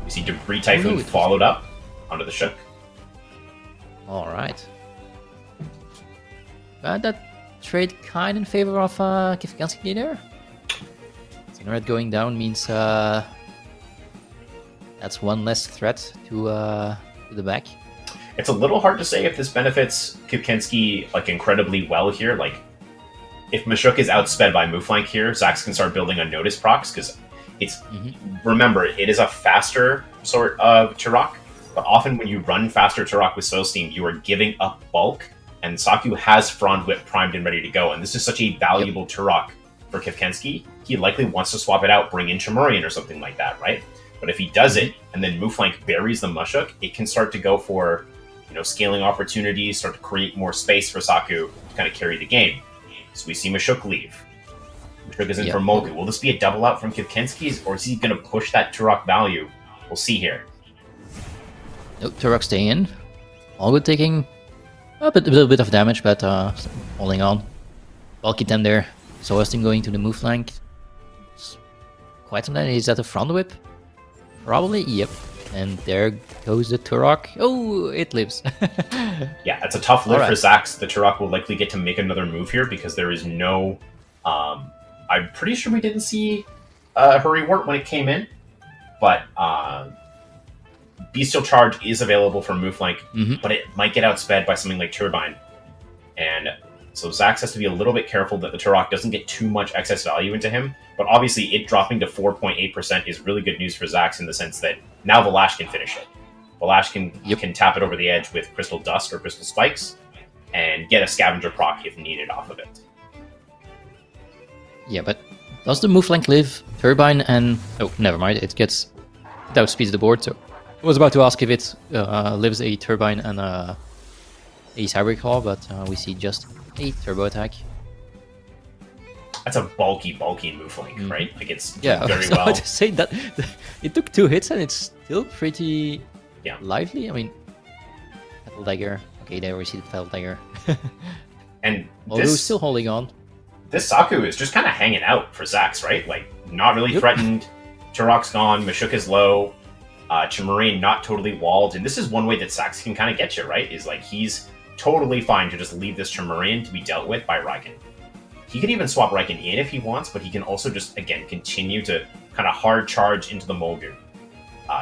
We see Debris Typhoon followed up onto the Shook. Alright. That trade kind in favor of Kivkenski there. Xenareth going down means that's one less threat to the back. It's a little hard to say if this benefits Kivkenski incredibly well here. Like, if Mashuk is outsped by Mooflank here, Szax can start building on Notice procs because it's remember, it is a faster sort of Turok, but often when you run faster Turok with Soul Steam, you are giving up bulk, and Saku has Frond Whip primed and ready to go, and this is such a valuable Turok for Kivkenski. He likely wants to swap it out, bring in Chamurian or something like that, right? But if he does it, and then Mooflank buries the Mashuk, it can start to go for scaling opportunities, start to create more space for Saku to kind of carry the game. So we see Mashuk leave. Mashuk is in for Mogu. Will this be a double out from Kivkenski's, or is he going to push that Turok value? We'll see here. Nope, Turok staying in. Allgood taking a little bit of damage, but holding on. Bulky 10 there. So Austin going to the move flank. Quite some damage. Is that a front whip? Probably, yep. And there goes the Turok. Oh, it lives. Yeah, it's a tough live for Szax. The Turok will likely get to make another move here because there is no... I'm pretty sure we didn't see Hurry Wart when it came in, but Bestial Charge is available for Mooflank, but it might get outsped by something like Turbine. And so Szax has to be a little bit careful that the Turok doesn't get too much excess value into him, but obviously it dropping to 4.8% is really good news for Szax in the sense that now Valash can finish it. Valash can tap it over the edge with Crystal Dust or Crystal Spikes and get a Scavenger proc if needed off of it. Yeah, but does the Mooflank live Turbine and... Oh, never mind, it outspeeds the board, so... I was about to ask if it lives a Turbine and a Cyber Claw, but we see just a Turbo attack. That's a bulky Mooflank, right? Like, it's very well. I was to say that it took 2 hits and it's still pretty lively. I mean, Petal Dagger. Okay, there we see the Petal Dagger. And although still holding on. This Saku is just kind of hanging out for Szax, right? Like, not really threatened. Turok's gone. Mashuk is low. Chamurian not totally walled. And this is one way that Szax can kind of get you, right? Is like, he's totally fine to just leave this Chamurian to be dealt with by Raikon. He could even swap Riken in if he wants, but he can also just, again, continue to kind of hard charge into the Mulgu.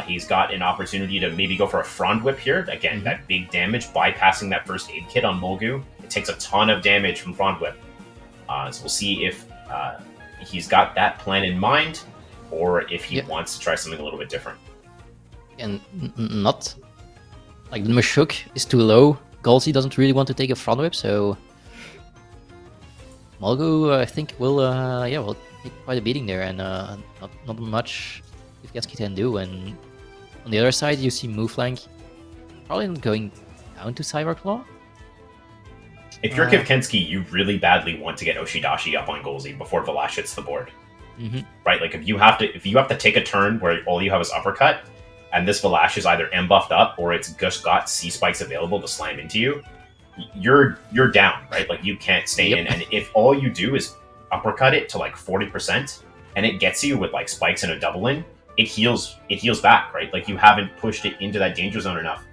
He's got an opportunity to maybe go for a Frond Whip here. Again, that big damage, bypassing that first aid kit on Mulgu. It takes a ton of damage from Frond Whip. So we'll see if he's got that plan in mind, or if he wants to try something a little bit different. And not... Like, the Mashuk is too low. Golsey doesn't really want to take a Front Whip, so... Mulgu, I think, will take quite a beating there, and not much kivkenski can do. And on the other side, you see Mooflank probably not going down to Cyber Claw. If you're Kivkenski, you really badly want to get Oshidashi up on Golsey before Vlash hits the board. Right? Like, if you have to take a turn where all you have is uppercut, and this Vlash is either M buffed up or it's just got C spikes available to slam into you, you're down, right? Like, you can't stay in. And if all you do is uppercut it to like 40% and it gets you with like spikes and a double in, it heals back, right? Like, you haven't pushed it into that danger zone enough.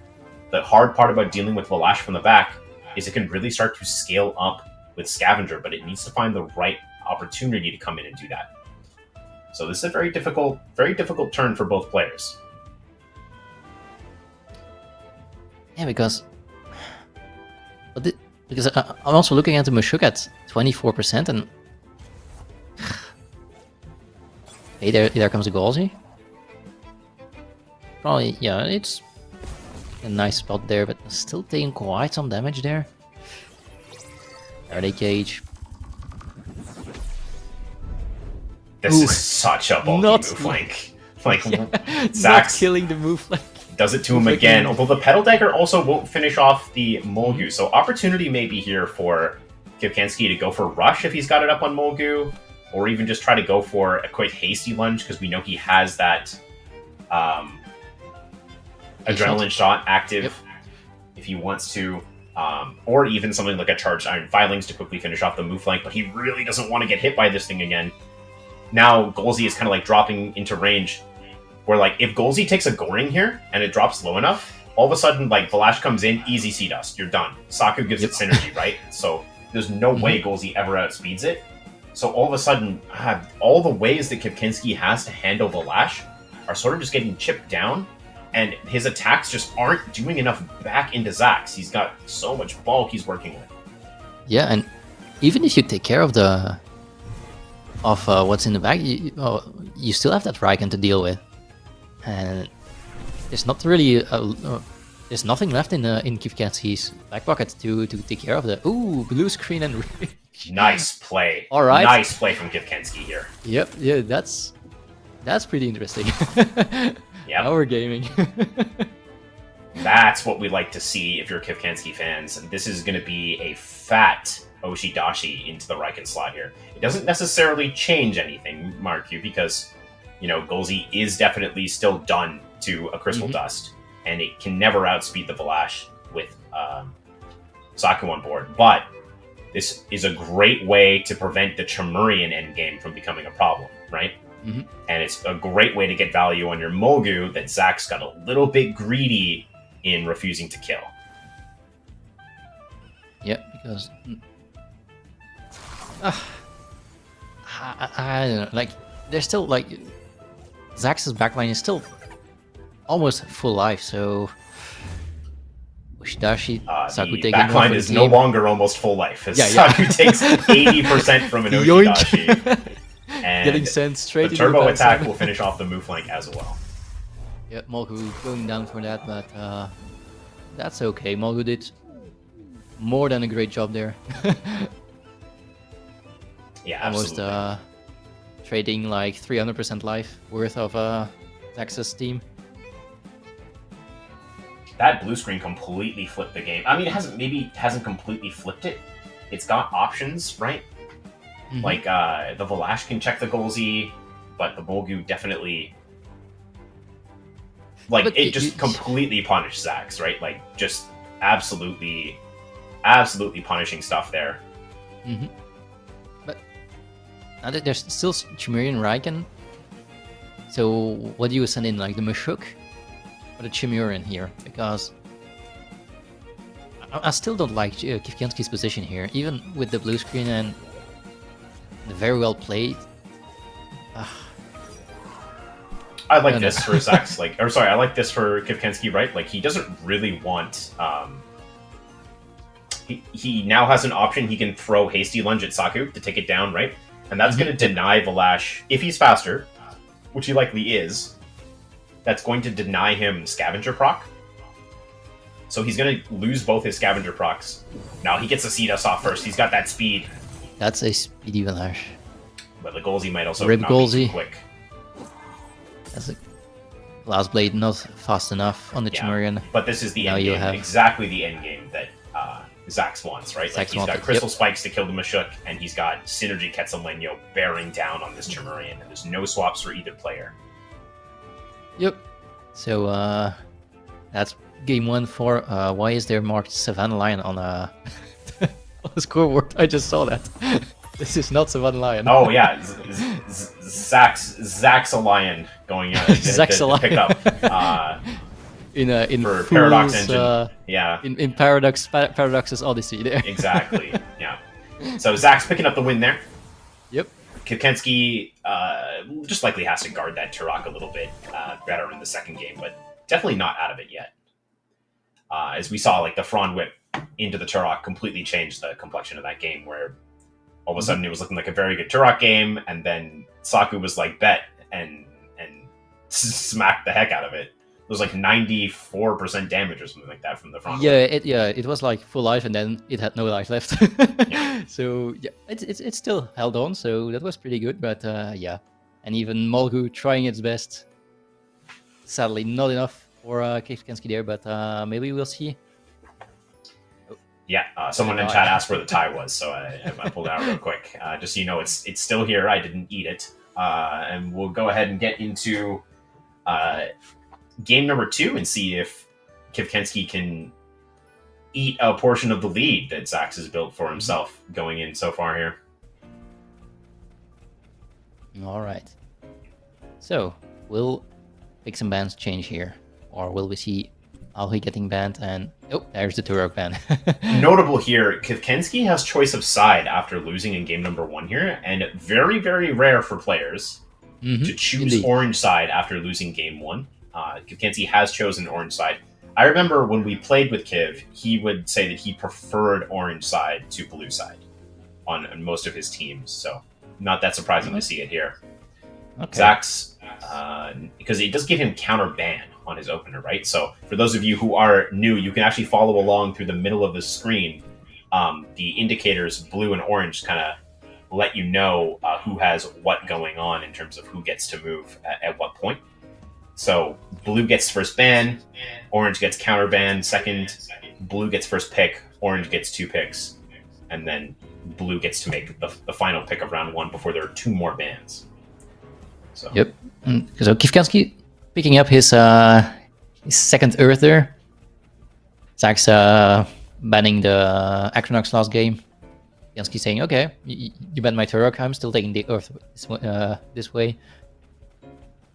The hard part about dealing with Vlash from the back is it can really start to scale up with Scavenger, but it needs to find the right opportunity to come in and do that. So this is a very difficult turn for both players. Yeah, because I'm also looking at the Mashuk at 24%, and hey, there comes a Golsey. Probably, yeah, it's a nice spot there, but still taking quite some damage there. Faraday Cage. This is such a bulky move flank. Like, Szax killing the move flank. Does it to him again, although the Pedal Dagger also won't finish off the Mulgu, so opportunity may be here for Kivkenski to go for Rush if he's got it up on Mulgu, or even just try to go for a quick hasty lunge, because we know he has that adrenaline shot active if he wants to, or even something like a Charged Iron Filings to quickly finish off the move flank, but he really doesn't want to get hit by this thing again. Now Golsey is kind of like dropping into range, where like if Golsey takes a Goring here and it drops low enough, all of a sudden like Vlash comes in, easy C dust, you're done. Saku gives it synergy, right? So there's no way Golsey ever outspeeds it. So all of a sudden, all the ways that Kivkenski has to handle Vlash are sort of just getting chipped down, and his attacks just aren't doing enough back into Szax. He's got so much bulk he's working with. Yeah, and even if you take care of what's in the back, you still have that Riken to deal with. And there's not really there's nothing left in Kivkenski's back pocket to take care of the blue screen and nice play. All right, nice play from Kivkenski here. Yep, yeah, that's pretty interesting. Yeah, power gaming. That's what we like to see if you're Kivkenski fans. This is going to be a fat Oshidashi into the Riken slot here. It doesn't necessarily change anything, mark you, because Golsey is definitely still done to a Crystal Dust, and it can never outspeed the Vlash with Saku on board. But this is a great way to prevent the Chimerian endgame from becoming a problem, right? And it's a great way to get value on your Mulgu that Szax got a little bit greedy in refusing to kill. Yeah, because I don't know, like, there's still like Zax's backline is still almost full life, so Oshidashi, Saku the taking backline is no longer almost full life, as Saku takes 80% from an Oshidashi. And getting sent straight the into turbo the attack will finish off the move flank as well. Yeah, Mulgu going down for that, but that's okay. Mulgu did more than a great job there. Yeah, absolutely. Almost trading like 300% life worth of Zax's team. That blue screen completely flipped the game. I mean, it hasn't completely flipped it. It's got options, right? Like, the Vlash can check the Golsey, but the Mulgu definitely... Like, but it just completely punished Szax, right? Like, just absolutely punishing stuff there. But now that there's still Chimerian Riken, so what do you send in, like the Mashuk or the Chimerian here? Because I still don't like Kivkenski's position here, even with the blue screen, and very well played. I like this for Szax, I like this for Kivkenski, right? Like, he doesn't really want, he now has an option. He can throw Hasty Lunge at Saku to take it down, right? And that's going to deny Vlash, if he's faster, which he likely is, that's going to deny him Scavenger proc. So he's going to lose both his Scavenger procs. Now he gets the Sea Dust off first. He's got that speed. That's a speedy Vlash. But the Golzy might also Rib not Golzy. be too quick. That's a Blast Blade not fast enough on the Chimerian. But this is the Now end you game, have- exactly the end game that Szax wants, right? Like, Szax he's wants got it, Crystal Spikes to kill the Mashuk, and he's got Synergy Quetzalmenyo bearing down on this Chimerian, and there's no swaps for either player. Yep. So that's game 1 for why is there marked Savannah Lion on on the scoreboard? I just saw that. This is not Savannah Lion. Oh yeah, Zaxalion going out to pick up in for full, Paradox Engine. Yeah, in Paradox's Odyssey there. exactly. Yeah. So Zax picking up the win there. Yep. Kivkenski just likely has to guard that Turok a little bit better in the second game, but definitely not out of it yet. As we saw, like, the Frond Whip into the Turok completely changed the complexion of that game, where all of a sudden it was looking like a very good Turok game, and then Saku was like, bet, and smacked the heck out of it. It was like 94% damage or something like that from the Frond Whip. It was like full life, and then it had no life left. So yeah, it's still held on. So that was pretty good. But yeah, and even Molgu trying its best. Sadly, not enough for Kivkenski there. But maybe we'll see. Yeah, someone in chat asked where the tie was, so I pulled it out real quick. Just so you know, it's still here. I didn't eat it. And we'll go ahead and get into game number 2 and see if Kivkenski can eat a portion of the lead that Szax has built for himself going in so far here. All right. So will Picks and Bans change here, or will we see Alhi getting banned? And oh, there's the Turok ban. Notable here, Kivkenski has choice of side after losing in game number 1 here, and very, very rare for players to choose Indeed. orange side after losing game 1. Kivkenski has chosen orange side. I remember when we played with Kiv, he would say that he preferred orange side to blue side on most of his teams, so not that surprising to see it here. Okay. Szax, because it does give him counter ban on his opener, right? So for those of you who are new, you can actually follow along through the middle of the screen. The indicators, blue and orange, kind of let you know who has what going on in terms of who gets to move at what point. So blue gets first ban, orange gets counter ban second, blue gets first pick, orange gets 2 picks, and then blue gets to make the final pick of round 1 before there are 2 more bans. So. Yep. So Kivkenski picking up his second Earth there. Szax banning the Acronox last game. Kivkenski saying, okay, you banned my Turok, I'm still taking the Earth this way.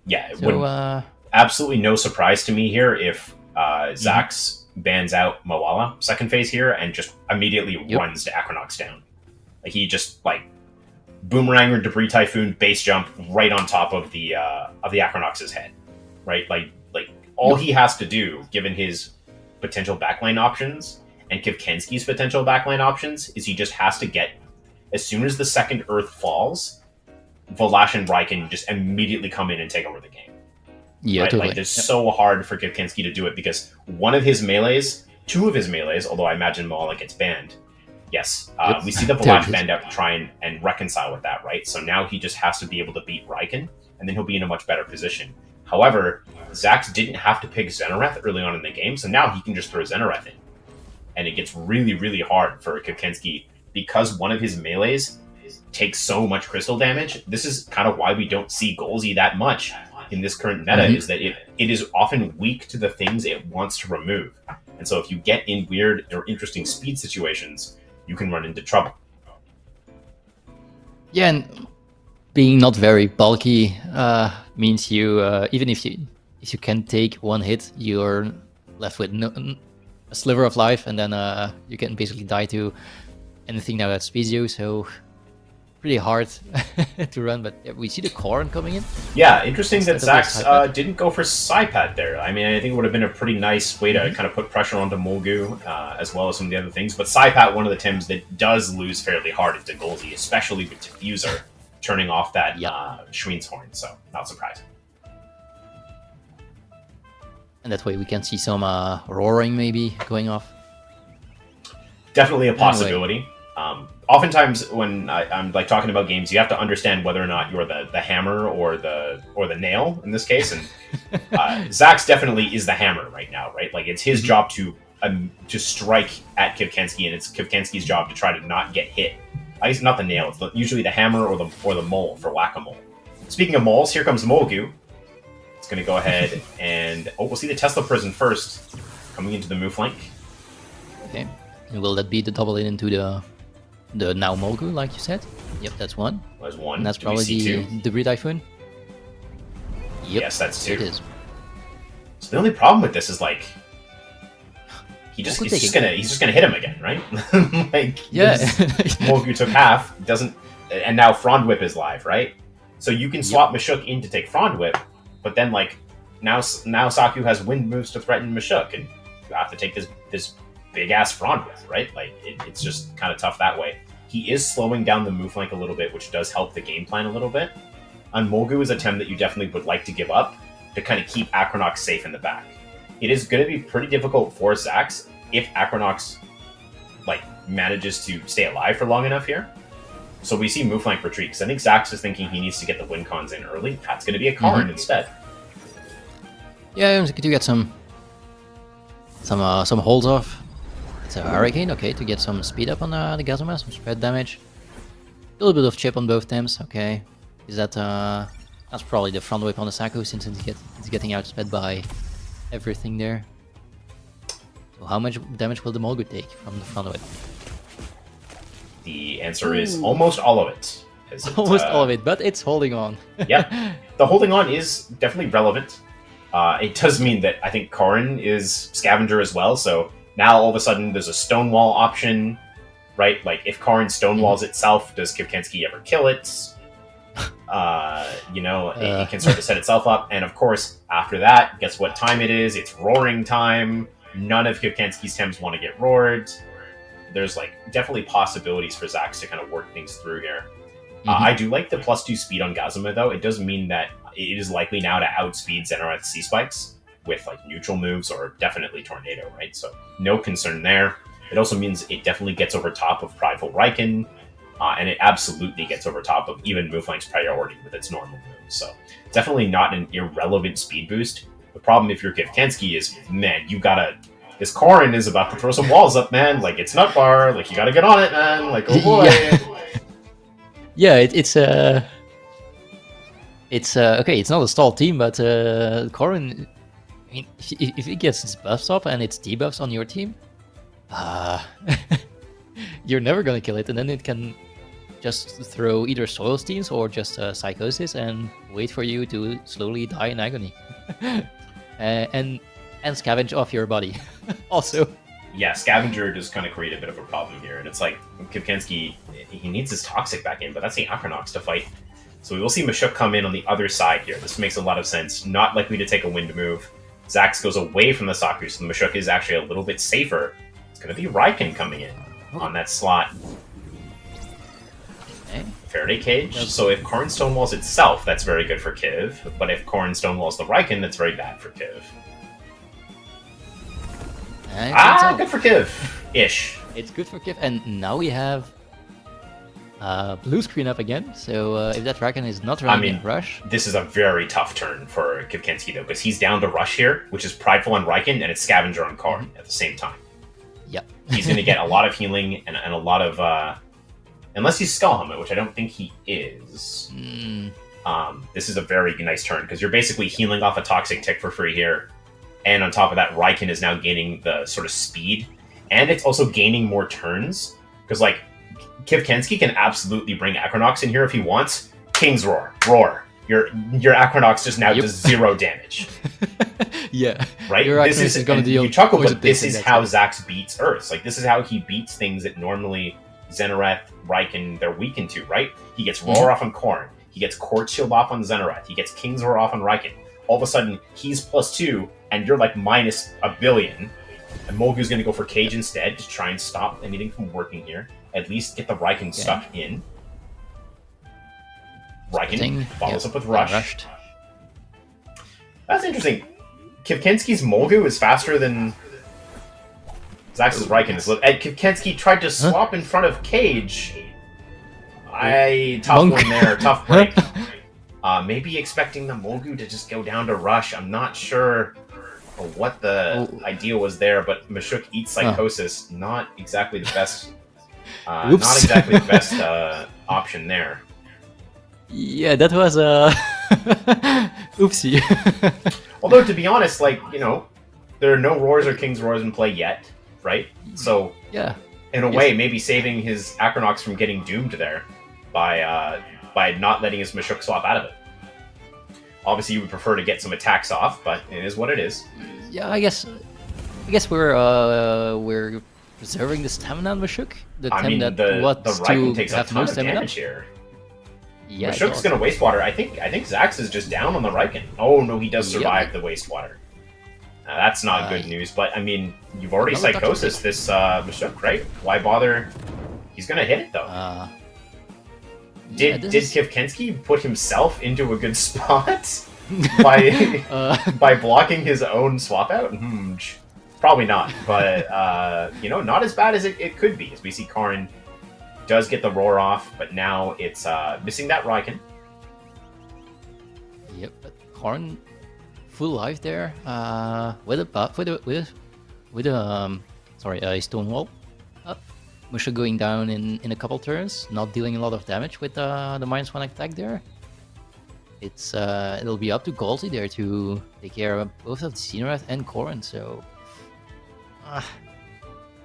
Yeah, it So, would absolutely no surprise to me here if Szax bans out Moala second phase here and just immediately runs to Acronox down. Like, he just, like, boomerang or debris typhoon base jump right on top of the Acronox's head, right? Like all he has to do, given his potential backline options and Kivkenski's potential backline options, is he just has to get, as soon as the second Earth falls, Vlash and Riken just immediately come in and take over the game. Yeah, right? totally. Like, it's so hard for Kivkenski to do it because one of his melees, 2 of his melees, although I imagine Moala gets banned. Yes, we see the Vlash band out to try and reconcile with that, right? So now he just has to be able to beat Riken, and then he'll be in a much better position. However, Szax didn't have to pick Xenareth early on in the game, so now he can just throw Xenareth in. And it gets really, really hard for Kivkenski because one of his melees takes so much crystal damage. This is kind of why we don't see Golzy that much in this current meta, is that it is often weak to the things it wants to remove. And so if you get in weird or interesting speed situations, you can run into trouble. Yeah, and being not very bulky means you, even if you can take 1 hit, you're left with a sliver of life, and then you can basically die to anything now that speeds you. So pretty hard to run, but we see the Corn coming in. Yeah, interesting that Instead of Szax didn't go for Psypad there. I mean, I think it would have been a pretty nice way to kind of put pressure onto Mulgu, as well as some of the other things. But Psypat, one of the Tims that does lose fairly hard into Goldy, especially with Diffuser turning off that Schween's Horn, so not surprising. And that way we can see some roaring maybe going off. Definitely a possibility. Oftentimes when I'm like talking about games, you have to understand whether or not you're the hammer or the nail in this case. And Szax definitely is the hammer right now, right? Like it's his job to strike at Kivkenski, and it's Kivkenski's job to try to not get hit. I guess not the nail. It's usually the hammer or the mole for whack-a-mole. Speaking of moles, here comes Mulgu. It's going to go ahead and we'll see the Tesla Prison first coming into the move flank. Okay, and will that be the double in into the now Mulgu, like you said? Yep, that's one. There's one. And that's probably the Debris Typhoon. Yep. Yes, that's two. It is. So the only problem with this is like he's just gonna hit him again, right? Like yeah, Mulgu took half, doesn't, and now Frond Whip is live, right? So you can swap Mashuk in to take Frond Whip, but then like now Saku has wind moves to threaten Mashuk, and you have to take this big ass Frond Whip, right? Like it's just kind of tough that way. He is slowing down the move flank a little bit, which does help the game plan a little bit. And Mulgu is a Tem that you definitely would like to give up to kind of keep Acronox safe in the back. It is going to be pretty difficult for Szax if Acronox like manages to stay alive for long enough here. So we see move flank retreat, because I think Szax is thinking he needs to get the win cons in early. That's going to be a Karn instead. Yeah, to get some holds off. It's a Hurricane, okay, to get some speed up on the Gazuma, some spread damage. A little bit of chip on both Tems, okay. Is that that's probably the front whip on the Saku, since it's getting outsped by everything there. So how much damage will the Mulgu take from the front whip? The answer is almost all of it. Almost all of it, but it's holding on. Yeah, the holding on is definitely relevant. It does mean that I think Corrin is Scavenger as well, so now all of a sudden there's a Stonewall option, right? Like if Corrin Stonewalls itself, does Kivkenski ever kill it? It can start to set itself up, and of course, after that, guess what time it is? It's roaring time. None of Kivkenski's Tems want to get roared. There's like definitely possibilities for Szax to kind of work things through here. I do like the +2 speed on Gazuma, though. It does mean that it is likely now to outspeed Xenareth Sea Spikes with like neutral moves or definitely Tornado, right? So no concern there. It also means it definitely gets over top of Prideful Riken, and it absolutely gets over top of even Mooflank's priority with its normal moves. So definitely not an irrelevant speed boost. The problem if you're Kivkenski is, man, you gotta... This Corrin is about to throw some walls up, man. Like, it's nut bar. Like, you gotta get on it, man. Like, oh boy. Yeah, it's okay. It's not a stall team, but Corrin, I mean, if it gets its buffs up and its debuffs on your team, you're never gonna kill it, and then it can just throw either Soil Steams or just Psychosis and wait for you to slowly die in agony, and scavenge off your body. Also, yeah, Scavenger does kind of create a bit of a problem here, and it's like Kivkenski, he needs his Toxic back in, but that's the Acronox to fight. So we will see Mashuk come in on the other side here. This makes a lot of sense. Not likely to take a wind move. Szax goes away from the Saku, so the Mashuk is actually a little bit safer. It's going to be Riken coming in on that slot. okay. Faraday Cage. So if Corrin Stonewalls itself, that's very good for Kiv. But if Corrin Stonewalls the Riken, that's very bad for Kiv. Good for Kiv. Ish. It's good for Kiv, and now we have blue screen up again. So if that Riken is not running in Rush... This is a very tough turn for Kivkenski, though, because he's down to Rush here, which is Prideful on Riken, and it's Scavenger on Corrin at the same time. Yep. He's going to get a lot of healing and a lot of... unless he's Skull Helmet, which I don't think he is. This is a very nice turn, because you're basically healing off a Toxic Tick for free here. And on top of that, Riken is now gaining the sort of speed. And it's also gaining more turns. Because, like, Kivkenski can absolutely bring Acronox in here if he wants. King's Roar. Roar. Your Acronox just now does 0 damage. Yeah. Right? Your This is going to deal you chuckle, with but this is how Szax beats Earth. Like, this is how he beats things that normally Xenareth, Riken, they're weakened to, right? He gets Roar off on Corrin. He gets Court Shield off on Xenareth. He gets King's Roar off on Riken. All of a sudden, he's +2, and you're like minus a billion. And Molgu's going to go for Cage instead to try and stop anything from working here. At least get the Riken stuck in. Riken follows up with Rush. Rushed. That's interesting. Kivkenski's Molgu is faster than Szax's Riken. And Kivkenski tried to swap in front of Cage. Tough one there. Tough break. Maybe expecting the Molgu to just go down to Rush. I'm not sure what the idea was there, but Mashuk eats Psychosis. Not exactly the best. Option there. Yeah, that was a oopsie. Although to be honest, like there are no Roars or King's Roars in play yet, right? So in a way, maybe saving his Acronox from getting doomed there by not letting his Mashuk swap out of it. Obviously, you would prefer to get some attacks off, but it is what it is. Yeah, I guess we're preserving the stamina on Mashuk. The Riken takes a ton of damage here. Yeah, Mashuk's gonna wastewater. I think Szax is just down on the Riken. Oh no, he does survive the wastewater. Now, that's not good news, but I mean, you've already Psychosis this Mashuk, right? Why bother? He's gonna hit it though. Did Kivkenski put himself into a good spot by blocking his own swap out? Probably not, but not as bad as it could be. As we see, Corrin does get the Roar off, but now it's missing that Riken. Yep, but Corrin full life there with a buff with a stone wall. Musha going down in a couple turns, not dealing a lot of damage with the -1 attack there. It'll be up to Galsy there to take care of both of Xenareth and Corrin, so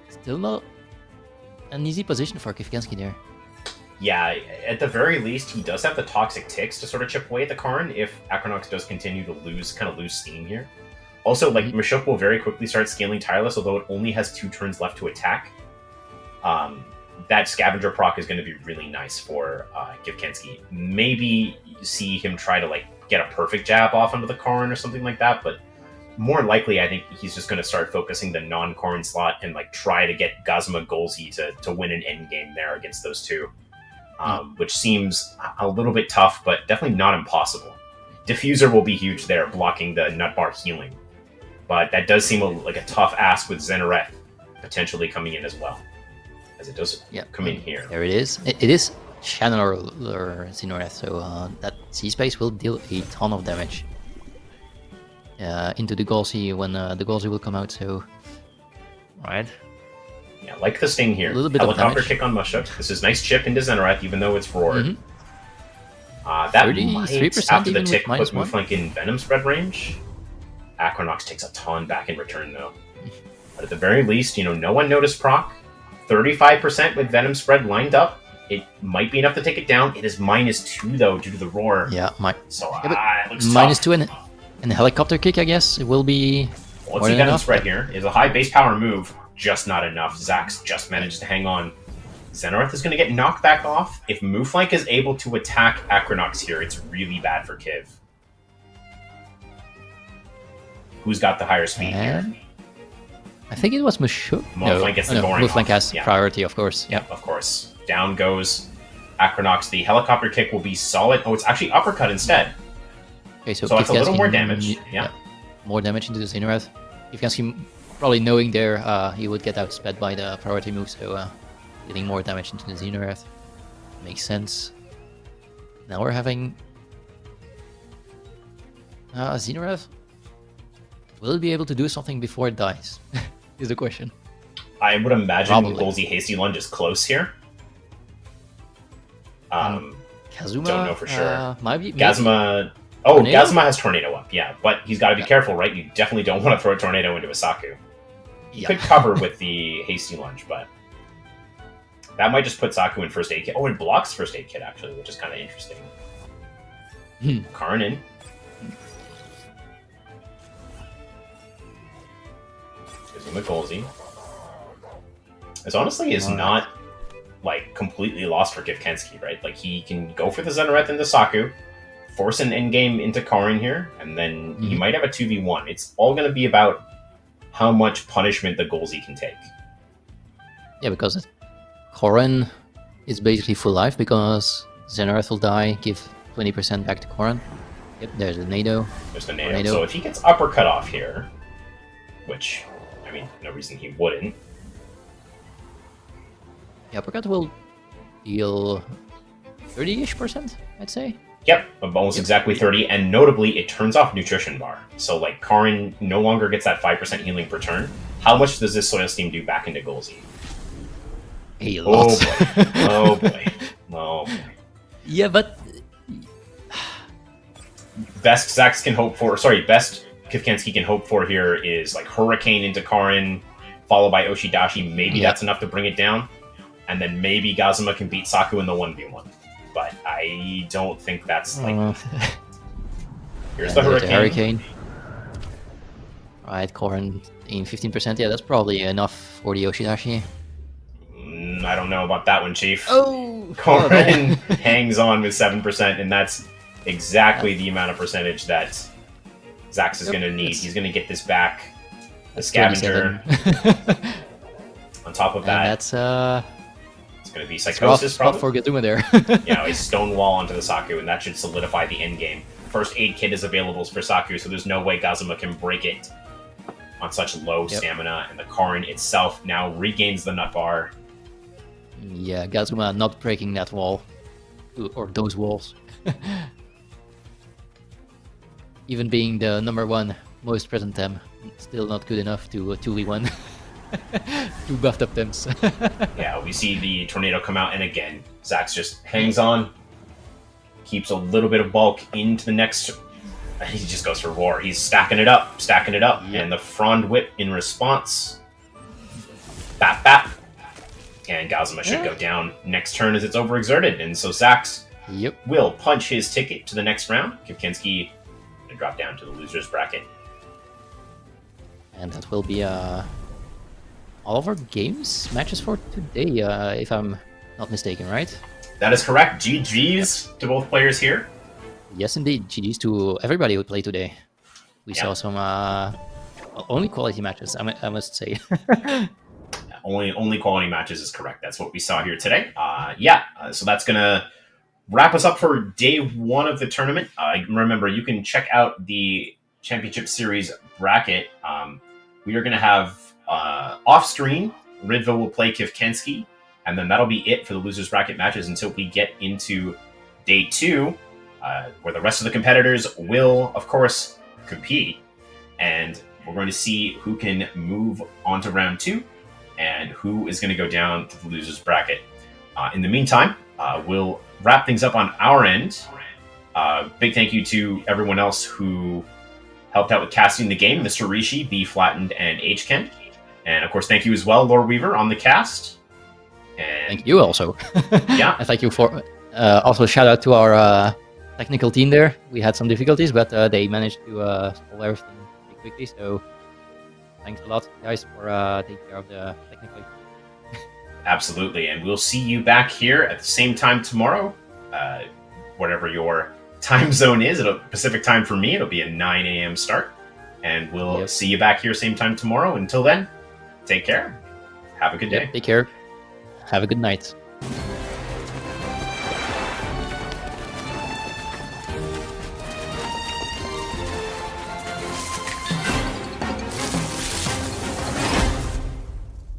still not an easy position for Kivkenski there. Yeah, at the very least, he does have the Toxic Ticks to sort of chip away at the Corrin if Acronox does continue to lose steam here. Also, Mashuk will very quickly start scaling Tireless, although it only has 2 turns left to attack. That Scavenger proc is going to be really nice for Kivkenski. Maybe see him try to get a perfect jab off onto the Corrin or something like that, but more likely I think he's just going to start focusing the non-Corrin slot and try to get Gazma Golzi to win an endgame there against those two, which seems a little bit tough, but definitely not impossible. Diffuser will be huge there, blocking the Nut Bar healing, but that does seem like a tough ask with Xenareth potentially coming in as well. As it does come in here. There it is. It is Channeler Xenareth, so that C-Space will deal a ton of damage into the Galsy when the Galsy will come out, so... Right. Yeah, like the Sting here. A little bit Helicopter kick on Mashuk. This is nice chip into Xenareth, even though it's roared. That might, after the tick, put Mooflank in Venom spread range. Acronox takes a ton back in return, though. But at the very least, no one noticed proc. 35% with Venom spread lined up. It might be enough to take it down. It is -2 though due to the Roar. Yeah, so it looks -2 and the helicopter kick, I guess it will be. Let's see, Venom spread here is a high base power move, just not enough. Szax just managed to hang on. Xenareth is going to get knocked back off. If Mooflank is able to attack Acronox here, it's really bad for Kiv. Who's got the higher speed here? I think it was Mashuk. Mooflank gets the boring Mooflank has priority, of course. Yeah, of course. Down goes Acronox. The helicopter kick will be solid. Oh, it's actually uppercut instead. Okay, so it's a little more damage. Yeah. More damage into the Xenareth. Kivkenski probably knowing there he would get outsped by the priority move, so getting more damage into the Xenareth makes sense. Now we're having Xenareth. Will it be able to do something before it dies? Is the question. I would imagine Golsy Hasty Lunge is close here. Kazuma, don't know for sure. Maybe. Gazma. Oh, Tornado? Gazma has Tornado up, yeah. But he's got to be careful, right? You definitely don't want to throw a Tornado into a Saku. You could cover with the Hasty Lunge, but that might just put Saku in First Aid Kit. Oh, it blocks First Aid Kit, actually, which is kind of interesting. Karn in. Gives him a Golsy. This honestly is not like completely lost for Kivkenski, right? Like he can go for the Zenareth and the Saku, force an endgame into Karin here, and then he might have a 2v1. It's all going to be about how much punishment the Golzi can take. Yeah, because Karin is basically full life because Zenareth will die, give 20% back to Karin. Yep, there's a Nado. There's the Nado. So if he gets uppercut off here, which, I mean, no reason he wouldn't. The uppercut will deal 30-ish%, I'd say. Yep, almost exactly 30, and notably, it turns off Nutrition Bar. So, like, Karin no longer gets that 5% healing per turn. How much does this Soil Steam do back into Golzi? A lot. Oh boy. Oh boy. Yeah, but... Best Kivkenski can hope for here is, like, Hurricane into Karin, followed by Oshidashi. Maybe that's enough to bring it down. And then maybe Gazuma can beat Saku in the 1v1. But I don't think that's like. Here's the Hurricane. Right, Karin in 15%. Yeah, that's probably enough for the Oshidashi. I don't know about that one, Chief. Oh! Karin hangs on with 7%, and that's exactly the amount of percentage that Szax is going to need. He's going to get this back. The Scavenger. On top of that. That's It's going to be Psychosis, probably. For Gaduma there. A stone wall onto the Saku, and that should solidify the end game. First aid kit is available for Saku, so there's no way Gazuma can break it on such low stamina, and the Karin itself now regains the nut bar. Yeah, Gazuma not breaking that wall, or those walls. Even being the #1 most present tem, still not good enough to 2v1. Two buffed up temps. Yeah, we see the tornado come out, and again, Szax just hangs on, keeps a little bit of bulk into the next. He just goes for war. He's stacking it up, and the Frond Whip in response. Bap, bap. And Gazuma should go down next turn as it's overexerted, and so Szax will punch his ticket to the next round. Kivkenski to drop down to the loser's bracket. And that will be all of our matches for today, if I'm not mistaken, right? That is correct. GG's to both players here. Yes, indeed. GG's to everybody who played today. We saw some only quality matches, I must say. Only quality matches is correct. That's what we saw here today. So that's going to wrap us up for day 1 of the tournament. Remember, you can check out the Championship Series bracket. We are going to have off-screen, Ridva will play Kivkenski, and then that'll be it for the losers bracket matches until we get into day 2, where the rest of the competitors will, of course, compete, and we're going to see who can move on to round 2 and who is going to go down to the losers bracket. In the meantime, we'll wrap things up on our end. Big thank you to everyone else who helped out with casting the game, Mr. Rishi, BFlattened, and HKen. And, of course, thank you as well, Loreweaver, on the cast. And thank you also. Yeah. And thank you for... also, shout out to our technical team there. We had some difficulties, but they managed to solve everything pretty quickly. So, thanks a lot, guys, for taking care of the technical. Absolutely. And we'll see you back here at the same time tomorrow. Whatever your time zone is. Pacific time for me. It'll be a 9 a.m. start. And we'll see you back here same time tomorrow. Until then, take care. Have a good day. Take care. Have a good night.